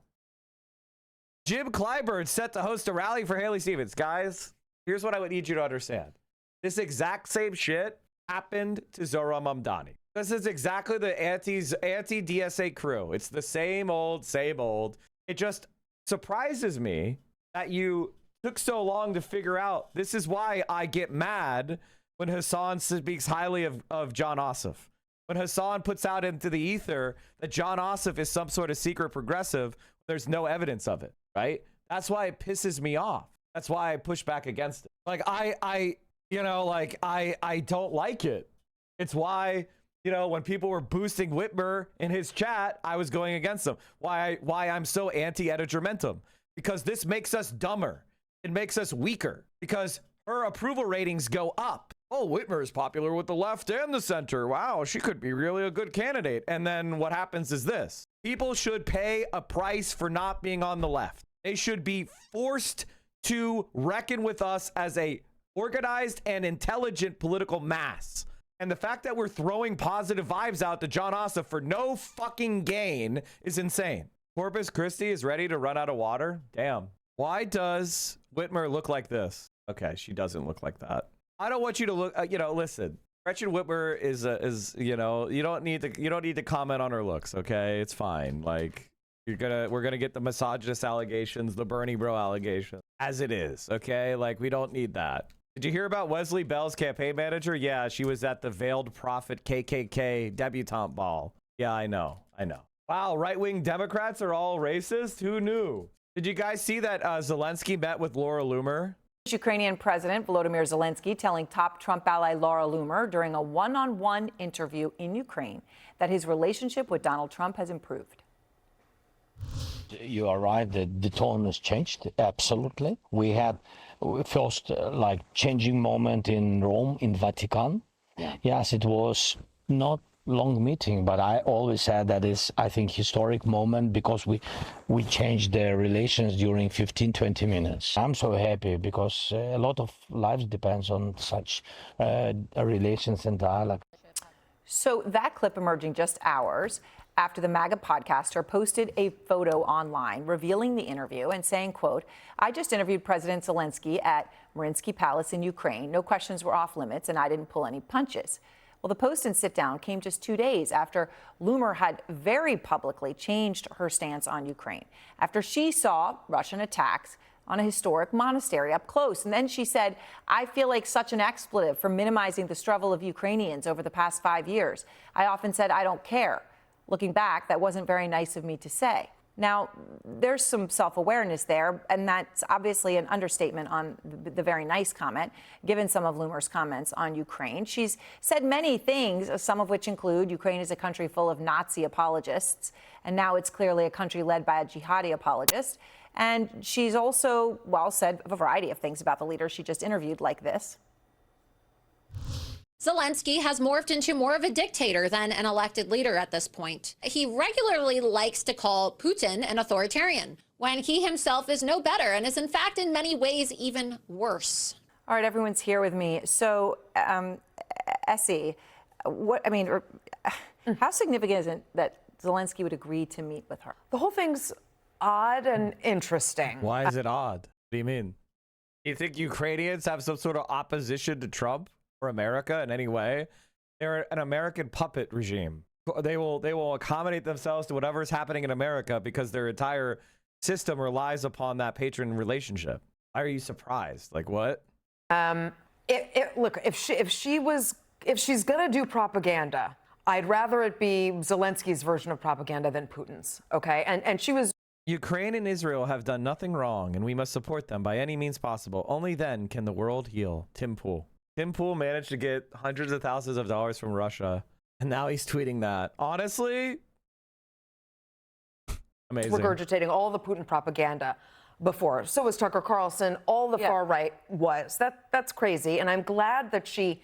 Jim Clyburn set to host a rally for Haley Stevens. Guys, here's what I would need you to understand. This exact same shit happened to Zohran Mamdani. This is exactly the anti-DSA crew. It's the same old, same old. It just surprises me that you took so long to figure out. This is why I get mad when Hassan speaks highly of John Ossoff. When Hassan puts out into the ether that John Ossoff is some sort of secret progressive, there's no evidence of it, right? That's why it pisses me off. That's why I push back against it. Like I don't like it. It's why, when people were boosting Whitmer in his chat, I was going against them. Why I'm so anti-editorimentum. Because this makes us dumber. It makes us weaker. Because her approval ratings go up. Oh, Whitmer is popular with the left and the center. Wow, she could be really a good candidate. And then what happens is this. People should pay a price for not being on the left. They should be forced to reckon with us as a organized and intelligent political mass. And the fact that we're throwing positive vibes out to John Ossoff for no fucking gain is insane. Corpus Christi is ready to run out of water? Damn. Why does Whitmer look like this? Okay, she doesn't look like that. I don't want you to look, listen. Gretchen Whitmer is you don't need to comment on her looks, okay? It's fine. Like, we're gonna get the misogynist allegations, the Bernie bro allegations, as it is, okay? Like, we don't need that. Did you hear about Wesley Bell's campaign manager? Yeah, she was at the Veiled Prophet KKK debutante ball. Yeah, I know. Wow, right-wing Democrats are all racist? Who knew? Did you guys see that Zelensky met with Laura Loomer? Ukrainian President Volodymyr Zelensky telling top Trump ally Laura Loomer during a one-on-one interview in Ukraine that his relationship with Donald Trump has improved. You are right that the tone has changed. Absolutely. We had first changing moment in Rome, in Vatican. Yeah. Yes, it was not long meeting, but I always said that is, I think, historic moment because we changed the relations during 15-20 minutes. I'm so happy because a lot of lives depends on such relations and dialogue. So that clip emerging just hours after the MAGA podcaster posted a photo online revealing the interview and saying, quote, I just interviewed President Zelensky at Mariinsky Palace in Ukraine. No questions were off limits and I didn't pull any punches. Well, the post and sit down came just 2 days after Loomer had very publicly changed her stance on Ukraine after she saw Russian attacks on a historic monastery up close. And then she said, I feel like such an expletive for minimizing the struggle of Ukrainians over the past 5 years. I often said, I don't care. Looking back, that wasn't very nice of me to say. Now, there's some self-awareness there, and that's obviously an understatement on the very nice comment, given some of Loomer's comments on Ukraine. She's said many things, some of which include Ukraine is a country full of Nazi apologists, and now it's clearly a country led by a jihadi apologist. And she's also, well, said a variety of things about the leader she just interviewed, like this. Zelensky has morphed into more of a dictator than an elected leader at this point. He regularly likes to call Putin an authoritarian, when he himself is no better and is in fact in many ways even worse. All right, everyone's here with me. So, Essie, how significant is it that Zelensky would agree to meet with her? The whole thing's odd and interesting. Why is it odd? What do you mean? You think Ukrainians have some sort of opposition to Trump or America in any way? They're an American puppet regime. They will accommodate themselves to whatever's happening in America because their entire system relies upon that patron relationship. Why are you surprised? Like what? Look, if she's gonna do propaganda, I'd rather it be Zelensky's version of propaganda than Putin's. Okay, and she was. Ukraine and Israel have done nothing wrong, and we must support them by any means possible. Only then can the world heal. Tim Pool. Tim Pool managed to get hundreds of thousands of dollars from Russia, and now he's tweeting that. Honestly, amazing. Regurgitating all the Putin propaganda before. So was Tucker Carlson. All the far right was. That's crazy, and I'm glad that she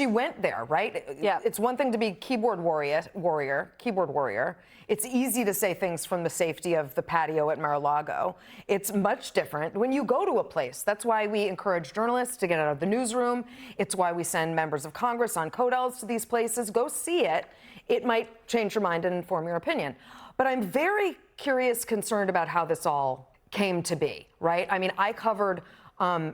went there. Right? Yeah. It's one thing to be keyboard warrior. It's easy to say things from the safety of the patio at Mar-a-Lago. It's much different when you go to a place. That's why we encourage journalists to get out of the newsroom. It's why we send members of Congress on codels to these places. Go see it. It might change your mind and inform your opinion. But I'm very curious, concerned about how this all came to be, right? I mean, I covered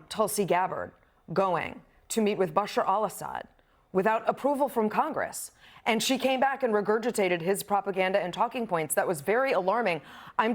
Tulsi Gabbard going to meet with Bashar al-Assad without approval from Congress. And she came back and regurgitated his propaganda and talking points. That was very alarming. I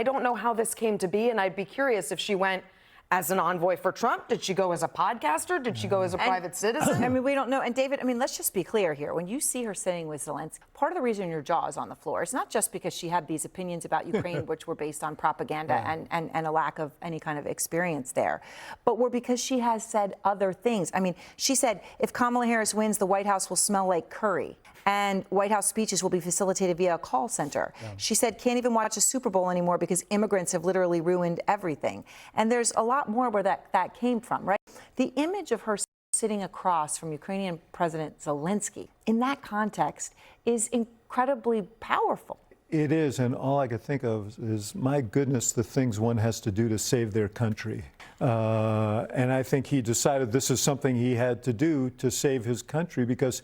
don't know how this came to be, and I'd be curious if she went as an envoy for Trump. Did she go as a podcaster? Did she go as a private citizen? I mean, we don't know. And David, I mean, let's just be clear here. When you see her sitting with Zelensky, part of the reason your jaw is on the floor is not just because she had these opinions about Ukraine, which were based on propaganda and a lack of any kind of experience there, but were because she has said other things. I mean, she said, if Kamala Harris wins, the White House will smell like curry. And White House speeches will be facilitated via a call center. Yeah. She said, can't even watch a Super Bowl anymore because immigrants have literally ruined everything. And there's a lot more where that came from, right? The image of her sitting across from Ukrainian President Zelensky in that context is incredibly powerful. It is, and all I could think of is, my goodness, the things one has to do to save their country. And I think he decided this is something he had to do to save his country because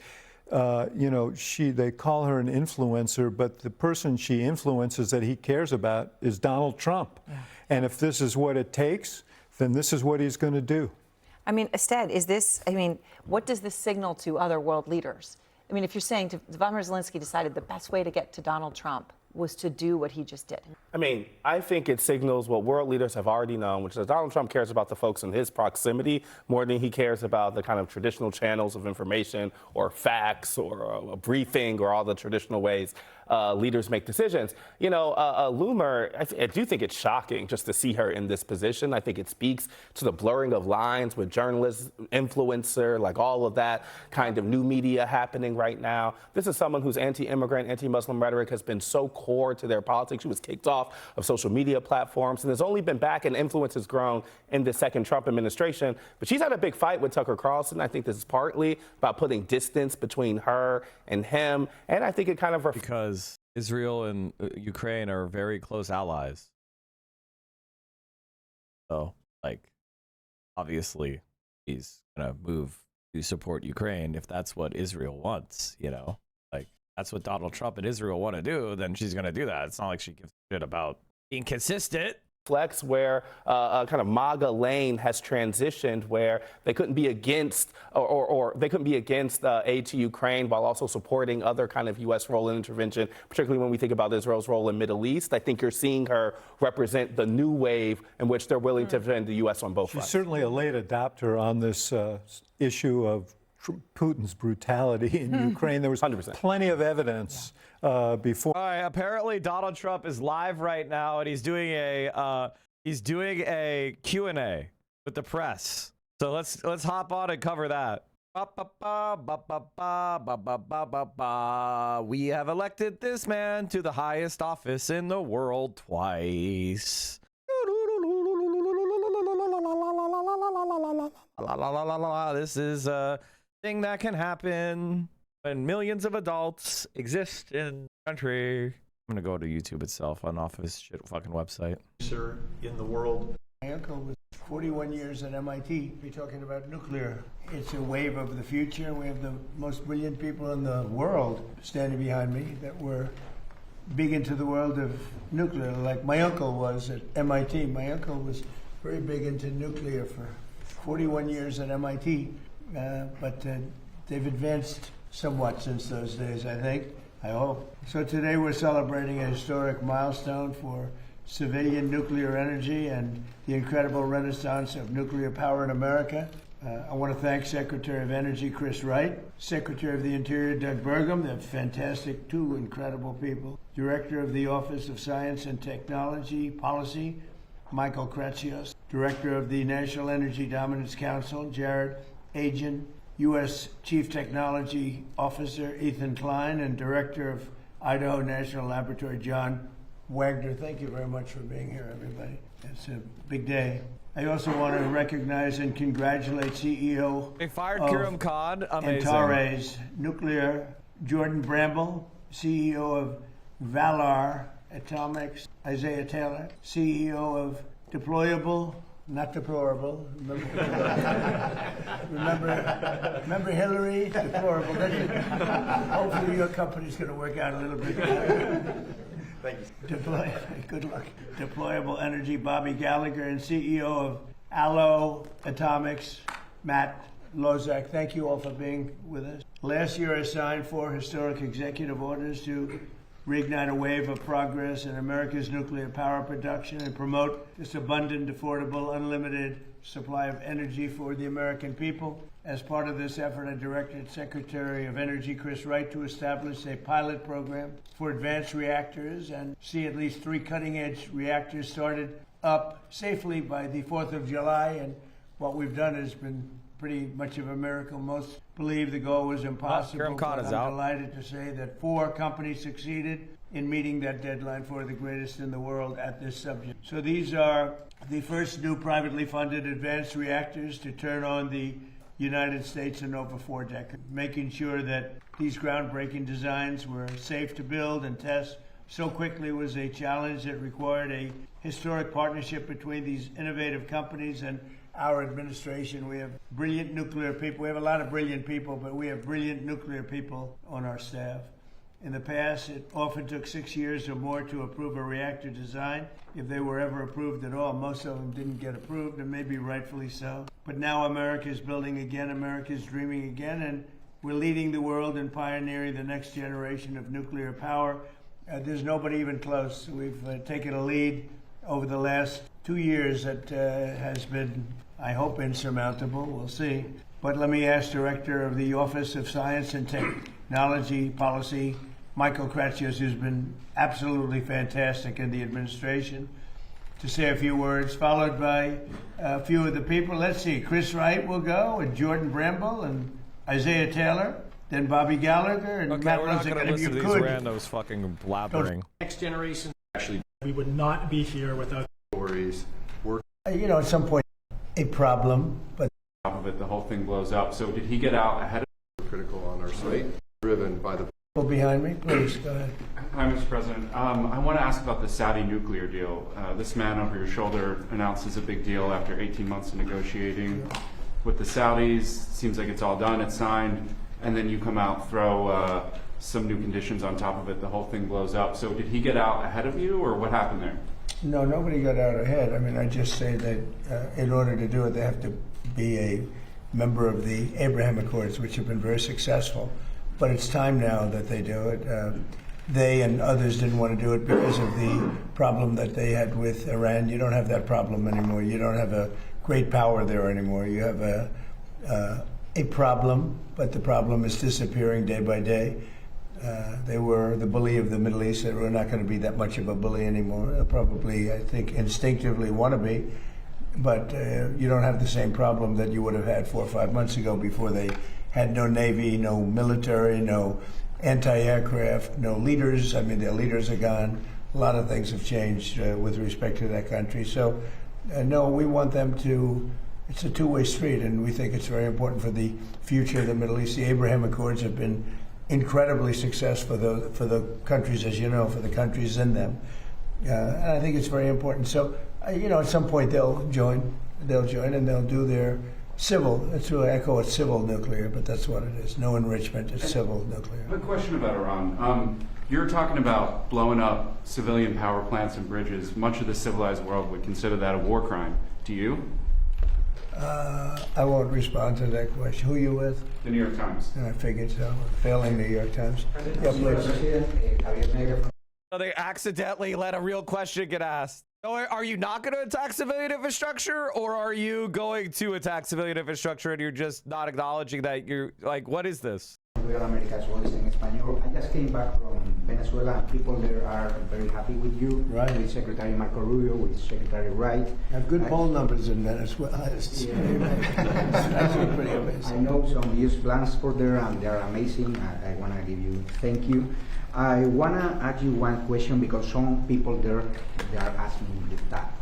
they call her an influencer, but the person she influences that he cares about is Donald Trump. Yeah. And if this is what it takes, then this is what he's going to do. I mean, Estelle, what does this signal to other world leaders? I mean, if you're saying Vladimir Zelensky decided the best way to get to Donald Trump was to do what he just did. I mean, I think it signals what world leaders have already known, which is Donald Trump cares about the folks in his proximity more than he cares about the kind of traditional channels of information or facts or a briefing or all the traditional ways leaders make decisions. Loomer, I do think it's shocking just to see her in this position. I think it speaks to the blurring of lines with journalists, influencer, like all of that kind of new media happening right now. This is someone whose anti-immigrant, anti-Muslim rhetoric has been so core to their politics. She was kicked off of social media platforms and has only been back, and influence has grown in the second Trump administration. But she's had a big fight with Tucker Carlson. I think this is partly about putting distance between her and him. And I think it kind of because Israel and Ukraine are very close allies. So, obviously, he's going to move to support Ukraine if that's what Israel wants, That's what Donald Trump and Israel want to do, then she's going to do that. It's not like she gives a shit about being consistent. Flex where a kind of MAGA lane has transitioned where they couldn't be against or they couldn't be against aid to Ukraine while also supporting other kind of U.S. role in intervention, particularly when we think about Israel's role in Middle East. I think you're seeing her represent the new wave in which they're willing to defend the U.S. on both fronts. She's certainly a late adopter on this issue of Putin's brutality in Ukraine. There was 100%. plenty of evidence before. All right, apparently Donald Trump is live right now, and he's doing a Q&A with the press. So let's hop on and cover that. We have elected this man to the highest office in the world twice. This is a thing that can happen when millions of adults exist in the country. I'm gonna go to YouTube itself on off of his shit fucking website. Sir, in the world. My uncle was 41 years at MIT. We're talking about nuclear. It's a wave of the future. We have the most brilliant people in the world standing behind me that were big into the world of nuclear, like my uncle was at MIT. My uncle was very big into nuclear for 41 years at MIT, but they've advanced somewhat since those days, I think, I hope. So today we're celebrating a historic milestone for civilian nuclear energy and the incredible renaissance of nuclear power in America. I want to thank Secretary of Energy Chris Wright, Secretary of the Interior Doug Burgum. They're fantastic, two incredible people. Director of the Office of Science and Technology Policy, Michael Kratsios. Director of the National Energy Dominance Council, Jared Agin. U.S. Chief Technology Officer, Ethan Klein. And Director of Idaho National Laboratory, John Wagner. Thank you very much for being here, everybody. It's a big day. I also want to recognize and congratulate CEO They fired of Kiram Khan. Amazing. Antares Nuclear, Jordan Bramble, CEO of Valar Atomics, Isaiah Taylor, CEO of Deployable, not Deplorable. Remember Hillary? Deplorable. Hopefully your company's going to work out a little bit better. Thank you. Good luck. Deployable Energy, Bobby Gallagher, and CEO of Allo Atomics, Matt Lozak. Thank you all for being with us. Last year I signed 4 historic executive orders to reignite a wave of progress in America's nuclear power production and promote this abundant, affordable, unlimited supply of energy for the American people. As part of this effort, I directed Secretary of Energy Chris Wright to establish a pilot program for advanced reactors and see at least 3 cutting-edge reactors started up safely by the 4th of July. And what we've done has been pretty much of a miracle. Most believe the goal was impossible, but I'm delighted to say that 4 companies succeeded in meeting that deadline for the greatest in the world at this subject. So these are the first new privately funded advanced reactors to turn on the United States in over 4 decades. Making sure that these groundbreaking designs were safe to build and test so quickly was a challenge that required a historic partnership between these innovative companies and our administration. We have brilliant nuclear people. We have a lot of brilliant people, but we have brilliant nuclear people on our staff. In the past, it often took 6 years or more to approve a reactor design, if they were ever approved at all. Most of them didn't get approved, and maybe rightfully so. But now America is building again, America is dreaming again, and we're leading the world and pioneering the next generation of nuclear power. There's nobody even close. We've taken a lead over the last 2 years that has been, I hope, insurmountable. We'll see. But let me ask Director of the Office of Science and Technology Policy, Michael Kratsios, who's been absolutely fantastic in the administration, to say a few words, followed by a few of the people. Let's see, Chris Wright will go, and Jordan Bramble, and Isaiah Taylor, then Bobby Gallagher, and Matt we're not Lozak. going to listen to these randos fucking blabbering. Next generation, actually, we would not be here without stories. You know, at some point, a problem, but top of it, the whole thing blows up. So did he get out ahead of critical on our site, driven by the people behind me? Please, go ahead. Hi, Mr. President. I want to ask about the Saudi nuclear deal. This man over your shoulder announces a big deal after 18 months of negotiating with the Saudis. Seems like it's all done, it's signed, and then you come out, throw some new conditions on top of it, the whole thing blows up. So did he get out ahead of you, or what happened there? No, nobody got out ahead. I mean, I just say that in order to do it, they have to be a member of the Abraham Accords, which have been very successful. But it's time now that they do it. They and others didn't want to do it because of the problem that they had with Iran. You don't have that problem anymore. You don't have a great power there anymore. You have a problem, but the problem is disappearing day by day. They were the bully of the Middle East. They were not going to be that much of a bully anymore. They'll probably, I think, instinctively want to be, but you don't have the same problem that you would have had 4 or 5 months ago before they had no navy, no military, no anti-aircraft, no leaders. I mean, their leaders are gone. A lot of things have changed with respect to that country. So, no, we want them to, it's a two-way street, and we think it's very important for the future of the Middle East. The Abraham Accords have been incredibly successful for the countries, as you know, for the countries in them. And I think it's very important. So, you know, at some point they'll join and they'll do their civil, it's to echo it's civil nuclear, but that's what it is. No enrichment, it's civil nuclear. I have a question about Iran. You're talking about blowing up civilian power plants and bridges. Much of the civilized world would consider that a war crime. Do you? I won't respond to that question. Who are you with? The New York Times. I figured so. Failing New York Times. Yeah, please. So they accidentally let a real question get asked. So are you not going to attack civilian infrastructure, or are you going to attack civilian infrastructure and you're just not acknowledging that you're like, what is this? Real America as well as in Espanol. I just came back from Venezuela, and people there are very happy with you. Right. With Secretary Marco Rubio, with Secretary Wright. Have good poll numbers in Venezuela. It's actually pretty amazing. I know some youth plans for there, and they are amazing. I want to give you thank you. I want to ask you one question, because some people there, they are asking you that.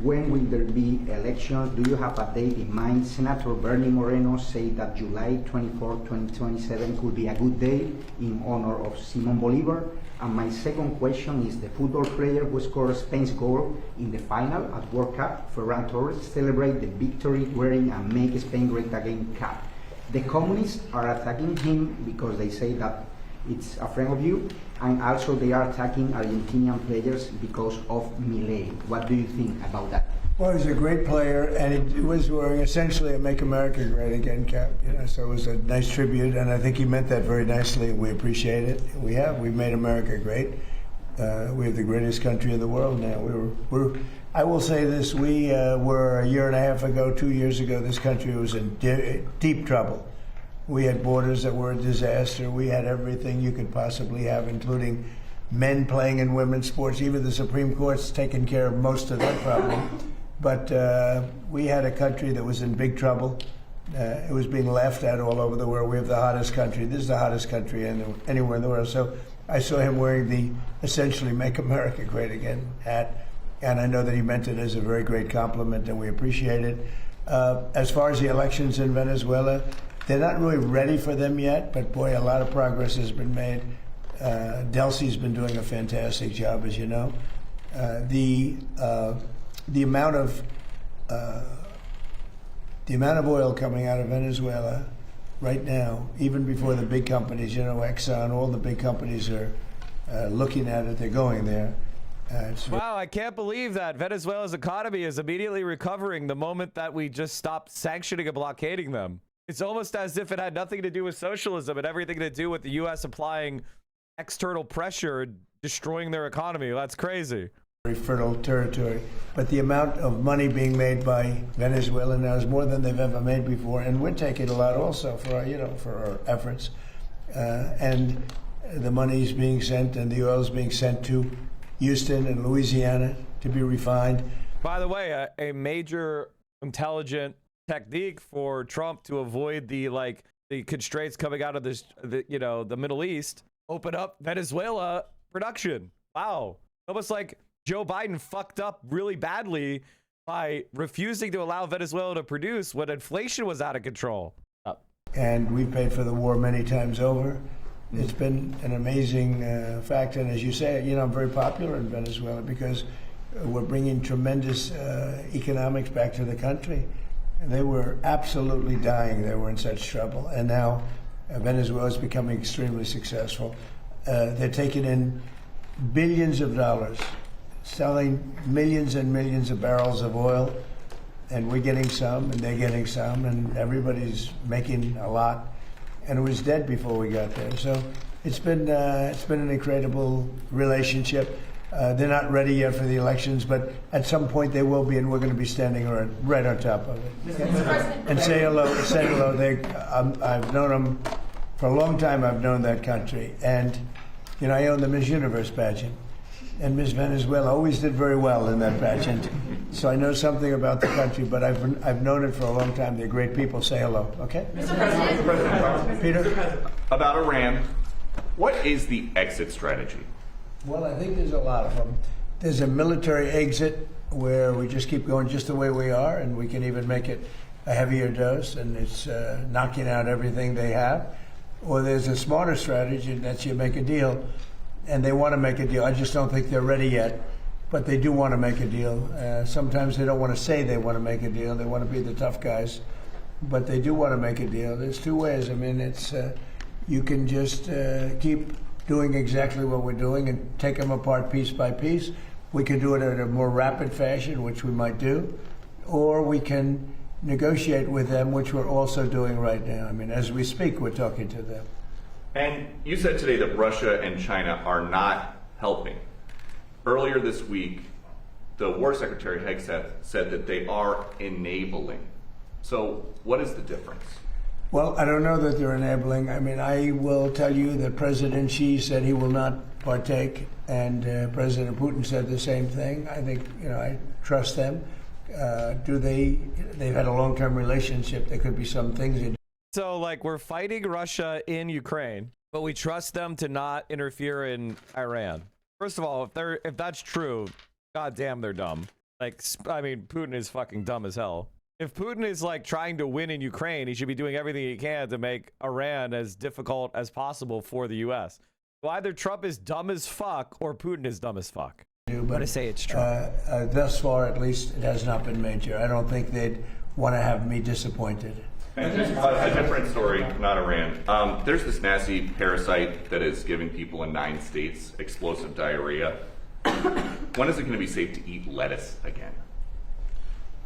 When will there be elections? Do you have a date in mind? Senator Bernie Moreno said that July 24, 2027 could be a good day in honor of Simon Bolivar. And my second question is, the football player who scored Spain's goal in the final at World Cup, Ferran Torres, celebrate the victory wearing a Make Spain Great Again cap. The communists are attacking him because they say that it's a friend of you, and also they are attacking Argentinian players because of Milei. What do you think about that? Well, he's a great player, and he was wearing essentially a Make America Great Again cap. You know, so it was a nice tribute, and I think he meant that very nicely. We appreciate it. We've made America great. We have the greatest country in the world now. I will say this: we were a year and a half ago, 2 years ago, this country was in deep trouble. We had borders that were a disaster. We had everything you could possibly have, including men playing in women's sports. Even the Supreme Court's taken care of most of that problem. But we had a country that was in big trouble. It was being laughed at all over the world. We have the hottest country. This is the hottest country anywhere in the world. So I saw him wearing the essentially Make America Great Again hat. And I know that he meant it as a very great compliment, and we appreciate it. As far as the elections in Venezuela, they're not really ready for them yet, but boy, a lot of progress has been made. Delcy's been doing a fantastic job, as you know. The amount of oil coming out of Venezuela right now, even before the big companies, you know, Exxon, all the big companies are looking at it. They're going there. Wow, I can't believe that Venezuela's economy is immediately recovering the moment that we just stopped sanctioning and blockading them. It's almost as if it had nothing to do with socialism and everything to do with the U.S. applying external pressure, destroying their economy. That's crazy. Very fertile territory. But the amount of money being made by Venezuela now is more than they've ever made before. And we're taking a lot also for our efforts. And the money is being sent, and the oil is being sent to Houston and Louisiana to be refined. By the way, a major intelligent technique for Trump to avoid the constraints coming out of the Middle East, open up Venezuela production. Wow. Almost like Joe Biden fucked up really badly by refusing to allow Venezuela to produce when inflation was out of control. And we paid for the war many times over. It's been an amazing fact. And as you say, I'm very popular in Venezuela because we're bringing tremendous economics back to the country. They were absolutely dying. They were in such trouble. And now Venezuela is becoming extremely successful. They're taking in billions of dollars, selling millions and millions of barrels of oil, and we're getting some, and they're getting some, and everybody's making a lot. And it was dead before we got there. So it's been an incredible relationship. They're not ready yet for the elections, but at some point they will be, and we're going to be standing right on top of it. And say hello. Say hello. I've known them for a long time. I've known that country, and I own the Miss Universe pageant, and Miss Venezuela always did very well in that pageant. So I know something about the country, but I've known it for a long time. They're great people. Say hello, okay? Mr. President. Peter? About Iran, what is the exit strategy? Well, I think there's a lot of them. There's a military exit where we just keep going just the way we are, and we can even make it a heavier dose, and it's knocking out everything they have. Or there's a smarter strategy, and that's you make a deal, and they want to make a deal. I just don't think they're ready yet, but they do want to make a deal. Sometimes they don't want to say they want to make a deal. They want to be the tough guys, but they do want to make a deal. There's two ways. I mean, it's you can just keep doing exactly what we're doing and take them apart piece by piece. We can do it in a more rapid fashion, which we might do, or we can negotiate with them, which we're also doing right now. I mean, as we speak, we're talking to them. And you said today that Russia and China are not helping. Earlier this week, the War Secretary Hegseth said that they are enabling. So what is the difference? Well, I don't know that they're enabling. I mean, I will tell you that President Xi said he will not partake, and President Putin said the same thing. I think, I trust them. They've had a long-term relationship. There could be some things. So, we're fighting Russia in Ukraine, but we trust them to not interfere in Iran. First of all, if that's true, goddamn, they're dumb. Putin is fucking dumb as hell. If Putin is trying to win in Ukraine, he should be doing everything he can to make Iran as difficult as possible for the U.S. So either Trump is dumb as fuck or Putin is dumb as fuck. But I say it's Trump. Thus far, at least, it has not been major. I don't think they'd want to have me disappointed. A different story, not Iran. There's this nasty parasite that is giving people in 9 states explosive diarrhea. When is it going to be safe to eat lettuce again?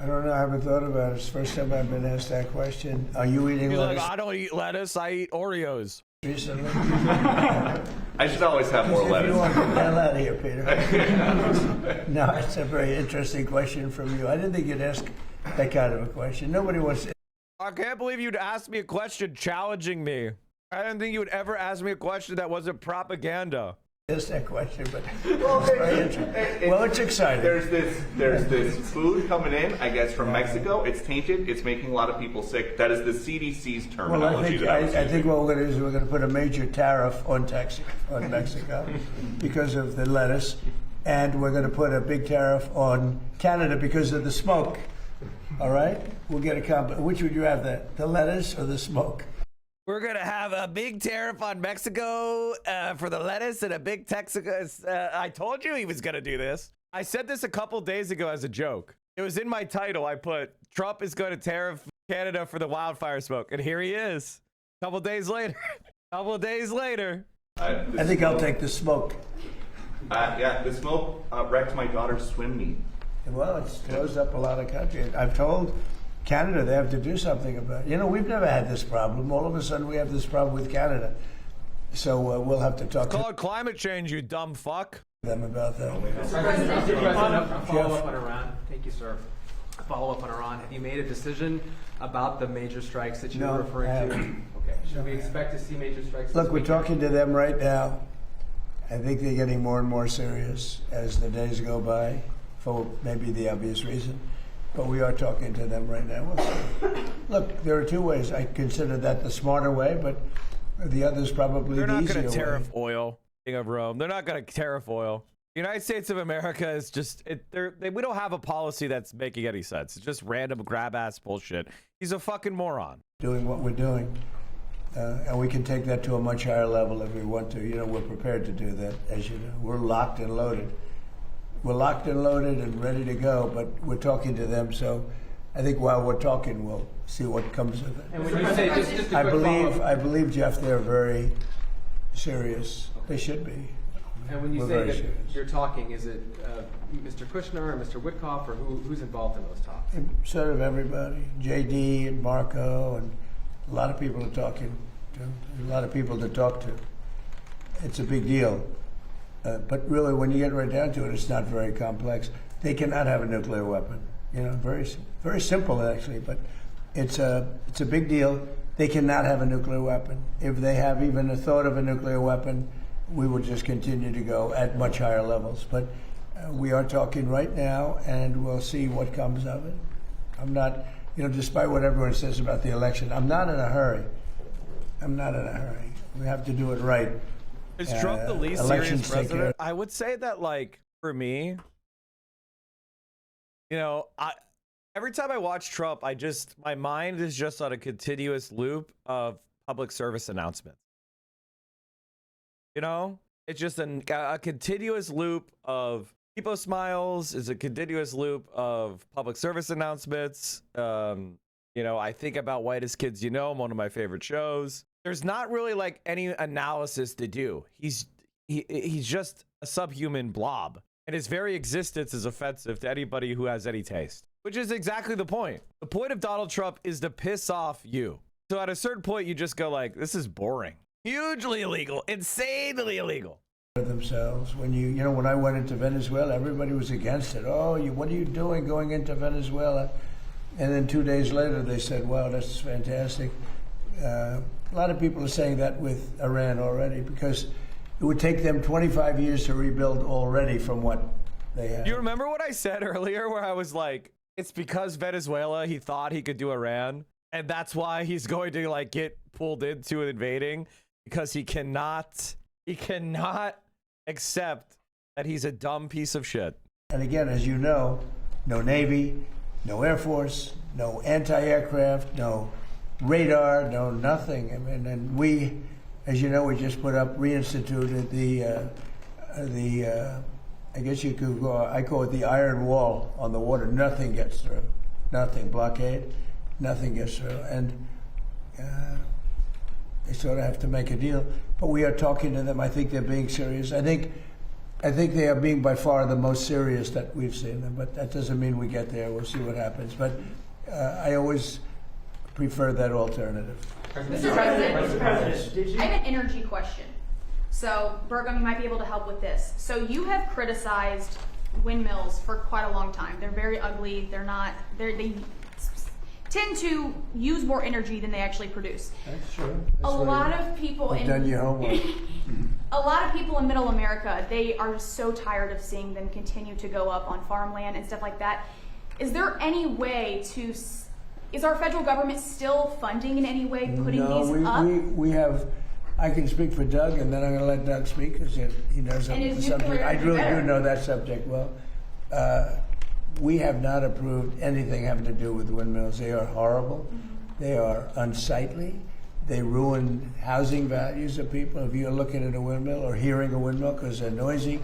I don't know. I haven't thought about it. It's the first time I've been asked that question. Are you eating lettuce? I don't eat lettuce. I eat Oreos. Recently? I should always have more lettuce. You want to get the hell out of here, Peter. No, it's a very interesting question from you. I didn't think you'd ask that kind of a question. Nobody wants to. I can't believe you'd ask me a question challenging me. I didn't think you would ever ask me a question that wasn't propaganda. Ask that question, but it's very interesting. Well, it's exciting. There's this food coming in, I guess, from Mexico. It's tainted. It's making a lot of people sick. That is the CDC's terminology. Well, I think what we're going to do is we're going to put a major tariff on Mexico because of the lettuce, and we're going to put a big tariff on Canada because of the smoke. All right? We'll get a combo. Which would you have, the lettuce or the smoke? We're going to have a big tariff on Mexico for the lettuce and a big Texas. I told you he was going to do this. I said this a couple days ago as a joke. It was in my title. I put, Trump is going to tariff Canada for the wildfire smoke. And here he is. A couple days later. I think I'll take the smoke. Yeah, the smoke wrecked my daughter's swim meet. Well, it's closed up a lot of countries. I've told Canada they have to do something about it. We've never had this problem. All of a sudden we have this problem with Canada. So we'll have to talk it's called climate change, you dumb fuck. Them about that. Follow up on Iran. Thank you, sir. Follow up on Iran. Have you made a decision about the major strikes that you were referring to? Okay. Should we expect to see major strikes? Look, we're talking to them right now. I think they're getting more and more serious as the days go by, for maybe the obvious reason. But we are talking to them right now. We'll see. Look, there are two ways. I consider that the smarter way, but the other's probably the easier way. They're not going to tariff oil, King of Rome. They're not going to tariff oil. The United States of America is just, we don't have a policy that's making any sense. It's just random grab-ass bullshit. He's a fucking moron. Doing what we're doing. And we can take that to a much higher level if we want to. We're prepared to do that, as you know. We're locked and loaded. We're locked and loaded and ready to go, but we're talking to them, so I think while we're talking, we'll see what comes of it. And when you say, just I believe, Jeff, they're very serious. They should be. And when you say that you're talking, is it Mr. Kushner or Mr. Witkoff, or who's involved in those talks? Sort of everybody. JD and Marco, and a lot of people are talking to. A lot of people to talk to. It's a big deal. But really, when you get right down to it, it's not very complex. They cannot have a nuclear weapon. You know, very simple actually, but it's a big deal. They cannot have a nuclear weapon. If they have even a thought of a nuclear weapon, we will just continue to go at much higher levels. But we are talking right now, and we'll see what comes of it. I'm not, you know, despite what everyone says about the election, I'm not in a hurry. I'm not in a hurry. We have to do it right. Is Trump the least serious president? I would say that, like, for me, you know, every time I watch Trump, my mind is just on a continuous loop of public service announcements. You know, it's just a continuous loop of People Smiles, is a continuous loop of public service announcements. You know, I think about Whitest Kids You Know, one of my favorite shows. There's not really like any analysis to do. He's just a subhuman blob, and his very existence is offensive to anybody who has any taste, which is exactly the point. The point of Donald Trump is to piss off you. So at a certain point, you just go like, this is boring. Hugely illegal, insanely illegal. Themselves. When you know, when I went into Venezuela, everybody was against it. Oh, what are you doing going into Venezuela? And then 2 days later, they said, wow, that's fantastic. A lot of people are saying that with Iran already, because it would take them 25 years to rebuild already from what they had. You remember what I said earlier, where I was like, it's because Venezuela, he thought he could do Iran, and that's why he's going to like get pulled into invading, because he cannot accept that he's a dumb piece of shit. And again, as you know, no Navy, no Air Force, no anti-aircraft, no radar, no nothing. I mean, and we, as you know, we just reinstituted the I guess you could go, I call it the iron wall on the water. Nothing gets through. Nothing. Blockade. Nothing gets through. And they sort of have to make a deal. But we are talking to them. I think they're being serious. I think they are being by far the most serious that we've seen them. But that doesn't mean we get there. We'll see what happens. But I always prefer that alternative. Mr. President, I have an energy question. So, Burgum, you might be able to help with this. So you have criticized windmills for quite a long time. They're very ugly. They tend to use more energy than they actually produce. That's true. A lot of people in a lot of people in Middle America, they are so tired of seeing them continue to go up on farmland and stuff like that. Is there any way to? Is our federal government still funding in any way putting these up? We have. I can speak for Doug, and then I'm going to let Doug speak because he knows the subject. I really do know that subject well. We have not approved anything having to do with windmills. They are horrible. Mm-hmm. They are unsightly. They ruin housing values of people. If you're looking at a windmill or hearing a windmill because they're noisy,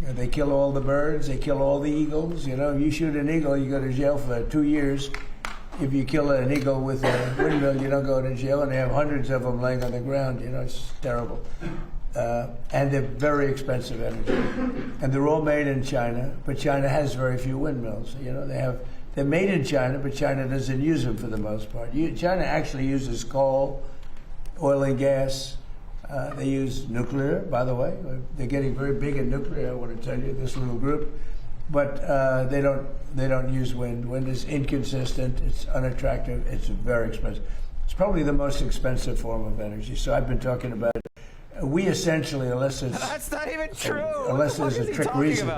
you know, they kill all the birds. They kill all the eagles. You know, if you shoot an eagle, you go to jail for 2 years. If you kill an eagle with a windmill, you don't go to jail, and they have hundreds of them laying on the ground. You know, it's terrible. And they're very expensive energy. And they're all made in China, but China has very few windmills. You know, they're made in China, but China doesn't use them for the most part. China actually uses coal, oil and gas. They use nuclear, by the way. They're getting very big in nuclear, I want to tell you, this little group. But they don't use wind. Wind is inconsistent. It's unattractive. It's very expensive. It's probably the most expensive form of energy. So I've been talking about it. We essentially, unless it's that's not even true. Unless there's a trick reason,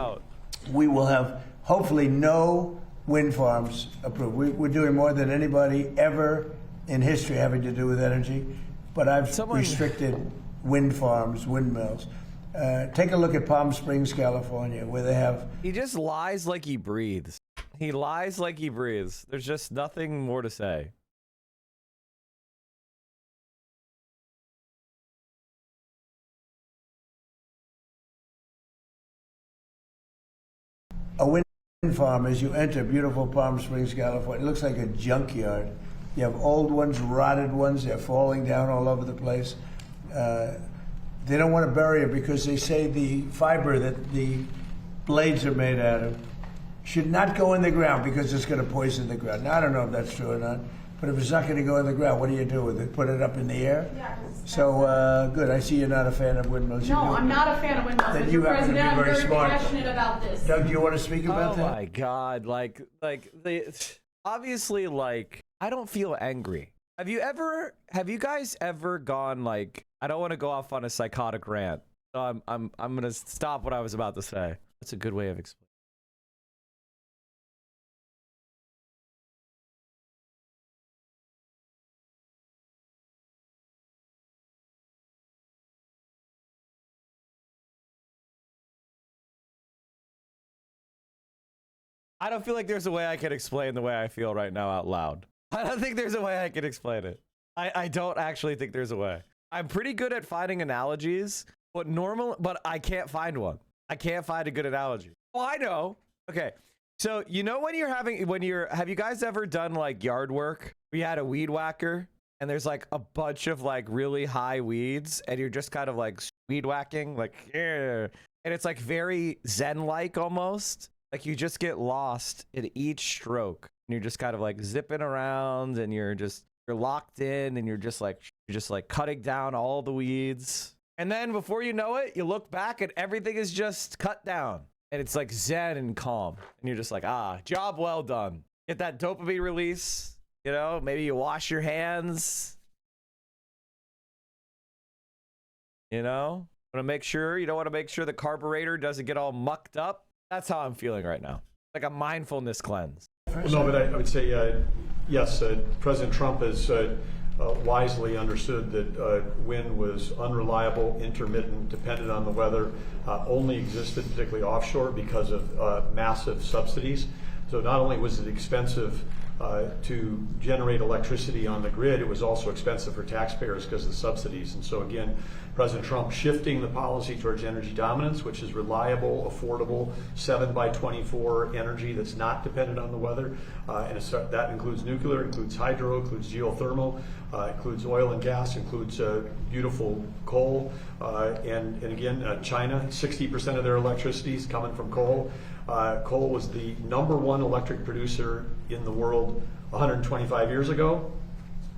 we will have hopefully no wind farms approved. We're doing more than anybody ever in history having to do with energy. But I've restricted wind farms, windmills. Take a look at Palm Springs, California, where they have... He just lies like he breathes. He lies like he breathes. There's just nothing more to say. A wind farm, as you enter beautiful Palm Springs, California, it looks like a junkyard. You have old ones, rotted ones. They're falling down all over the place. They don't want to bury it because they say the fiber that the blades are made out of should not go in the ground because it's going to poison the ground. Now, I don't know if that's true or not, But if it's not going to go in the ground, what do you do with it? Put it up in the air? Yeah. So, good. I see you're not a fan of windmills. No, I'm not a fan of windmills. Then Mr. you happen to be President, I'm very very smart. passionate about this. Doug, do you want to speak about Oh that? my God! Like obviously, like I don't feel angry. Have you guys ever gone like? I don't want to go off on a psychotic rant, so I'm gonna stop what I was about to say. That's a good way of explaining. I don't feel like there's a way I can explain the way I feel right now out loud. I don't think there's a way I can explain it. I don't actually think there's a way. I'm pretty good at finding analogies, but I can't find one. I can't find a good analogy. Oh, I know. Okay. So, you know have you guys ever done like yard work? We had a weed whacker and there's like a bunch of like really high weeds and you're just kind of like weed whacking, like, yeah. And it's like very Zen-like almost. Like you just get lost in each stroke and you're just kind of like zipping around and you're locked in and you're just like cutting down all the weeds. And then before you know it, you look back and everything is just cut down and it's like zen and calm. And you're just like, job well done. Get that dopamine release, maybe you wash your hands, you don't want to make sure the carburetor doesn't get all mucked up. That's how I'm feeling right now. Like a mindfulness cleanse. No, but I would say, yes, President Trump has wisely understood that wind was unreliable, intermittent, dependent on the weather, only existed particularly offshore because of massive subsidies. So not only was it expensive to generate electricity on the grid, it was also expensive for taxpayers because of the subsidies. And so again, President Trump shifting the policy towards energy dominance, which is reliable, affordable, 7x24 energy that's not dependent on the weather. And that includes nuclear, includes hydro, includes geothermal, includes oil and gas, includes beautiful coal. And again, China, 60% of their electricity is coming from coal. Coal was the #1 electric producer in the world 125 years ago,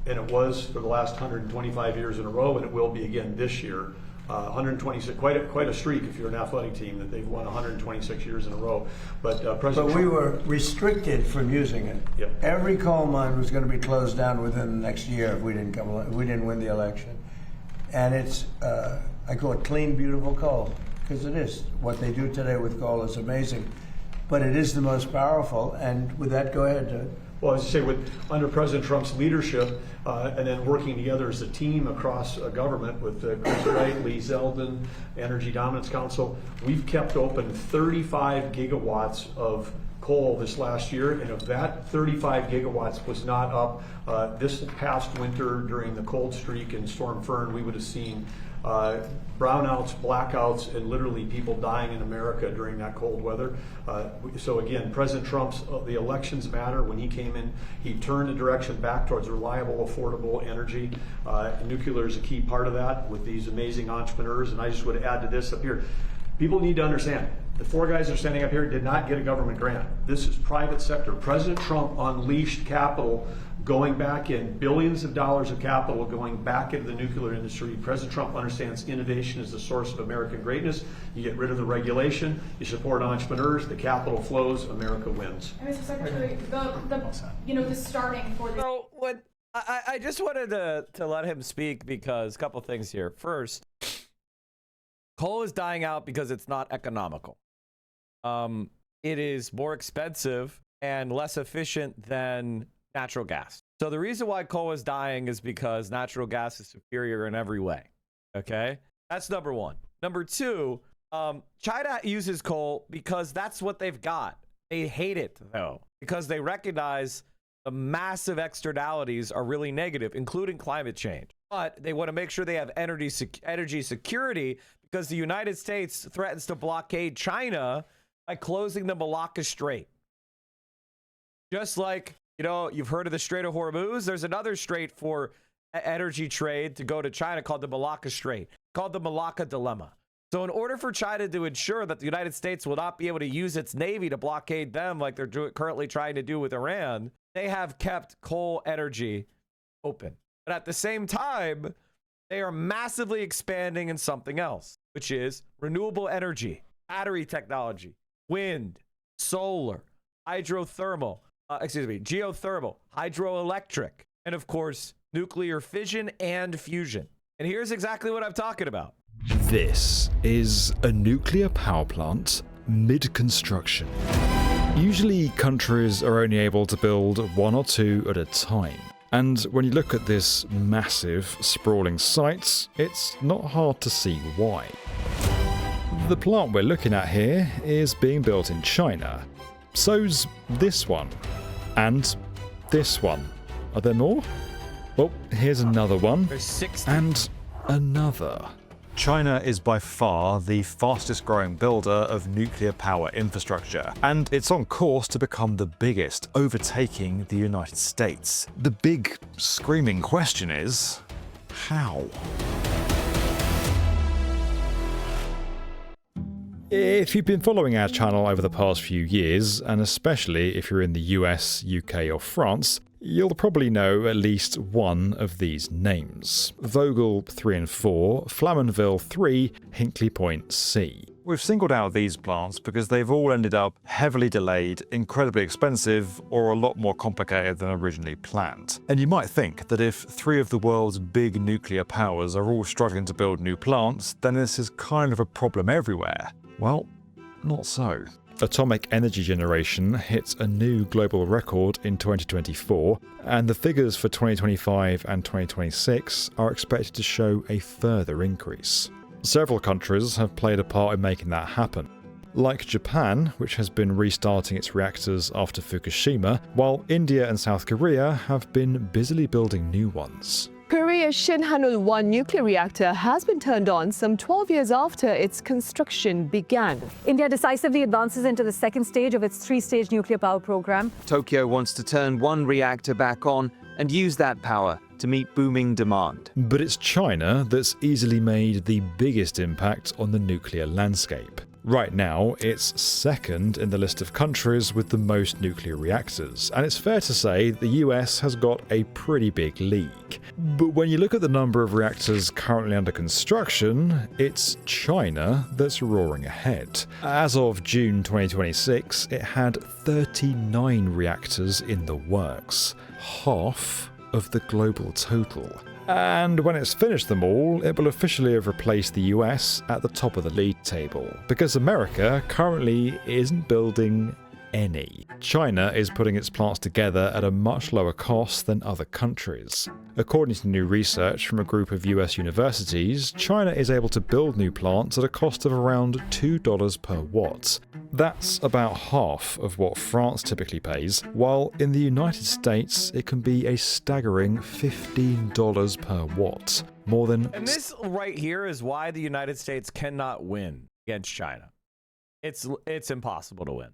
and it was for the last 125 years in a row, and it will be again this year. 126, quite a streak if you're an athletic team that they've won 126 years in a row. But President But we Trump, were restricted from using it. Yep. Every coal mine was going to be closed down within the next year if we didn't win the election. And it's I call it clean, beautiful coal because it is. What they do today with coal is amazing, but it is the most powerful. And with that, go ahead, Doug. well, as I say, under President Trump's leadership, and then working together as a team across government with Chris Wright, Lee Zeldin, Energy Dominance Council, we've kept open 35 gigawatts of coal this last year, and of that, 35 gigawatts was not up. This past winter during the cold streak and Storm Fern, we would have seen brownouts, blackouts, and literally people dying in America during that cold weather. So again, President Trump's, the elections matter. When he came in, he turned the direction back towards reliable, affordable energy. Nuclear is a key part of that with these amazing entrepreneurs. And I just would add to this up here. People need to understand, the four guys that are standing up here did not get a government grant. This is private sector. President Trump unleashed capital going back in, billions of dollars of capital going back into the nuclear industry. President Trump understands innovation is the source of American greatness. You get rid of the regulation, you support entrepreneurs, the capital flows, America wins. And Mr. Secretary, the starting for this. So what I just wanted to let him speak because a couple things here. First, coal is dying out because it's not economical. It is more expensive and less efficient than natural gas. So the reason why coal is dying is because natural gas is superior in every way. Okay? That's number one. Number two, China uses coal because that's what they've got. They hate it, though, because they recognize the massive externalities are really negative, including climate change. But they want to make sure they have energy security because the United States threatens to blockade China by closing the Malacca Strait. Just like, you've heard of the Strait of Hormuz. There's another strait for energy trade to go to China called the Malacca Strait, called the Malacca Dilemma. So in order for China to ensure that the United States will not be able to use its navy to blockade them like they're currently trying to do with Iran, they have kept coal energy open. But at the same time, they are massively expanding in something else, which is renewable energy, battery technology, wind, solar, geothermal, hydroelectric, and of course, nuclear fission and fusion. And here's exactly what I'm talking about. This is a nuclear power plant mid-construction. Usually countries are only able to build one or two at a time. And when you look at this massive, sprawling site, it's not hard to see why. The plant we're looking at here is being built in China. So's this one. And this one. Are there more? Well, here's another one. There's 60. And another. China is by far the fastest growing builder of nuclear power infrastructure, and it's on course to become the biggest, overtaking the United States. The big screaming question is, how? If you've been following our channel over the past few years, and especially if you're in the US, UK or France, you'll probably know at least one of these names. Vogtle 3 and 4, Flamanville 3, Hinkley Point C. We've singled out these plants because they've all ended up heavily delayed, incredibly expensive, or a lot more complicated than originally planned. And you might think that if 3 of the world's big nuclear powers are all struggling to build new plants, then this is kind of a problem everywhere. Well, not so. Atomic energy generation hit a new global record in 2024, and the figures for 2025 and 2026 are expected to show a further increase. Several countries have played a part in making that happen, like Japan, which has been restarting its reactors after Fukushima, while India and South Korea have been busily building new ones. Korea's Shinhanul-1 nuclear reactor has been turned on some 12 years after its construction began. India decisively advances into the second stage of its 3-stage nuclear power program. Tokyo wants to turn one reactor back on and use that power to meet booming demand. But it's China that's easily made the biggest impact on the nuclear landscape. Right now, it's second in the list of countries with the most nuclear reactors, and it's fair to say the US has got a pretty big lead. But when you look at the number of reactors currently under construction, it's China that's roaring ahead. As of June 2026, it had 39 reactors in the works, half of the global total. And when it's finished them all, it will officially have replaced the US at the top of the league table, because America currently isn't building any. China is putting its plants together at a much lower cost than other countries. According to new research from a group of US universities, China is able to build new plants at a cost of around $2 per watt. That's about half of what France typically pays, while in the United States it can be a staggering $15 per watt. More than... And this right here is why the United States cannot win against China. It's impossible to win.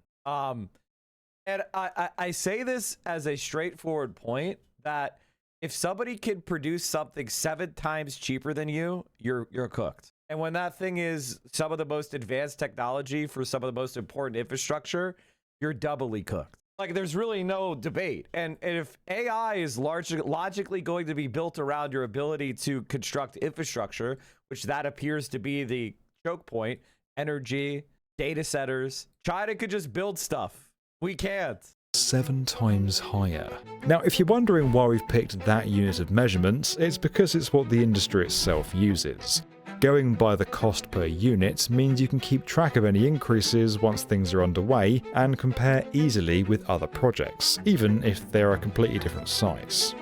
And I say this as a straightforward point that if somebody can produce something 7 times cheaper than you, you're cooked. And when that thing is some of the most advanced technology for some of the most important infrastructure, you're doubly cooked. Like, there's really no debate. And if AI is logically going to be built around your ability to construct infrastructure, which that appears to be the choke point, energy, data centers, China could just build stuff. We can't. 7 times higher. Now, if you're wondering why we've picked that unit of measurement, it's because it's what the industry itself uses. Going by the cost per unit means you can keep track of any increases once things are underway and compare easily with other projects, even if they're a completely different size.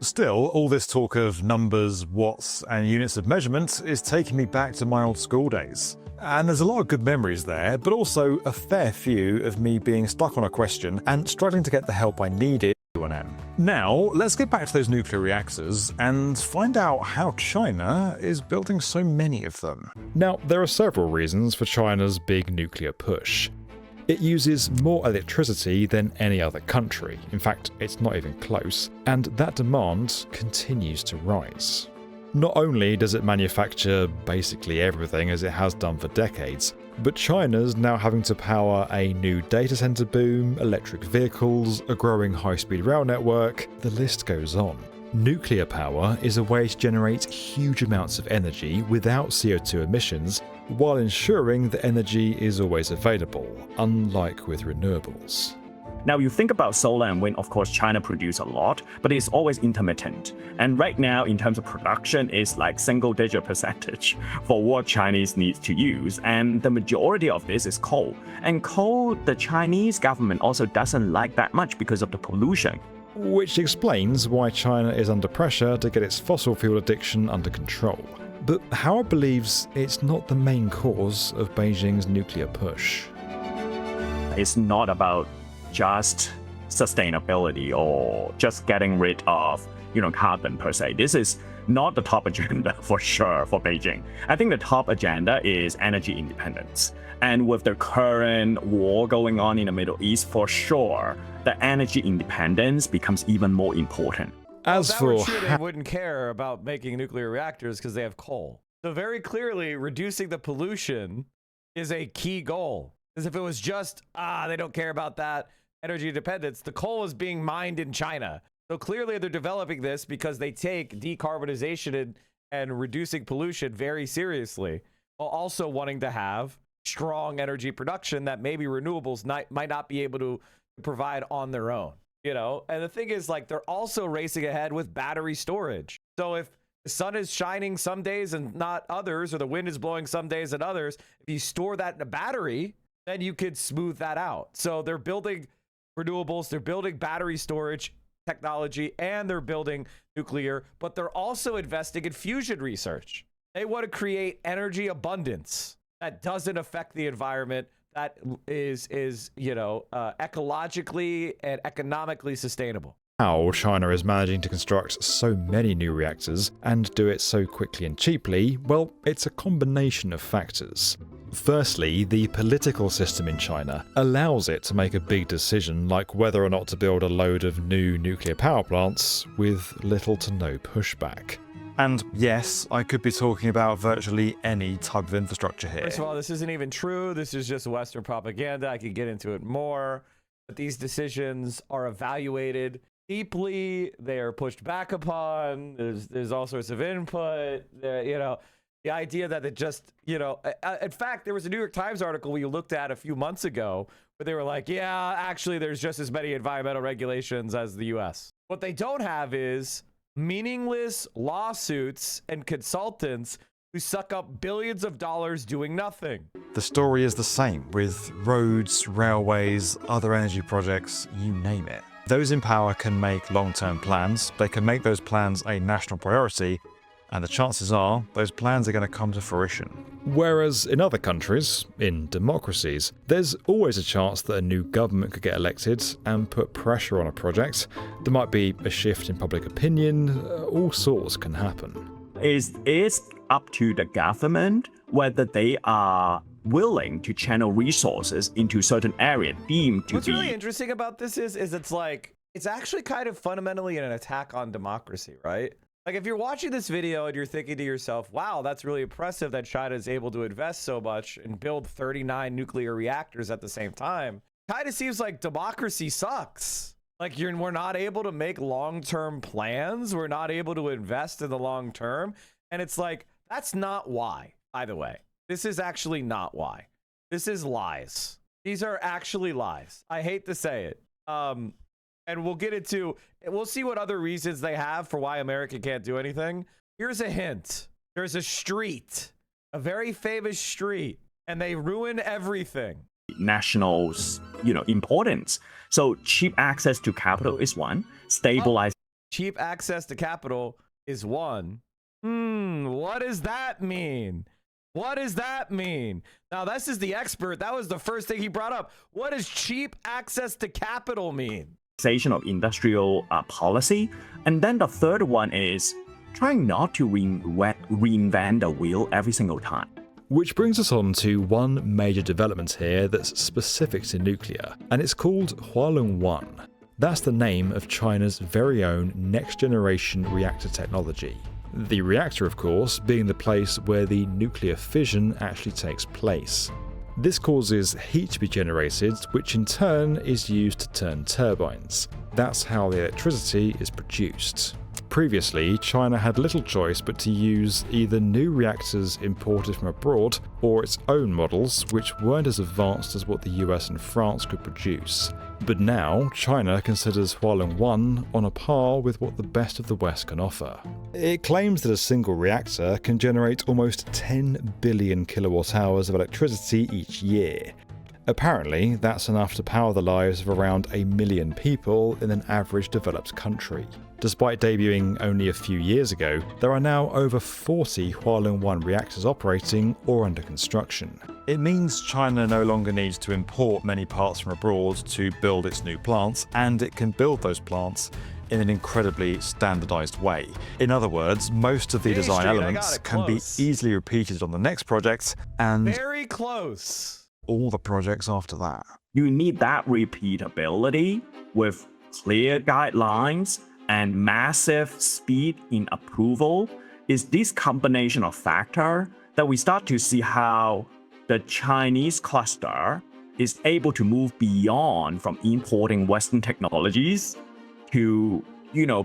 Still, all this talk of numbers, watts, and units of measurement is taking me back to my old school days. And there's a lot of good memories there, but also a fair few of me being stuck on a question and struggling to get the help I needed. Now, let's get back to those nuclear reactors and find out how China is building so many of them. Now, there are several reasons for China's big nuclear push. It uses more electricity than any other country. In fact, it's not even close, and that demand continues to rise. Not only does it manufacture basically everything as it has done for decades, but China's now having to power a new data center boom, electric vehicles, a growing high-speed rail network, the list goes on. Nuclear power is a way to generate huge amounts of energy without CO2 emissions, while ensuring the energy is always available, unlike with renewables. Now, you think about solar and wind, of course, China produces a lot, but it's always intermittent. And right now, in terms of production, it's like single-digit percentage for what Chinese needs to use. And the majority of this is coal. And coal, the Chinese government also doesn't like that much because of the pollution. Which explains why China is under pressure to get its fossil fuel addiction under control. But Howard believes it's not the main cause of Beijing's nuclear push. It's not about just sustainability or just getting rid of, carbon per se. This is not the top agenda for sure for Beijing. I think the top agenda is energy independence. And with the current war going on in the Middle East, for sure, the energy independence becomes even more important. As for they wouldn't care about making nuclear reactors because they have coal. So very clearly, reducing the pollution is a key goal. Because if it was just, they don't care about that energy independence, the coal is being mined in China. So clearly they're developing this because they take decarbonization and reducing pollution very seriously, while also wanting to have strong energy production that maybe renewables might not be able to provide on their own. And the thing is, like, they're also racing ahead with battery storage. So if the sun is shining some days and not others, or the wind is blowing some days and others, if you store that in a battery, then you could smooth that out. So they're building renewables, they're building battery storage technology, and they're building nuclear, but they're also investing in fusion research. They want to create energy abundance that doesn't affect the environment, that is ecologically and economically sustainable. How China is managing to construct so many new reactors and do it so quickly and cheaply, well, it's a combination of factors. Firstly, the political system in China allows it to make a big decision like whether or not to build a load of new nuclear power plants with little to no pushback. And yes, I could be talking about virtually any type of infrastructure here. First of all, this isn't even true. This is just Western propaganda. I could get into it more. But these decisions are evaluated deeply. They are pushed back upon. There's all sorts of input. The idea that it just, in fact, there was a New York Times article we looked at a few months ago where they were like, yeah, actually, there's just as many environmental regulations as the US. What they don't have is meaningless lawsuits and consultants who suck up billions of dollars doing nothing. The story is the same with roads, railways, other energy projects, you name it. Those in power can make long-term plans, they can make those plans a national priority, and the chances are those plans are going to come to fruition. Whereas in other countries, in democracies, there's always a chance that a new government could get elected and put pressure on a project. There might be a shift in public opinion, all sorts can happen. It's up to the government whether they are willing to channel resources into certain areas deemed to What's really interesting about this is it's actually kind of fundamentally an attack on democracy, right? Like, if you're watching this video and you're thinking to yourself, wow, that's really impressive that China is able to invest so much and build 39 nuclear reactors at the same time, kind of seems like democracy sucks. Like, we're not able to make long-term plans. We're not able to invest in the long term. And it's like, that's not why, by the way. This is actually not why. This is lies. These are actually lies. I hate to say it. And we'll see what other reasons they have for why America can't do anything. Here's a hint. There's a street, a very famous street, and they ruin everything. National, importance. So cheap access to capital is one. Stabilize. Cheap access to capital is one. What does that mean? What does that mean? Now, this is the expert. That was the first thing he brought up. What does cheap access to capital mean? Of industrial policy. And then the third one is trying not to reinvent the wheel every single time. Which brings us on to one major development here that's specific to nuclear, and it's called Hualong-1. That's the name of China's very own next-generation reactor technology. The reactor, of course, being the place where the nuclear fission actually takes place. This causes heat to be generated, which in turn is used to turn turbines. That's how the electricity is produced. Previously, China had little choice but to use either new reactors imported from abroad or its own models, which weren't as advanced as what the US and France could produce. But now, China considers Hualong 1 on a par with what the best of the West can offer. It claims that a single reactor can generate almost 10 billion kilowatt hours of electricity each year. Apparently, that's enough to power the lives of around 1 million people in an average developed country. Despite debuting only a few years ago, there are now over 40 Hualong 1 reactors operating or under construction. It means China no longer needs to import many parts from abroad to build its new plants, and it can build those plants in an incredibly standardized way. In other words, most of the design elements can be easily repeated on the next project, and very close. All the projects after that. You need that repeatability with clear guidelines and massive speed in approval. Is this combination of factor that we start to see how the Chinese cluster is able to move beyond from importing Western technologies to,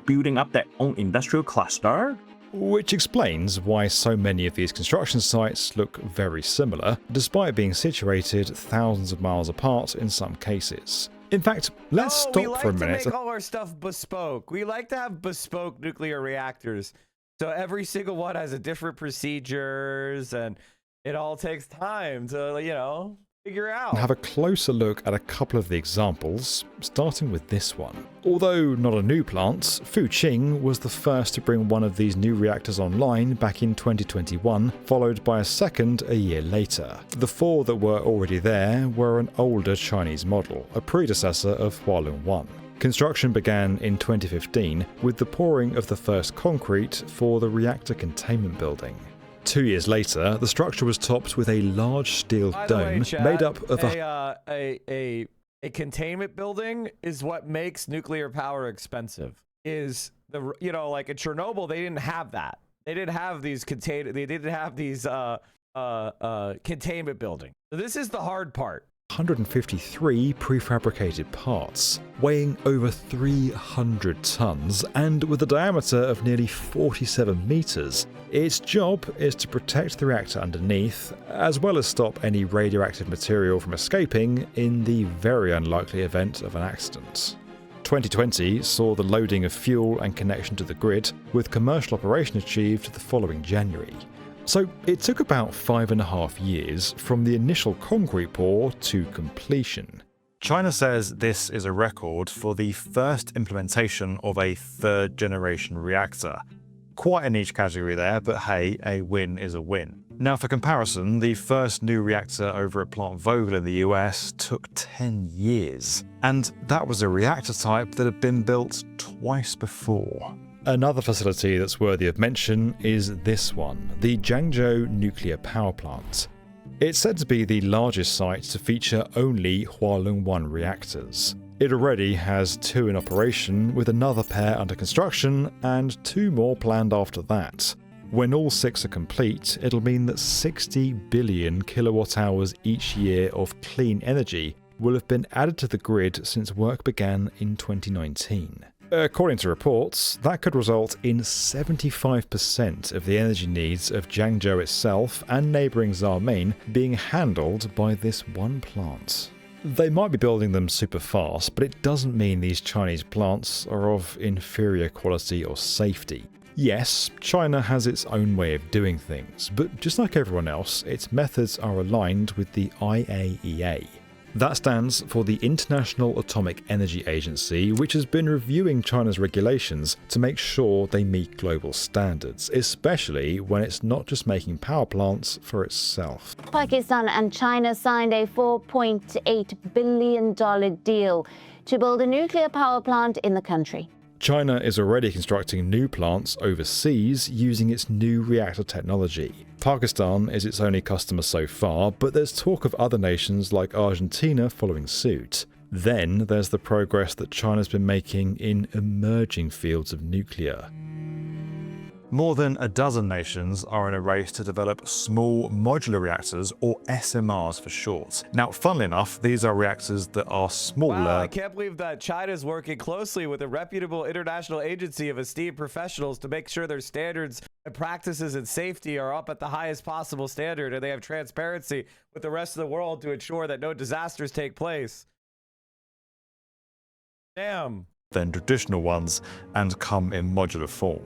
building up their own industrial cluster. Which explains why so many of these construction sites look very similar, despite being situated thousands of miles apart in some cases. In fact, let's stop for a minute. We like to make all our stuff bespoke. We like to have bespoke nuclear reactors. So every single one has a different procedures, and it all takes time to, figure out. And have a closer look at a couple of the examples, starting with this one. Although not a new plant, Fuqing was the first to bring one of these new reactors online back in 2021, followed by a second a year later. The 4 that were already there were an older Chinese model, a predecessor of Hualong 1. Construction began in 2015 with the pouring of the first concrete for the reactor containment building. 2 years later, the structure was topped with a large steel dome made up of a containment building is what makes nuclear power expensive. Is like at Chernobyl, they didn't have that. They didn't have these containment buildings. So this is the hard part. 153 prefabricated parts, weighing over 300 tons and with a diameter of nearly 47 meters. Its job is to protect the reactor underneath, as well as stop any radioactive material from escaping in the very unlikely event of an accident. 2020 saw the loading of fuel and connection to the grid, with commercial operation achieved the following January. So it took about 5.5 years from the initial concrete pour to completion. China says this is a record for the first implementation of a third-generation reactor. Quite a niche category there, but hey, a win is a win. Now for comparison, the first new reactor over at Plant Vogel in the US took 10 years. And that was a reactor type that had been built twice before. Another facility that's worthy of mention is this one, the Jiangzhou Nuclear Power Plant. It's said to be the largest site to feature only Hualong 1 reactors. It already has 2 in operation, with another pair under construction and 2 more planned after that. When all 6 are complete, it'll mean that 60 billion kilowatt hours each year of clean energy will have been added to the grid since work began in 2019. According to reports, that could result in 75% of the energy needs of Jiangzhou itself and neighbouring Xiamen being handled by this one plant. They might be building them super fast, but it doesn't mean these Chinese plants are of inferior quality or safety. Yes, China has its own way of doing things, but just like everyone else, its methods are aligned with the IAEA. That stands for the International Atomic Energy Agency, which has been reviewing China's regulations to make sure they meet global standards, especially when it's not just making power plants for itself. Pakistan and China signed a $4.8 billion deal to build a nuclear power plant in the country. China is already constructing new plants overseas using its new reactor technology. Pakistan is its only customer so far, but there's talk of other nations like Argentina following suit. Then there's the progress that China's been making in emerging fields of nuclear. More than a dozen nations are in a race to develop small modular reactors, or SMRs for short. Now, funnily enough, these are reactors that are smaller. Wow, I can't believe that China's working closely with a reputable international agency of esteemed professionals to make sure their standards and practices and safety are up at the highest possible standard, and they have transparency with the rest of the world to ensure that no disasters take place. Damn. Than traditional ones and come in modular form.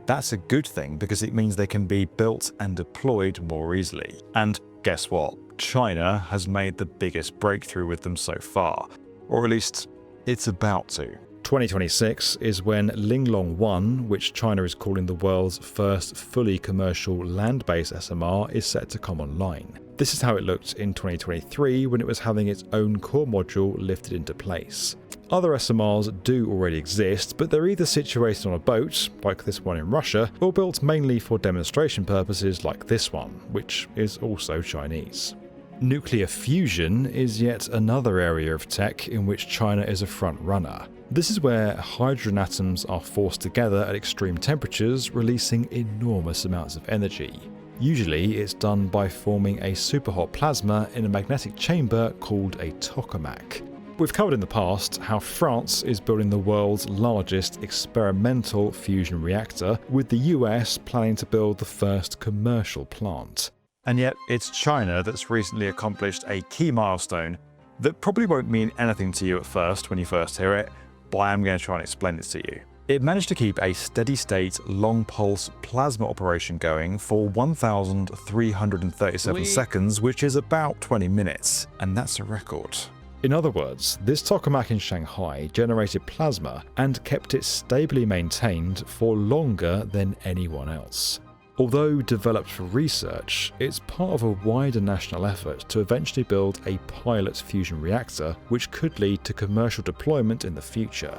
That's a good thing because it means they can be built and deployed more easily. And guess what? China has made the biggest breakthrough with them so far, or at least it's about to. 2026 is when Linglong 1, which China is calling the world's first fully commercial land-based SMR, is set to come online. This is how it looked in 2023 when it was having its own core module lifted into place. Other SMRs do already exist, but they're either situated on a boat, like this one in Russia, or built mainly for demonstration purposes like this one, which is also Chinese. Nuclear fusion is yet another area of tech in which China is a front runner. This is where hydrogen atoms are forced together at extreme temperatures, releasing enormous amounts of energy. Usually it's done by forming a superhot plasma in a magnetic chamber called a tokamak. We've covered in the past how France is building the world's largest experimental fusion reactor, with the US planning to build the first commercial plant. And yet it's China that's recently accomplished a key milestone that probably won't mean anything to you at first when you first hear it, but I am going to try and explain it to you. It managed to keep a steady-state long-pulse plasma operation going for 1,337 seconds, which is about 20 minutes, and that's a record. In other words, this tokamak in Shanghai generated plasma and kept it stably maintained for longer than anyone else. Although developed for research, it's part of a wider national effort to eventually build a pilot fusion reactor, which could lead to commercial deployment in the future.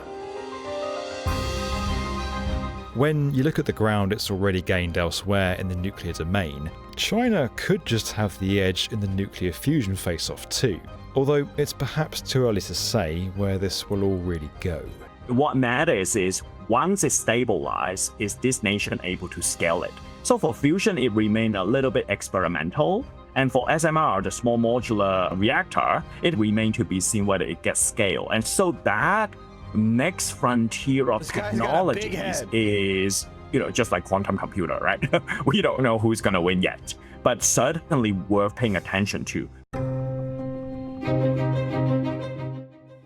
When you look at the ground it's already gained elsewhere in the nuclear domain, China could just have the edge in the nuclear fusion face-off too, although it's perhaps too early to say where this will all really go. What matters is, once it's stabilized, is this nation able to scale it? So for fusion, it remained a little bit experimental, and for SMR, the small modular reactor, it remained to be seen whether it gets scale. And so that next frontier of technologies is, just like quantum computer, right? We don't know who's going to win yet, but certainly worth paying attention to.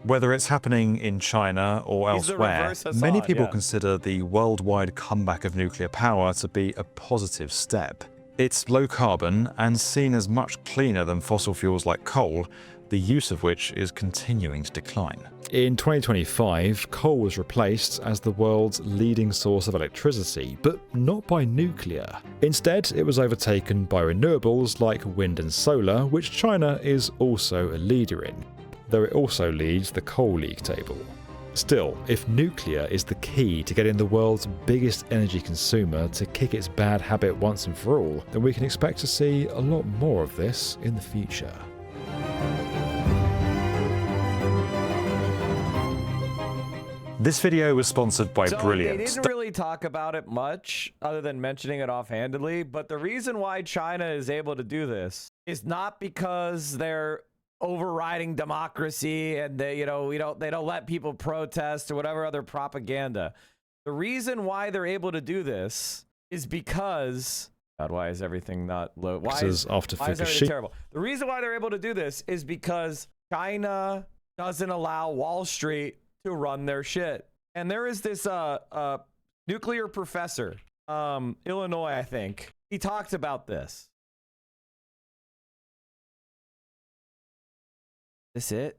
Whether it's happening in China or elsewhere, many people consider the worldwide comeback of nuclear power to be a positive step. It's low carbon and seen as much cleaner than fossil fuels like coal, the use of which is continuing to decline. In 2025, coal was replaced as the world's leading source of electricity, but not by nuclear. Instead, it was overtaken by renewables like wind and solar, which China is also a leader in, though it also leads the coal league table. Still, if nuclear is the key to getting the world's biggest energy consumer to kick its bad habit once and for all, then we can expect to see a lot more of this in the future. This video was sponsored by Brilliant. They didn't really talk about it much other than mentioning it offhandedly, but the reason why China is able to do this is not because they're overriding democracy and they don't let people protest or whatever other propaganda. The reason why they're able to do this is because God, why is everything not low? Why is everything terrible? The reason why they're able to do this is because China doesn't allow Wall Street to run their shit. And there is this nuclear professor, Illinois, I think. He talked about this. This it?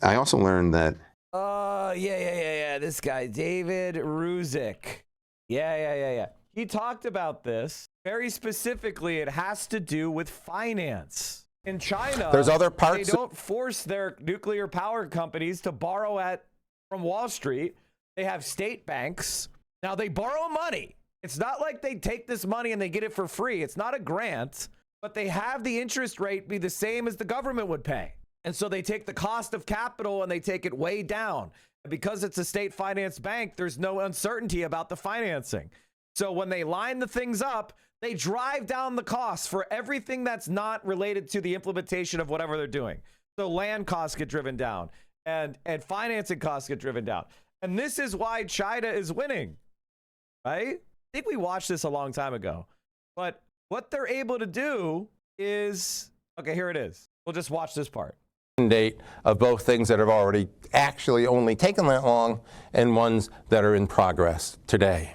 I also learned that. Yeah. This guy, David Ruzick. Yeah. He talked about this. Very specifically, it has to do with finance. In China, there's other parts. They don't force their nuclear power companies to borrow from Wall Street. They have state banks. Now they borrow money. It's not like they take this money and they get it for free. It's not a grant, but they have the interest rate be the same as the government would pay. And so they take the cost of capital and they take it way down. And because it's a state financed bank, there's no uncertainty about the financing. So when they line the things up, they drive down the costs for everything that's not related to the implementation of whatever they're doing. So land costs get driven down and financing costs get driven down. And this is why China is winning, right? I think we watched this a long time ago. But what they're able to do is, okay, here it is. We'll just watch this part. Date of both things that have already actually only taken that long and ones that are in progress today.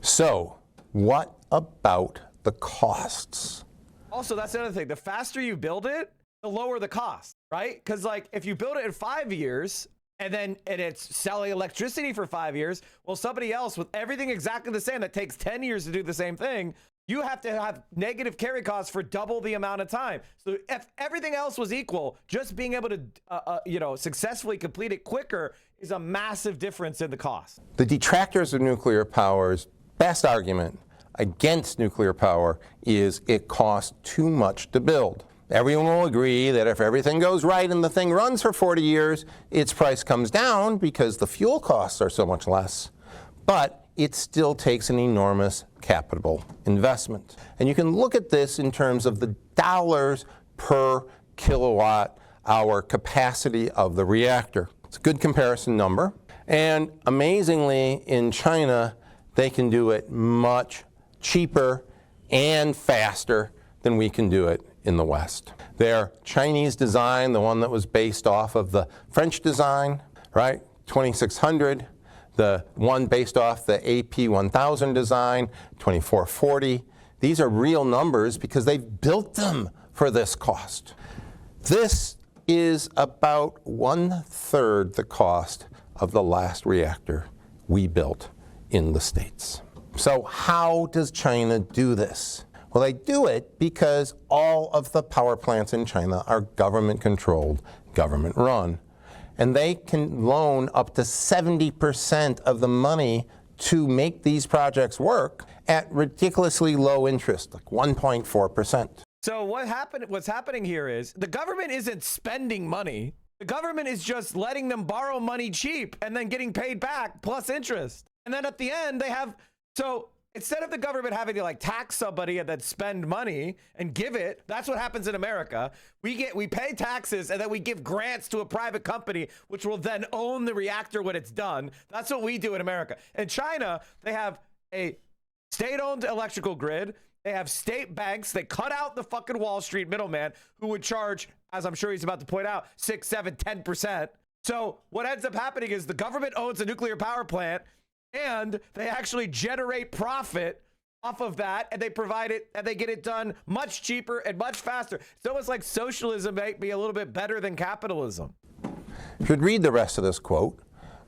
So what about the costs? Also, that's the other thing. The faster you build it, the lower the cost, right? Because like if you build it in 5 years and it's selling electricity for 5 years, well, somebody else with everything exactly the same that takes 10 years to do the same thing, you have to have negative carry costs for double the amount of time. So if everything else was equal, just being able to successfully complete it quicker is a massive difference in the cost. The detractors of nuclear power's best argument against nuclear power is it costs too much to build. Everyone will agree that if everything goes right and the thing runs for 40 years, its price comes down because the fuel costs are so much less. But it still takes an enormous capital investment. And you can look at this in terms of the dollars per kilowatt hour capacity of the reactor. It's a good comparison number. And amazingly, in China, they can do it much cheaper and faster than we can do it in the West. Their Chinese design, the one that was based off of the French design, right, 2600, the one based off the AP1000 design, 2440. These are real numbers because they've built them for this cost. This is about 1/3 the cost of the last reactor we built in the States. So how does China do this? Well, they do it because all of the power plants in China are government-controlled, government-run. And they can loan up to 70% of the money to make these projects work at ridiculously low interest, like 1.4%. So what's happening here is the government isn't spending money. The government is just letting them borrow money cheap and then getting paid back plus interest. And then at the end, so instead of the government having to like tax somebody and then spend money and give it, that's what happens in America. We pay taxes and then we give grants to a private company, which will then own the reactor when it's done. That's what we do in America. In China, they have a state-owned electrical grid. They have state banks. They cut out the fucking Wall Street middleman who would charge, as I'm sure he's about to point out, 6, 7, 10%. So what ends up happening is the government owns a nuclear power plant and they actually generate profit off of that, and they provide it, and they get it done much cheaper and much faster. It's almost like socialism might be a little bit better than capitalism. You should read the rest of this quote.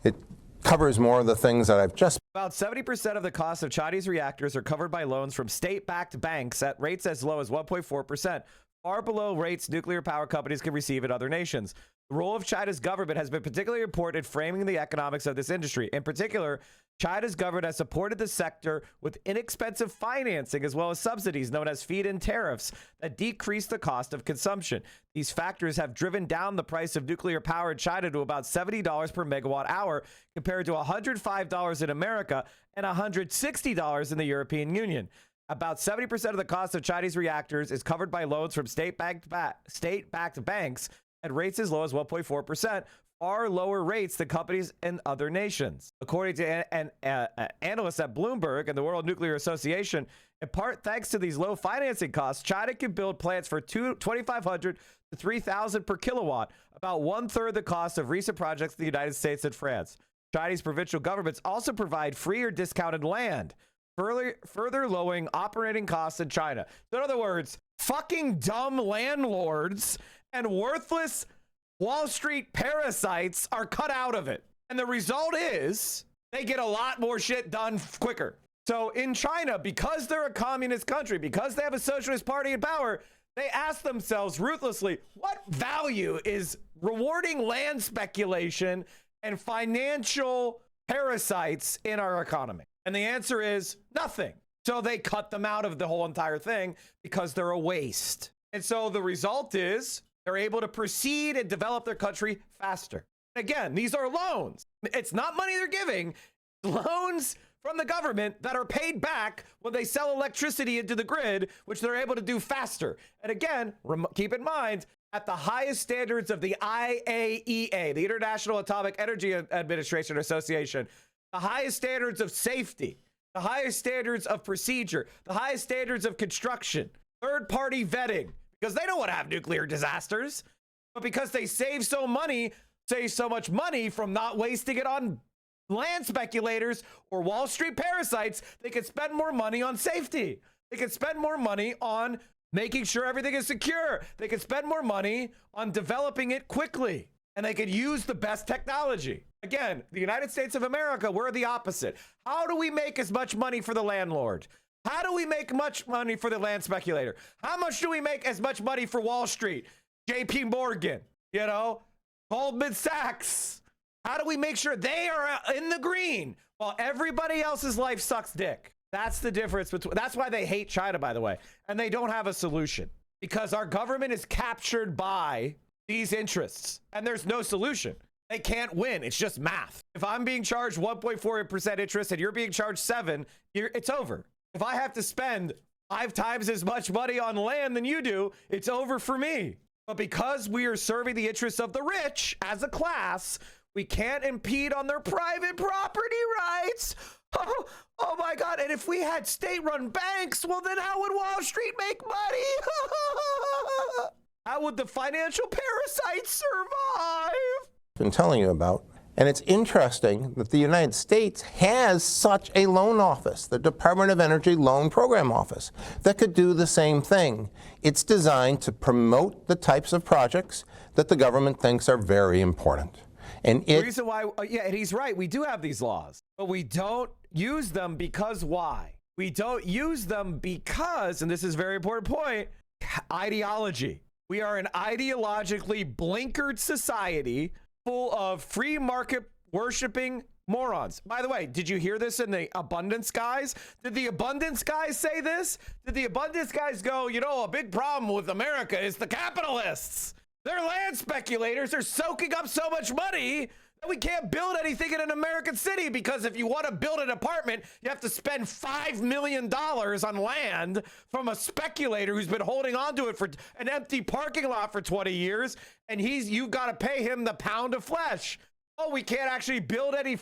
It covers more of the things that I've just... About 70% of the cost of Chinese reactors are covered by loans from state-backed banks at rates as low as 1.4%, far below rates nuclear power companies can receive in other nations. The role of China's government has been particularly important in framing the economics of this industry. In particular, China's government has supported the sector with inexpensive financing as well as subsidies known as feed-in tariffs that decrease the cost of consumption. These factors have driven down the price of nuclear power in China to about $70 per megawatt hour compared to $105 in America and $160 in the European Union. About 70% of the cost of Chinese reactors is covered by loans from state-backed banks at rates as low as 1.4%, far lower rates than companies in other nations. According to analysts at Bloomberg and the World Nuclear Association, in part thanks to these low financing costs, China can build plants for $2,500 to $3,000 per kilowatt, about 1/3 the cost of recent projects in the United States and France. Chinese provincial governments also provide free or discounted land, further lowering operating costs in China. So in other words, fucking dumb landlords and worthless Wall Street parasites are cut out of it. And the result is they get a lot more shit done quicker. So in China, because they're a communist country, because they have a socialist party in power, they ask themselves ruthlessly, what value is rewarding land speculation and financial parasites in our economy? And the answer is nothing. So they cut them out of the whole entire thing because they're a waste. And so the result is they're able to proceed and develop their country faster. Again, these are loans. It's not money they're giving. Loans from the government that are paid back when they sell electricity into the grid, which they're able to do faster. And again, keep in mind, at the highest standards of the IAEA, the International Atomic Energy Administration Association, the highest standards of safety, the highest standards of procedure, the highest standards of construction, third-party vetting, because they don't want to have nuclear disasters, but because they save so much money from not wasting it on land speculators or Wall Street parasites, they could spend more money on safety. They could spend more money on making sure everything is secure. They could spend more money on developing it quickly, and they could use the best technology. Again, the United States of America, we're the opposite. How do we make as much money for the landlord? How do we make much money for the land speculator? How much do we make as much money for Wall Street, JP Morgan, Goldman Sachs? How do we make sure they are in the green while everybody else's life sucks dick? That's the difference between, that's why they hate China, by the way. And they don't have a solution because our government is captured by these interests and there's no solution. They can't win. It's just math. If I'm being charged 1.4% interest and you're being charged 7%, it's over. If I have to spend 5 times as much money on land than you do, it's over for me. But because we are serving the interests of the rich as a class, we can't impede on their private property rights. Oh my God. And if we had state-run banks, well, then how would Wall Street make money? How would the financial parasites survive? Been telling you about. And it's interesting that the United States has such a loan office, the Department of Energy Loan Program Office, that could do the same thing. It's designed to promote the types of projects that the government thinks are very important. And the reason why, yeah, and he's right, we do have these laws, but we don't use them because why? We don't use them because, and this is a very important point, ideology. We are an ideologically blinkered society full of free market worshiping morons. By the way, did you hear this in the abundance guys? Did the abundance guys say this? Did the abundance guys go, a big problem with America is the capitalists. They're land speculators. They're soaking up so much money that we can't build anything in an American city because if you want to build an apartment, you have to spend $5 million on land from a speculator who's been holding on to it for an empty parking lot for 20 years. And you've got to pay him the pound of flesh. Oh, we can't actually build any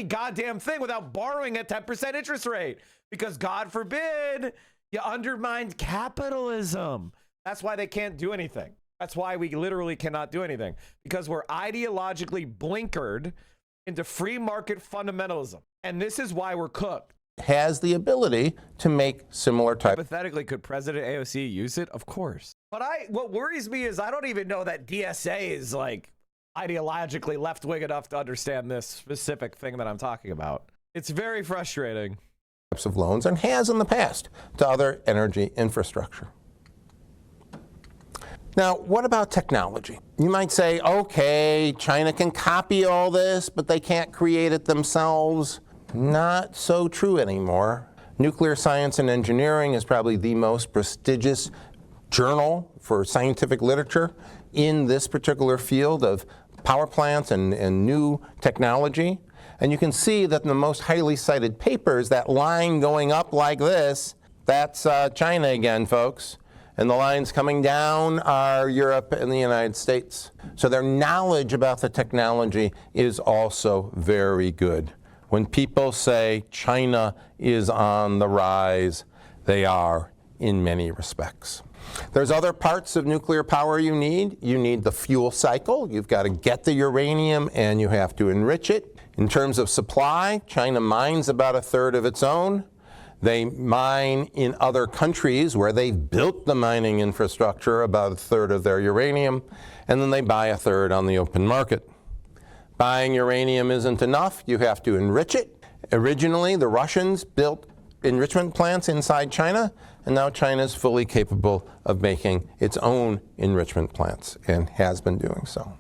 goddamn thing without borrowing at 10% interest rate because God forbid you undermined capitalism. That's why they can't do anything. That's why we literally cannot do anything because we're ideologically blinkered into free market fundamentalism. And this is why we're cooked. Has the ability to make similar type. Hypothetically, could President AOC use it? Of course. But what worries me is I don't even know that DSA is like ideologically left-wing enough to understand this specific thing that I'm talking about. It's very frustrating. Types of loans and has in the past to other energy infrastructure. Now, what about technology? You might say, okay, China can copy all this, but they can't create it themselves. Not so true anymore. Nuclear Science and Engineering is probably the most prestigious journal for scientific literature in this particular field of power plants and new technology. And you can see that in the most highly cited papers, that line going up like this, that's China again, folks. And the lines coming down are Europe and the United States. So their knowledge about the technology is also very good. When people say China is on the rise, they are in many respects. There's other parts of nuclear power you need. You need the fuel cycle. You've got to get the uranium and you have to enrich it. In terms of supply, China mines about 1/3 of its own. They mine in other countries where they've built the mining infrastructure, about 1/3 of their uranium, and then they buy 1/3 on the open market. Buying uranium isn't enough. You have to enrich it. Originally, the Russians built enrichment plants inside China, and now China is fully capable of making its own enrichment plants and has been doing so.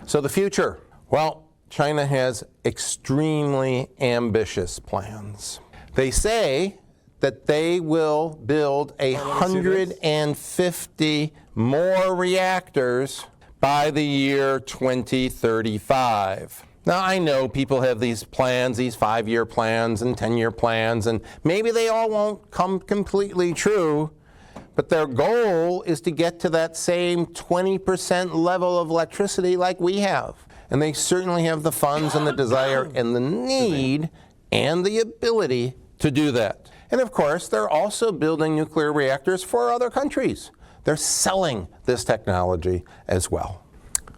So the future, well, China has extremely ambitious plans. They say that they will build 150 more reactors by the year 2035. Now, I know people have these plans, these 5-year plans and 10-year plans, and maybe they all won't come completely true, but their goal is to get to that same 20% level of electricity like we have. And they certainly have the funds and the desire and the need and the ability to do that. And of course, they're also building nuclear reactors for other countries. They're selling this technology as well.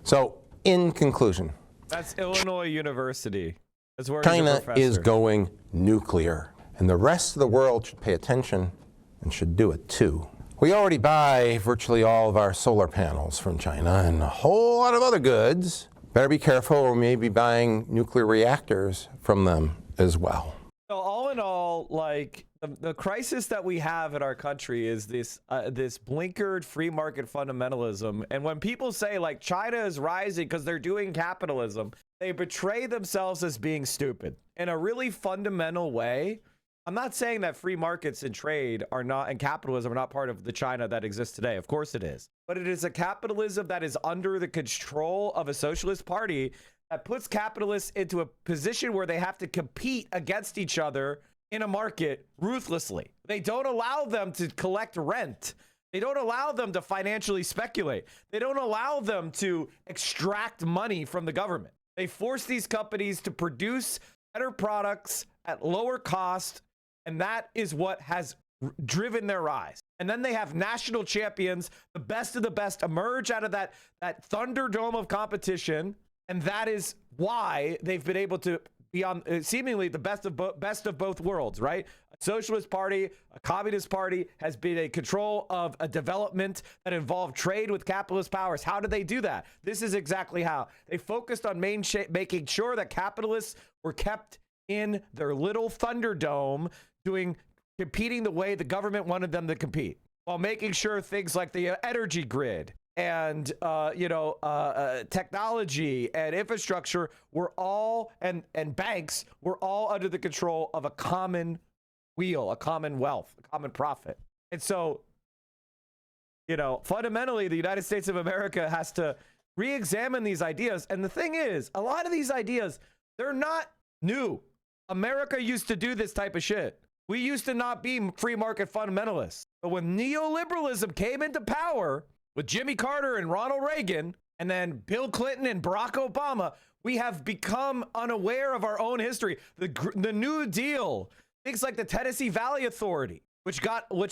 So, in conclusion, that's Illinois University. That's where China is going nuclear, and the rest of the world should pay attention and should do it too. We already buy virtually all of our solar panels from China and a whole lot of other goods. Better be careful, or we may be buying nuclear reactors from them as well. So all in all, like the crisis that we have in our country is this this blinkered free market fundamentalism. And when people say like China is rising because they're doing capitalism, they betray themselves as being stupid in a really fundamental way. I'm not saying that free markets and trade are not, and capitalism are not part of the China that exists today. Of course it is. But it is a capitalism that is under the control of a socialist party that puts capitalists into a position where they have to compete against each other in a market ruthlessly. They don't allow them to collect rent. They don't allow them to financially speculate. They don't allow them to extract money from the government. They force these companies to produce better products at lower cost, and that is what has driven their rise. And then they have national champions, the best of the best, emerge out of that thunderdome of competition. And that is why they've been able to be on seemingly the best of both worlds, right? A socialist party, a communist party has been in control of a development that involved trade with capitalist powers. How did they do that? This is exactly how. They focused on making sure that capitalists were kept in their little thunderdome, competing the way the government wanted them to compete, while making sure things like the energy grid and technology and infrastructure were all, and banks were all under the control of a common wheel, a common wealth, a common profit. And so, fundamentally, the United States of America has to re-examine these ideas. And the thing is, a lot of these ideas, they're not new. America used to do this type of shit. We used to not be free market fundamentalists. But when neoliberalism came into power with Jimmy Carter and Ronald Reagan, and then Bill Clinton and Barack Obama, we have become unaware of our own history. The New Deal, things like the Tennessee Valley Authority, which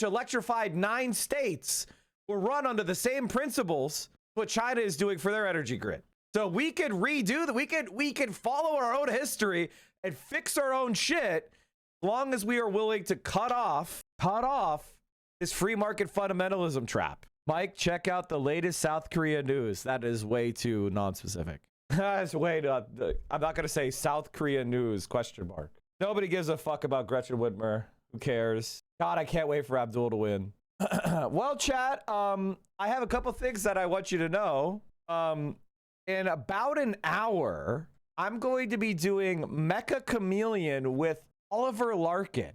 electrified 9 states, were run under the same principles what China is doing for their energy grid. So we could redo that. We could follow our own history and fix our own shit, as long as we are willing to cut off this free market fundamentalism trap. Mike, check out the latest South Korea news. That is way too non-specific. That's way not. I'm not gonna say South Korea news ? Nobody gives a fuck about Gretchen Whitmer. Who cares? God, I can't wait for Abdul to win. Well, chat. I have a couple things that I want you to know. In about an hour, I'm going to be doing Mecha Chameleon with Oliver Larkin.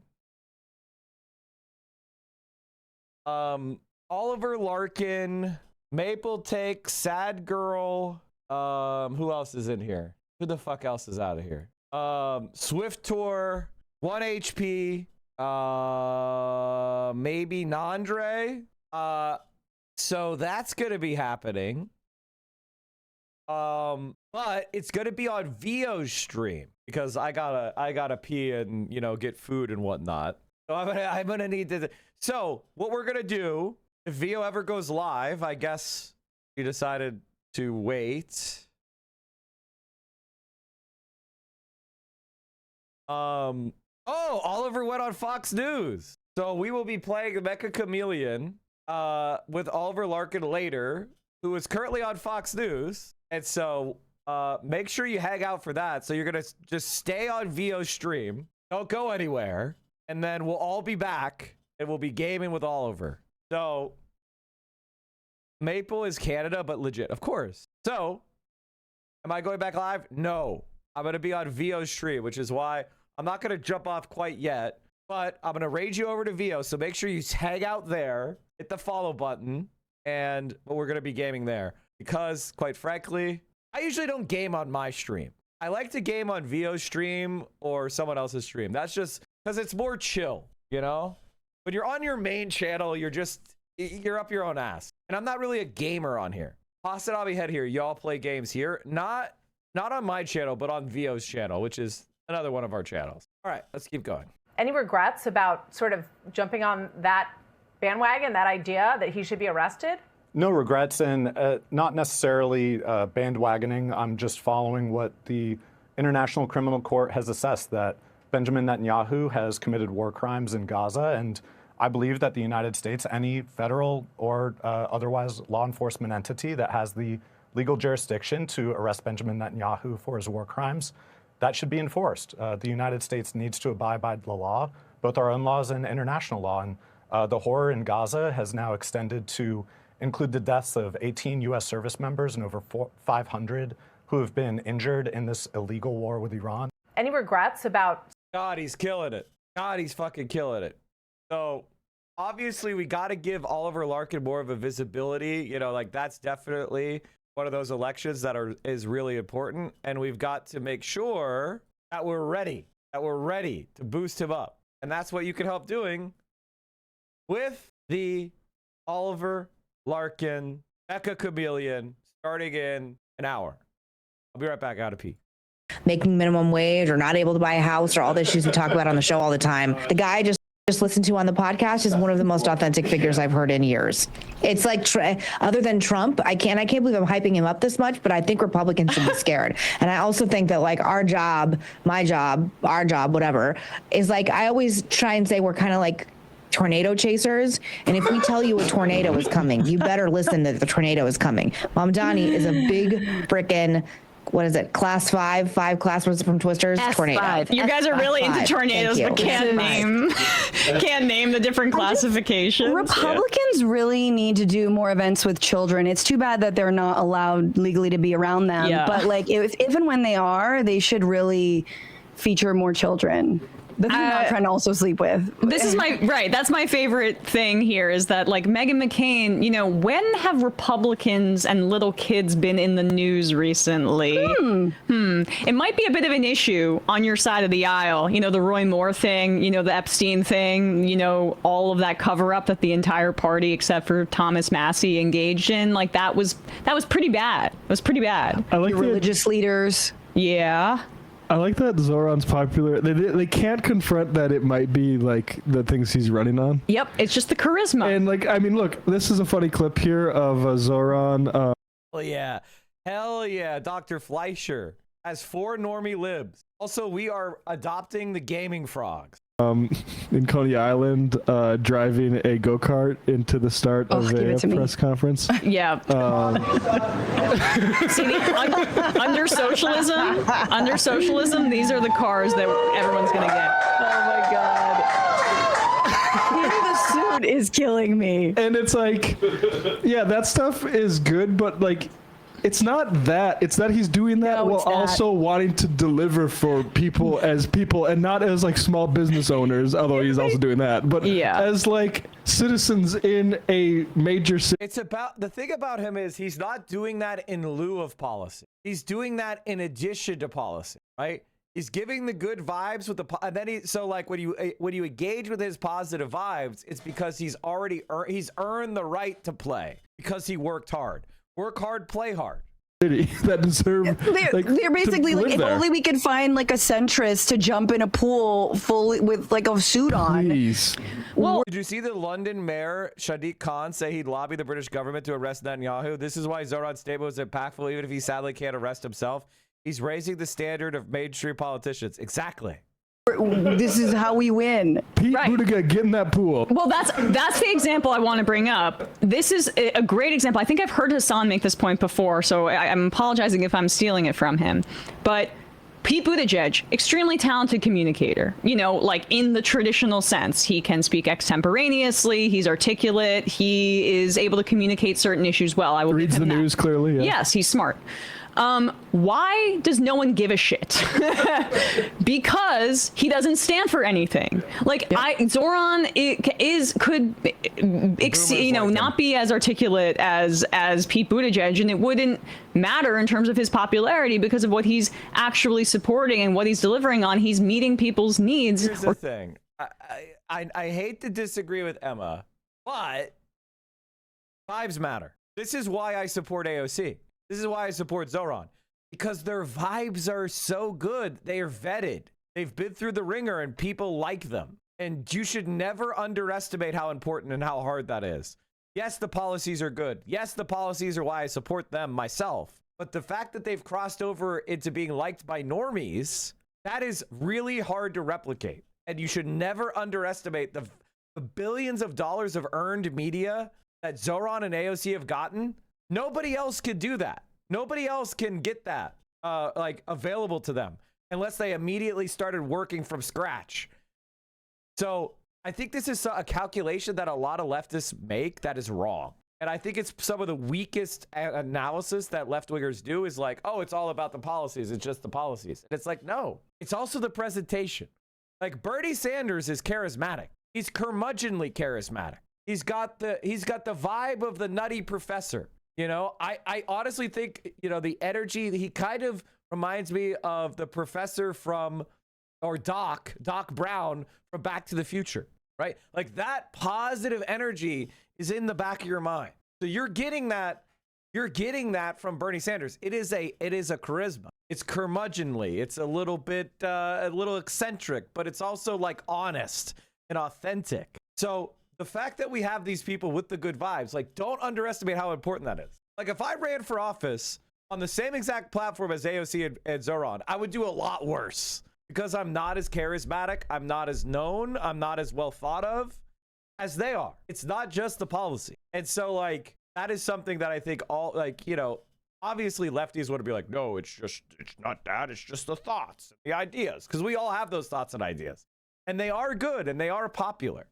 Oliver Larkin, Maple Take, Sad Girl. Who else is in here? Who the fuck else is out of here? Swift Tour, 1HP, maybe Nandre. So that's gonna be happening. But it's gonna be on Vio's stream because I gotta pee and get food and whatnot. So I'm gonna need to. So what we're gonna do, if Vio ever goes live, I guess we decided to wait. Oh, Oliver went on Fox News. So we will be playing Mecha Chameleon with Oliver Larkin later, who is currently on Fox News. And so make sure you hang out for that. So you're going to just stay on Vio's stream. Don't go anywhere. And then we'll all be back and we'll be gaming with Oliver. So Maple is Canada, but legit, of course. So am I going back live? No. I'm going to be on Vio's stream, which is why I'm not going to jump off quite yet. But I'm going to raid you over to Vio. So make sure you hang out there. Hit the follow button. And we're going to be gaming there. Because, quite frankly, I usually don't game on my stream. I like to game on VO's stream or someone else's stream. That's just because it's more chill, you know? When you're on your main channel, you're up your own ass. And I'm not really a gamer on here. Hasadami Head here, y'all play games here. Not on my channel, but on VO's channel, which is another one of our channels. All right, let's keep going. Any regrets about sort of jumping on that bandwagon, that idea that he should be arrested? No regrets, and not necessarily bandwagoning. I'm just following what the International Criminal Court has assessed, that Benjamin Netanyahu has committed war crimes in Gaza, and I believe that the United States, any federal or otherwise law enforcement entity that has the legal jurisdiction to arrest Benjamin Netanyahu for his war crimes, that should be enforced. The United States needs to abide by the law, both our own laws and international law. And the horror in Gaza has now extended to include the deaths of 18 U.S. service members and over 500 who have been injured in this illegal war with Iran. Any regrets about... God, he's killing it. God, he's fucking killing it. So obviously we got to give Oliver Larkin more of a visibility. You know, like that's definitely one of those elections that is really important. And we've got to make sure that we're ready to boost him up. And that's what you can help doing with the Oliver Larkin Mecha Chameleon starting in an hour. I'll be right back. Out of pee. Making minimum wage or not able to buy a house or all the issues we talk about on the show all the time. The guy I just listened to on the podcast is one of the most authentic figures I've heard in years. It's like, other than Trump, I can't believe I'm hyping him up this much, but I think Republicans should be scared. And I also think that like our job, my job, our job, whatever, is like, I always try and say we're kind of like tornado chasers. And if we tell you a tornado is coming, you better listen that the tornado is coming. Mamdani is a big frickin', what is it? Class 5 class was from Twisters. S5. Tornado. You guys are really into tornadoes, but can't name the different classifications. Republicans really need to do more events with children. It's too bad that they're not allowed legally to be around them. Yeah. But like, if and when they are, they should really feature more children. That they're not trying to also sleep with. This is that's my favorite thing here is that like Meghan McCain, you know, when have Republicans and little kids been in the news recently? It might be a bit of an issue on your side of the aisle. You know, the Roy Moore thing, you know, the Epstein thing, you know, all of that cover up that the entire party except for Thomas Massie engaged in. Like that was pretty bad. It was pretty bad. I like the religious leaders. Yeah. I like that Zoran's popular. They can't confront that it might be like the things he's running on. Yep, it's just the charisma. And like, I mean, look, this is a funny clip here of Zoran. Hell yeah, Dr. Fleischer has 4 normie libs. Also, we are adopting the gaming frogs. In Coney Island, driving a go-kart into the start of a press conference. Yeah. See, under socialism, these are the cars that everyone's gonna get. Oh my God. The suit is killing me. And it's like, yeah, that stuff is good, but like, it's not that. It's that he's doing that while also wanting to deliver for people and not as like small business owners, although he's also doing that, but as like citizens in a major city. It's about, the thing about him is he's not doing that in lieu of policy. He's doing that in addition to policy, right? He's giving the good vibes with the, and then so like when you engage with his positive vibes, it's because he's earned the right to play because he worked hard. Work hard, play hard. That deserve. They're basically like, if only we could find like a centrist to jump in a pool fully with like a suit on. Please. Well, did you see the London mayor Sadiq Khan say he'd lobby the British government to arrest Netanyahu? This is why Zoran's statement was impactful, even if he sadly can't arrest himself. He's raising the standard of mainstream politicians. Exactly. This is how we win. Pete Buttigieg, get in that pool. Well, that's the example I want to bring up. This is a great example. I think I've heard Hassan make this point before, so I'm apologizing if I'm stealing it from him. But Pete Buttigieg, extremely talented communicator, you know, like in the traditional sense. He can speak extemporaneously, he's articulate, he is able to communicate certain issues well. I will reads the news clearly. Yeah. Yes, he's smart. Why does no one give a shit? Because he doesn't stand for anything. Like Zoran could not be as articulate as Pete Buttigieg, and it wouldn't matter in terms of his popularity because of what he's actually supporting and what he's delivering on. He's meeting people's needs. Here's the thing. I hate to disagree with Emma, but vibes matter. This is why I support AOC. This is why I support Zoran, because their vibes are so good. They are vetted. They've been through the ringer and people like them. And you should never underestimate how important and how hard that is. Yes, the policies are good. Yes, the policies are why I support them myself. But the fact that they've crossed over into being liked by normies, that is really hard to replicate. And you should never underestimate the billions of dollars of earned media that Zoran and AOC have gotten. Nobody else could do that. Nobody else can get that like available to them unless they immediately started working from scratch. So I think this is a calculation that a lot of leftists make that is wrong. And I think it's some of the weakest analysis that left-wingers do is like, oh, it's all about the policies. It's just the policies. And it's like, no, it's also the presentation. Like Bernie Sanders is charismatic. He's curmudgeonly charismatic. He's got the vibe of the nutty professor. You know, I honestly think, you know, the energy, he kind of reminds me of the professor from, or Doc Brown from Back to the Future, right? Like that positive energy is in the back of your mind. So you're getting that from Bernie Sanders. It is a charisma. It's curmudgeonly. It's a little bit, a little eccentric, but it's also like honest and authentic. So the fact that we have these people with the good vibes, like don't underestimate how important that is. Like if I ran for office on the same exact platform as AOC and Zoran, I would do a lot worse because I'm not as charismatic. I'm not as known. I'm not as well thought of as they are. It's not just the policy. And so like, that is something that I think all like, you know, obviously lefties would be like, no, it's not that. It's just the thoughts, the ideas. Because we all have those thoughts and ideas. And they are good and they are popular.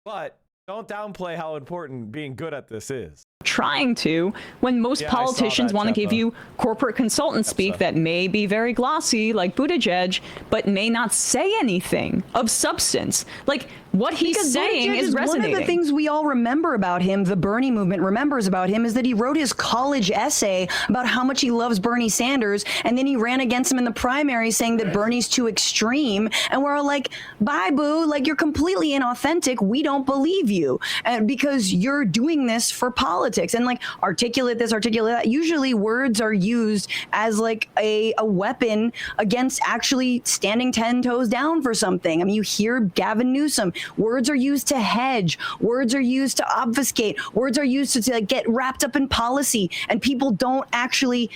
But don't downplay how important being good at this is. Trying to, when most politicians want to give you corporate consultant speak that may be very glossy, like Buttigieg, but may not say anything of substance. Like what he's saying Buttigieg is resonating. One of the things we all remember about him, the Bernie movement remembers about him, is that he wrote his college essay about how much he loves Bernie Sanders, and then he ran against him in the primary saying that Bernie's too extreme, and we're all like, bye, boo, like you're completely inauthentic. We don't believe you, because you're doing this for politics. And like articulate this, articulate that. Usually words are used as like a weapon against actually standing 10 toes down for something. I mean, you hear Gavin Newsom, words are used to hedge, words are used to obfuscate, words are used to like, get wrapped up in policy, and people don't actually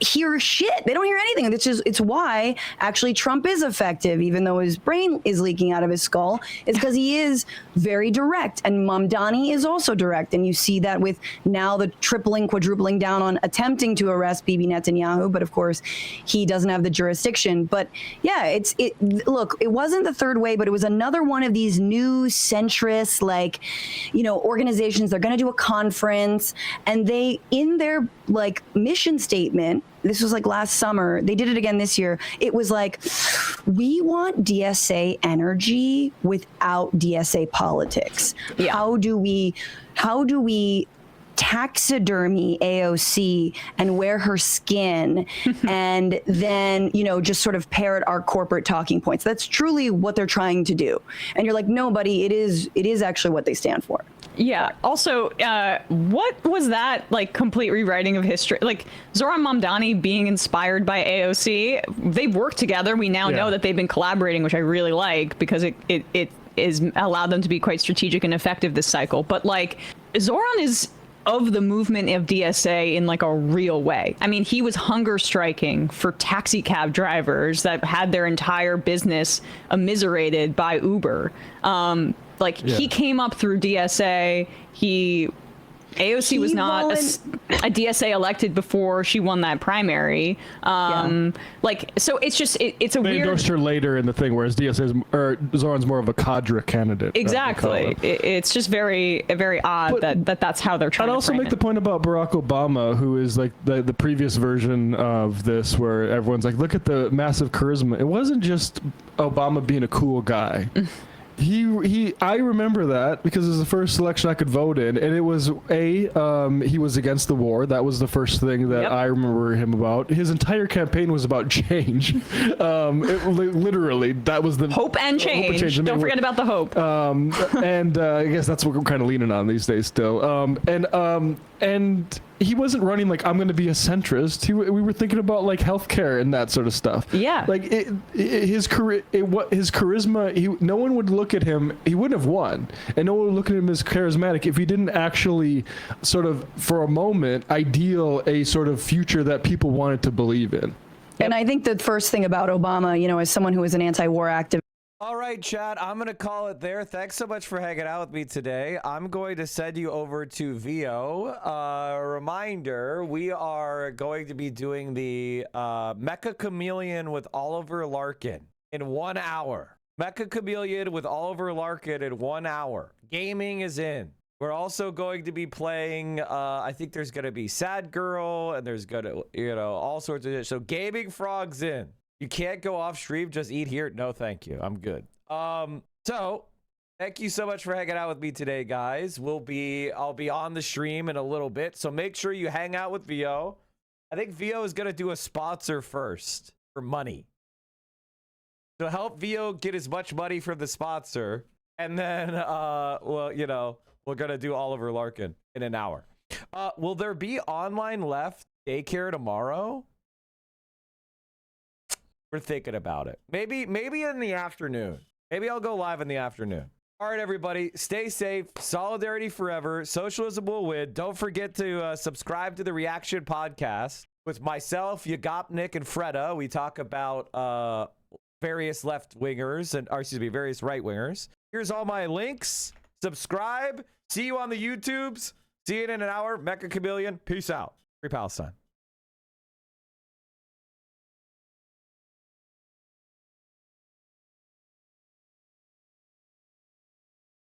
hear shit. They don't hear anything. It's why actually Trump is effective, even though his brain is leaking out of his skull, is because he is very direct. And Mamdani is also direct. And you see that with now the tripling, quadrupling down on attempting to arrest Bibi Netanyahu. But of course, he doesn't have the jurisdiction. But yeah, look, it wasn't the third way, but it was another one of these new centrist, like, you know, organizations. They're going to do a conference, and they, in their like mission statement, this was like last summer, they did it again this year. It was like, we want DSA energy without DSA politics. Yeah. How do we taxidermy AOC and wear her skin and then, you know, just sort of parrot our corporate talking points? That's truly what they're trying to do. And you're like, no, buddy, it is actually what they stand for. Yeah. Also, what was that like complete rewriting of history? Like Zoran Mamdani being inspired by AOC, they've worked together. We now know that they've been collaborating, which I really like because it is allowed them to be quite strategic and effective this cycle. But like Zoran is of the movement of DSA in like a real way. I mean, he was hunger striking for taxi cab drivers that had their entire business immiserated by Uber. He came up through DSA. He AOC was not a DSA elected before she won that primary. Like, so it's just, it's a They weird... endorsed her later in the thing, whereas Zoran's more of a cadre candidate. Exactly. It's just very odd that's how they're trying I'd to also frame make it. the point about Barack Obama, who is like the previous version of this, where everyone's like, look at the massive charisma. It wasn't just Obama being a cool guy. I remember that because it was the first election I could vote in, and it was he was against the war. That was the first thing that I remember him about. His entire campaign was about change. Literally, that was the hope and change. Don't forget about the hope. And I guess that's what we're kind of leaning on these days still. And he wasn't running like, I'm going to be a centrist. We were thinking about like healthcare and that sort of stuff. Yeah. Like his charisma, no one would look at him. He wouldn't have won, and no one would look at him as charismatic if he didn't actually sort of, for a moment, ideal a sort of future that people wanted to believe in. And I think the first thing about Obama, you know, as someone who is an anti-war activist. All right, chat, I'm going to call it there. Thanks so much for hanging out with me today. I'm going to send you over to VO. Reminder, we are going to be doing the Mecha Chameleon with Oliver Larkin in 1 hour. Mecha Chameleon with Oliver Larkin in 1 hour. Gaming is in. We're also going to be playing, I think there's going to be Sad Girl, and there's going to, you know, all sorts of shit. So Gaming Frog's in. You can't go off stream, just eat here. No, thank you. I'm good. So thank you so much for hanging out with me today, guys. I'll be on the stream in a little bit, so make sure you hang out with VO. I think VO is going to do a sponsor first for money. So help VO get as much money from the sponsor, and then, well, you know, we're going to do Oliver Larkin in an hour. Will there be online left daycare tomorrow? We're thinking about it. Maybe in the afternoon. Maybe I'll go live in the afternoon. All right, everybody, stay safe. Solidarity forever. Socialism will win. Don't forget to subscribe to the Reaction Podcast with myself, Yagopnik, and Freda. We talk about various left-wingers and, or excuse me, various right-wingers. Here's all my links. Subscribe. See you on the YouTubes. See you in an hour. Mecha Chameleon. Peace out. Free Palestine.